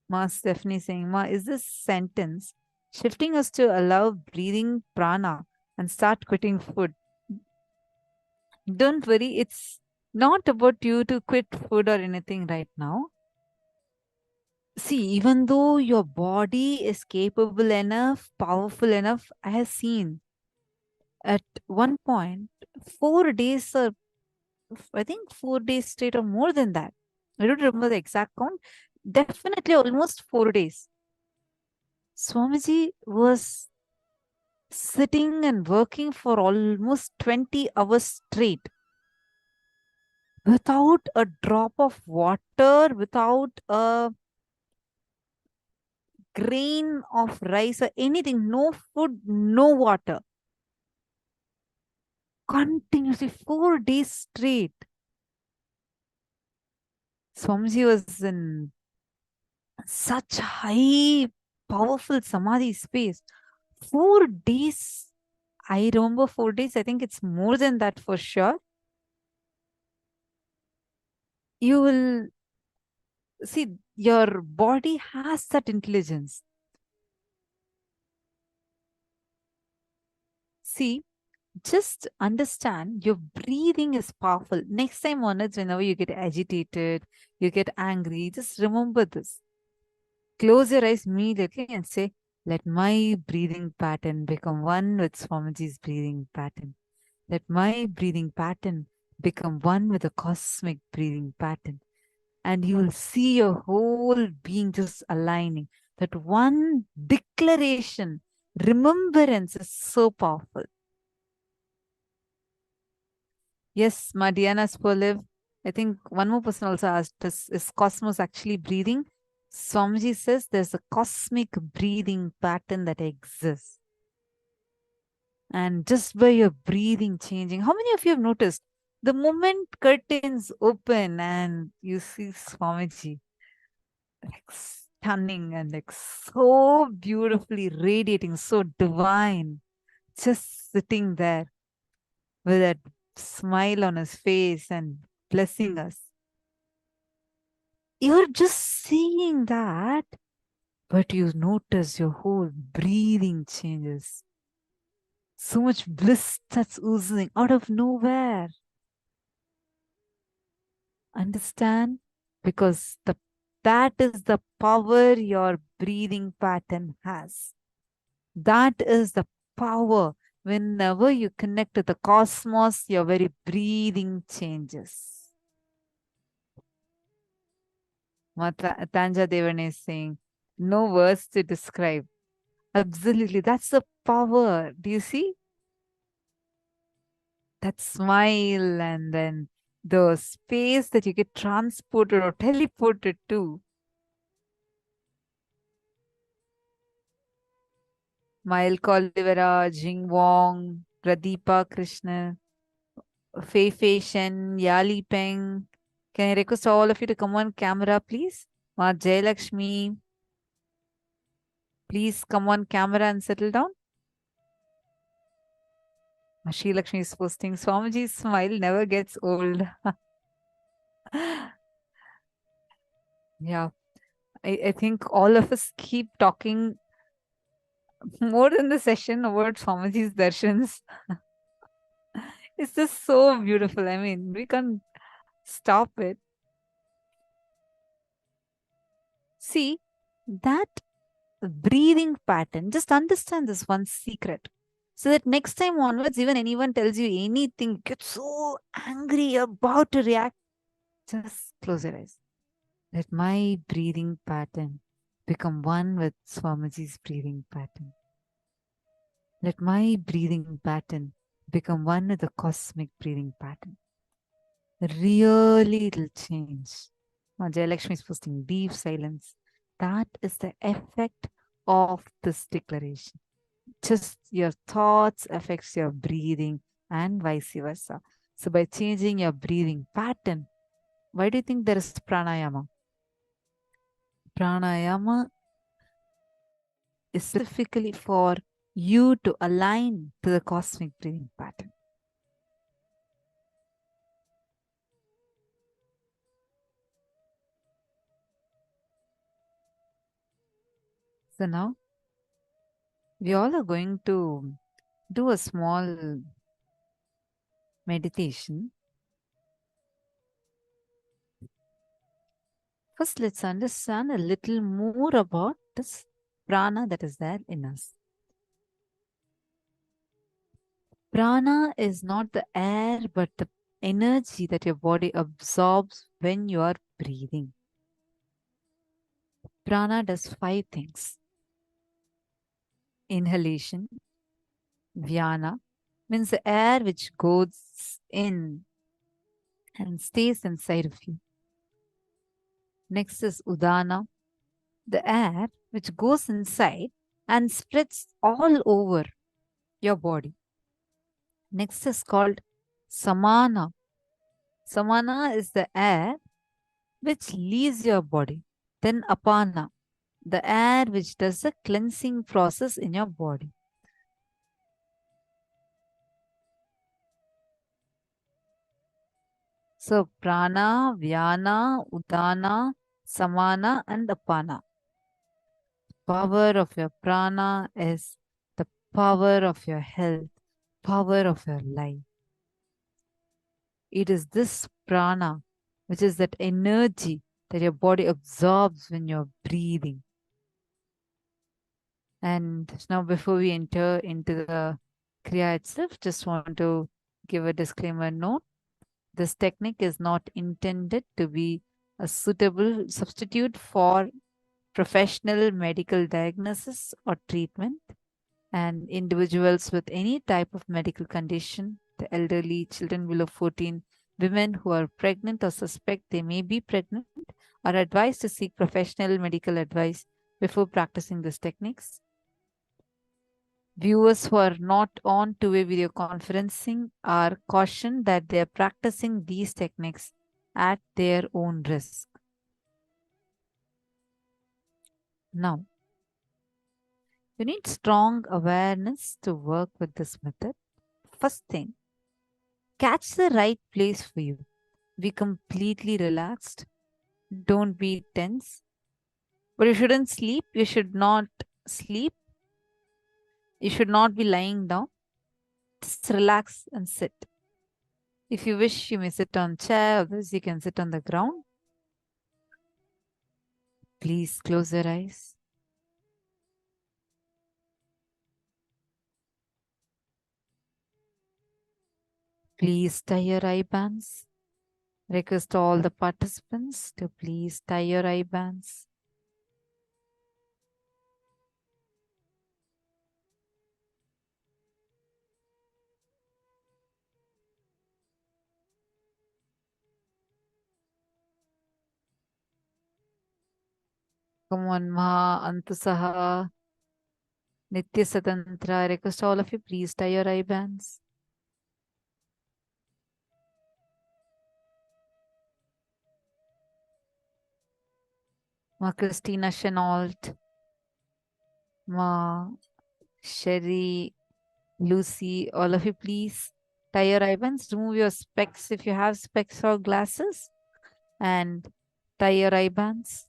Ma Stephanie saying, Ma, is this sentence shifting us to allow breathing prana and start quitting food? Don't worry, it's not about you to quit food or anything right now. See, even though your body is capable enough, powerful enough, I have seen at one point 4 days, or I think 4 days straight or more than that. I don't remember the exact count. Definitely almost 4 days. Swamiji was sitting and working for almost 20 hours straight without a drop of water, without a grain of rice or anything, no food, no water. Continuously 4 days straight. Swamiji was in such high, powerful samadhi space. 4 days. I remember 4 days. I think it's more than that for sure. You will see, your body has that intelligence. See, just understand your breathing is powerful. Next time onwards, whenever you get agitated, you get angry, just remember this. Close your eyes immediately and say, let my breathing pattern become one with Swamiji's breathing pattern. Let my breathing pattern become one with the cosmic breathing pattern. And you will see your whole being just aligning. That one declaration, remembrance is so powerful. Yes, Madiana Spoliv. I think one more person also asked, is Cosmos actually breathing? Swamiji says there's a cosmic breathing pattern that exists. And just by your breathing changing, how many of you have noticed the moment curtains open and you see Swamiji, like stunning and like so beautifully radiating, so divine, just sitting there with that smile on his face and blessing us. You're just seeing that, but you notice your whole breathing changes. So much bliss that's oozing out of nowhere. Understand? Because that is the power your breathing pattern has. That is the power. Whenever you connect to the cosmos, your very breathing changes. Tanja Devan is saying, no words to describe. Absolutely. That's the power. Do you see? that smile, and then the space that you get transported or teleported to. Mail Kolivera, Jing Wong, Pradeepa Krishna, Fei Fei Shen, Yali Peng. Can I request all of you to come on camera, please? Ma Jayalakshmi, please come on camera and settle down. Shri Lakshmi is posting, Swamiji's smile never gets old. Yeah, I think all of us keep talking more in the session about Swamiji's darshans. It's just so beautiful. I mean, we can't stop it. See, that breathing pattern, just understand this one secret. So that next time onwards, even anyone tells you anything, get so angry, about to react, just close your eyes. Let my breathing pattern become one with Swamiji's breathing pattern. Let my breathing pattern become one with the cosmic breathing pattern. Really, it'll change. Jayalakshmi is posting deep silence. That is the effect of this declaration. Just your thoughts affects your breathing and vice versa. So by changing your breathing pattern, why do you think there is pranayama? Pranayama is specifically for you to align to the cosmic breathing pattern. So now we all are going to do a small meditation. First, let's understand a little more about this prana that is there in us. Prana is not the air, but the energy that your body absorbs when you are breathing. Prana does 5 things. Inhalation, vyana, means the air which goes in and stays inside of you. Next is udana, the air which goes inside and spreads all over your body. Next is called samana. Samana is the air which leaves your body. Then apana, the air which does the cleansing process in your body. So prana, vyana, udana, samana and apana. Power of your prana is the power of your health, power of your life. It is this prana, which is that energy that your body absorbs when you're breathing. And now before we enter into the Kriya itself, just want to give a disclaimer note. This technique is not intended to be a suitable substitute for professional medical diagnosis or treatment. And individuals with any type of medical condition, the elderly, children below 14, women who are pregnant or suspect they may be pregnant, are advised to seek professional medical advice before practicing these techniques. Viewers who are not on two-way video conferencing are cautioned that they are practicing these techniques at their own risk. Now, you need strong awareness to work with this method. First thing, catch the right place for you. Be completely relaxed. Don't be tense. But you shouldn't sleep. You should not sleep. You should not be lying down. Just relax and sit. If you wish, you may sit on chair, otherwise you can sit on the ground. Please close your eyes. Please tie your eye bands. Request all the participants to please tie your eye bands. Come on, Maha Antasaha, Nitya Satantra. I request all of you, please tie your eye bands. Ma Christina Chenault, Ma Sherry, Lucy, all of you, please tie your eye bands. Remove your specs if you have specs or glasses, and tie your eye bands.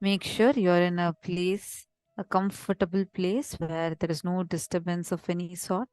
Make sure you're in a place, a comfortable place where there is no disturbance of any sort.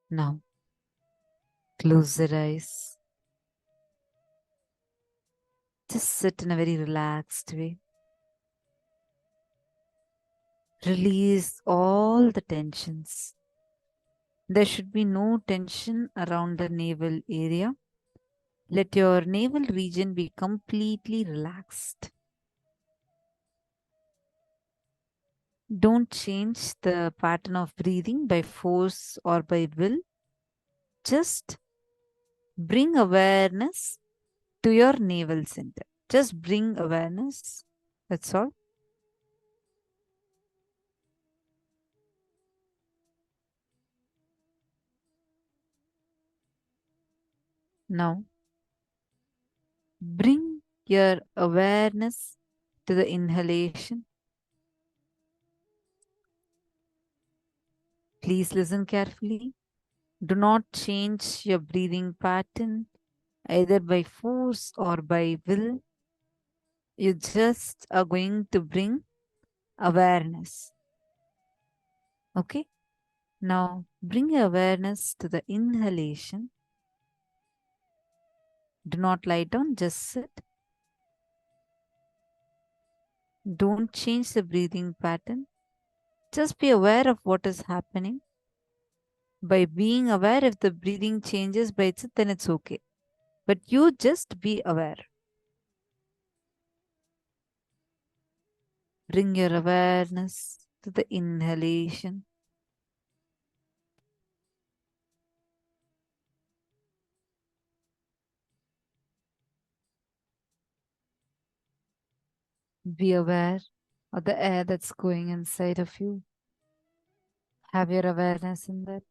Now, close your eyes. Just sit in a very relaxed way. Release all the tensions. There should be no tension around the navel area. Let your navel region be completely relaxed. Don't change the pattern of breathing by force or by will. Just bring awareness to your navel center. Just bring awareness. That's all. Now, bring your awareness to the inhalation. Please listen carefully. Do not change your breathing pattern either by force or by will. You just are going to bring awareness. Okay? Now, bring your awareness to the inhalation. Do not lie down, just sit. Don't change the breathing pattern. Just be aware of what is happening. By being aware, if the breathing changes by itself, then it's okay. But you just be aware. Bring your awareness to the inhalation. Be aware of the air that's going inside of you. Have your awareness in that.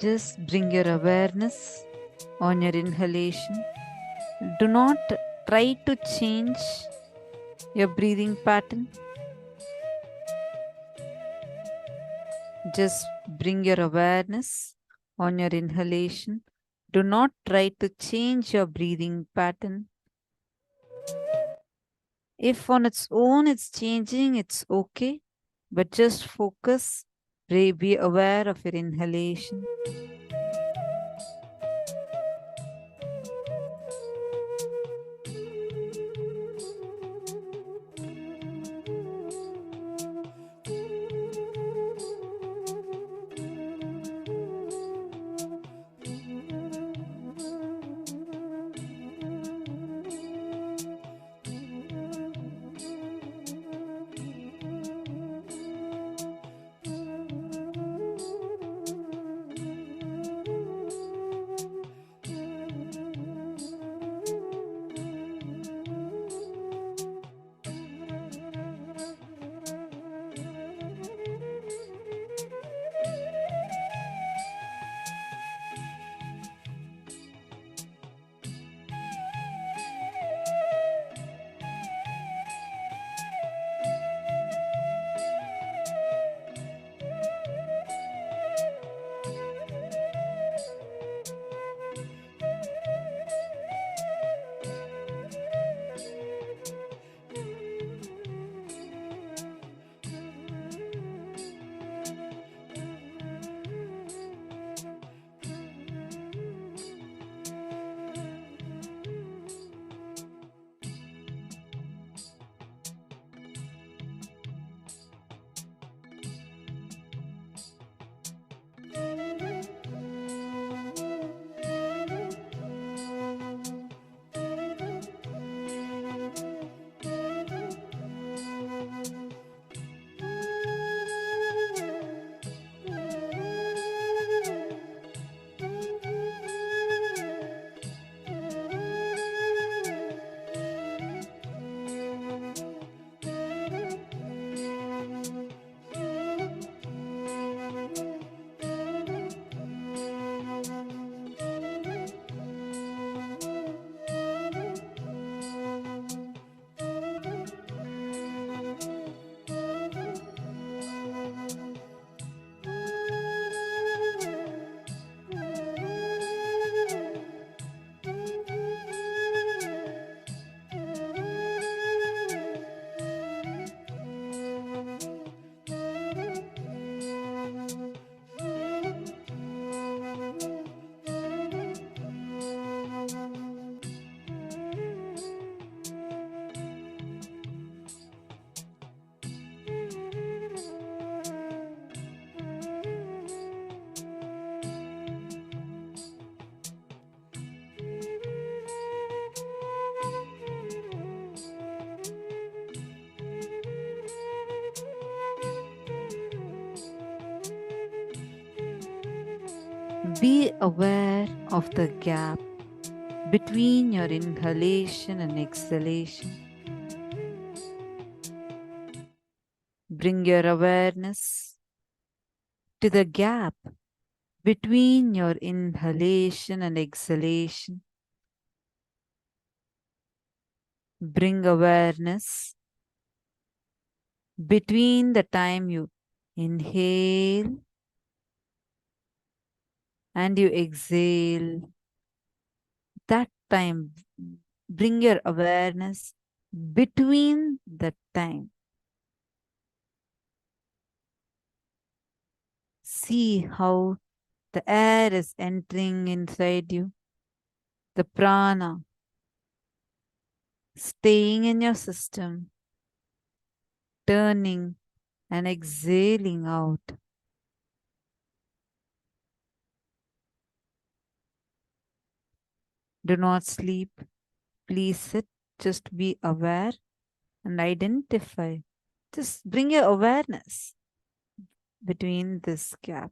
Just bring your awareness on your inhalation. Do not try to change your breathing pattern. Just bring your awareness on your inhalation. Do not try to change your breathing pattern. If on its own it's changing, it's okay. But just focus, be aware of your inhalation. Be aware of the gap between your inhalation and exhalation. Bring your awareness to the gap between your inhalation and exhalation. Bring awareness between the time you inhale and you exhale. That time, bring your awareness between the time. See how the air is entering inside you, the prana staying in your system, turning and exhaling out. Do not sleep. Please sit. Just be aware and identify. Just bring your awareness between this gap.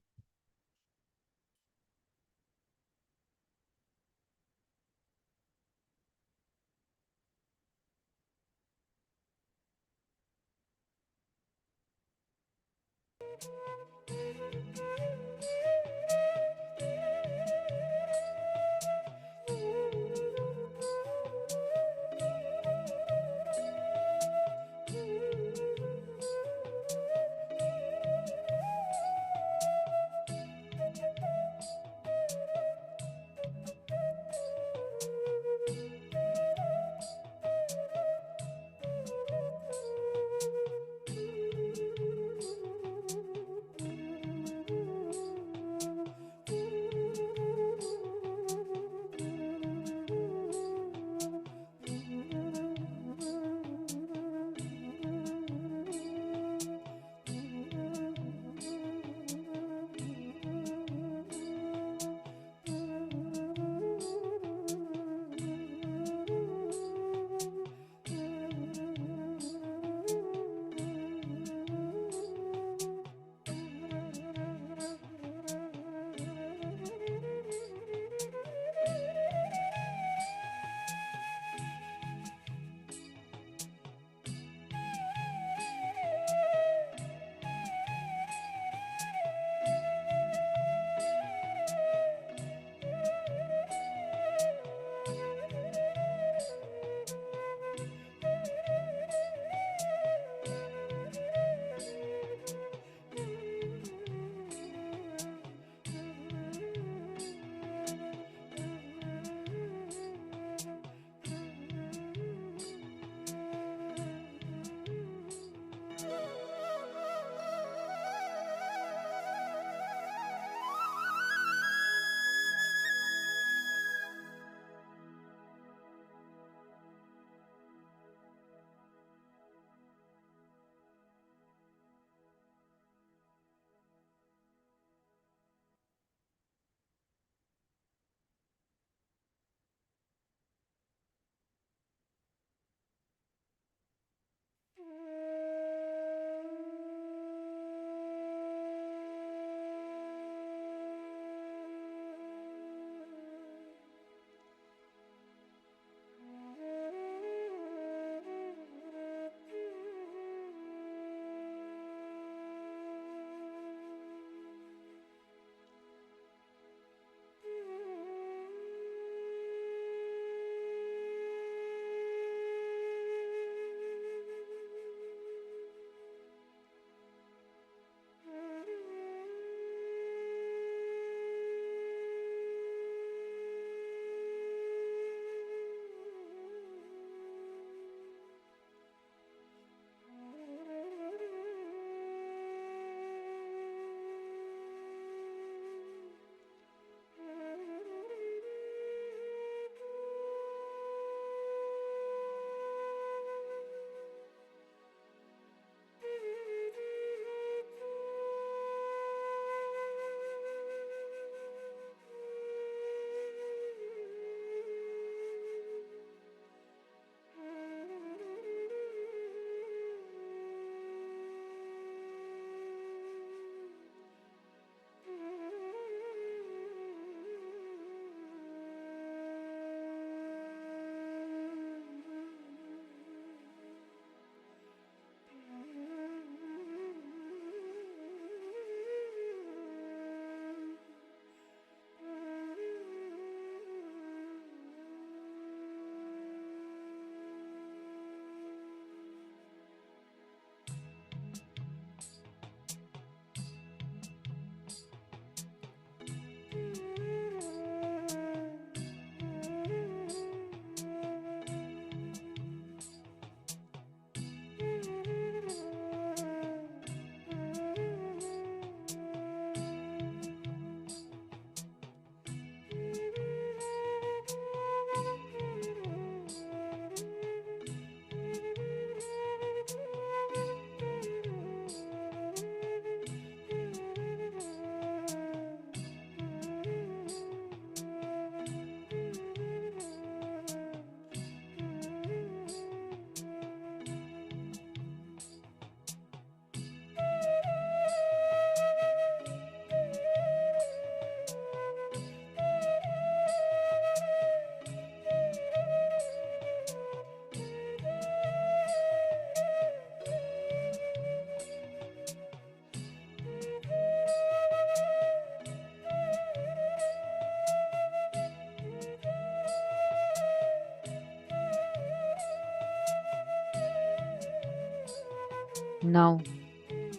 Now,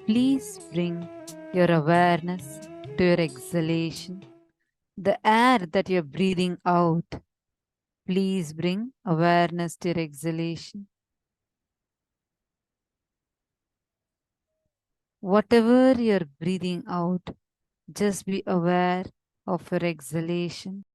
please bring your awareness to your exhalation, the air that you're breathing out. Please bring awareness to your exhalation. Whatever you're breathing out, just be aware of your exhalation.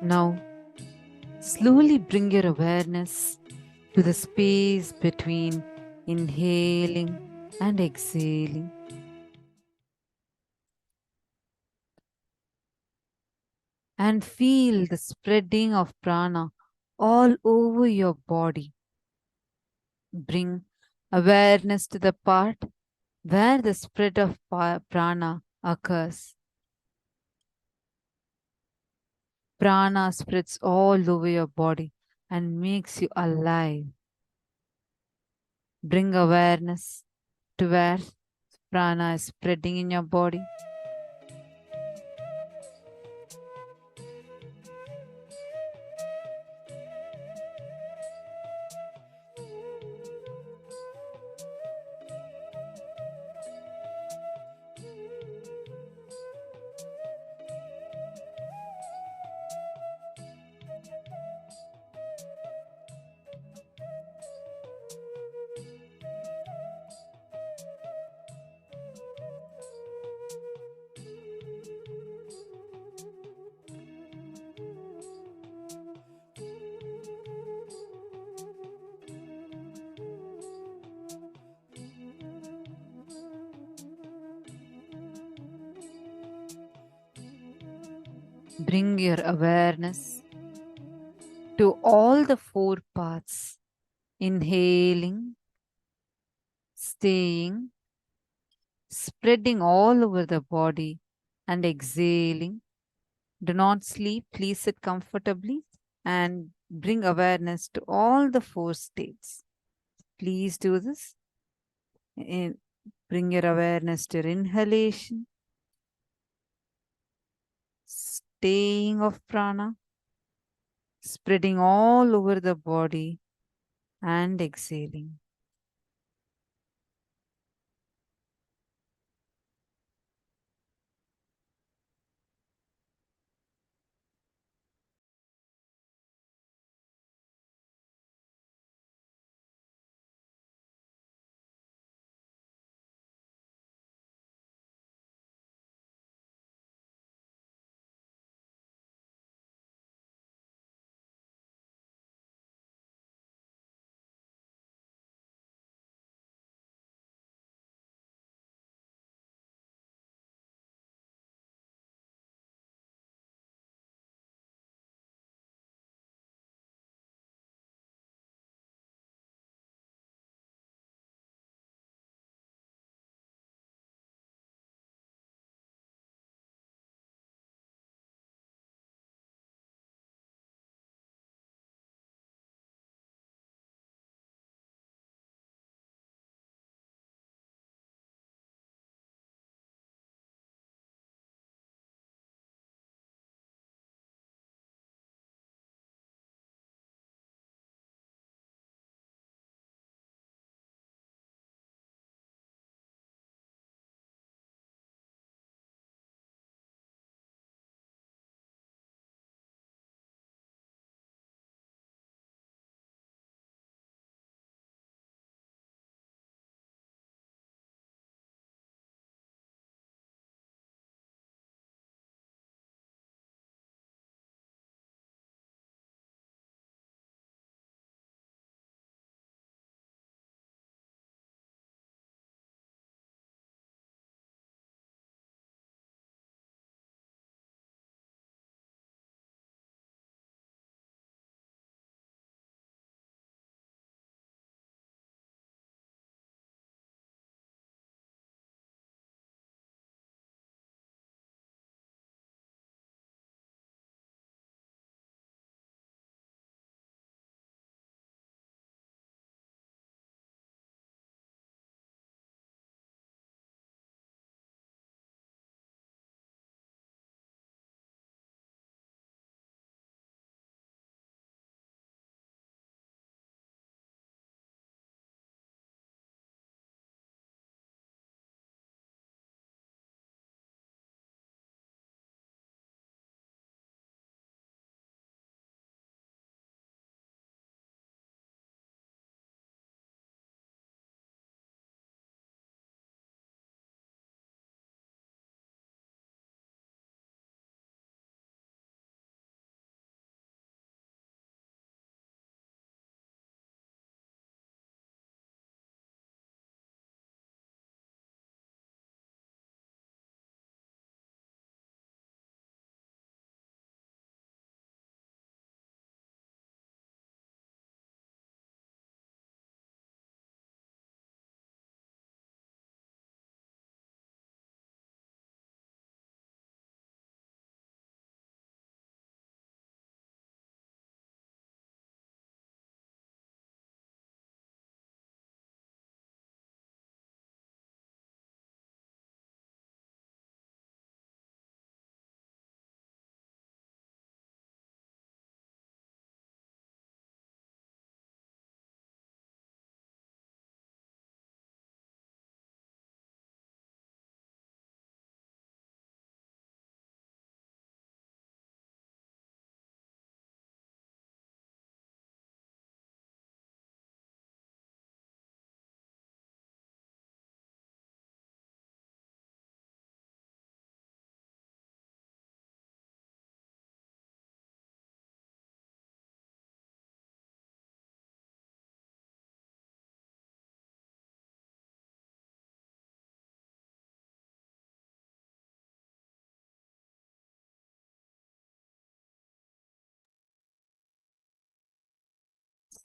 Now, slowly bring your awareness to the space between inhaling and exhaling. And feel the spreading of prana all over your body. Bring awareness to the part where the spread of prana occurs. Prana spreads all over your body and makes you alive. Bring awareness to where prana is spreading in your body. Bring your awareness to all the four parts. Inhaling, staying, spreading all over the body, and exhaling. Do not sleep. Please sit comfortably and bring awareness to all the four states. Please do this. Bring your awareness to your inhalation, staying of prana, spreading all over the body, and exhaling.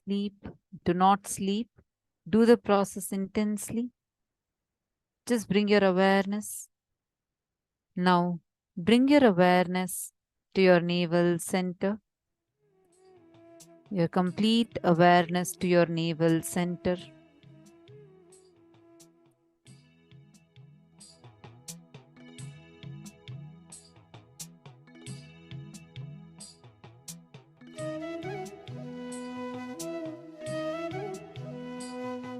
sleep. Do not sleep. Do the process intensely. Just bring your awareness. Now, bring your awareness to your navel center. Your complete awareness to your navel center.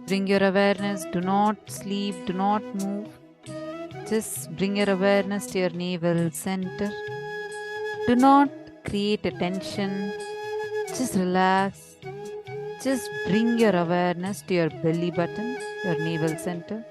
Bring your awareness. Do not sleep. Do not move. Just bring your awareness to your navel center. Do not create a tension. Just relax. Just bring your awareness to your belly button, your navel center.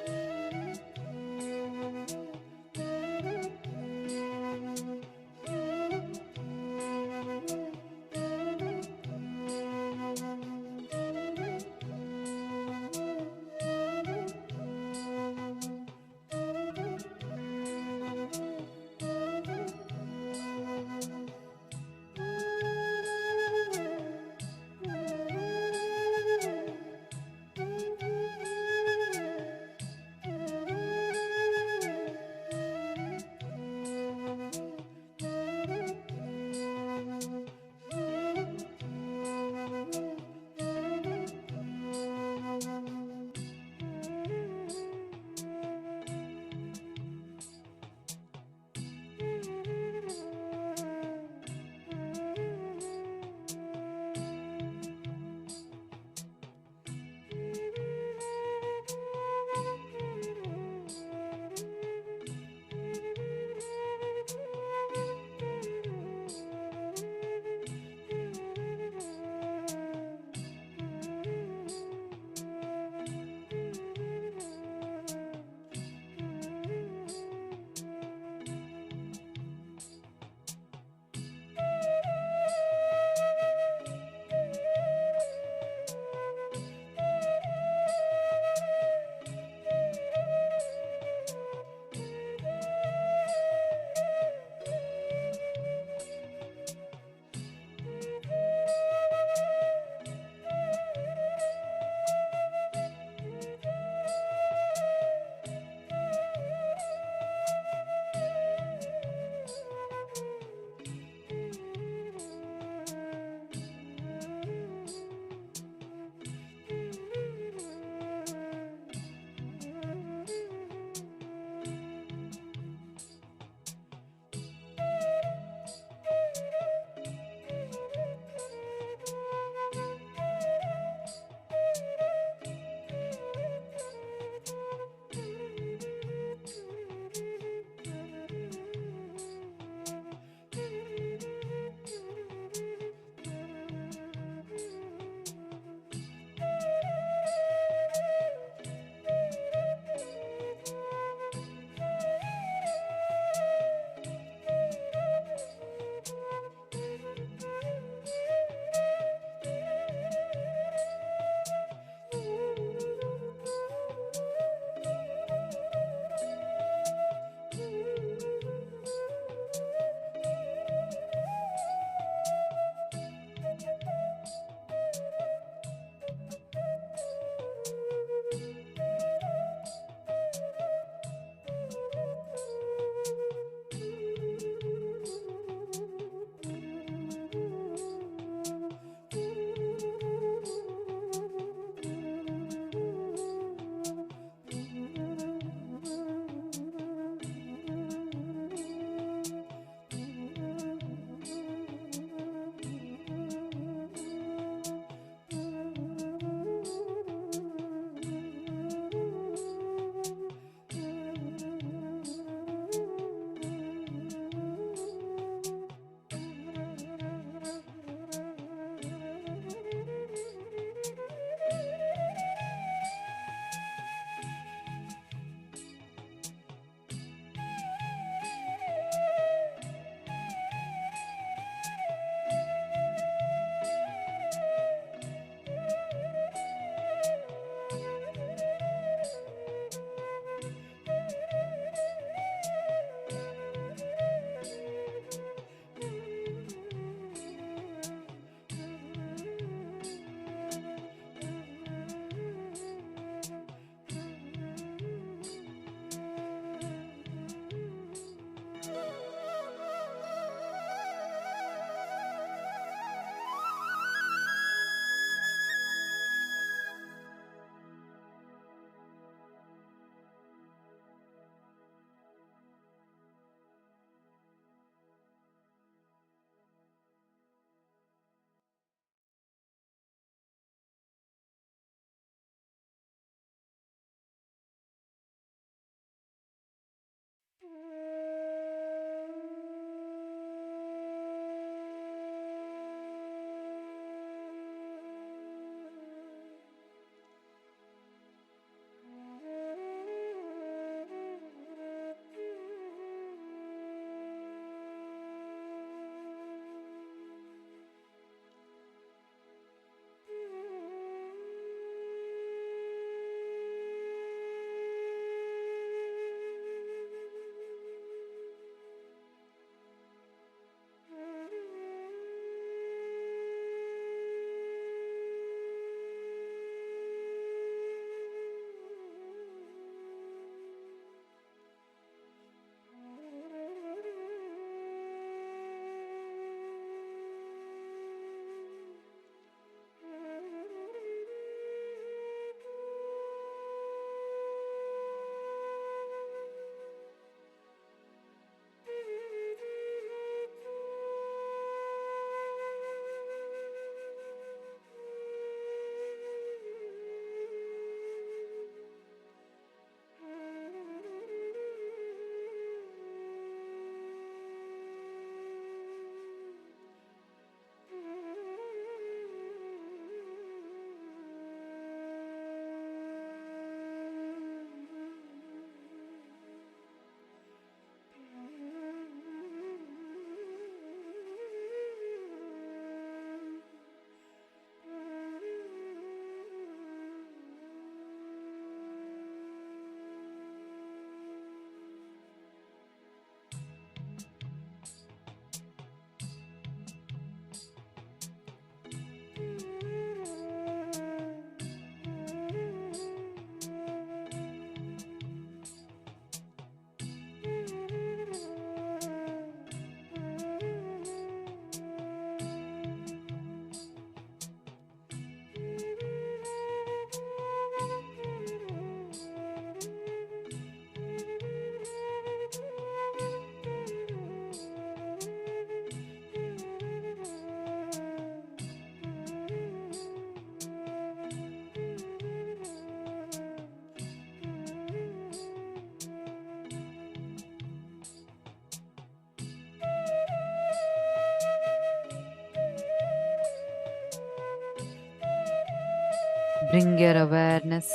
Bring your awareness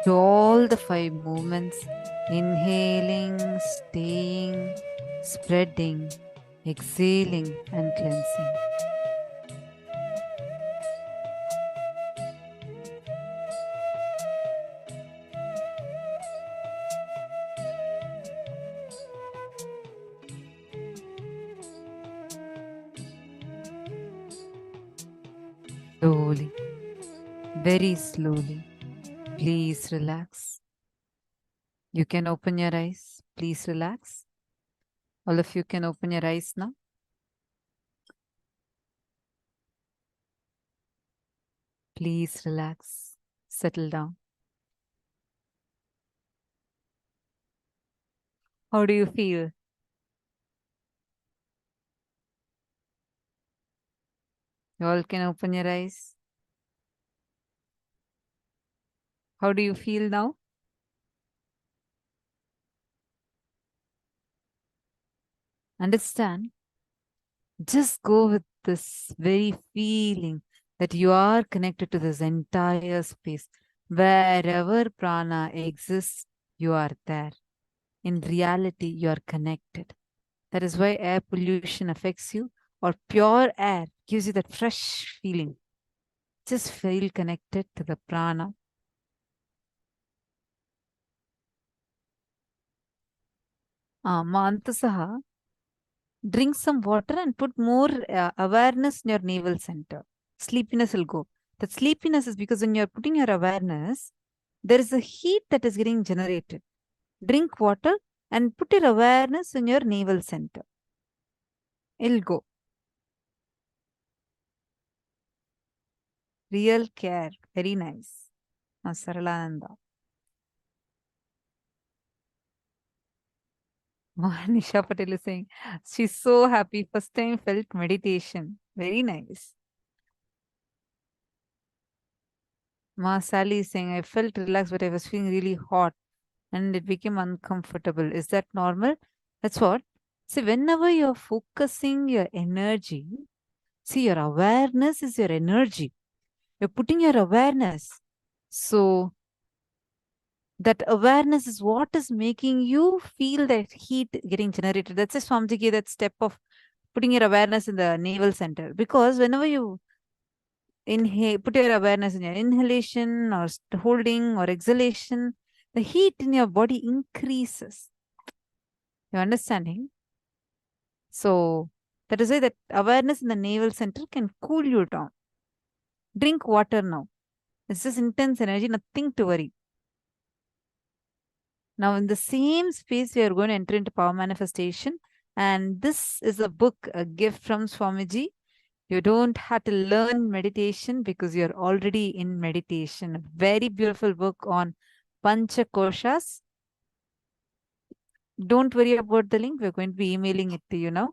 to all the 5 movements: inhaling, staying, spreading, exhaling, and cleansing. Slowly, very slowly, please relax. You can open your eyes. Please relax. All of you can open your eyes now. Please relax. Settle down. How do you feel? You all can open your eyes. How do you feel now? Understand? Just go with this very feeling that you are connected to this entire space. Wherever prana exists, you are there. In reality, you are connected. That is why air pollution affects you, or pure air gives you that fresh feeling. Just feel connected to the prana. Mantasaha, drink some water and put more awareness in your navel center. Sleepiness will go. That sleepiness is because when you're putting your awareness, there is a heat that is getting generated. Drink water and put your awareness in your navel center. It'll go. Real care. Very nice. Saralananda. Nisha Patel is saying, she's so happy. First time felt meditation. Very nice. Ma Sally is saying, I felt relaxed, but I was feeling really hot and it became uncomfortable. Is that normal? That's what. See, whenever you're focusing your energy, see, your awareness is your energy. You're putting your awareness. So that awareness is what is making you feel that heat getting generated. That's a Swamiji gave that step of putting your awareness in the navel center. Because whenever you inhale, put your awareness in your inhalation or holding or exhalation, the heat in your body increases. You're understanding? So that is why that awareness in the navel center can cool you down. Drink water now. It's just intense energy, nothing to worry. Now, in the same space, we are going to enter into power manifestation. And this is a book, a gift from Swamiji. You don't have to learn meditation because you're already in meditation. A very beautiful book on Pancha Koshas. Don't worry about the link. We're going to be emailing it to you now.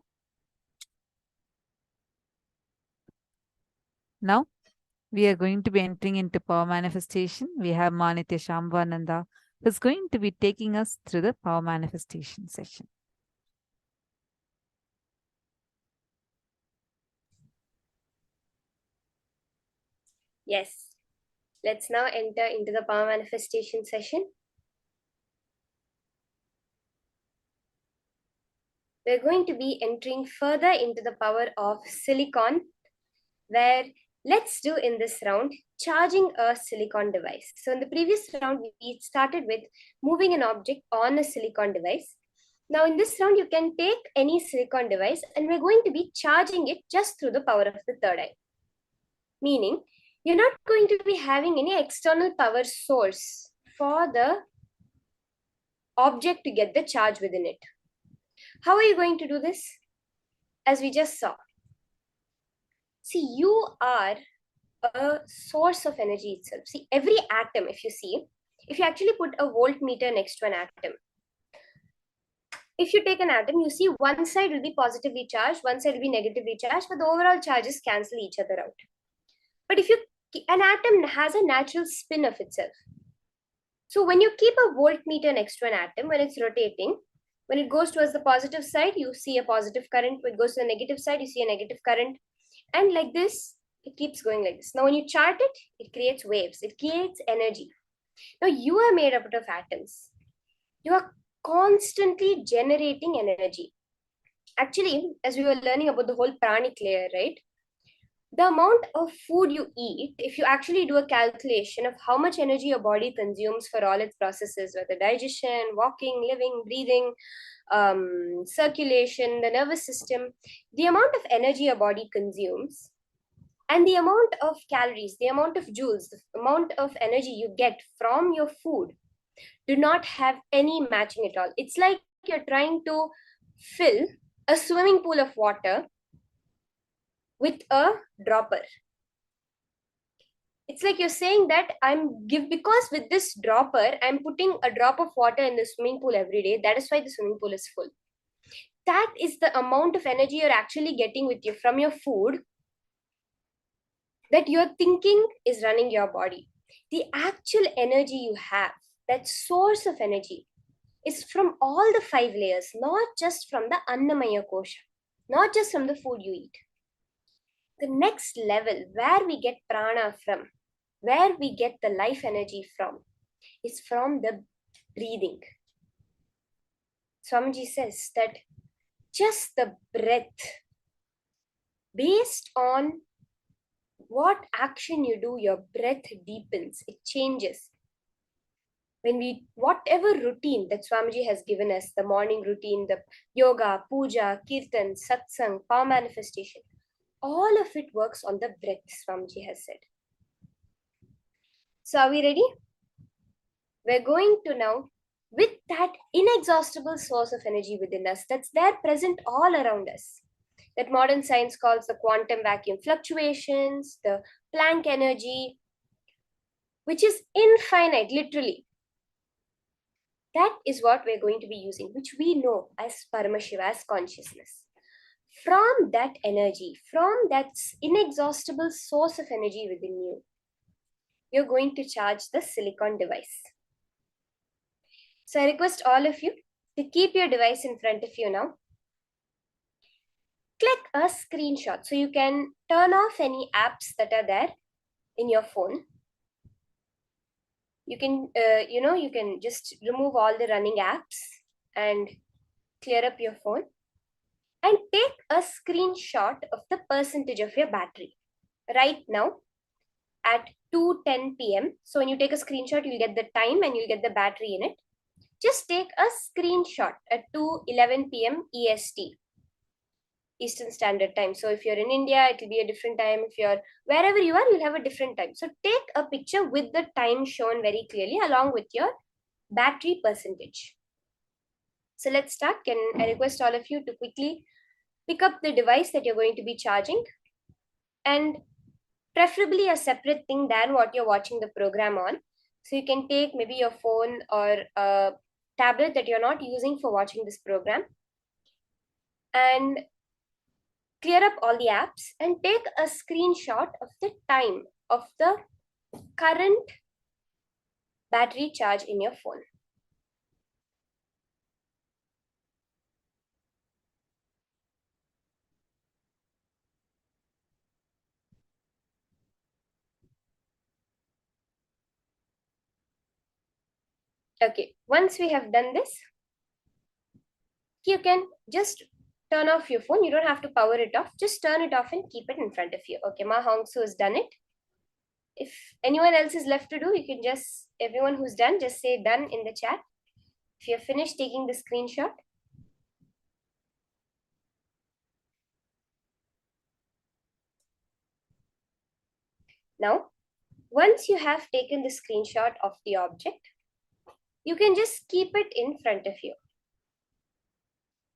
Now, we are going to be entering into power manifestation. We have Manitya Shambhananda, who's going to be taking us through the power manifestation session. Yes. Let's now enter into the power manifestation session. We're going to be entering further into the power of silicon, where let's do in this round charging a silicon device. So in the previous round, we started with moving an object on a silicon device. Now in this round, you can take any silicon device and we're going to be charging it just through the power of the third eye. Meaning, you're not going to be having any external power source for the object to get the charge within it. How are you going to do this? As we just saw. See, you are a source of energy itself. See, every atom, if you actually put a voltmeter next to an atom, if you take an atom, you see one side will be positively charged, one side will be negatively charged, but the overall charges cancel each other out. But an atom has a natural spin of itself. So when you keep a voltmeter next to an atom, when it's rotating, when it goes towards the positive side, you see a positive current. When it goes to the negative side, you see a negative current. And like this, it keeps going like this. Now, when you chart it, it creates waves. It creates energy. Now, you are made up of atoms. You are constantly generating energy. Actually, as we were learning about the whole pranic layer, right? The amount of food you eat, if you actually do a calculation of how much energy your body consumes for all its processes, whether digestion, walking, living, breathing, circulation, the nervous system, the amount of energy your body consumes, and the amount of calories, the amount of joules, the amount of energy you get from your food do not have any matching at all. It's like you're trying to fill a swimming pool of water with a dropper. It's like you're saying that because with this dropper, I'm putting a drop of water in the swimming pool every day. That is why the swimming pool is full. That is the amount of energy you're actually getting from your food that you're thinking is running your body. The actual energy you have, that source of energy, is from all the 5 layers, not just from the Annamaya Kosha, not just from the food you eat. The next level, where we get prana from, where we get the life energy from, is from the breathing. Swamiji says that just the breath, based on what action you do, your breath deepens, it changes. Whatever routine that Swamiji has given us, the morning routine, the yoga, puja, kirtan, satsang, power manifestation, all of it works on the breath, Swamiji has said. So are we ready? We're going to now, with that inexhaustible source of energy within us, that's there present all around us, that modern science calls the quantum vacuum fluctuations, the Planck energy, which is infinite, literally. That is what we're going to be using, which we know as Paramashiva, as consciousness. From that energy, from that inexhaustible source of energy within you, you're going to charge the silicon device. So I request all of you to keep your device in front of you now. Click a screenshot so you can turn off any apps that are there in your phone. You can, you can just remove all the running apps and clear up your phone and take a screenshot of the percentage of your battery right now at 2:10 p.m. So when you take a screenshot, you'll get the time and you'll get the battery in it. Just take a screenshot at 2:11 p.m. EST, Eastern Standard Time. So if you're in India, it will be a different time. If you're wherever you are, you'll have a different time. So take a picture with the time shown very clearly along with your battery percentage. So let's start. Can I request all of you to quickly pick up the device that you're going to be charging, and preferably a separate thing than what you're watching the program on. So you can take maybe your phone or a tablet that you're not using for watching this program and clear up all the apps and take a screenshot of the time of the current battery charge in your phone. Okay, once we have done this, you can just turn off your phone. You don't have to power it off. Just turn it off and keep it in front of you. Okay, Ma Hongsu has done it. If anyone else is left to do, you can just, everyone who's done, just say done in the chat. If you're finished taking the screenshot. Now, once you have taken the screenshot of the object, you can just keep it in front of you.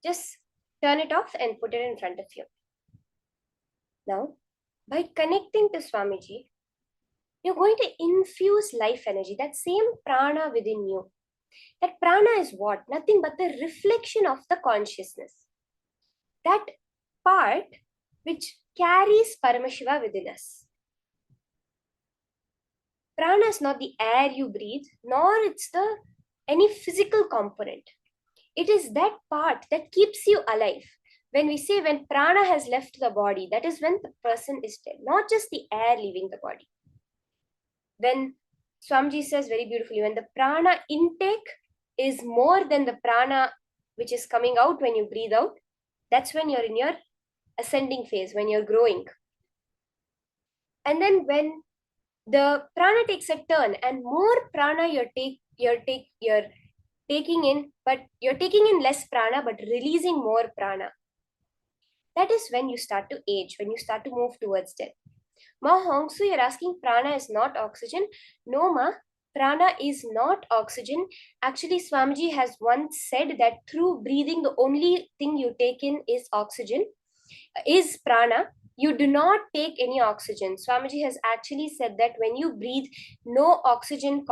Just turn it off and put it in front of you. Now, by connecting to Swamiji, you're going to infuse life energy, that same prana within you. That prana is what? Nothing but the reflection of the consciousness. That part which carries Paramashiva within us. Prana is not the air you breathe, nor it's the any physical component. It is that part that keeps you alive. When we say when prana has left the body, that is when the person is dead, not just the air leaving the body. When Swamiji says very beautifully, when the prana intake is more than the prana which is coming out when you breathe out, that's when you're in your ascending phase, when you're growing. And then when the prana takes a turn and more prana you're taking in, but you're taking in less prana but releasing more prana. That is when you start to age, when you start to move towards death. Ma Hongsu, you're asking prana is not oxygen. No, Ma, prana is not oxygen. Actually, Swamiji has once said that through breathing, the only thing you take in is oxygen, is prana. You do not take any oxygen. Swamiji has actually said that when you breathe, no oxygen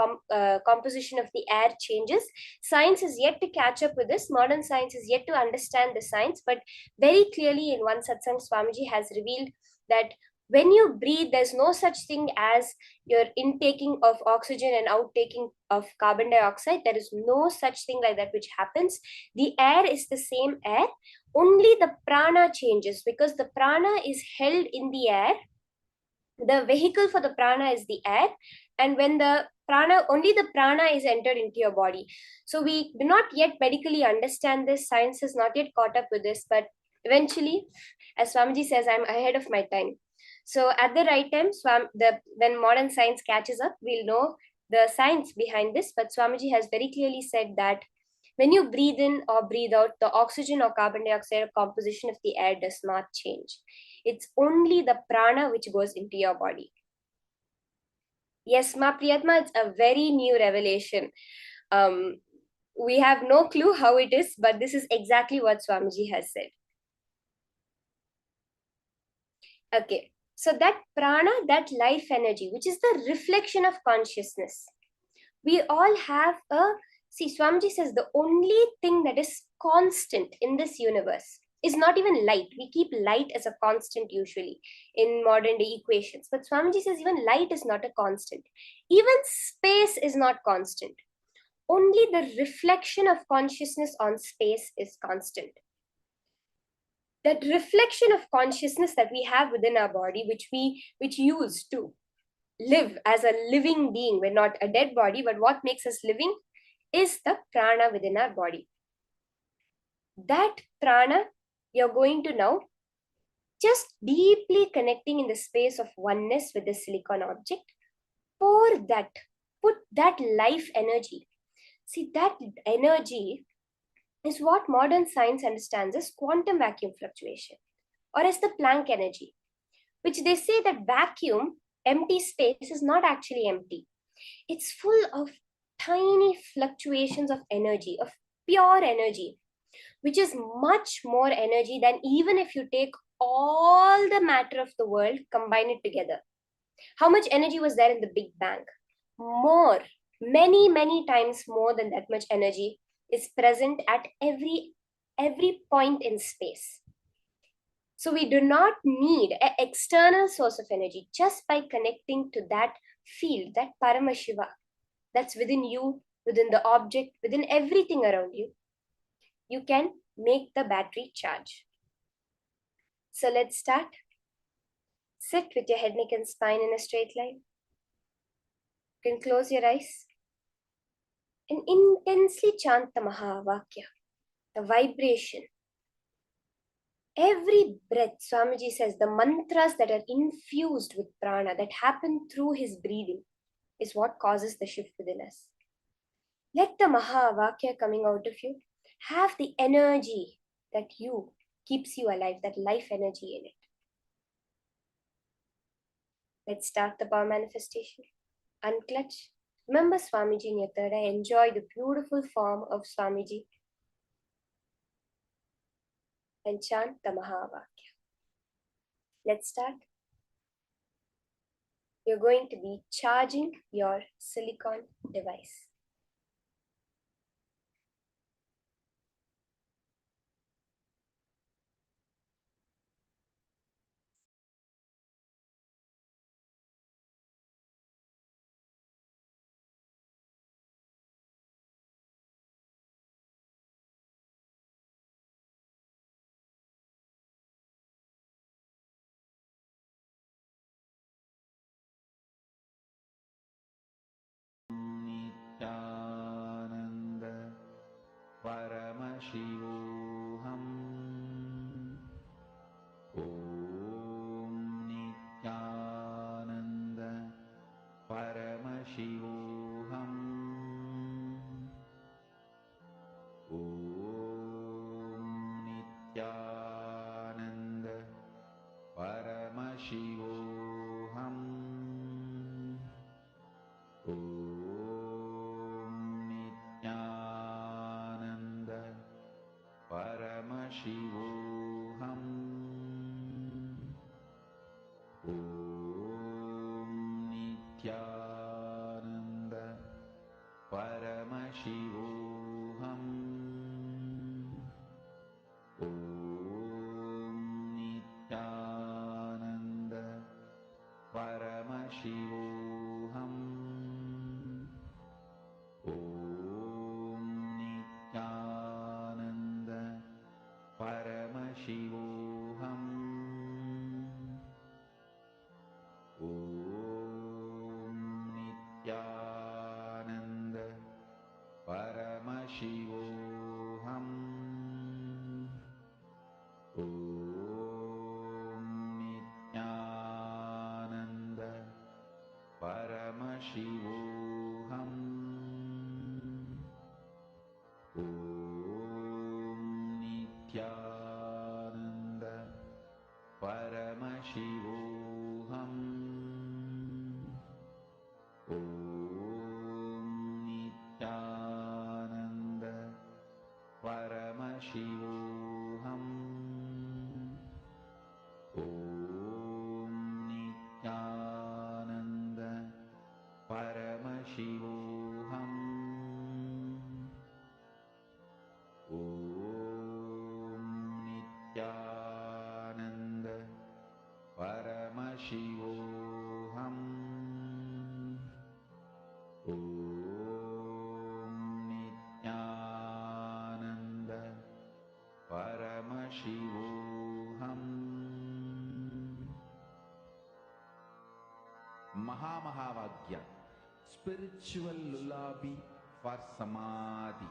composition of the air changes. Science is yet to catch up with this. Modern science is yet to understand the science, but very clearly in one satsang, Swamiji has revealed that when you breathe, there's no such thing as your intaking of oxygen and outtaking of carbon dioxide. There is no such thing like that which happens. The air is the same air. Only the prana changes because the prana is held in the air. The vehicle for the prana is the air. And when the prana, only the prana is entered into your body. So we do not yet medically understand this. Science has not yet caught up with this. But eventually, as Swamiji says, I'm ahead of my time. So at the right time, when modern science catches up, we'll know the science behind this. But Swamiji has very clearly said that when you breathe in or breathe out, the oxygen or carbon dioxide composition of the air does not change. It's only the prana which goes into your body. Yes, Ma Priyatma, it's a very new revelation. We have no clue how it is, but this is exactly what Swamiji has said. Okay, so that prana, that life energy, which is the reflection of consciousness, we all have a, see, Swamiji says the only thing that is constant in this universe is not even light. We keep light as a constant usually in modern day equations. But Swamiji says even light is not a constant. Even space is not constant. only the reflection of consciousness on space is constant. That reflection of consciousness that we have within our body, which use to live as a living being. We're not a dead body, but what makes us living is the prana within our body. That prana, you're going to now just deeply connecting in the space of oneness with the silicon object. For that, put that life energy. See, that energy is what modern science understands as quantum vacuum fluctuation, or as the Planck energy, which they say that vacuum, empty space, is not actually empty. It's full of tiny fluctuations of energy, of pure energy, which is much more energy than even if you take all the matter of the world, combine it together. How much energy was there in the Big Bang? More, many times more than that much energy is present at every point in space. So we do not need an external source of energy. Just by connecting to that field, that Paramashiva, that's within you, within the object, within everything around you, you can make the battery charge. So let's start. Sit with your head, neck, and spine in a straight line. You can close your eyes and intensely chant the Mahavakya, the vibration. Every breath, Swamiji says, the mantras that are infused with prana, that happen through his breathing, is what causes the shift within us. Let the Mahavakya coming out of you have the energy that keeps you alive, that life energy in it. Let's start the power manifestation. Unclutch. Remember Swamiji in your third eye. Enjoy the beautiful form of Swamiji. And chant the Mahavakya. Let's start. You're going to be charging your silicon device. Nithyananda Paramashivoham. Om Nithyananda Paramashivoham. Om Nithyananda Paramashivoham. Om Nithyananda Paramashivoham. Om Nithyananda Paramashivoham. Om Nithyananda Paramashivoham. Om Nithyananda Paramashivoham. Om Nithyananda Paramashivoham. Om Nithyananda Paramashivoham. Om Nithyananda Paramashivoham. Om Nithyananda Paramashivoham. Om Nithyananda Paramashivoham. Om Nithyananda Paramashivoham. Om spiritual lullaby for samadhi,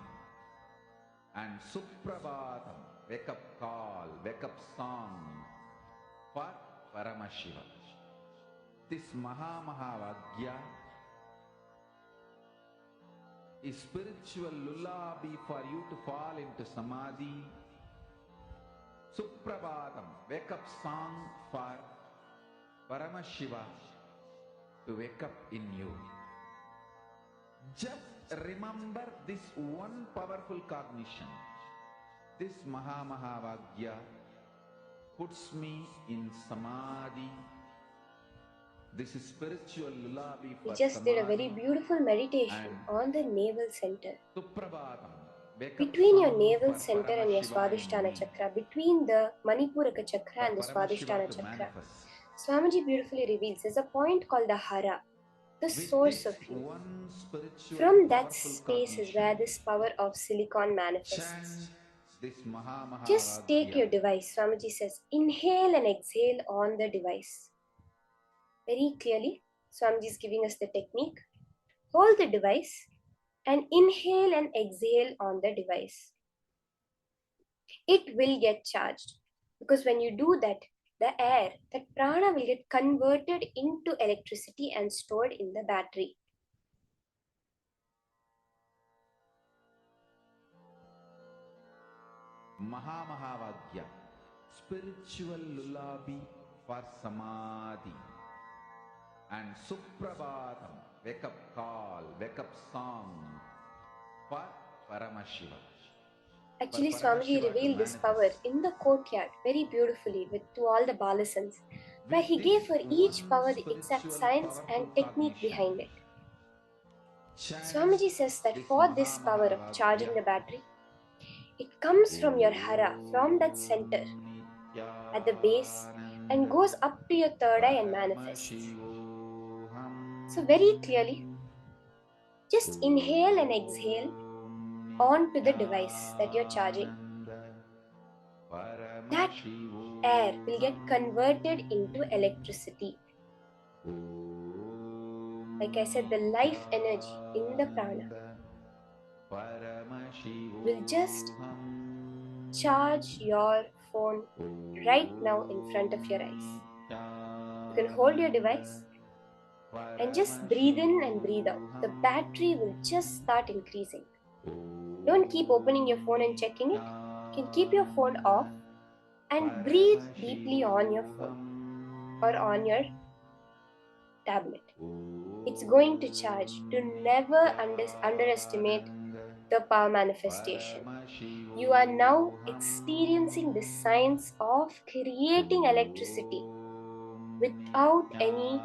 and Suprabhatam, wake up call, wake up song for Paramashivam. This Mahavagya is spiritual lullaby for you to fall into samadhi. Suprabhatam, wake up song for Paramashiva to wake up in you. Just remember this one powerful cognition. This Mahavagya puts me in samadhi. This is spiritual lullaby We for just did a samadhi. very beautiful meditation And on the navel center. Suprabhatam, wake up Between your song navel for center and your Paramashiva in Swadhisthana me. chakra, between the Manipuraka chakra For and the Paramashiva Swadhisthana to chakra, manifest. Swamiji beautifully reveals there's a point called the Hara, the With source this of you. one spiritual From that powerful space is where cognition, this power of silicon manifests. chant this Just take your Mahavagya. device. Swamiji says, inhale and exhale on the device. Very clearly, Swamiji is giving us the technique. Hold the device and inhale and exhale on the device. It will get charged, because when you do that, the air, that prana will get converted into electricity and stored in the battery. Mahavagya, spiritual lullaby for samadhi, and Suprabhatam, wake up call, wake up song for Paramashiva. Actually, For Swamiji Paramashiva to revealed this power manifest. in the courtyard very beautifully to all the Balasans, where With he this gave for each one power the exact spiritual science and powerful technique cognition, behind it. chant Swamiji says that this for this power of charging Mahavagya. the battery, it comes from your hara, from that center at the base, and goes up to your third eye and manifests. So very clearly, just inhale and exhale onto the device that you're charging. That air will get converted into electricity. Like I said, the life energy in the prana will just charge your phone right now in front of your eyes. You can hold your device and just breathe in and breathe out. The battery will just start increasing. Don't keep opening your phone and checking it. You can keep your phone off and breathe deeply on your phone or on your tablet. It's going to charge. Do never underestimate the power manifestation. You are now experiencing the science of creating electricity without any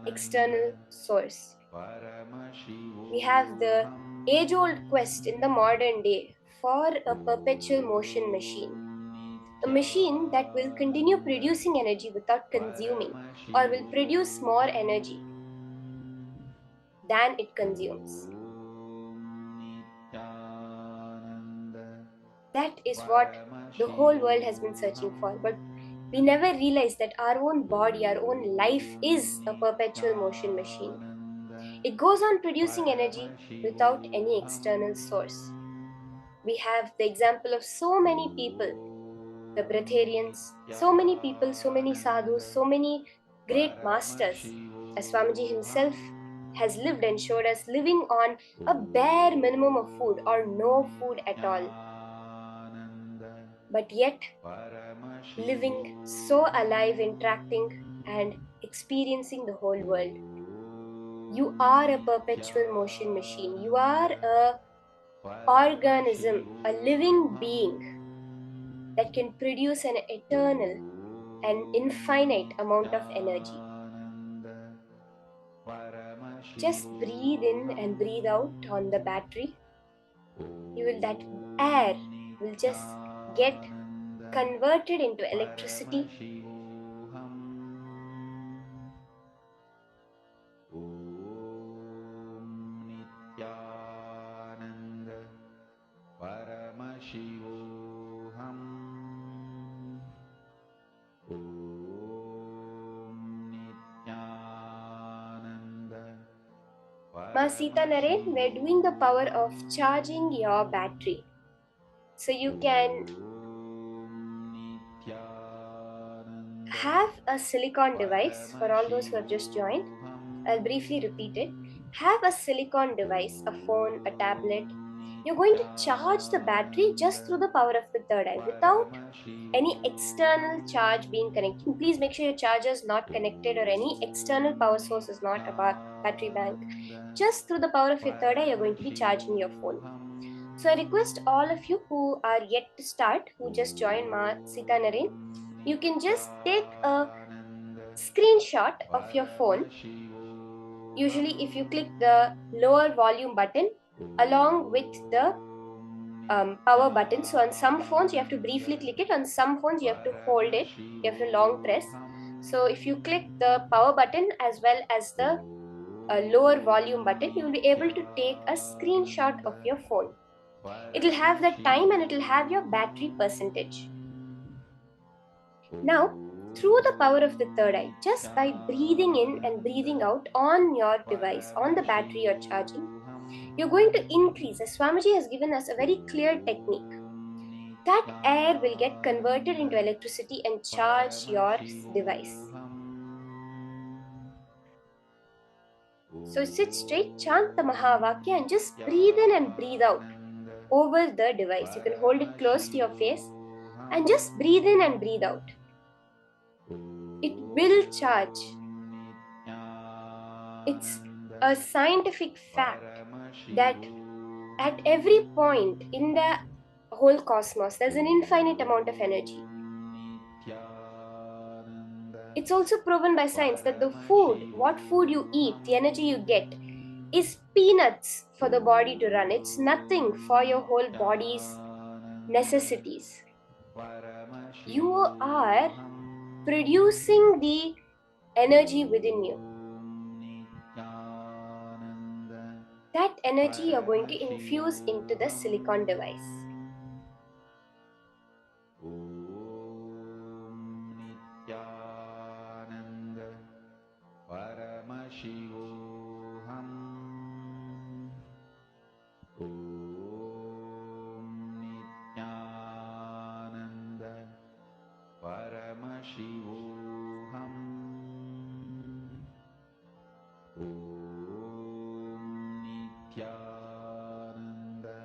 external source. We have the age-old quest in the modern day for a perpetual motion machine. A machine that will continue producing energy without consuming, or will produce more energy than it consumes. That is what the whole world has been searching for, but we never realize that our own body, our own life is a perpetual motion machine. It goes on producing energy without any external source. We have the example of so many people, the breatharians, so many people, so many sadhus, so many great masters, as Swamiji himself has lived and showed us, living on a bare minimum of food or no food at all. But yet, living so alive, interacting and experiencing the whole world. You are a perpetual motion machine. You are a organism, a living being that can produce an eternal and infinite amount of energy. Just breathe in and breathe out on the battery. That air will just get converted into electricity. Nithyananda Paramashivoham. Nithyananda Ma Sita Naren, we're doing the power of charging your battery. So you can have a silicon device for all those who have just joined. I'll briefly repeat it. Have a silicon device, a phone, a tablet. You're going to charge the battery just through the power of the third eye without any external charge being connected. Please make sure your charger is not connected or any external power source is not a battery bank. Just through the power of your third eye, you're going to be charging your phone. So I request all of you who are yet to start, who just joined Ma Sita Naren, you can just take a screenshot of your phone. Usually if you click the lower volume button along with the power button. So on some phones you have to briefly click it, on some phones you have to hold it, you have to long press. So if you click the power button as well as the lower volume button, you will be able to take a screenshot of your phone. It will have the time and it will have your battery percentage. Now, through the power of the third eye, just by breathing in and breathing out on your device, on the battery you're charging, you're going to increase, as Swamiji has given us a very clear technique. That air will get converted into electricity and charge your device. So sit straight, chant the Mahavakya and just breathe in and breathe out over the device. You can hold it close to your face and just breathe in and breathe out. It will charge. It's a scientific fact that at every point in the whole cosmos, there's an infinite amount of energy. It's also proven by science that the food, what food you eat, the energy you get, is peanuts for the body to run. It's nothing for your whole body's necessities. You are producing the energy within you. That energy you're going to infuse into the silicon device. Paramashivoham. Nithyananda Paramashivoham. Nithyananda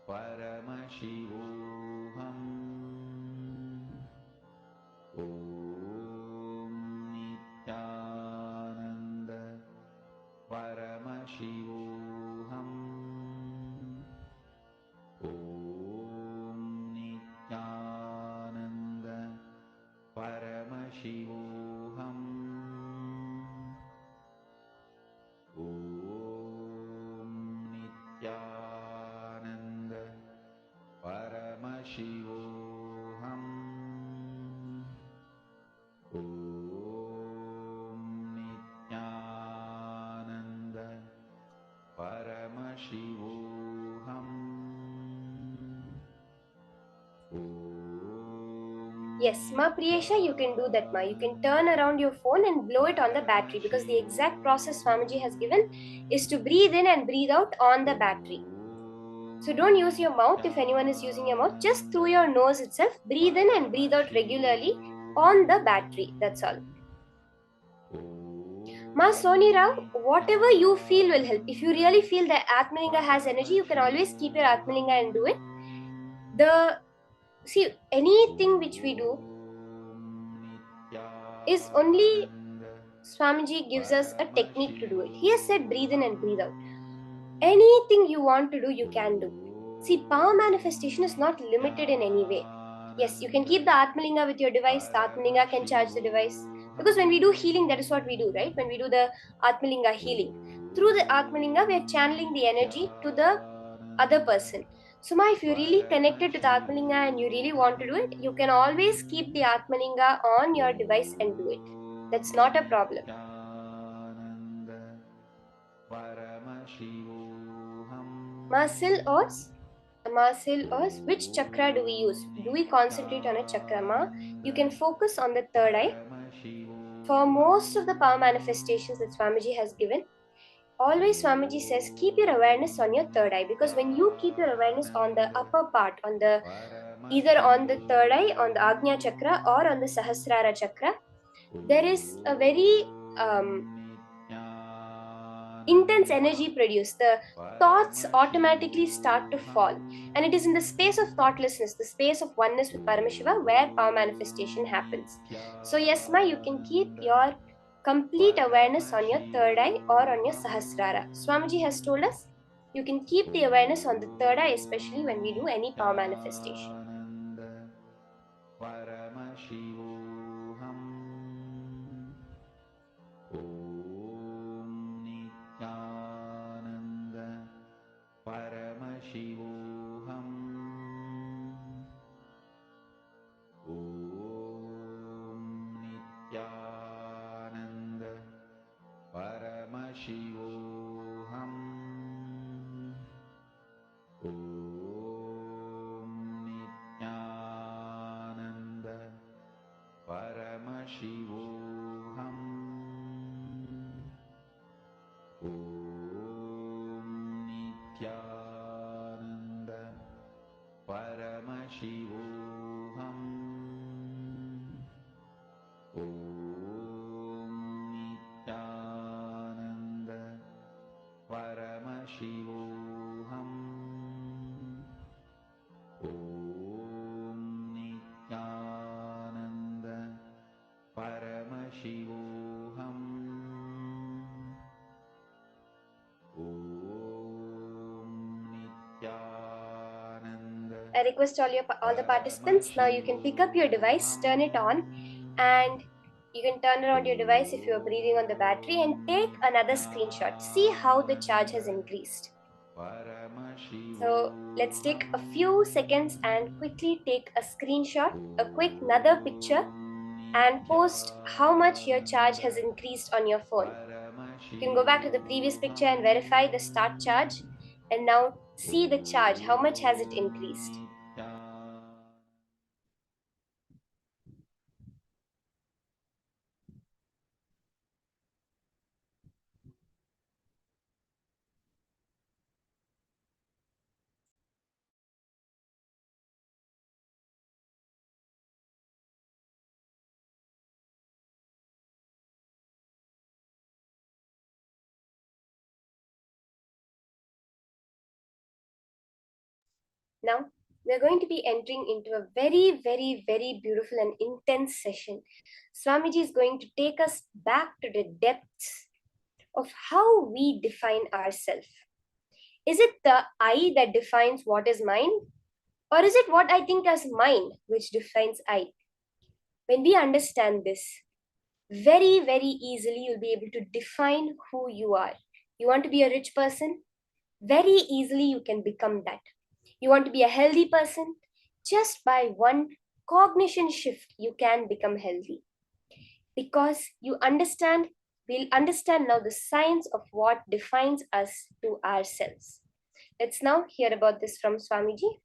Paramashivoham. Nithyananda Paramashivoham. Nithyananda Paramashivoham. Nithyananda Paramashivoham. Nithyananda Paramashivoham. Yes, Ma Priyesha, you can do that, Ma. You can turn around your phone and blow it on the battery, because the exact process Swamiji has given is to breathe in and breathe out on the battery. So don't use your mouth if anyone is using your mouth. Just through your nose itself, breathe in and breathe out regularly on the battery. That's all. Ma Soni Rao, whatever you feel will help. If you really feel that Atmalinga has energy, you can always keep your Atmalinga and do it. See, anything which we do is only Swamiji gives us a technique to do it. He has said breathe in and breathe out. Anything you want to do, you can do. See, power manifestation is not limited in any way. Yes, you can keep the Atmalinga with your device. The Atmalinga can charge the device. Because when we do healing, that is what we do, right? When we do the Atmalinga healing, through the Atmalinga, we are channeling the energy to the other person. So, Ma, if you're really connected to the Atmalinga and you really want to do it, you can always keep the Atmalinga on your device and do it. That's not a problem. Masil Os, which chakra do we use? Do we concentrate on a chakra, Ma? You can focus on the third eye. For most of the power manifestations that Swamiji has given, always Swamiji says keep your awareness on your third eye, because when you keep your awareness on the upper part, on the either on the third eye, on the Agnya chakra or on the Sahasrara chakra, there is a very intense energy produced. The thoughts automatically start to fall, and it is in the space of thoughtlessness, the space of oneness with Paramashiva, where power manifestation happens. So yes, Ma, you can keep your complete awareness on your third eye or on your Sahasrara. Swamiji has told us you can keep the awareness on the third eye, especially when we do any power manifestation. Paramashivoham. Om Nithyananda Paramashivoham. Om Nithyananda Paramashivoham. Om Nithyananda Paramashivoham. Om Nithyananda Paramashivoham. Om Nithyananda Paramashivoham. Om Nithyananda Paramashivoham. Om Nithyananda. I request all the participants, now you can pick up your device, turn it on, and you can turn around your device if you are breathing on the battery, and take another screenshot. See how the charge has increased. So let's take a few seconds and quickly take a screenshot, a quick another picture, and post how much your charge has increased on your phone. You can go back to the previous picture and verify the start charge, and now see the charge, how much has it increased. Now, we are going to be entering into a very, very, very beautiful and intense session. Swamiji is going to take us back to the depths of how we define ourselves. Is it the I that defines what is mine? Or is it what I think as mine which defines I? When we understand this, very, very easily you'll be able to define who you are. You want to be a rich person? Very easily you can become that. You want to be a healthy person? Just by one cognition shift, you can become healthy. Because we'll understand now the science of what defines us to ourselves. Let's now hear about this from Swamiji.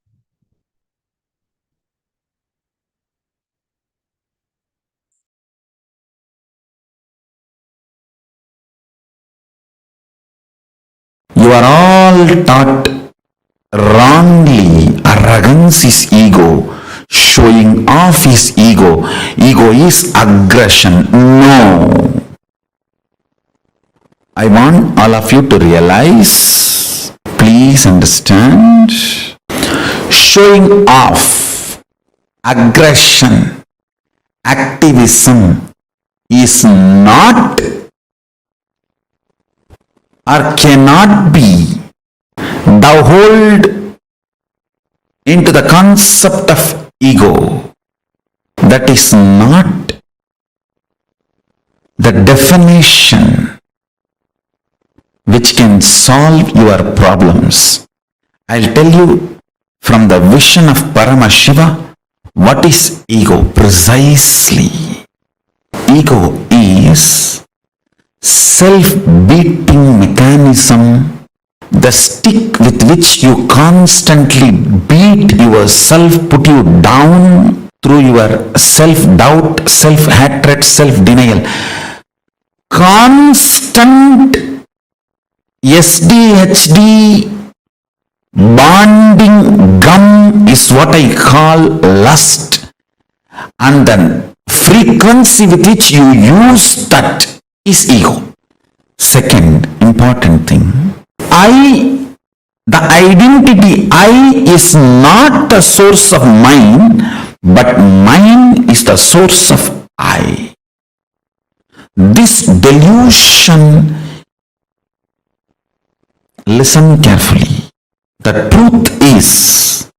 You are all taught wrongly. Arrogance is ego. Showing off is ego. Ego is aggression. No. I want all of you to realize, please understand, showing off, aggression, activism is not or cannot be thou hold into the concept of ego. That is not the definition which can solve your problems. I'll tell you from the vision of Paramashiva what is ego precisely. Ego is self-beating mechanism, the stick with which you constantly beat yourself, put you down through your self-doubt, self-hatred, self-denial. Constant SDHD bonding gum is what I call lust, and the frequency with which you use that is ego. Second important thing, the identity I is not the source of mine, but mine is the source of I. This delusion, listen carefully. The truth is,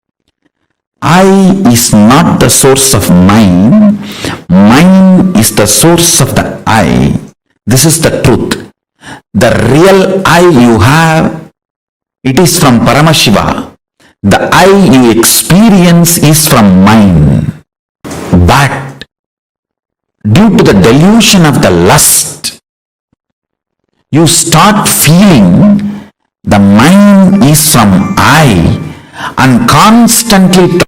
I is not the source of mine, mine is the source of the I. This is the truth. The real I you have, it is from Paramashiva. The I you experience is from mine. But due to the delusion of the lust, you start feeling the mind is from I and constantly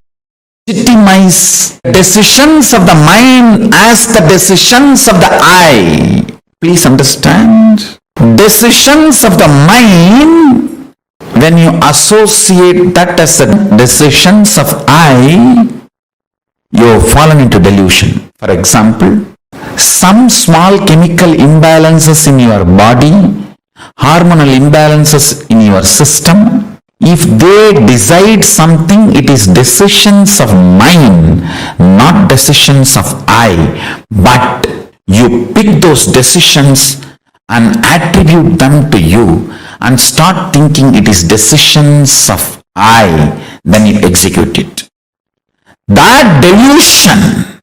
legitimize decisions of the mind as the decisions of the I. Please understand. Decisions of the mind, when you associate that as the decisions of I, you have fallen into delusion. For example, some small chemical imbalances in your body, hormonal imbalances in your system, if they decide something, it is decisions of mind, not decisions of I. But you pick those decisions and attribute them to you and start thinking it is decisions of I, then you execute it. That delusion,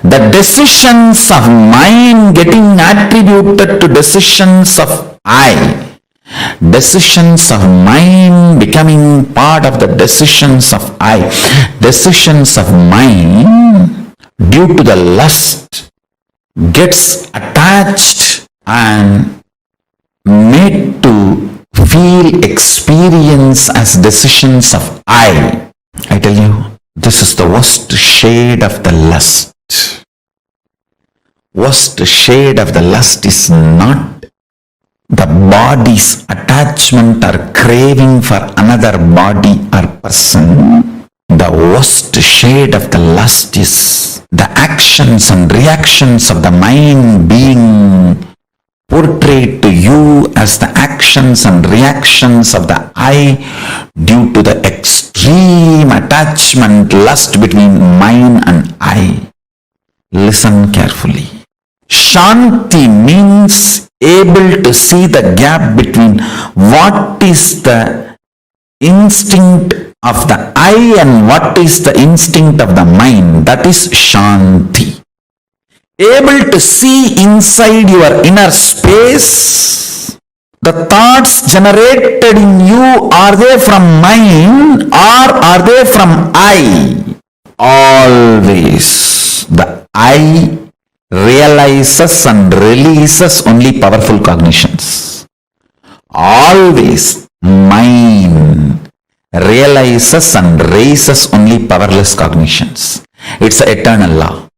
the decisions of mind getting attributed to decisions of I, decisions of mind becoming part of the decisions of I, decisions of mind due to the lust gets attached and made to feel experience as decisions of I. I tell you, this is the worst shade of the lust. Worst shade of the lust is not the body's attachment or craving for another body or person. The worst shade of the lust is the actions and reactions of the mind being portrayed to you as the actions and reactions of the I due to the extreme attachment, lust between mine and I. Listen carefully. Shanti means able to see the gap between what is the instinct of the I and what is the instinct of the mind. That is Shanti. Able to see inside your inner space, the thoughts generated in you, are they from mind or are they from I? Always the I realizes and releases only powerful cognitions. Always mind realizes and raises only powerless cognitions. It's an eternal law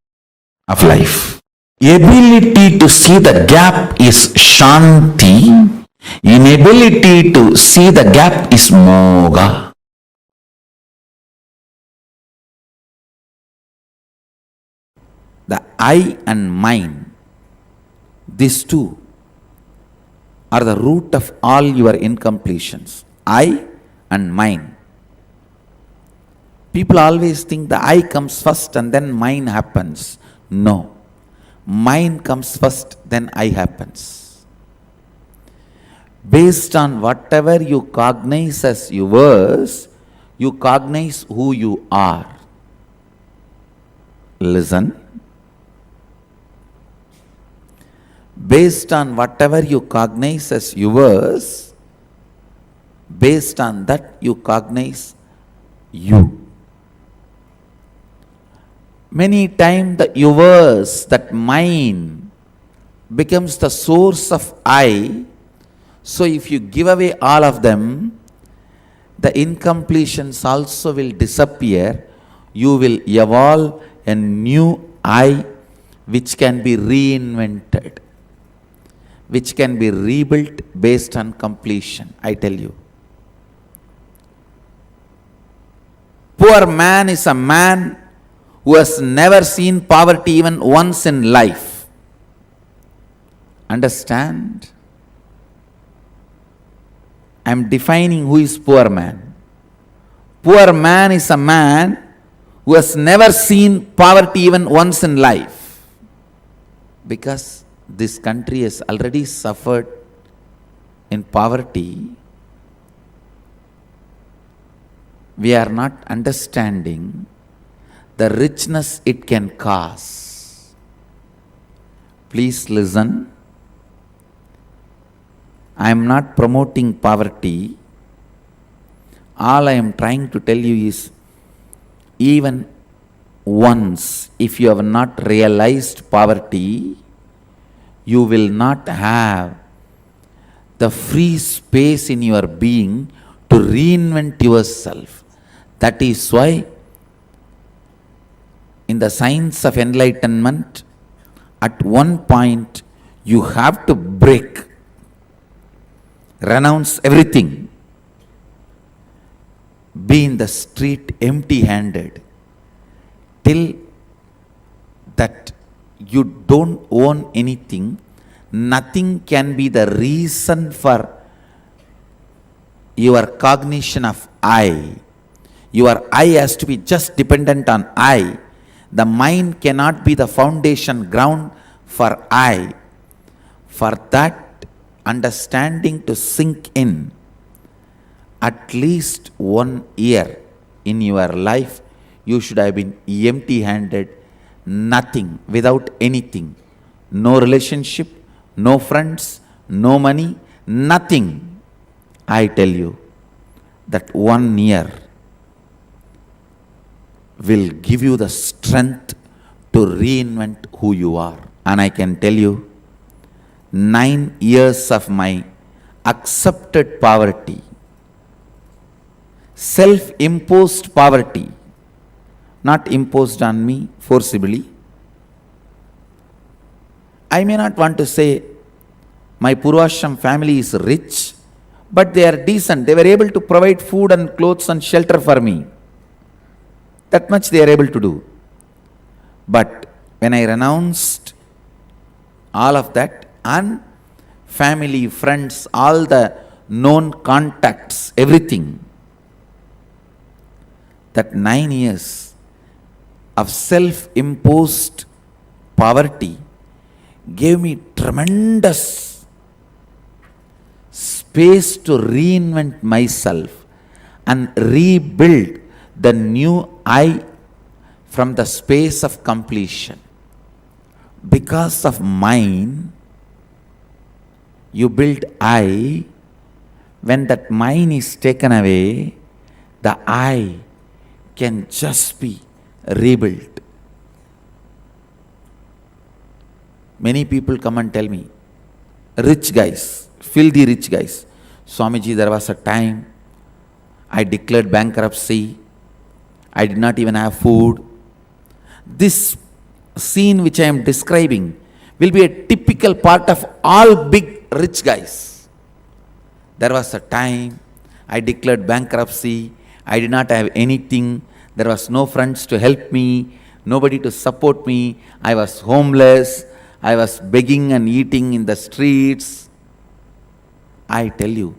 of life. Ability to see the gap is Shanti. Inability to see the gap is Moga. The I and mine, these two are the root of all your incompletions. I and mine. People always think the I comes first and then mine happens. No. Mine comes first, then I happens. Based on whatever you cognize as yours, you cognize who you are. Listen. Based on whatever you cognize as yours, based on that you cognize you. Many times the yours, that mine, becomes the source of I. So if you give away all of them, the incompletions also will disappear. You will evolve a new I which can be reinvented. which can be rebuilt based on completion. I tell you. Poor man is a man who has never seen poverty even once in life. Understand? I am defining who is poor man. Poor man is a man who has never seen poverty even once in life. Because this country has already suffered in poverty, we are not understanding the richness it can cause. Please listen. I am not promoting poverty. All I am trying to tell you is, even once, if you have not realized poverty, you will not have the free space in your being to reinvent yourself. That is why in the science of enlightenment, at one point you have to break, renounce everything, be in the street empty-handed, till that you don't own anything. Nothing can be the reason for your cognition of I. Your I has to be just dependent on I. The mind cannot be the foundation ground for I. For that understanding to sink in, at least 1 year in your life, you should have been empty-handed, nothing, without anything. No relationship, no friends, no money, nothing. I tell you that 1 year will give you the strength to reinvent who you are. And I can tell you, 9 years of my accepted poverty, self-imposed poverty, not imposed on me forcibly. I may not want to say my Purvashram family is rich, but they are decent. They were able to provide food and clothes and shelter for me. That much they are able to do. But when I renounced all of that, and family, friends, all the known contacts, everything, that 9 years of self-imposed poverty gave me tremendous space to reinvent myself and rebuild the new I from the space of completion. Because of mine, you build I. When that mine is taken away, the I can just be rebuilt. Many people come and tell me, rich guys, filthy rich guys, Swamiji, there was a time I declared bankruptcy. I did not even have food. This scene which I am describing will be a typical part of all big rich guys. There was a time I declared bankruptcy. I did not have anything. There was no friends to help me, nobody to support me. I was homeless. I was begging and eating in the streets. I tell you,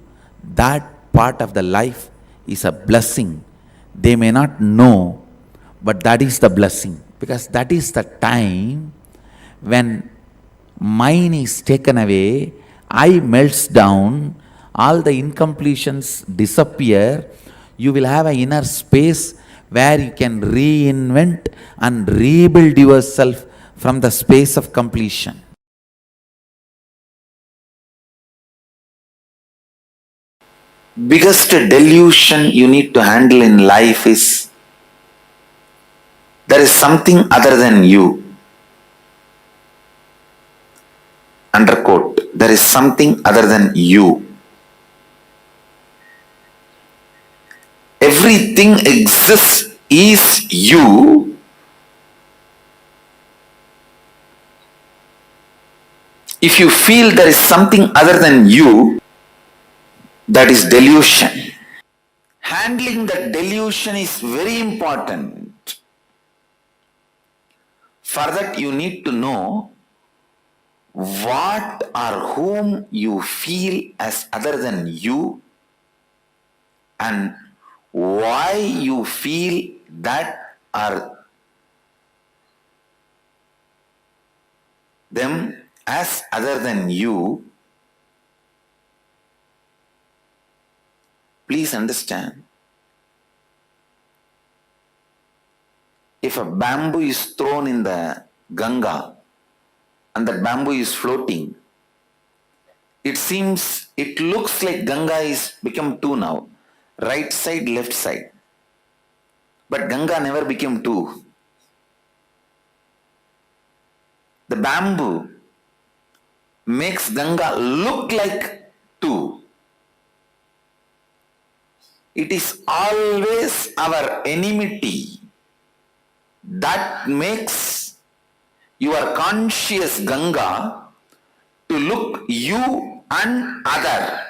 that part of the life is a blessing. They may not know, but that is the blessing. Because that is the time when mine is taken away, I melts down, all the incompletions disappear. You will have an inner space where you can reinvent and rebuild yourself from the space of completion. Biggest delusion you need to handle in life is there is something other than you. Underquote, there is something other than you. Everything exists is you, If you feel there is something other than you, that is delusion. Handling that delusion is very important. For that, you need to know what or whom you feel as other than you and why you feel that or them as other than you. Please understand, if a bamboo is thrown in the Ganga and that bamboo is floating, it looks like Ganga is become two now, right side, left side. But Ganga never became two. The bamboo makes Ganga look like two. It is always our enmity that makes your conscious Ganga to look you and other.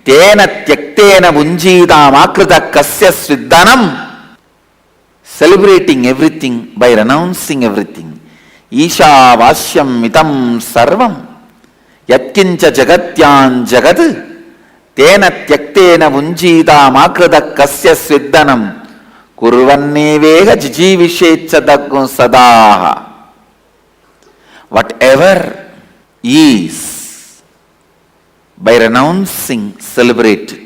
Tena tyaktena bunjidamakrita kasya sviddanam. Celebrating everything by renouncing everything. Isha vasyam mitam sarvam yatkincha jagatyan jagat tena tyaktena bunjidamakrita kasya sviddanam kurvannevega jijivishecha daggum sadaha. Whatever is, by renouncing, celebrate it.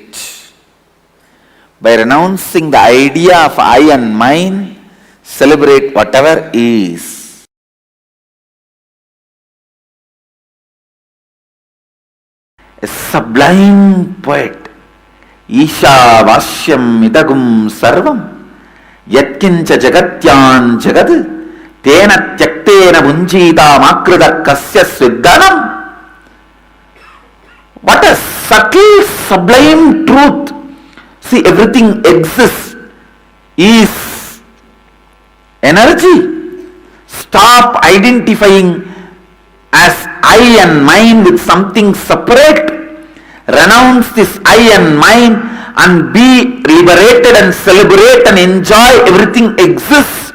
By renouncing the idea of I and mine, celebrate whatever is. A sublime poet, Isha Vasyam Idagum Sarvam Yatkincha Jagatyan Jagad Tena Tyaktena Bunjita Makrida Kasya Sviddanam. What a subtle, sublime truth! See, everything exists, is energy. Stop identifying as I and mine with something separate. Renounce this I and mine and be liberated and celebrate and enjoy everything exists.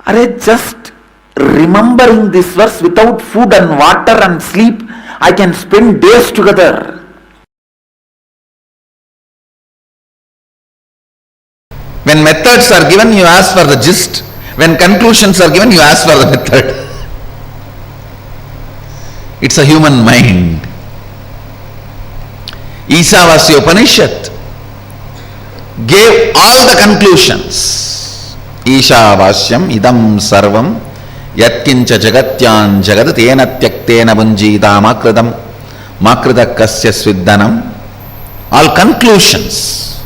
Are just remembering this verse without food and water and sleep, I can spend days together. When methods are given, you ask for the gist. When conclusions are given, you ask for the method. It's a human mind. Isavasya Upanishad gave all the conclusions. Ishavasyam idam sarvam yatkincha jagatyan jagad tena tyaktena bunjita makrida kasya sviddanam. All conclusions.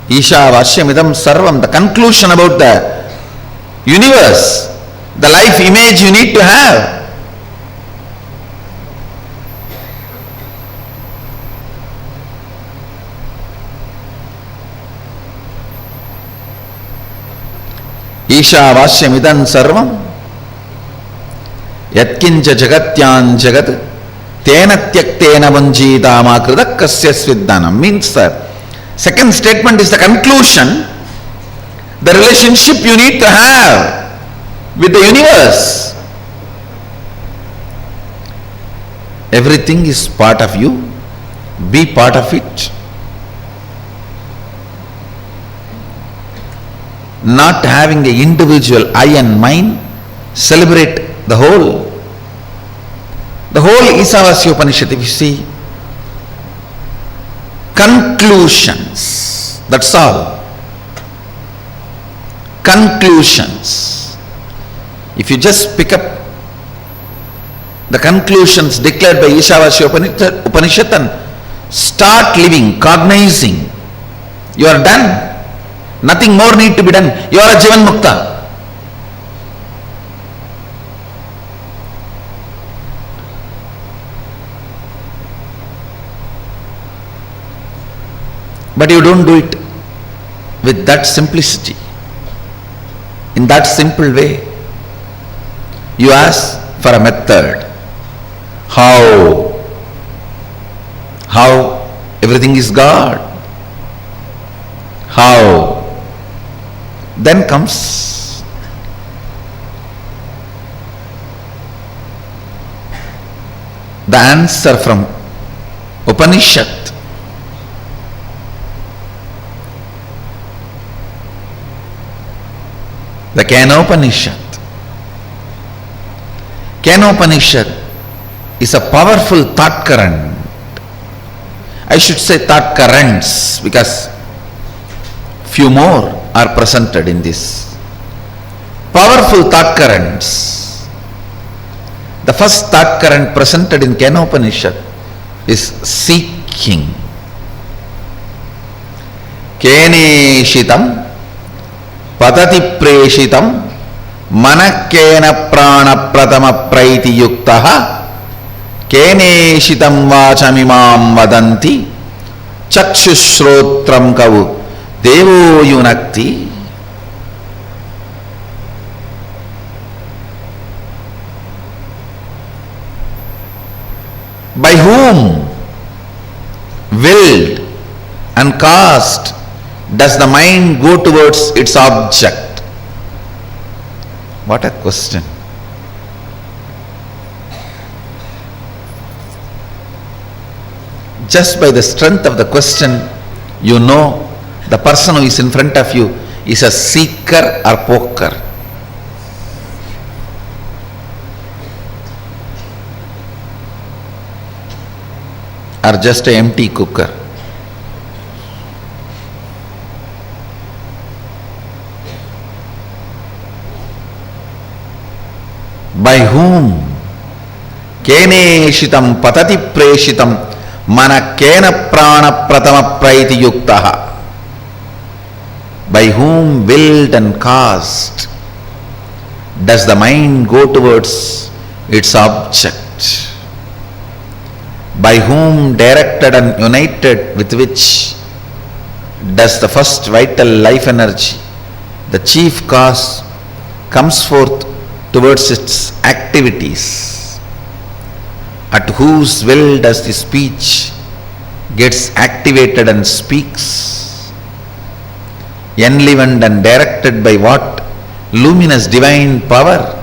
Ishavasyam idam sarvam, the conclusion about the universe, the life image you need to have. Isha Vasyamidam Sarvam Yatkincha Jagatyan Jagat Tena Tyaktena Vanjita Makrida Kasya Sviddanam. Means that second statement is the conclusion, the relationship you need to have with the universe. Everything is part of you, be part of it. Not having an individual I and mine, celebrate the whole. The whole Isavasya Upanishad, if you see, conclusions, that's all. Conclusions. If you just pick up the conclusions declared by Ishavasya Upanishad and start living, cognizing, you are done. Nothing more need to be done. You are a Jivan Mukta. But you don't do it with that simplicity, in that simple way. You ask for a method. How everything is God. How? Then comes the answer from Upanishad. The Kenopanishad. Kenopanishad is a powerful thought current. I should say thought currents, because few more are presented in this. Powerful thought currents. The first thought current presented in Kenopanishad is seeking. Keneshitam patati preshitam manakena prana pratama praiti yuktaha keneshitam vachamimam vadanti chakshushrotram kavu devo yunakti. By whom, willed and caused, does the mind go towards its object? What a question. Just by the strength of the question, you know the person who is in front of you is a seeker or poker. Or just an empty cooker. By whom? Keneshitam patati preshitam mana kena prana pratama praiti yuktaha. By whom, willed and caused, does the mind go towards its object? By whom, directed and united with which, does the first vital life energy, the chief cause, comes forth towards its activities? At whose will does the speech gets activated and speaks? Enlivened and directed by what luminous divine power?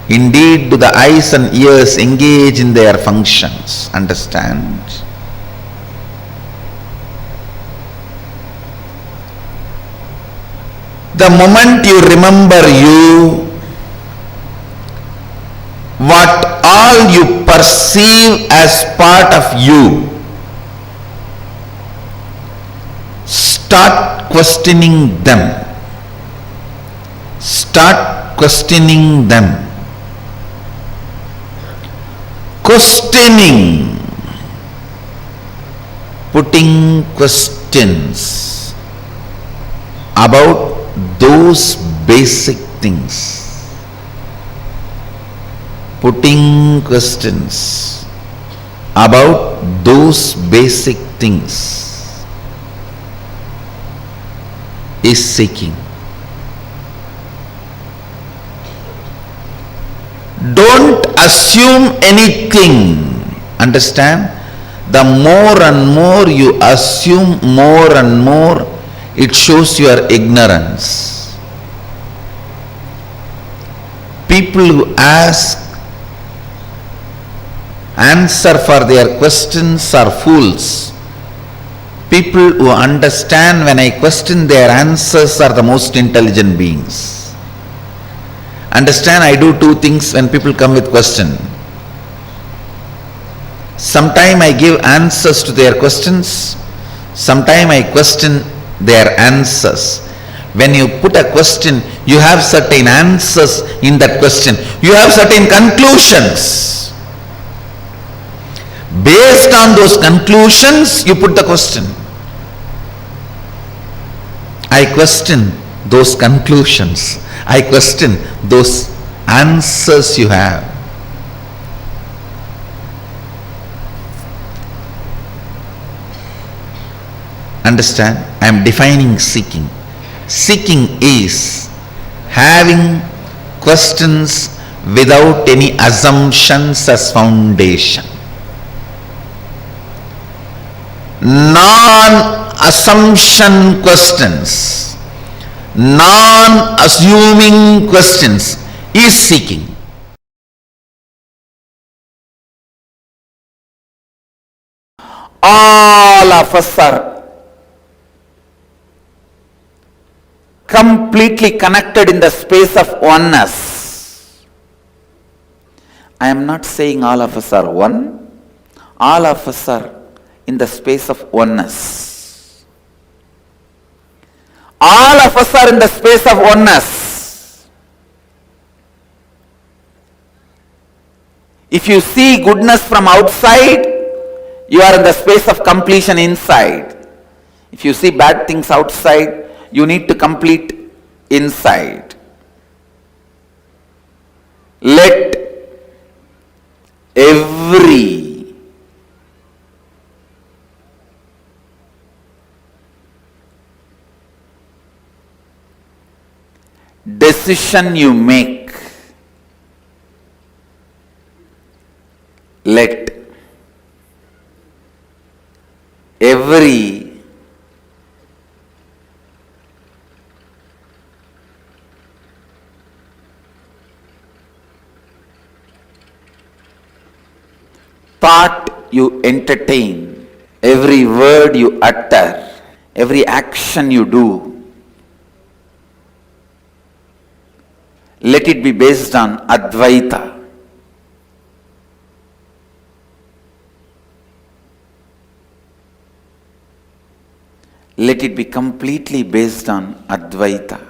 Indeed, do the eyes and ears engage in their functions? Understand? The moment you remember you, what all you perceive as part of you, start questioning them. Start questioning them. Questioning, putting questions about those basic things. Putting questions about those basic things is seeking. Don't assume anything. Understand? The more and more you assume, more and more it shows your ignorance. People who ask answer for their questions are fools. People who understand when I question their answers are the most intelligent beings. Understand, I do two things when people come with question. Sometime I give answers to their questions, sometime I question their answers. When you put a question, you have certain answers in that question. You have certain conclusions. Based on those conclusions, you put the question. I question those conclusions. I question those answers you have. Understand? I am defining seeking. Seeking is having questions without any assumptions as foundation. Non-assumption questions, non-assuming questions is seeking. All of us are completely connected in the space of oneness. I am not saying all of us are one. All of us are in the space of oneness. All of us are in the space of oneness. If you see goodness from outside, you are in the space of completion inside. If you see bad things outside, you need to complete inside. Let every decision you make, let every thought you entertain, every word you utter, every action you do, let it be based on Advaita. Let it be completely based on Advaita.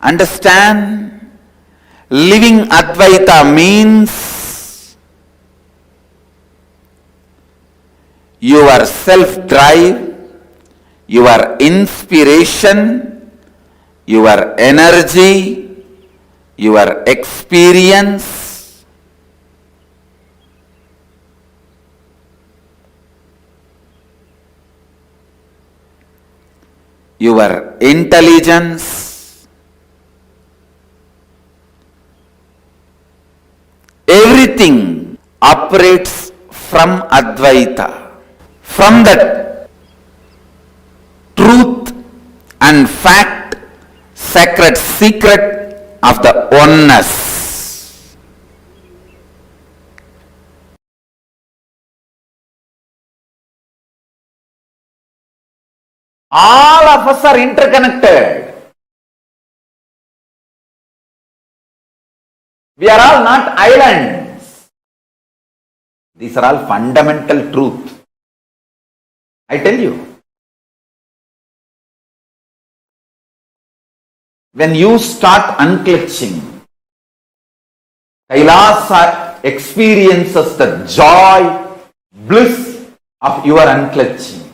Understand? Living Advaita means your self-drive, your inspiration, your energy, your experience, your intelligence, everything operates from Advaita, from the truth and fact, sacred secret of the oneness. All of us are interconnected. We are all not islands. These are all fundamental truth. I tell you. When you start unclutching, Kailasa experiences the joy, bliss of your unclutching.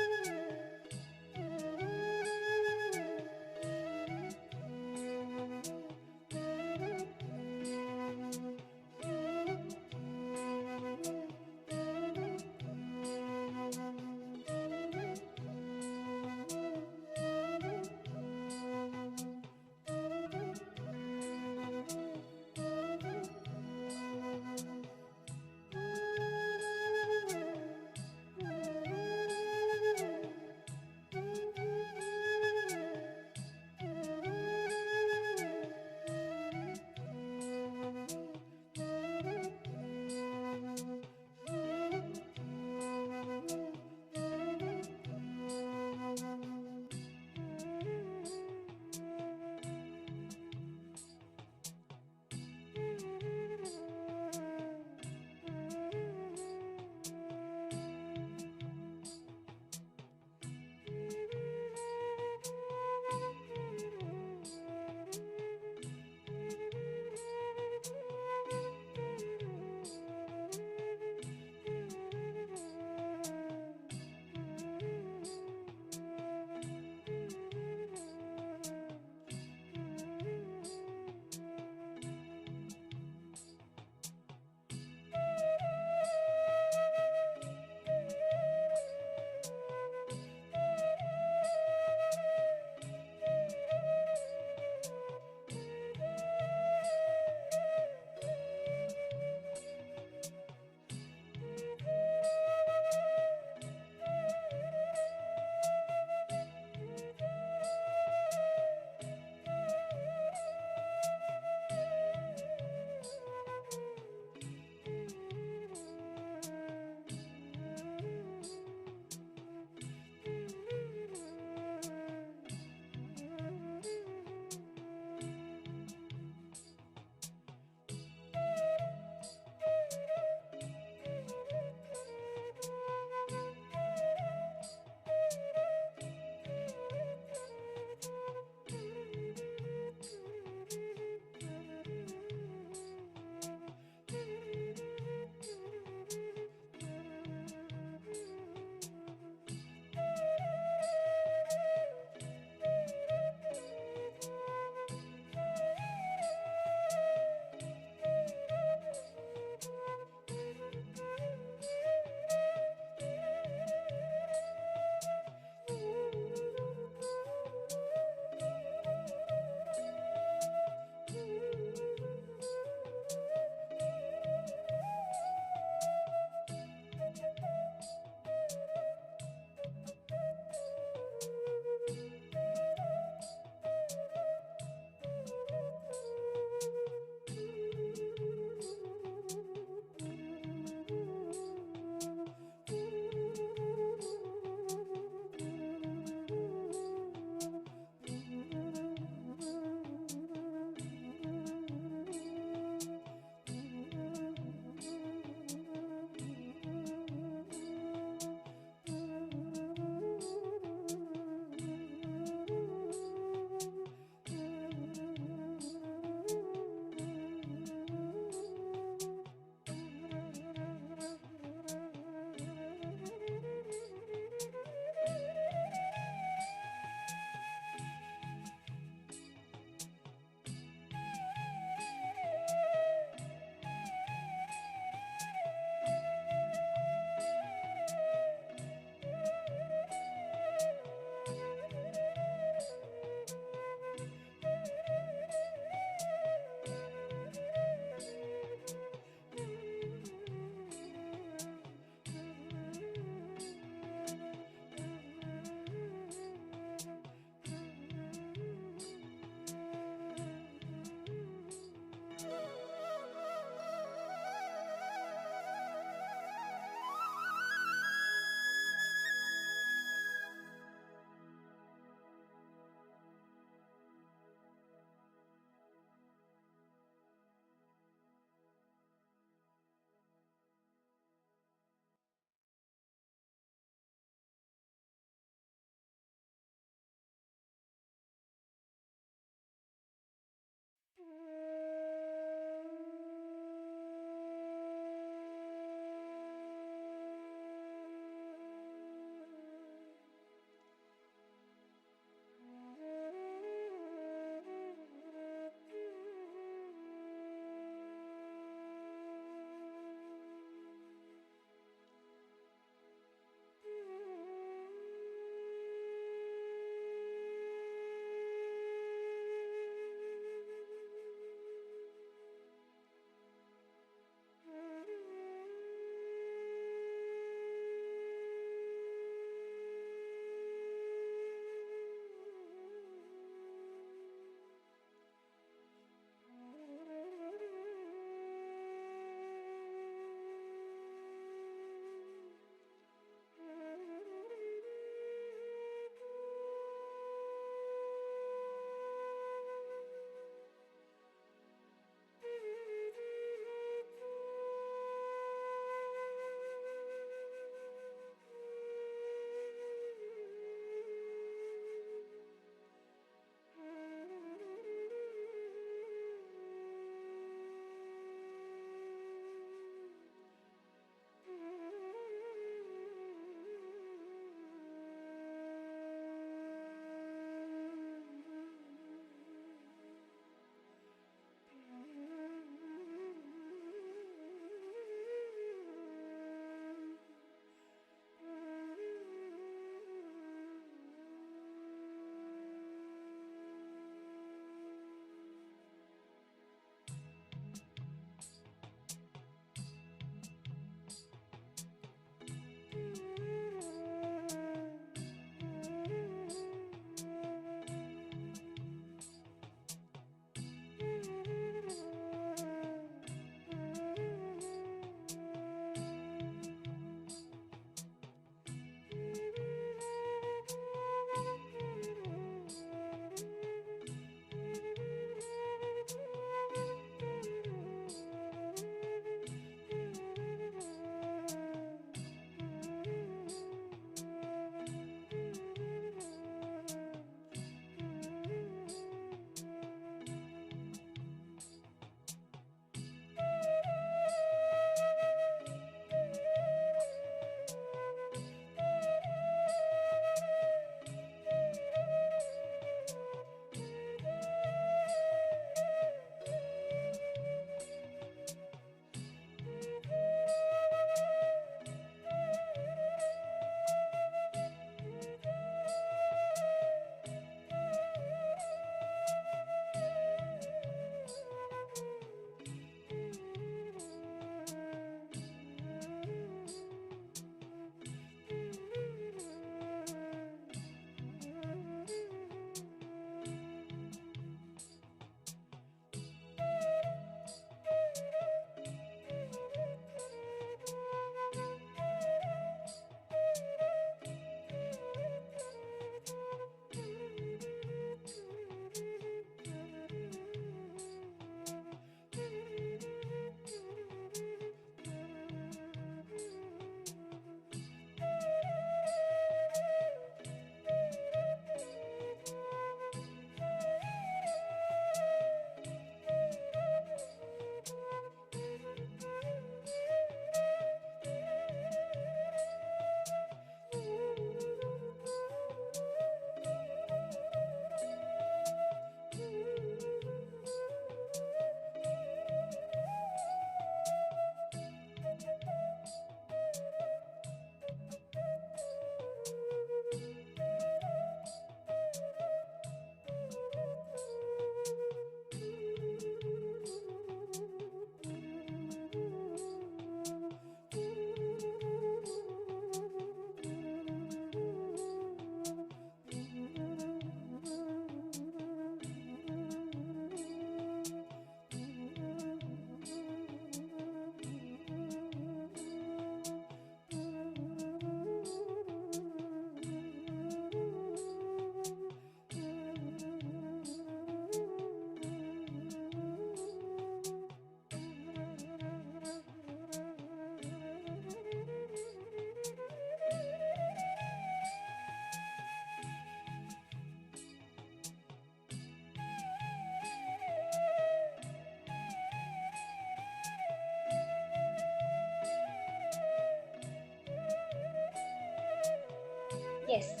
Yes.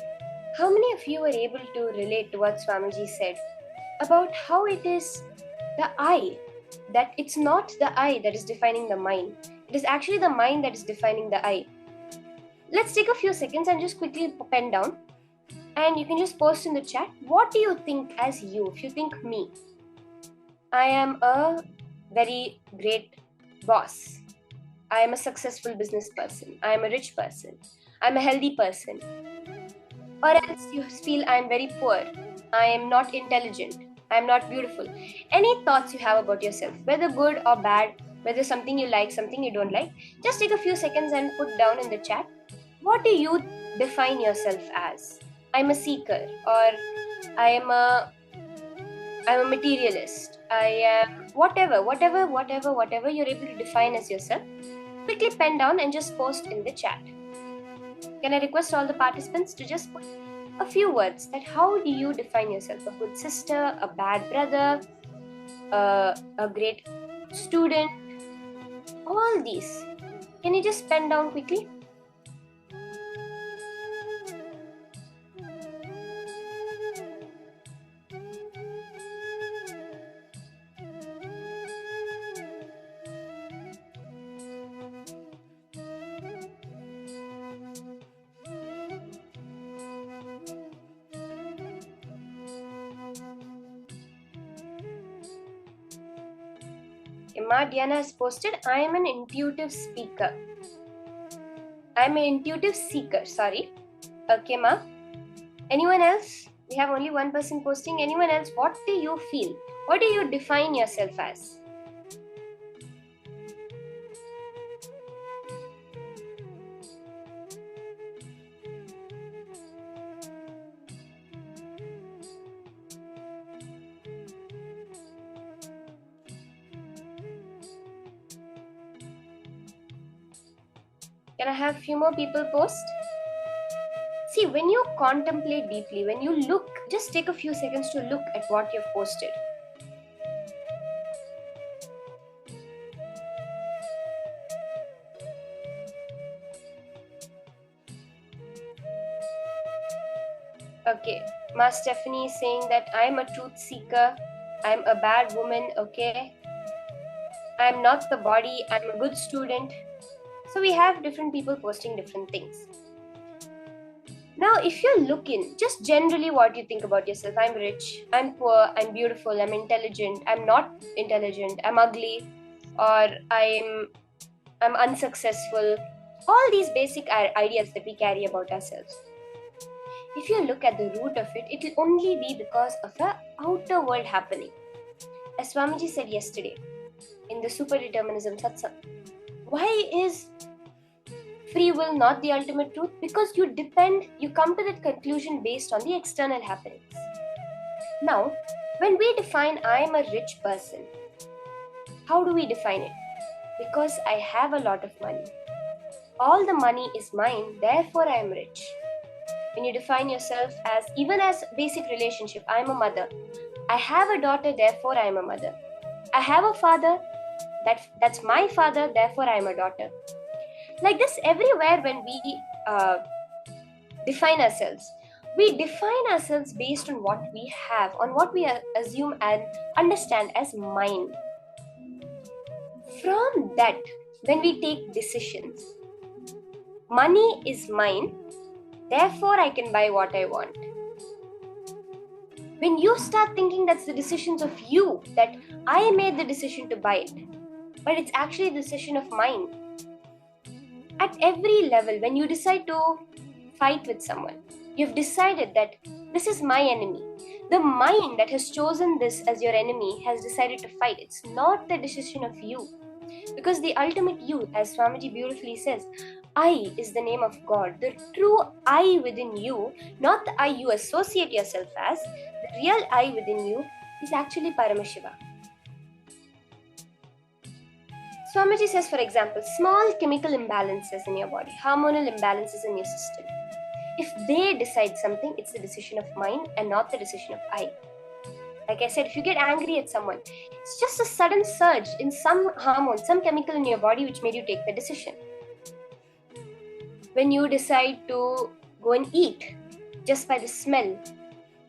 How many of you were able to relate to what Swamiji said about how it is the I, that it's not the I that is defining the mind. It is actually the mind that is defining the I. Let's take a few seconds and just quickly pen down, and you can just post in the chat, what do you think as you? If you think me, I am a very great boss, I am a successful business person, I am a rich person, I'm a healthy person. Or else you feel I am very poor, I am not intelligent, I am not beautiful. Any thoughts you have about yourself, whether good or bad, whether something you like, something you don't like, just take a few seconds and put down in the chat. What do you define yourself as? I'm a seeker, or I'm a materialist, I am whatever you're able to define as yourself. Quickly pen down and just post in the chat. Can I request all the participants to just put a few words that how do you define yourself? A good sister, a bad brother, a great student, all these. Can you just pen down quickly? Ma Diana has posted, I am an intuitive speaker. I am an intuitive seeker, sorry. Okay, Ma. Anyone else? We have only one person posting. Anyone else? What do you feel? What do you define yourself as? Can I have a few more people post? See, when you contemplate deeply, when you look, just take a few seconds to look at what you've posted. Okay, Ma Stephanie is saying that I'm a truth seeker, I'm a bad woman, okay. I'm not the body, I'm a good student. So we have different people posting different things. Now, if you look in, just generally what you think about yourself, I'm rich, I'm poor, I'm beautiful, I'm intelligent, I'm not intelligent, I'm ugly, or I'm unsuccessful, all these basic ideas that we carry about ourselves. If you look at the root of it, it will only be because of the outer world happening. As Swamiji said yesterday in the Superdeterminism Satsang, why is free will not the ultimate truth? Because you come to that conclusion based on the external happenings. Now, when we define I am a rich person, how do we define it? Because I have a lot of money. All the money is mine, therefore I am rich. When you define yourself as, even as basic relationship, I am a mother. I have a daughter, therefore I am a mother. I have a father, that's my father, therefore I am a daughter. Like this, everywhere when we define ourselves, we define ourselves based on what we have, on what we assume and understand as mine. From that, when we take decisions, money is mine, therefore I can buy what I want. When you start thinking that's the decisions of you, that I made the decision to buy it, but it's actually the decision of mine. At every level, when you decide to fight with someone, you've decided that this is my enemy. The mind that has chosen this as your enemy has decided to fight. It's not the decision of you. Because the ultimate you, as Swamiji beautifully says, I is the name of God. The true I within you, not the I you associate yourself as, the real I within you is actually Paramashiva. Swamiji says, for example, small chemical imbalances in your body, hormonal imbalances in your system. If they decide something, it's the decision of mind and not the decision of I. Like I said, if you get angry at someone, it's just a sudden surge in some hormone, some chemical in your body which made you take the decision. When you decide to go and eat, just by the smell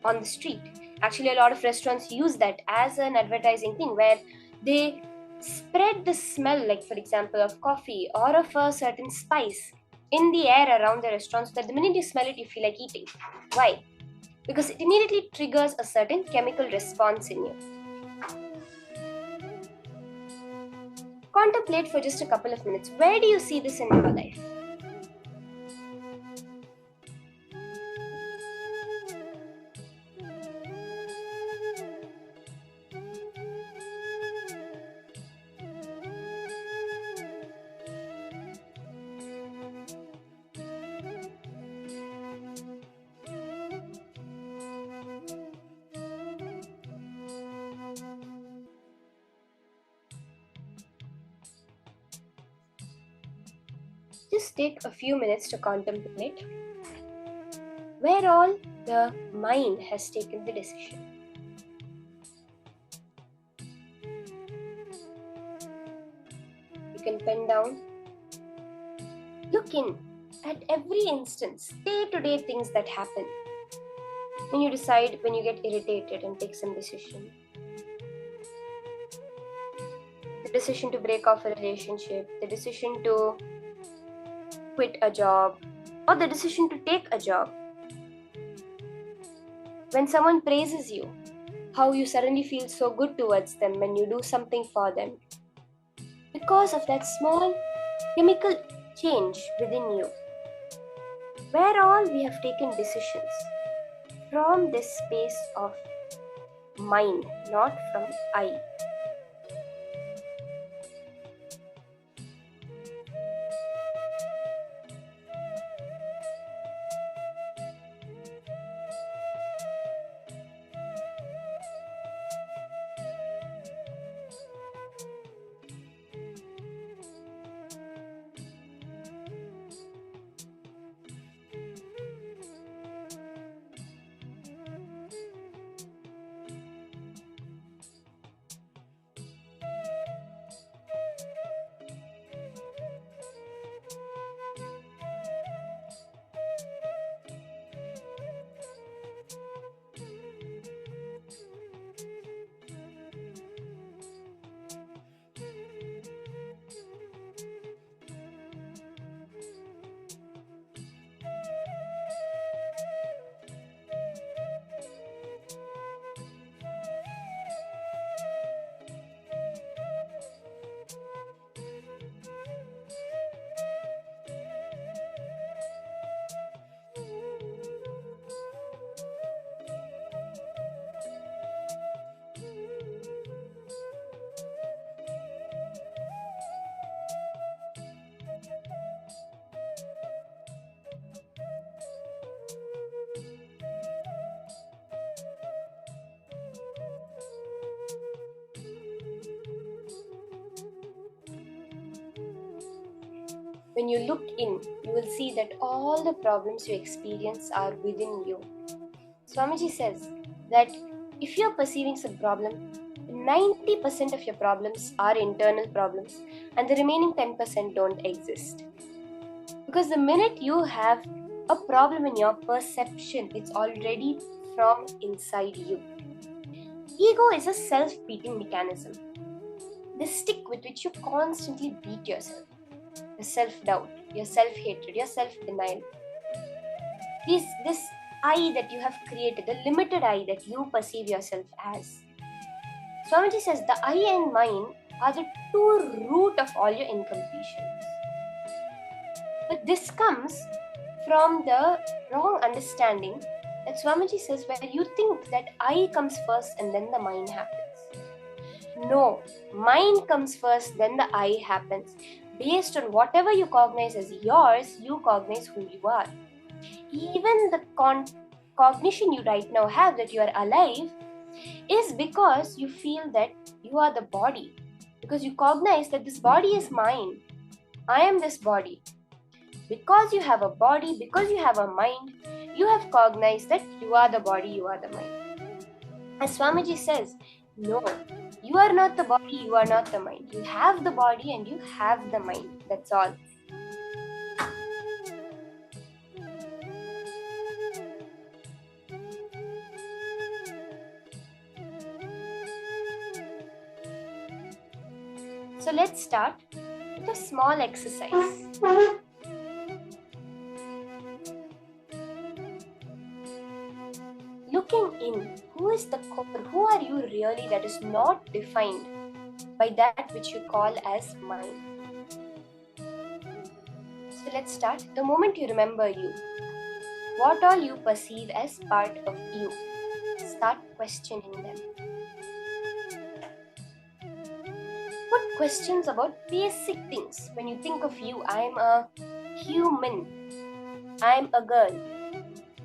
on the street. Actually, a lot of restaurants use that as an advertising thing where they spread the smell, like for example, of coffee or of a certain spice in the air around the restaurant so that the minute you smell it, you feel like eating. Why? Because it immediately triggers a certain chemical response in you. Contemplate for just a couple of minutes. Where do you see this in your life? Just take a few minutes to contemplate where all the mind has taken the decision. You can pen down. Look in at every instance, day-to-day things that happen. When you decide, when you get irritated and take some decision. The decision to break off a relationship, the decision to quit a job, or the decision to take a job. When someone praises you, how you suddenly feel so good towards them when you do something for them. Because of that small chemical change within you. Where all we have taken decisions from this space of mind, not from I. When you look in, you will see that all the problems you experience are within you. Swamiji says that if you are perceiving some problem, 90% of your problems are internal problems and the remaining 10% don't exist. Because the minute you have a problem in your perception, it's already from inside you. Ego is a self-beating mechanism. The stick with which you constantly beat yourself. Your self-doubt, your self-hatred, your self-denial. This I that you have created, the limited I that you perceive yourself as. Swamiji says the I and mine are the two root of all your incompletions. But this comes from the wrong understanding that Swamiji says where you think that I comes first and then the mine happens. No, mine comes first, then the I happens. Based on whatever you cognize as yours, you cognize who you are. Even the cognition you right now have that you are alive is because you feel that you are the body. Because you cognize that this body is mine. I am this body. Because you have a body, because you have a mind, you have cognized that you are the body, you are the mind. As Swamiji says, no, you are not the body, you are not the mind. You have the body and you have the mind. That's all. So let's start with a small exercise. Looking in, who is the core? Who are you really that is not defined by that which you call as mind? So let's start. The moment you remember you, what all you perceive as part of you, start questioning them. Put questions about basic things. When you think of you, I am a human, I am a girl,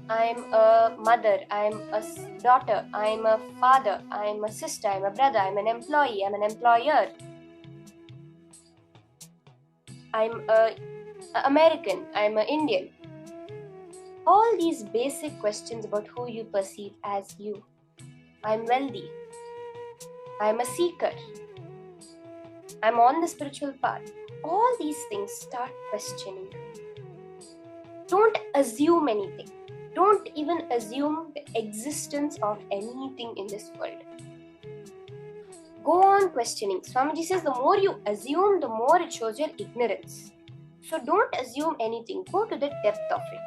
I am a mother, I am a daughter, I am a father, I am a sister, I am a brother, I am an employee, I am an employer, I am a American, I am an Indian. All these basic questions about who you perceive as you. I am wealthy, I am a seeker, I am on the spiritual path. All these things, start questioning. Don't assume anything. Don't even assume the existence of anything in this world. Go on questioning. Swamiji says the more you assume, the more it shows your ignorance. So don't assume anything. Go to the depth of it.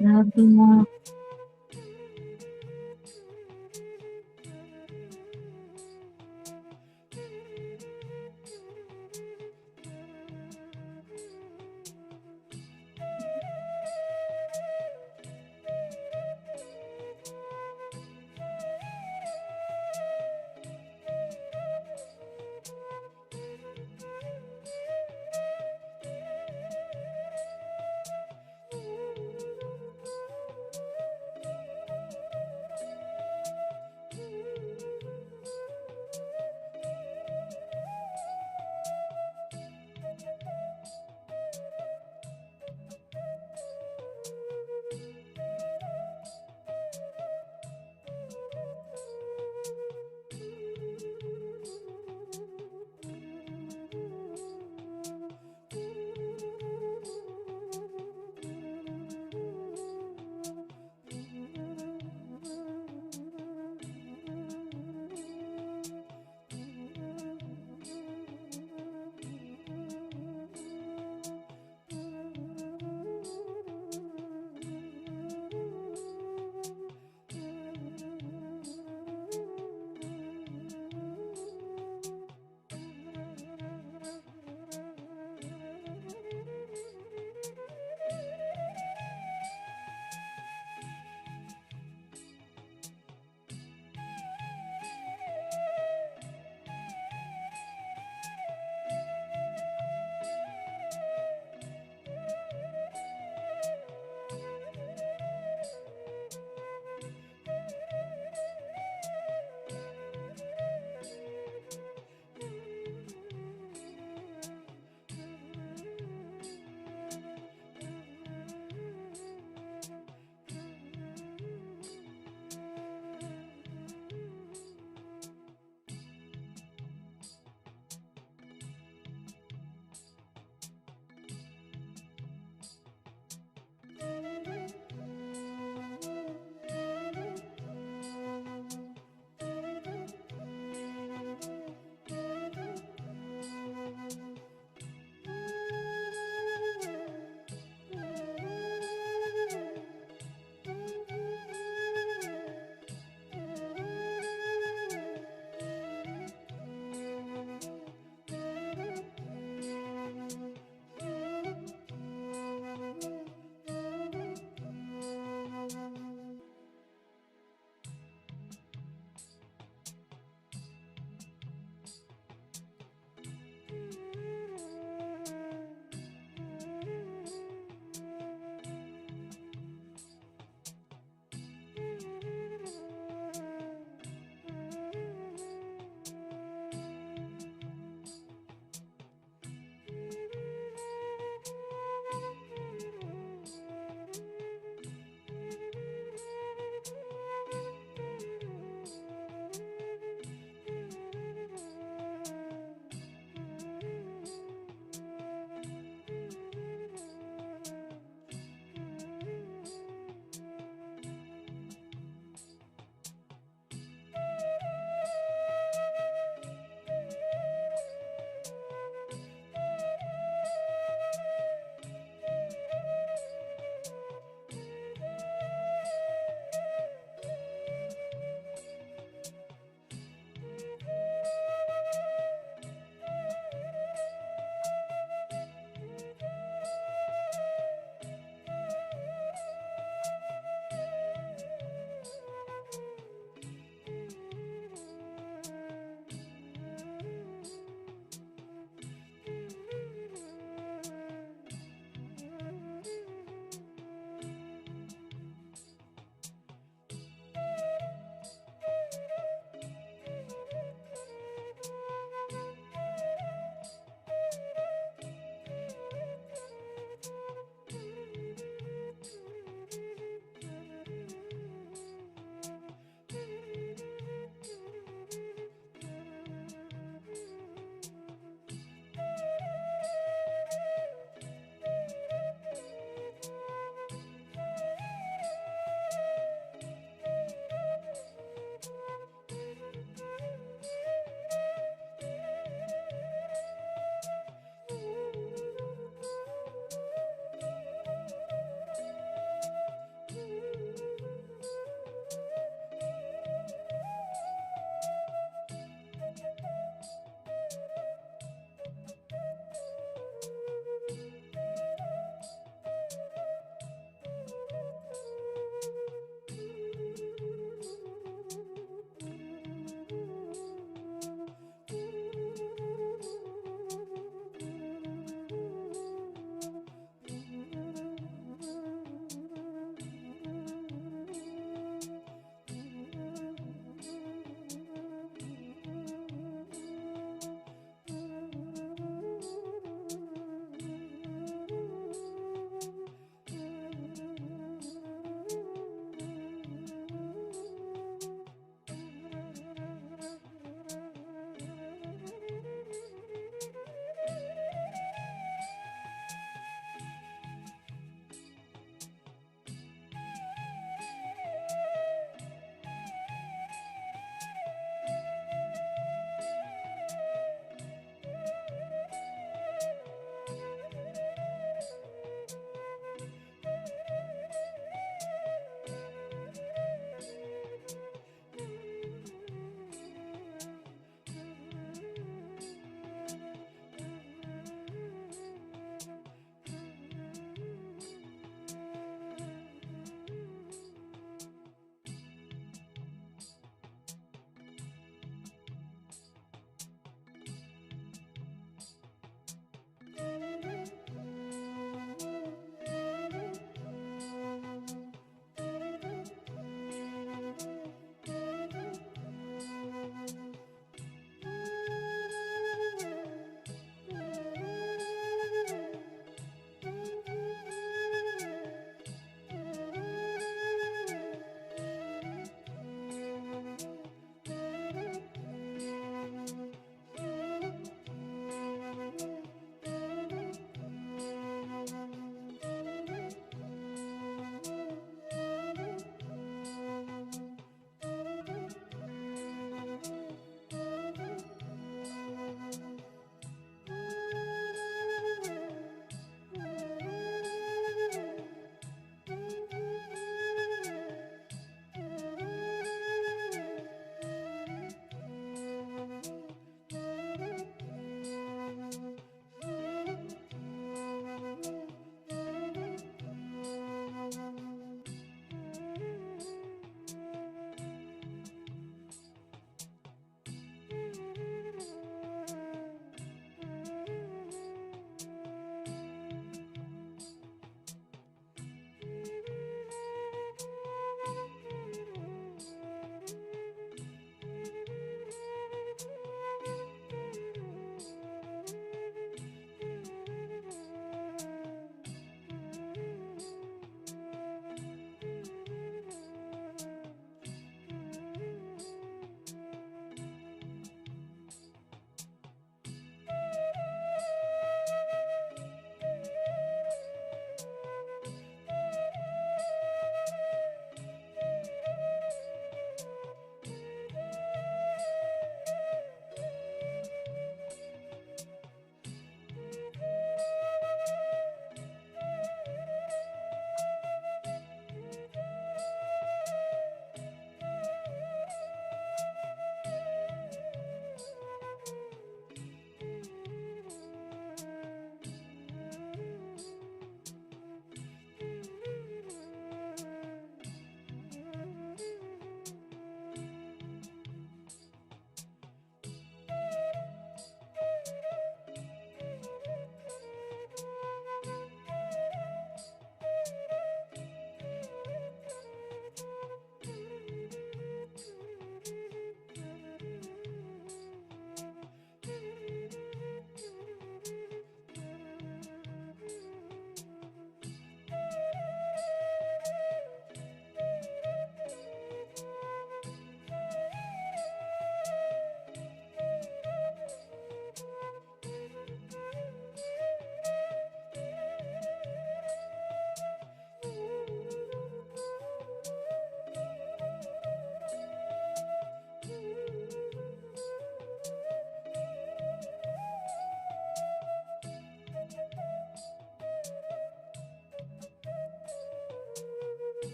Nothing more.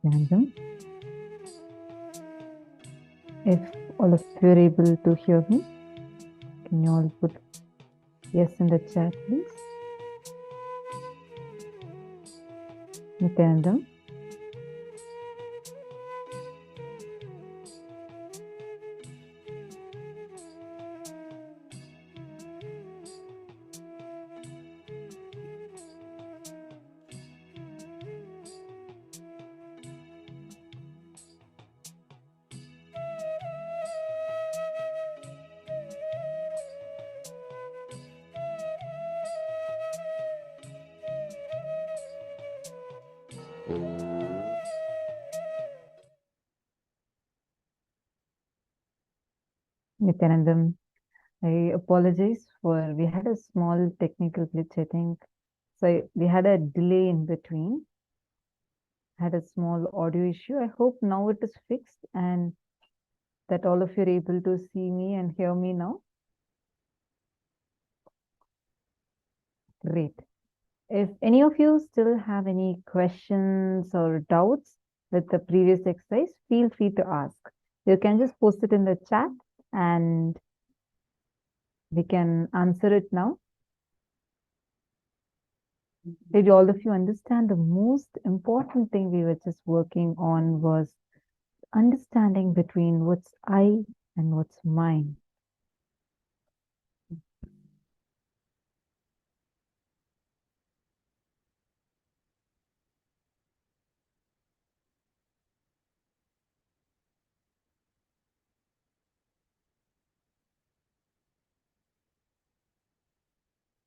Nityanandam. If all of you are able to hear me, can you all put yes in the chat, please? Nityanandam. Nityanandam, I apologize for, we had a small technical glitch, I think. So we had a delay in between, had a small audio issue. I hope now it is fixed and that all of you are able to see me and hear me now. Great. If any of you still have any questions or doubts with the previous exercise, feel free to ask. You can just post it in the chat and we can answer it now. Did all of you understand the most important thing we were just working on was understanding between what's I and what's mine?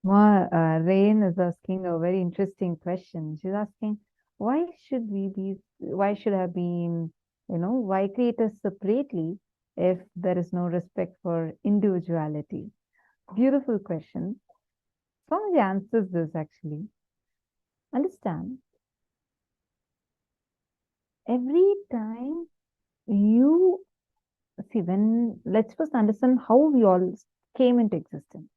Rain is asking a very interesting question. She's asking, why should I be, why create us separately if there is no respect for individuality? Beautiful question. Swamiji answers this actually. Understand, every time you see, let's first understand how we all came into existence.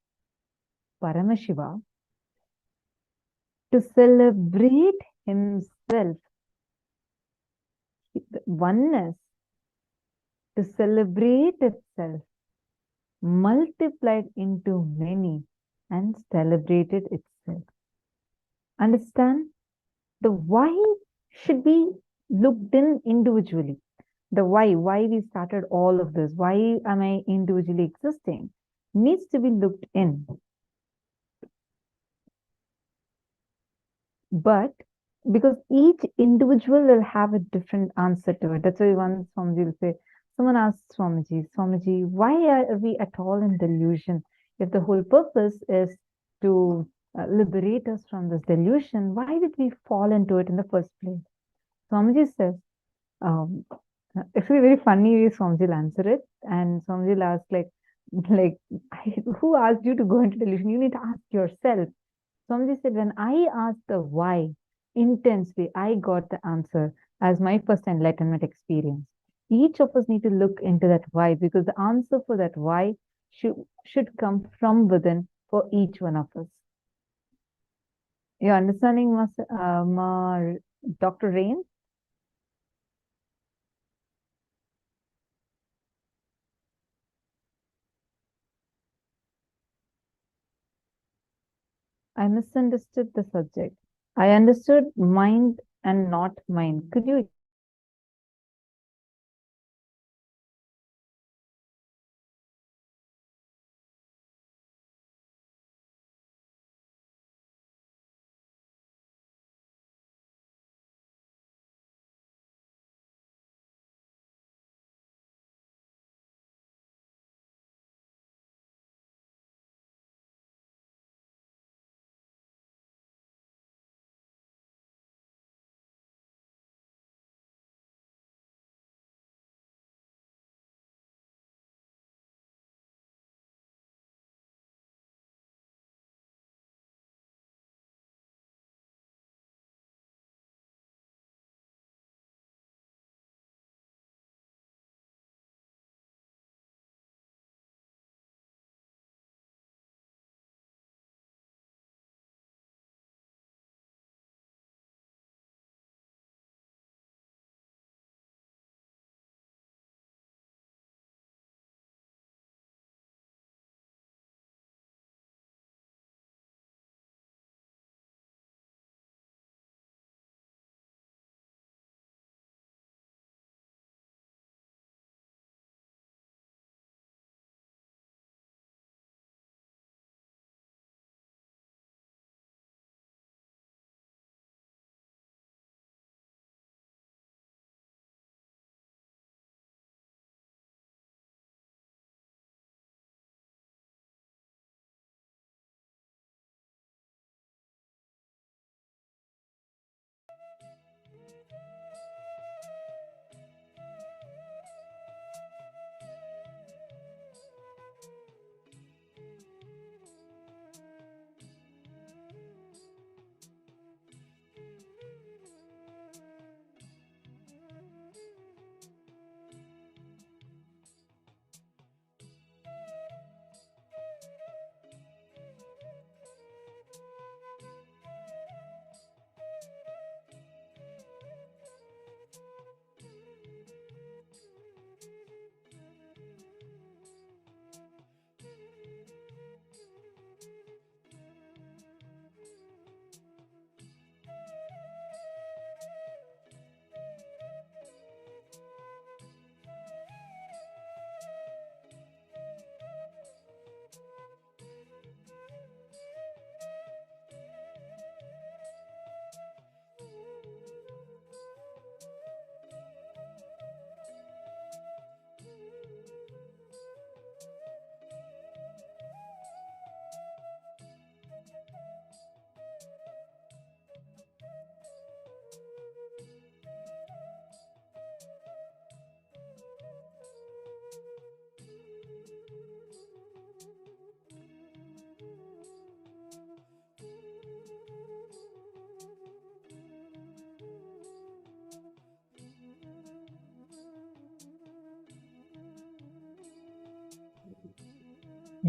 Paramashiva, to celebrate himself, the oneness, to celebrate itself, multiplied into many and celebrated itself. Understand? The why should be looked in individually. The why we started all of this, why am I individually existing, needs to be looked in. But because each individual will have a different answer to it. That's why one Swamiji will say, someone asks Swamiji, why are we at all in delusion? If the whole purpose is to liberate us from this delusion, why did we fall into it in the first place? Swamiji says, actually very funny way Swamiji will answer it. And Swamiji will ask who asked you to go into delusion? You need to ask yourself. Swamiji said, when I asked the why intensely, I got the answer as my first enlightenment experience. Each of us need to look into that why, because the answer for that why should come from within for each one of us. You're understanding, Dr. Rain? I misunderstood the subject. I understood mind and not mind. Could you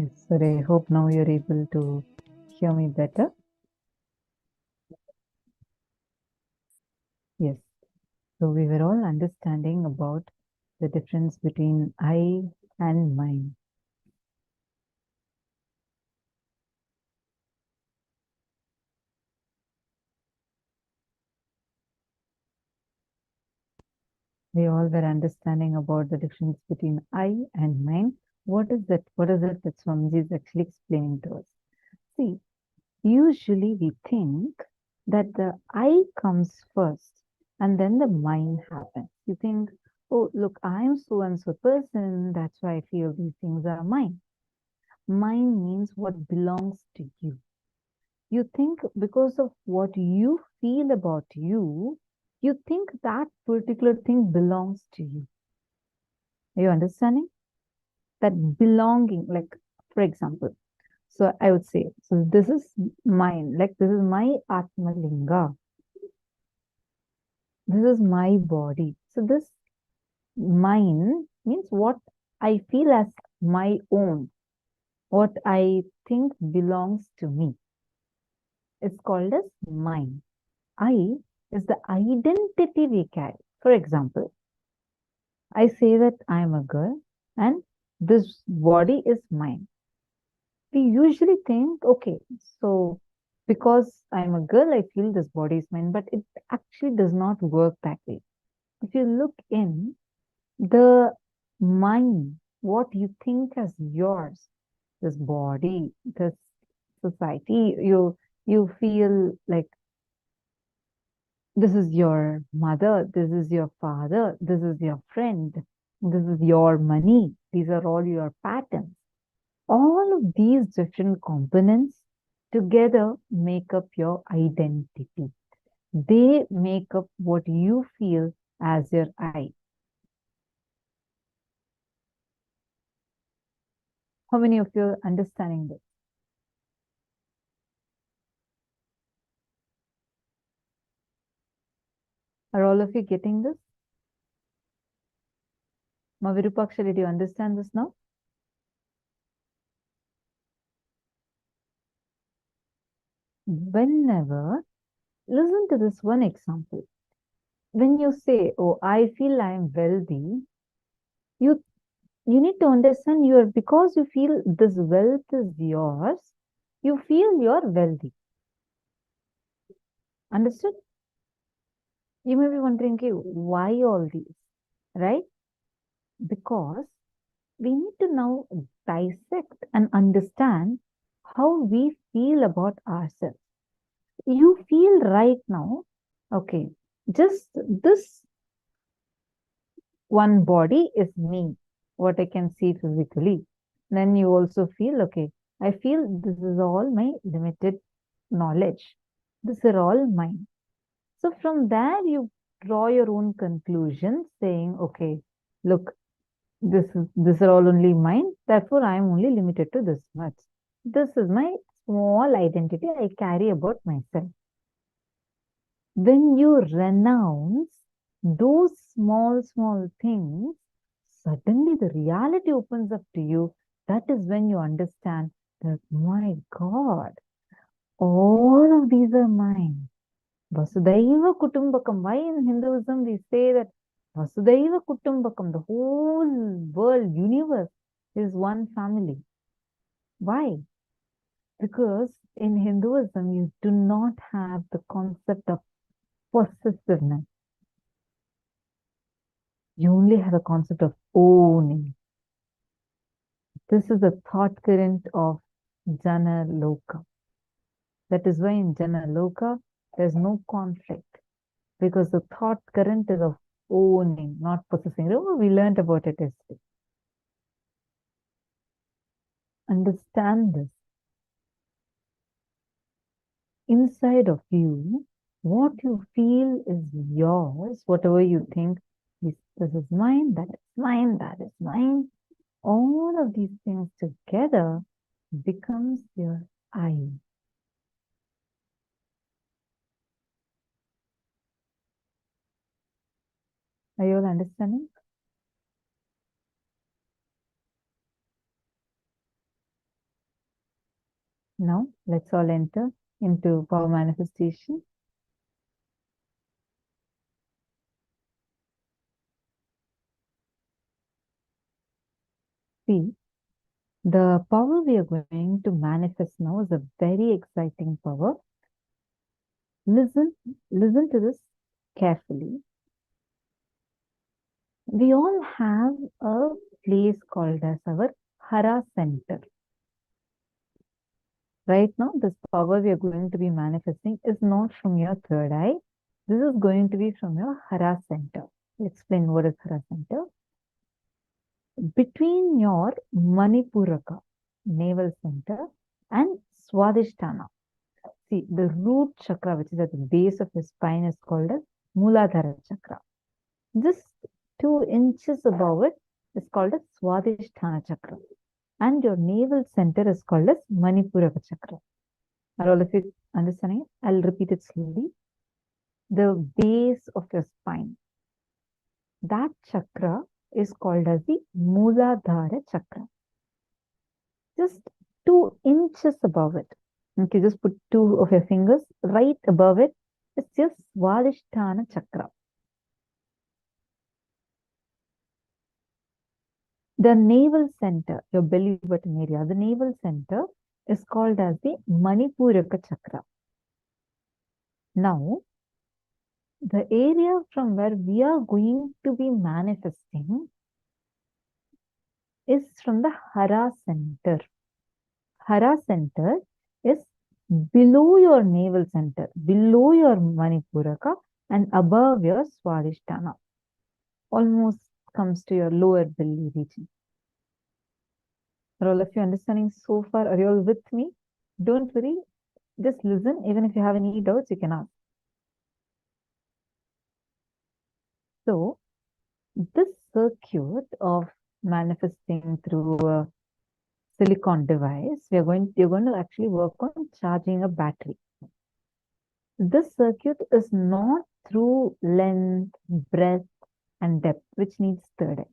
Yes, sir. I hope now you're able to hear me better. Yes. So we were all understanding about the difference between I and mine. We all were understanding about the difference between I and mine. What is that? What is it that Swamiji is actually explaining to us? See, usually we think that the I comes first and then the mine happens. You think, oh, look, I'm so and so person. That's why I feel these things are mine. Mine means what belongs to you. You think because of what you feel about you, you think that particular thing belongs to you. Are you understanding? That belonging, like, for example, so I would say, so this is mine, like this is my Atma Linga. This is my body. So this mine means what I feel as my own, what I think belongs to me. It's called as mine. I is the identity we carry. For example, I say that I am a girl and this body is mine. We usually think, okay, so because I'm a girl, I feel this body is mine, but it actually does not work that way. If you look in the mind, what you think as yours, this body, this society, you feel like this is your mother, this is your father, this is your friend, this is your money, these are all your patterns. All of these different components together make up your identity. They make up what you feel as your I. How many of you are understanding this? Are all of you getting this? Mavirupaksha, did you understand this now? Whenever, listen to this one example. When you say, oh, I feel I am wealthy, you need to understand because you feel this wealth is yours, you feel you're wealthy. Understood? You may be wondering, okay, why all these, right? Because we need to now dissect and understand how we feel about ourselves. You feel right now, okay, just this one body is me, what I can see physically. Then you also feel, okay, I feel this is all my limited knowledge. These are all mine. So from there, you draw your own conclusions saying, okay, look, these are all only mine. Therefore, I am only limited to this much. This is my small identity I carry about myself. When you renounce those small things, suddenly the reality opens up to you. That is when you understand that, my God, all of these are mine. Vasudhaiva Kutumbakam. Why in Hinduism we say that Vasudhaiva Kutumbakam, the whole world, universe is one family. Why? Because in Hinduism you do not have the concept of possessiveness. You only have a concept of owning. This is the thought current of Jana Loka. That is why in Jana Loka there's no conflict. Because the thought current is of owning, not possessing. Remember, we learned about it yesterday. Understand this. Inside of you, what you feel is yours, whatever you think, this is mine, that is mine, that is mine. All of these things together becomes your I. Are you all understanding? Now, let's all enter into power manifestation. See, the power we are going to manifest now is a very exciting power. Listen to this carefully. We all have a place called as our Hara center. Right now, this power we are going to be manifesting is not from your third eye. This is going to be from your Hara center. I'll explain what is Hara center. Between your Manipuraka, navel center, and Swadhisthana. See, the root chakra, which is at the base of your spine, is called as Mooladhara chakra. Just 2 inches above it is called as Swadhisthana chakra. And your navel center is called as Manipuraka chakra. Are all of you understanding it? I'll repeat it slowly. The base of your spine, that chakra is called as the Mooladhara chakra. Just 2 inches above it. Okay, just put 2 of your fingers right above it. It's your Swadhisthana chakra. The navel center, your belly button area, the navel center is called as the Manipuraka chakra. Now, the area from where we are going to be manifesting is from the Hara center. Hara center is below your navel center, below your Manipuraka, and above your Swadhisthana. Almost comes to your lower belly region. Are all of you understanding so far? Are you all with me? Don't worry. Just listen. Even if you have any doubts, you can ask. So, this circuit of manifesting through a silicon device, you're going to actually work on charging a battery. This circuit is not through length, breadth, and depth, which needs third eye.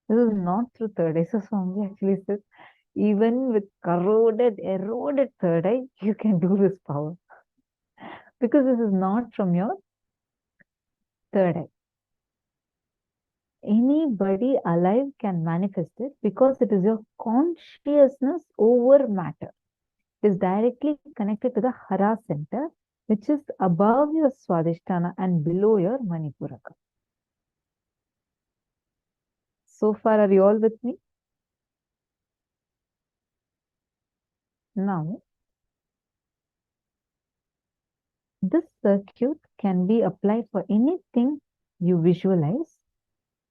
This is not through third eye. So Swami actually says, even with eroded third eye, you can do this power. Because this is not from your third eye. Anybody alive can manifest it because it is your consciousness over matter. It is directly connected to the Hara center, which is above your Swadhisthana and below your Manipuraka. So far, are you all with me? Now, this circuit can be applied for anything you visualize.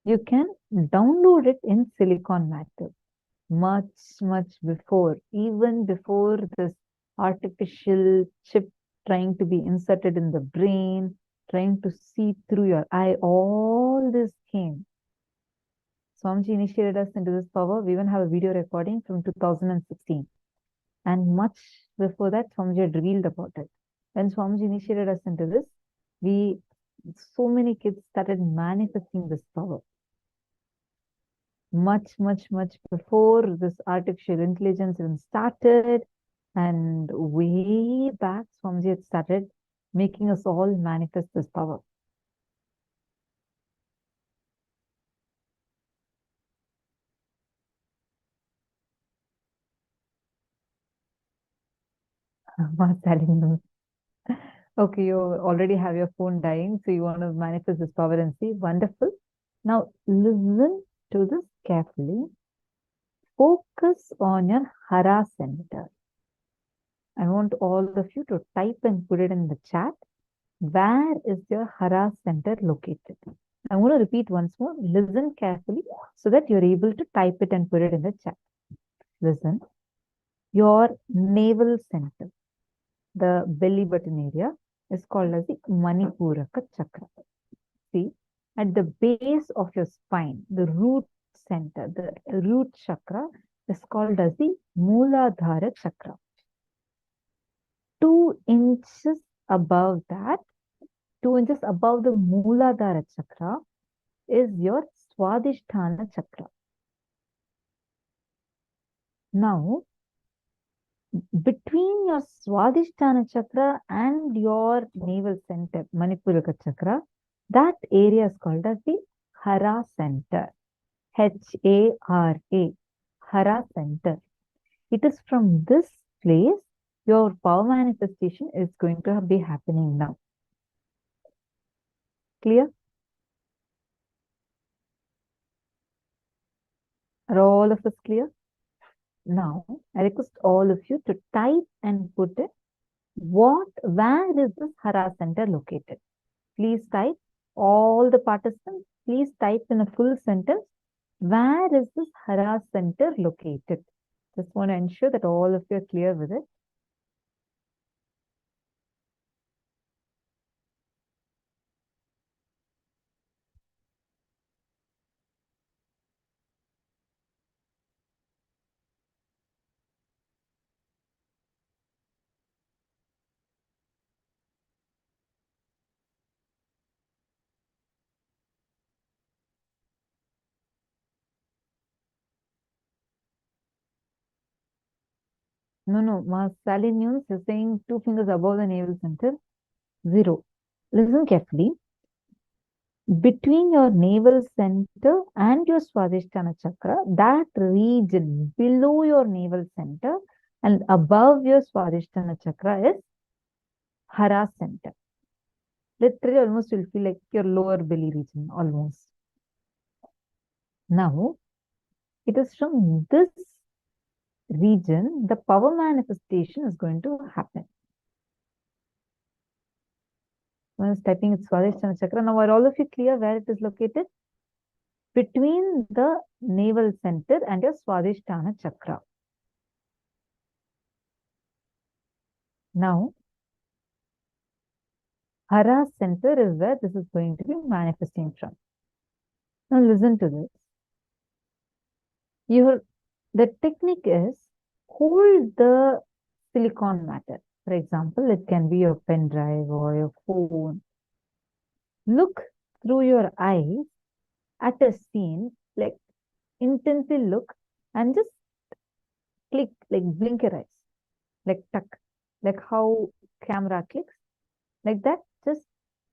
You can download it in silicon matter much before, even before this artificial chip trying to be inserted in the brain, trying to see through your eye. All this came. Swamiji initiated us into this power. We even have a video recording from 2016. And much before that, Swamiji had revealed about it. When Swamiji initiated us into this, so many kids started manifesting this power. Much before this artificial intelligence even started, and way back, Swamiji had started making us all manifest this power. Okay, you already have your phone dying, so you want to manifest this power and see. Wonderful. Now, listen to this carefully. Focus on your Hara center. I want all of you to type and put it in the chat. Where is your Hara center located? I'm going to repeat once more. Listen carefully so that you're able to type it and put it in the chat. Listen. Your navel center, the belly button area, is called as the Manipuraka chakra. See, at the base of your spine, the root center, the root chakra is called as the Mooladhara chakra. 2 inches above that, 2 inches above the Mooladhara chakra is your Swadhisthana chakra. Now, between your Swadhisthana chakra and your navel center, Manipuraka chakra, that area is called as the Hara center. H-A-R-A, Hara center. It is from this place your power manifestation is going to be happening now. Clear? Are all of us clear? Now, I request all of you to type and put it. Where is this Hara center located? Please type. All the participants, please type in a full sentence. Where is this Hara center located? Just want to ensure that all of you are clear with it. No, Sally News is saying 2 fingers above the navel center. 0. Listen carefully. Between your navel center and your Swadhisthana chakra, that region below your navel center and above your Swadhisthana chakra is Hara center. Literally, almost you'll feel like your lower belly region, almost. Now, it is from this region the power manifestation is going to happen. When I was typing it Swadhisthana chakra, now are all of you clear where it is located? Between the navel center and your Swadhisthana chakra. Now, Hara center is where this is going to be manifesting from. Now listen to this. The technique is hold the silicon matter. For example, it can be your pen drive or your phone. Look through your eyes at a scene, like intensely look and just click, like blink your eyes, like tuck, like how camera clicks, like that. Just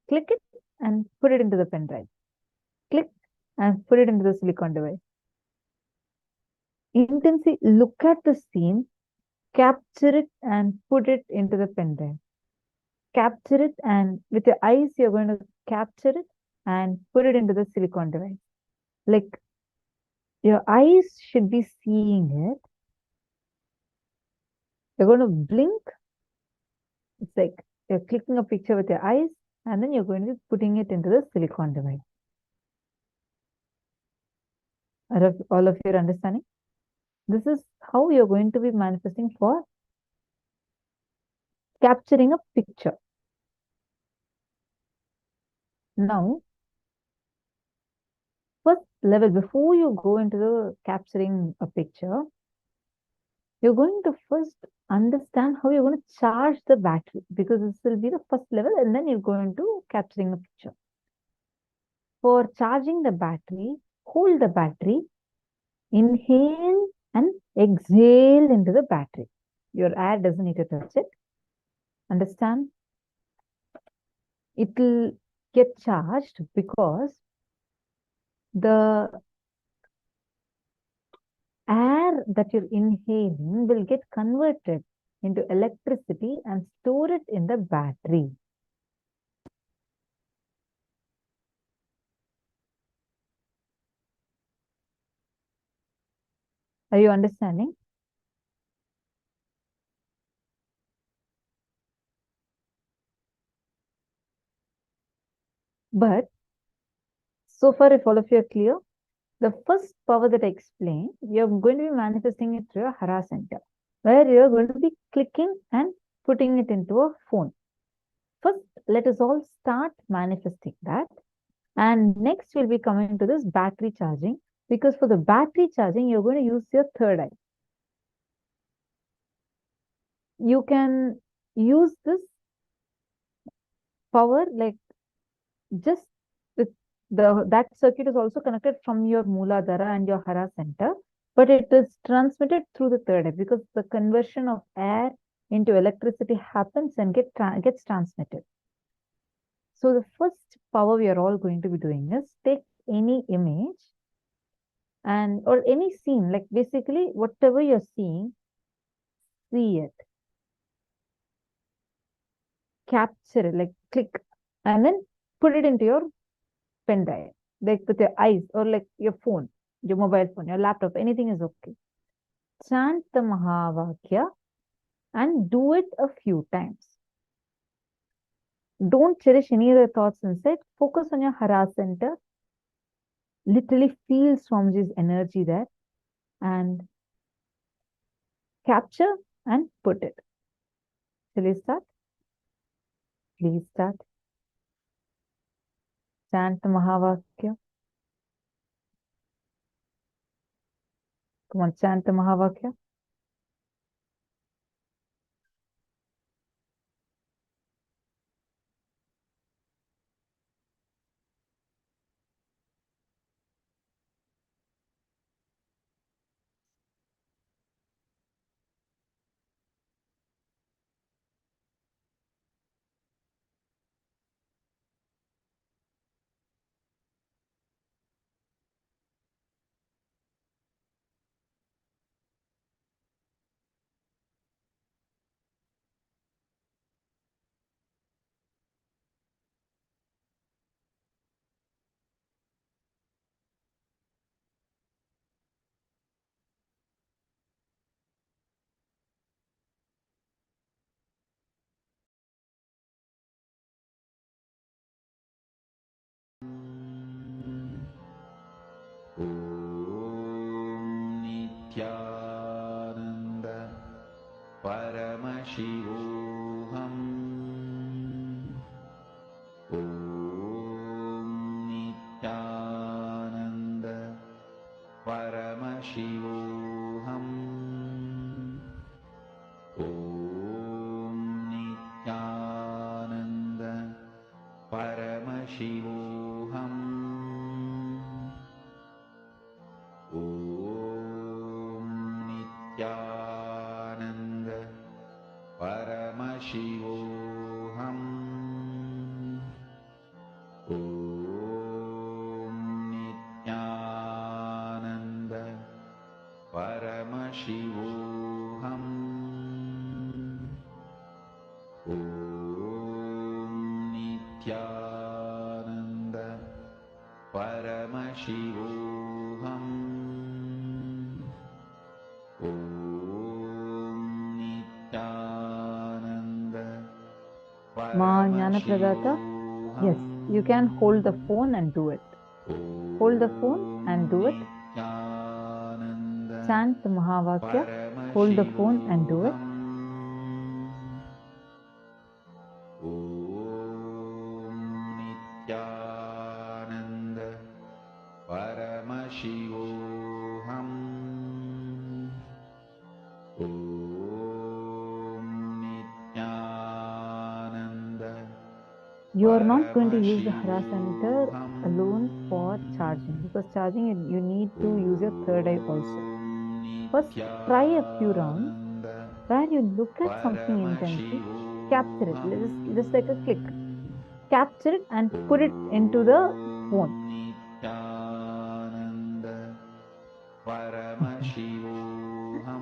click it and put it into the pen drive. Click and put it into the silicon device. Intensely look at the scene, capture it and put it into the pen drive. Capture it and with your eyes, you're going to capture it and put it into the silicon device. Like your eyes should be seeing it. You're going to blink. It's like you're clicking a picture with your eyes and then you're going to be putting it into the silicon device. Are all of you understanding? This is how you're going to be manifesting for capturing a picture. Now, first level, before you go into the capturing a picture, you're going to first understand how you're going to charge the battery, because this will be the first level and then you're going to capturing a picture. For charging the battery, hold the battery, inhale and exhale into the battery. Your air doesn't need to touch it. Understand? It will get charged because the air that you're inhaling will get converted into electricity and store it in the battery. Are you understanding? But so far, if all of you are clear, the first power that I explained, you're going to be manifesting it through your Hara center, where you're going to be clicking and putting it into a phone. First, let us all start manifesting that. And next, we'll be coming to this battery charging, because for the battery charging, you're going to use your third eye. You can use this power like just with that circuit is also connected from your Mooladhara and your Hara center. but it is transmitted through the third eye because the conversion of air into electricity happens and gets transmitted. So the first power we are all going to be doing is take any image and or any scene, like basically whatever you're seeing, see it, capture it, like click, and then put it into your pen drive, like with your eyes or like your phone, your mobile phone, your laptop, anything is okay. Chant the Mahavakya and do it a few times. Don't cherish any other thoughts inside. Focus on your Hara center. Literally feel Swamiji's energy there and capture and put it. Shall we start? Please start. Chant the Mahavakya. Come on, chant the Mahavakya. ॐ नित्यानन्द परमशिवोऽहम् ॐ नित्यानन्द परमशिवोऽहम् ॐ नित्यानन्द परमशिवोऽहम् ॐ नित्यानन्द परमशिवोऽहम् ॐ नित्यानन्द परमशिवोऽहम् ॐ नित्यानन्द परमशिवोऽहम् ॐ Nityanand Ma Jnanapradata. Yes, you can hold the phone and do it. Hold the phone and do it. Chant the Mahavakya. Hold the phone and do it. ॐ नित्यानन्द परमशिवोऽहम् ॐ Nityanand You are not going to use the Hara center alone for charging because charging you need to use your third eye also. First, try a few rounds where you look at something intensely, capture it, just like a click. Capture it and put it into the phone.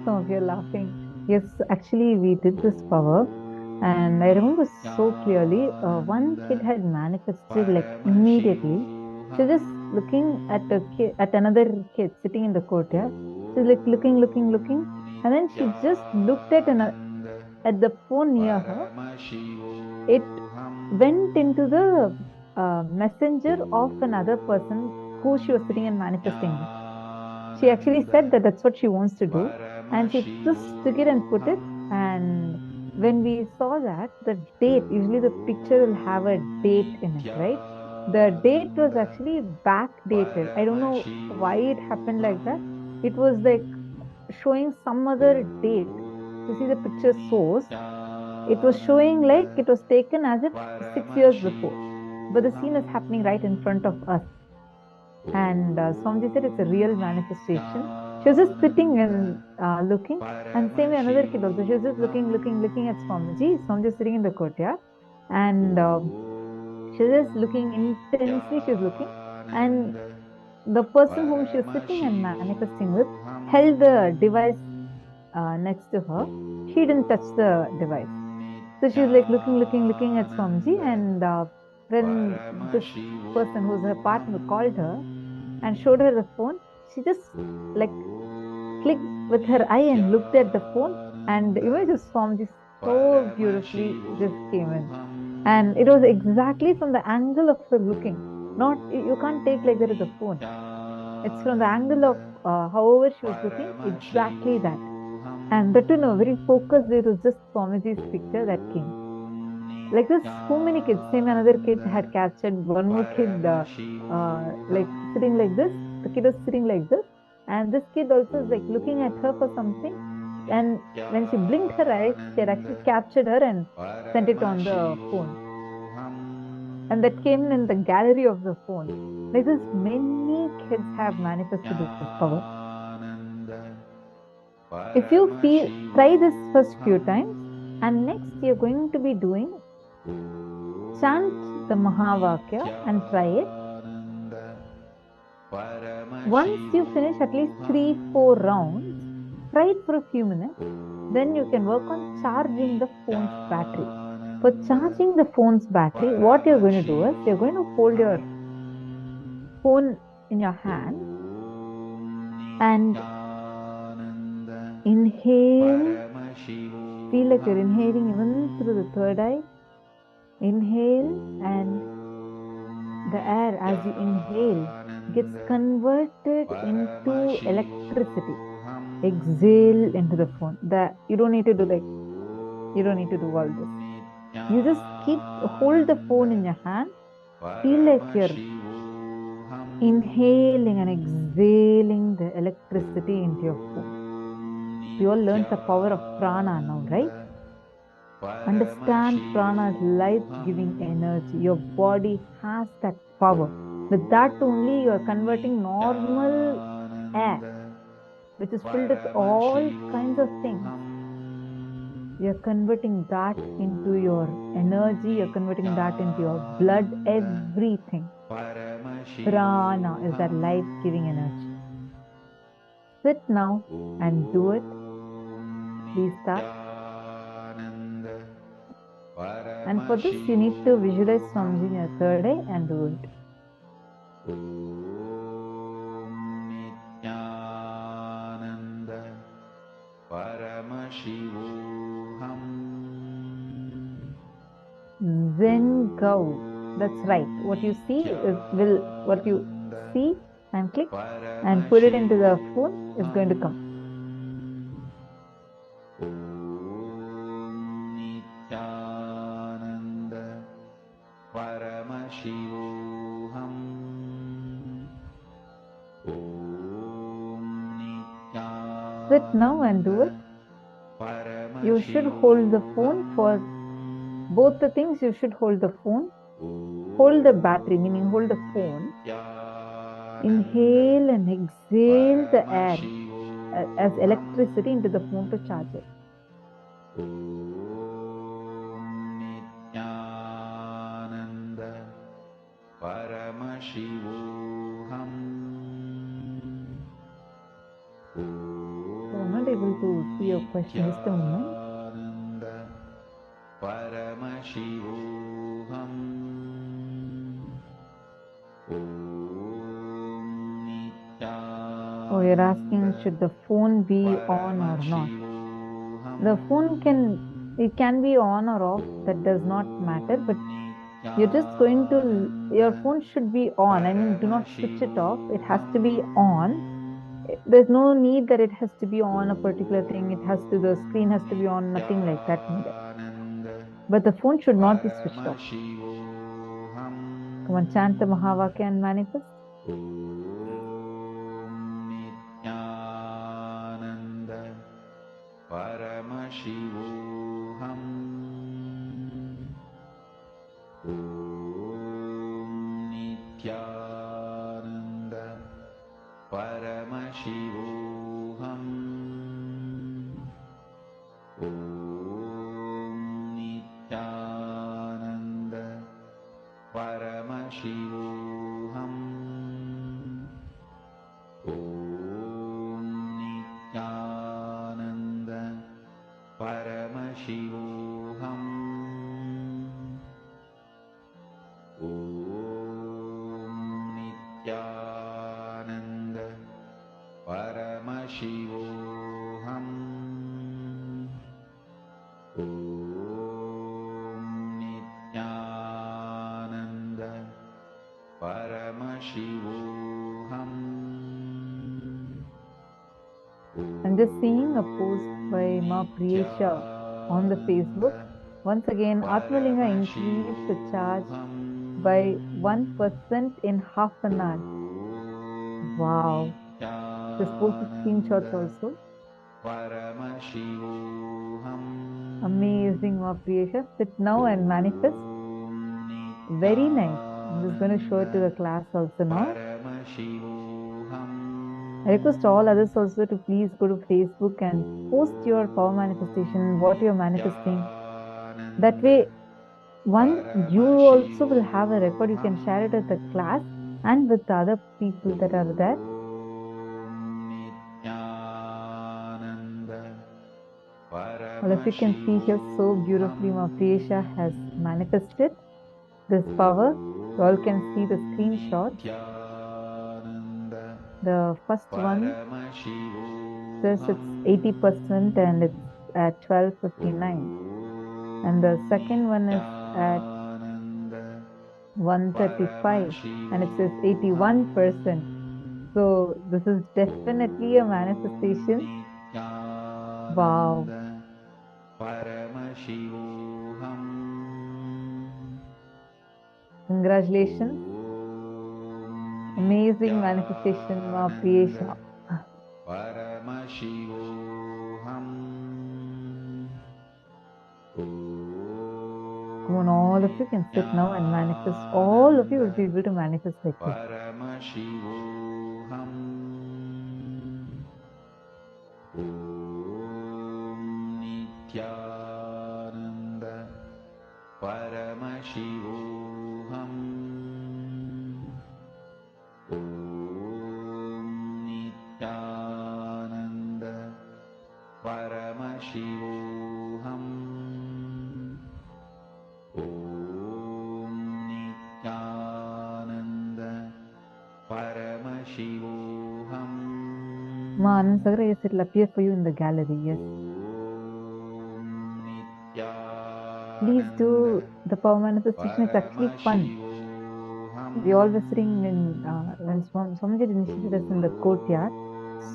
Some of you are laughing. Yes, actually we did this power and I remember so clearly one kid had manifested like immediately. She was just looking at another kid sitting in the courtyard. She's like looking and then she just looked at the phone near her. It went into the messenger of another person who she was sitting and manifesting with. She actually said that that's what she wants to do and she just took it and put it, and when we saw that the date, usually the picture will have a date in it, right? The date was actually backdated. I don't know why it happened like that. It was like showing some other date. You see the picture source, it was showing like it was taken as if 6 years before, but the scene is happening right in front of us. And Swamiji said it's a real manifestation. She was just sitting and looking, and same way another kid also. She was just looking at Swamiji. Swamiji is sitting in the courtyard, and she was just looking intensely. She was looking, and the person whom she was sitting and manifesting with held the device next to her. She didn't touch the device. So she was like looking at Swamiji, and when this person who's her partner called her and showed her the phone, she just like clicked with her eye and looked at the phone, and the image of Swamiji so beautifully just came in. And it was exactly from the angle of her looking. Not, you can't take like there is a phone. It's from the angle of however she was looking, exactly that. And that too, no, very focused, it was just Swamiji's picture that came. Like this, so many kids, same another kid had captured one more kid like sitting like this. The kid was sitting like this, and this kid also is like looking at her for something. And when she blinked her eyes, she had actually captured her and sent it on the phone. And that came in the gallery of the phone. Like this, many kids have manifested this power. If you feel, try this first few times, and next you're going to be doing, chant the Mahavakya and try it. Once you finish at least 3-4 rounds, try it for a few minutes. Then you can work on charging the phone's battery. For charging the phone's battery, what you're going to do is you're going to hold your phone in your hand and inhale. Feel like you're inhaling even through the third eye. Inhale, and the air as you inhale gets converted into electricity. Exhale into the phone. You don't need to do all this. You just hold the phone in your hand. Feel like you're inhaling and exhaling the electricity into your phone. We all learned the power of prana now, right? Understand prana's life-giving energy. Your body has that power. With that only, you are converting normal air, which is filled with all kinds of things. You're converting that into your energy. You're converting that into your blood, everything. Prana is that life-giving energy. Sit now and do it. Please start. And for this, you need to visualize Swamiji in your third eye and do it. Zen Gau. That's right. What you see what you see and click and put it into the phone is going to come. Sit now and do it. You should hold the phone for both the things. You should hold the phone, hold the battery, meaning hold the phone. Inhale and exhale the air as electricity into the phone to charge it. So I'm not able to see your question. Just a moment. Oh, you're asking, should the phone be on or not? The phone can be on or off. That does not matter. But you're just going to, your phone should be on. I mean, do not switch it off. It has to be on. There's no need that it has to be on a particular thing. The screen has to be on, nothing like that needed. But the phone should not be switched off. Come on, chant the Mahavakya and manifest. Paramashivoham. Nithyananda Paramashivam. Om Nithyananda Paramashivoham. Om Nithyananda Paramashivoham. Om Nithyananda Paramashivoham. Om Nithyananda Paramashivoham. I'm just seeing a post by Ma Priyesha on the Facebook. Once again, Atmalinga increased the charge by 1% in half an hour. Wow. Just posted screenshots also. Amazing, Ma Priyesha. Sit now and manifest. Very nice. I'm just going to show it to the class also now. I request all others also to please go to Facebook and post your power manifestation, what you're manifesting. That way, you also will have a record. You can share it at the class and with the other people that are there. All of you can see here so beautifully Ma Priyesha has manifested this power. You all can see the screenshot. The first one says it's 80% and it's at 12:59. And the second one is at 1:35 and it says 81%. So this is definitely a manifestation. Wow. Congratulations. Amazing manifestation, Ma Priyesha. Come on, all of you can sit now and manifest. All of you will be able to manifest like this. Om Nithyananda Paramashivoham. Om Nithyananda Paramashivoham. Om Nithyananda Paramashivoham. Ma Anand Sagar, yes, it will appear for you in the gallery, yes. Please do the power manifestation. It's actually fun. We all were sitting in, when Swamiji initiated us in the courtyard,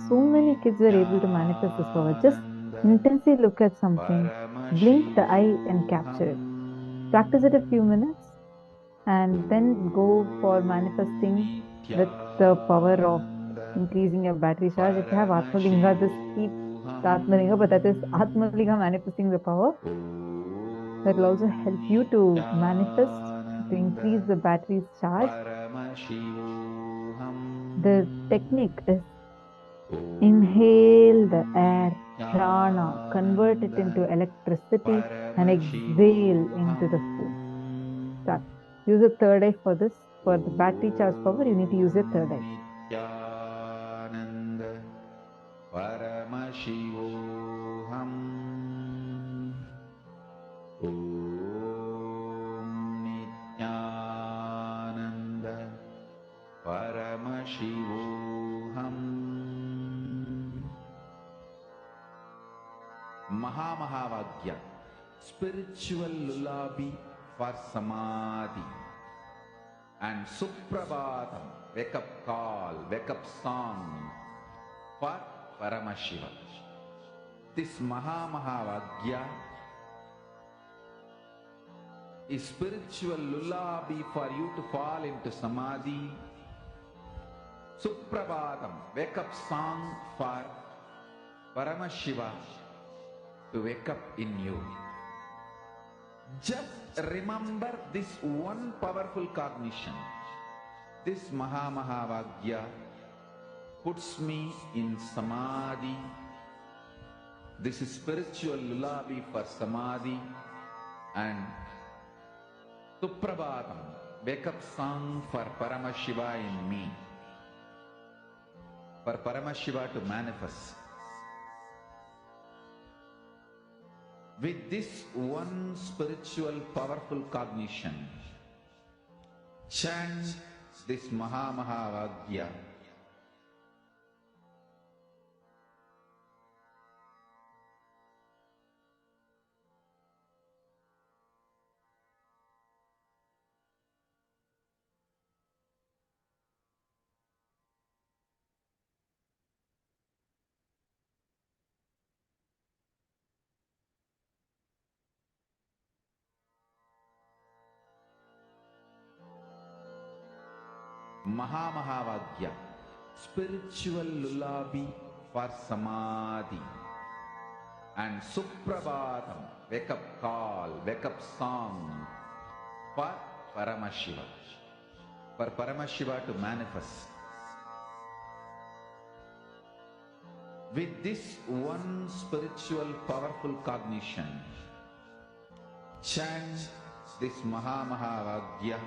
so many kids were able to manifest this power. Just intensely look at something, blink the eye and capture it. Practice it a few minutes and then go for manifesting with the power of increasing your battery charge. If you have Atmalinga, just keep the Atmalinga, but that is Atmalinga manifesting the power. That will also help you to manifest, to increase the battery's charge. The technique is inhale the air, prana, convert it into electricity and exhale into the food. Start. Use the third eye for this. For the battery charge power, you need to use your third eye. Paramashivoham. Om Nithyananda Paramashivoham. Mahamahavaagya, spiritual lullaby for samadhi, and Suprabhatam, wake up call, wake up song for Paramashiva. This Mahamahavaagya is spiritual lullaby for you to fall into samadhi. Suprabhatam, wake up song for Paramashiva to wake up in you. Just remember this one powerful cognition. This Mahamahavaagya puts me in samadhi This is spiritual lullaby for Samadhi and Suprabhatam, wake up song for Paramashiva in me. For Paramashiva to manifest. With this one spiritual powerful cognition, chant this Mahavagya. Mahavagya, spiritual lullaby for Samadhi, and Suprabhatam, wake up call, wake up song for Paramashiva, for Paramashiva to manifest. With this one spiritual powerful cognition, chant this Mahavagya.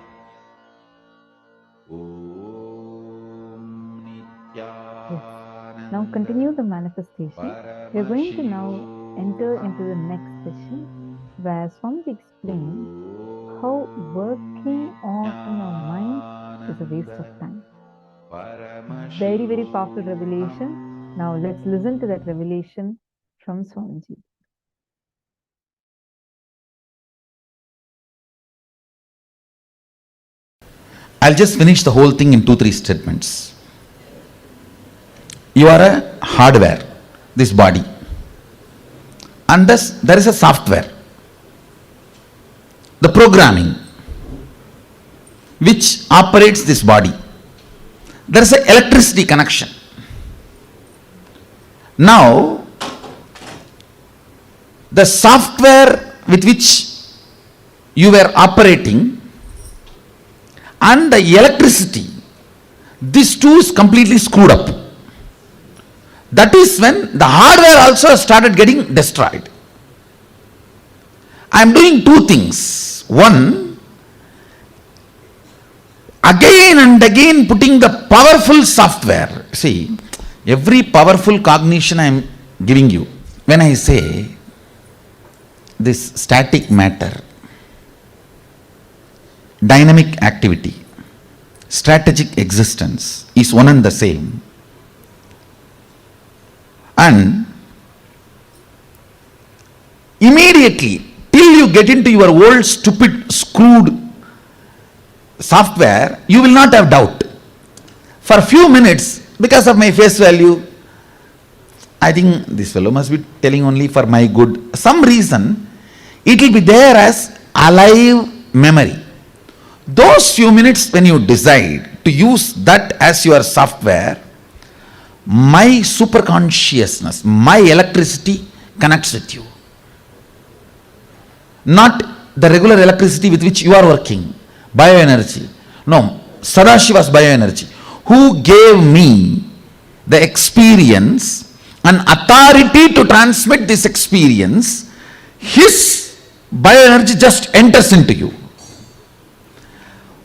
Now continue the manifestation. We are going to now enter into the next session where Swamiji explains how working on our mind is a waste of time. Very, very powerful revelation. Now let's listen to that revelation from Swamiji. I'll just finish the whole thing in 2-3 statements. You are a hardware, this body, and thus there is a software, the programming which operates this body. There is an electricity connection. Now, the software with which you were operating and the electricity, these two is completely screwed up. That is when the hardware also started getting destroyed. I am doing two things. One, again and again putting the powerful software. See, every powerful cognition I am giving you. When I say this static matter, dynamic activity, strategic existence is one and the same. And immediately, till you get into your old stupid screwed software, you will not have doubt. For a few minutes, because of my face value, I think this fellow must be telling only for my good. Some reason, it will be there as alive memory. Those few minutes when you decide to use that as your software, my superconsciousness, my electricity connects with you. Not the regular electricity with which you are working, bioenergy. No, Sadashiva's bioenergy, who gave me the experience and authority to transmit this experience, his bioenergy just enters into you.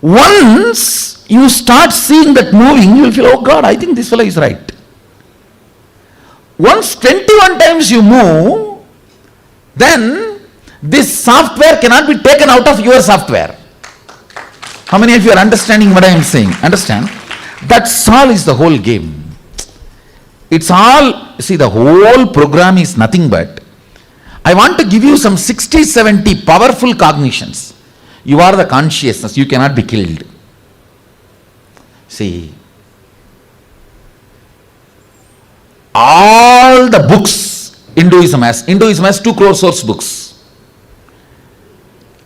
Once you start seeing that moving, you will feel, oh God, I think this fellow is right. Once 21 times you move, then this software cannot be taken out of your software. How many of you are understanding what I am saying? Understand? That's all is the whole game. It's all, see, the whole program is nothing but, I want to give you some 60-70 powerful cognitions. You are the consciousness, you cannot be killed. See, all the books Hinduism has 2 crore source books.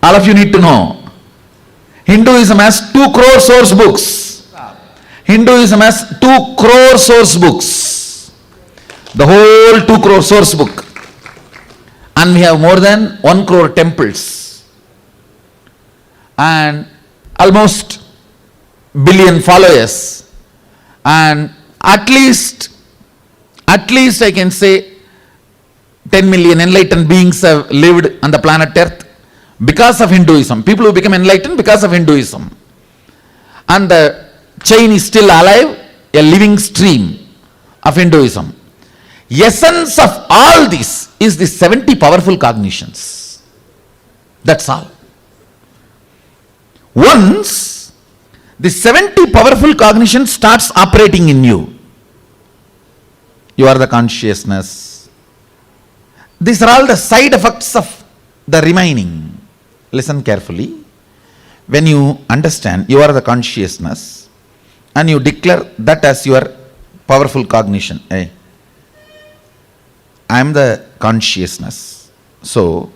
All of you need to know. Hinduism has 2 crore source books. Hinduism has 2 crore source books. The whole 2 crore source book. And we have more than 1 crore temples. And almost billion followers. And at least I can say 10 million enlightened beings have lived on the planet Earth because of Hinduism. People who become enlightened because of Hinduism. And the chain is still alive, a living stream of Hinduism. Essence of all this is the 70 powerful cognitions. That's all. Once the 70 powerful cognition starts operating in you, you are the consciousness. These are all the side effects of the remaining. Listen carefully. When you understand you are the consciousness and you declare that as your powerful cognition, hey, I am the consciousness. So,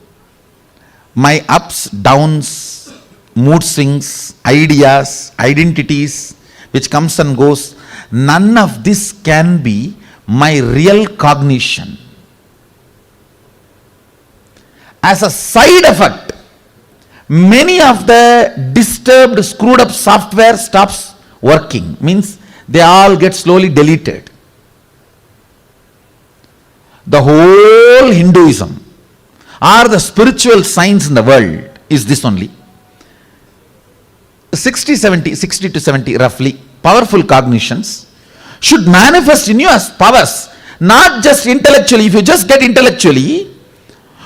my ups, downs, mood swings, ideas, identities, which comes and goes, none of this can be my real cognition. As a side effect, many of the disturbed, screwed up software stops working. Means they all get slowly deleted. The whole Hinduism or the spiritual science in the world is this only. 60 to 70 roughly powerful cognitions should manifest in you as powers, not just intellectually. If you just get intellectually,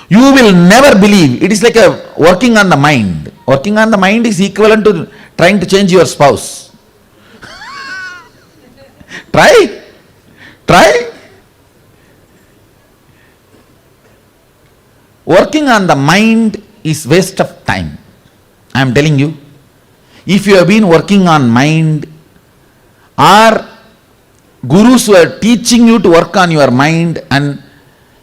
you will never believe. It is like a working on the mind. Working on the mind is equivalent to trying to change your spouse. Try. Working on the mind is waste of time. I am telling you. If you have been working on mind, or gurus who are teaching you to work on your mind and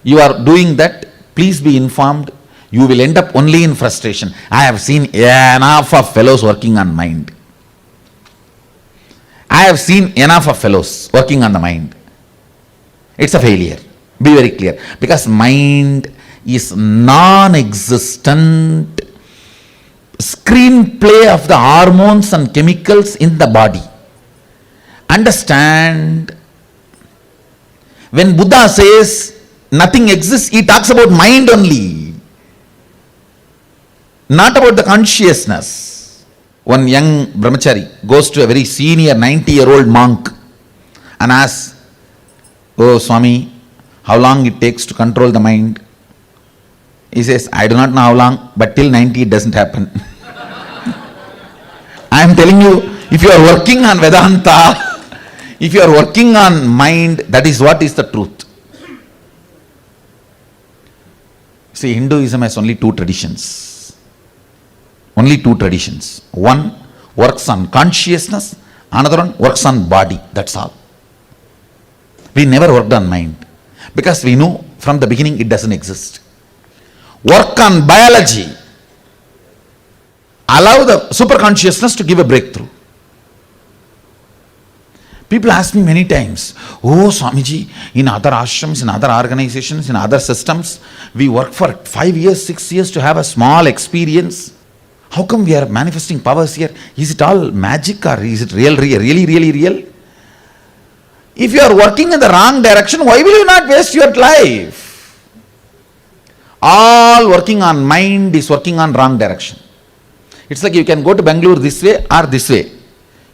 you are doing that, please be informed, you will end up only in frustration. I have seen enough of fellows working on mind. I have seen enough of fellows working on the mind. It's a failure. Be very clear. Because mind is non-existent screenplay of the hormones and chemicals in the body. Understand, when Buddha says nothing exists, he talks about mind only, not about the consciousness. One young brahmachari goes to a very senior 90-year-old monk and asks, "Oh Swami, how long it takes to control the mind?" He says, "I do not know how long, but till 90 it doesn't happen." I am telling you, if you are working on Vedanta, if you are working on mind, that is what is the truth. See, Hinduism has only two traditions. Only two traditions. One works on consciousness, another one works on body. That's all. We never worked on mind because we know from the beginning it doesn't exist. Work on biology. Allow the superconsciousness to give a breakthrough. People ask me many times, "Oh Swamiji, in other ashrams, in other organizations, in other systems, we work for 5 years, 6 years to have a small experience. How come we are manifesting powers here? Is it all magic or is it really real? If you are working in the wrong direction, why will you not waste your life?" All working on mind is working on wrong direction. It's like you can go to Bangalore this way or this way.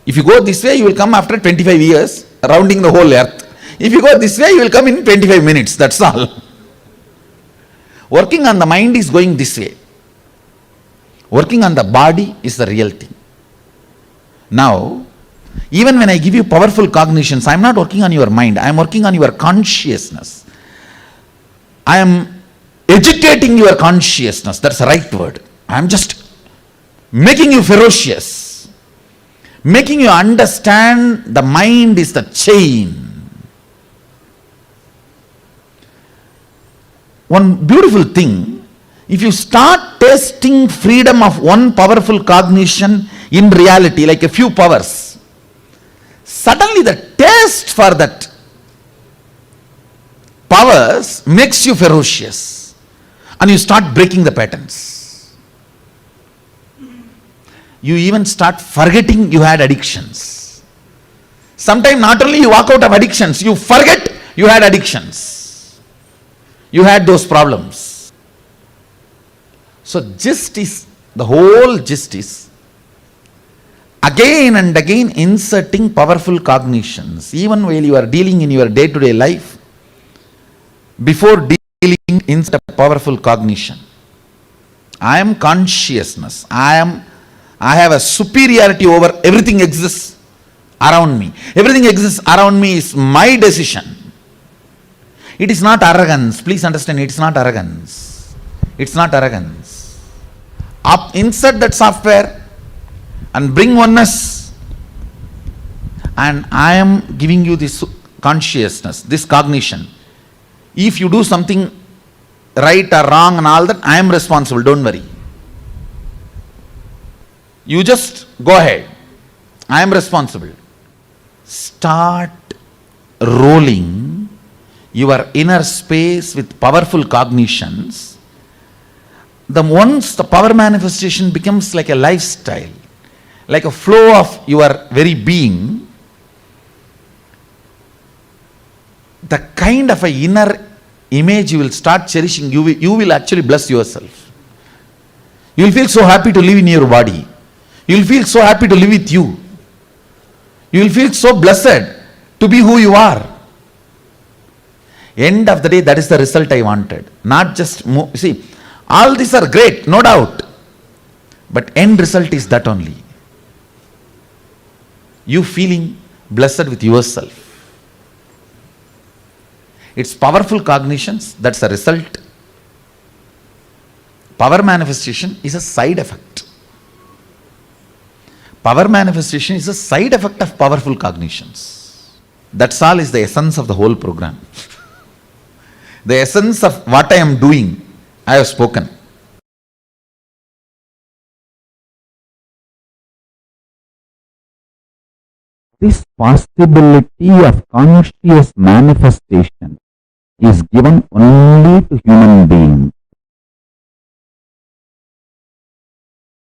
If you go this way, you will come after 25 years, rounding the whole earth. If you go this way, you will come in 25 minutes, that's all. Working on the mind is going this way. Working on the body is the real thing. Now, even when I give you powerful cognitions, I am not working on your mind, I am working on your consciousness. I am educating your consciousness, that's the right word. I am just making you ferocious, making you understand the mind is the chain. One beautiful thing, if you start tasting freedom of one powerful cognition in reality, like a few powers, suddenly the taste for that powers makes you ferocious and you start breaking the patterns. You even start forgetting you had addictions. Sometimes not only you walk out of addictions, you forget you had addictions. you had those problems. So gist is, the whole gist is, again and again inserting powerful cognitions, even while you are dealing in your day-to-day life. Before dealing, insert a powerful cognition. I am consciousness. I have a superiority over everything exists around me. Everything exists around me is my decision. It is not arrogance. Please understand, it is not arrogance. It's not arrogance. Insert that software and bring oneness. And I am giving you this consciousness, this cognition. If you do something right or wrong and all that, I am responsible, don't worry. You just go ahead. I am responsible. Start rolling your inner space with powerful cognitions. Once the power manifestation becomes like a lifestyle, like a flow of your very being, the kind of a inner image you will start cherishing, you will actually bless yourself. You will feel so happy to live in your body. You will feel so happy to live with you. You will feel so blessed to be who you are. End of the day, that is the result I wanted. Not just, see, all these are great, no doubt. But end result is that only. You feeling blessed with yourself. It's powerful cognitions, that's the result. Power manifestation is a side effect. Power manifestation is a side effect of powerful cognitions. That's all is the essence of the whole program. The essence of what I am doing, I have spoken. This possibility of conscious manifestation is given only to human beings.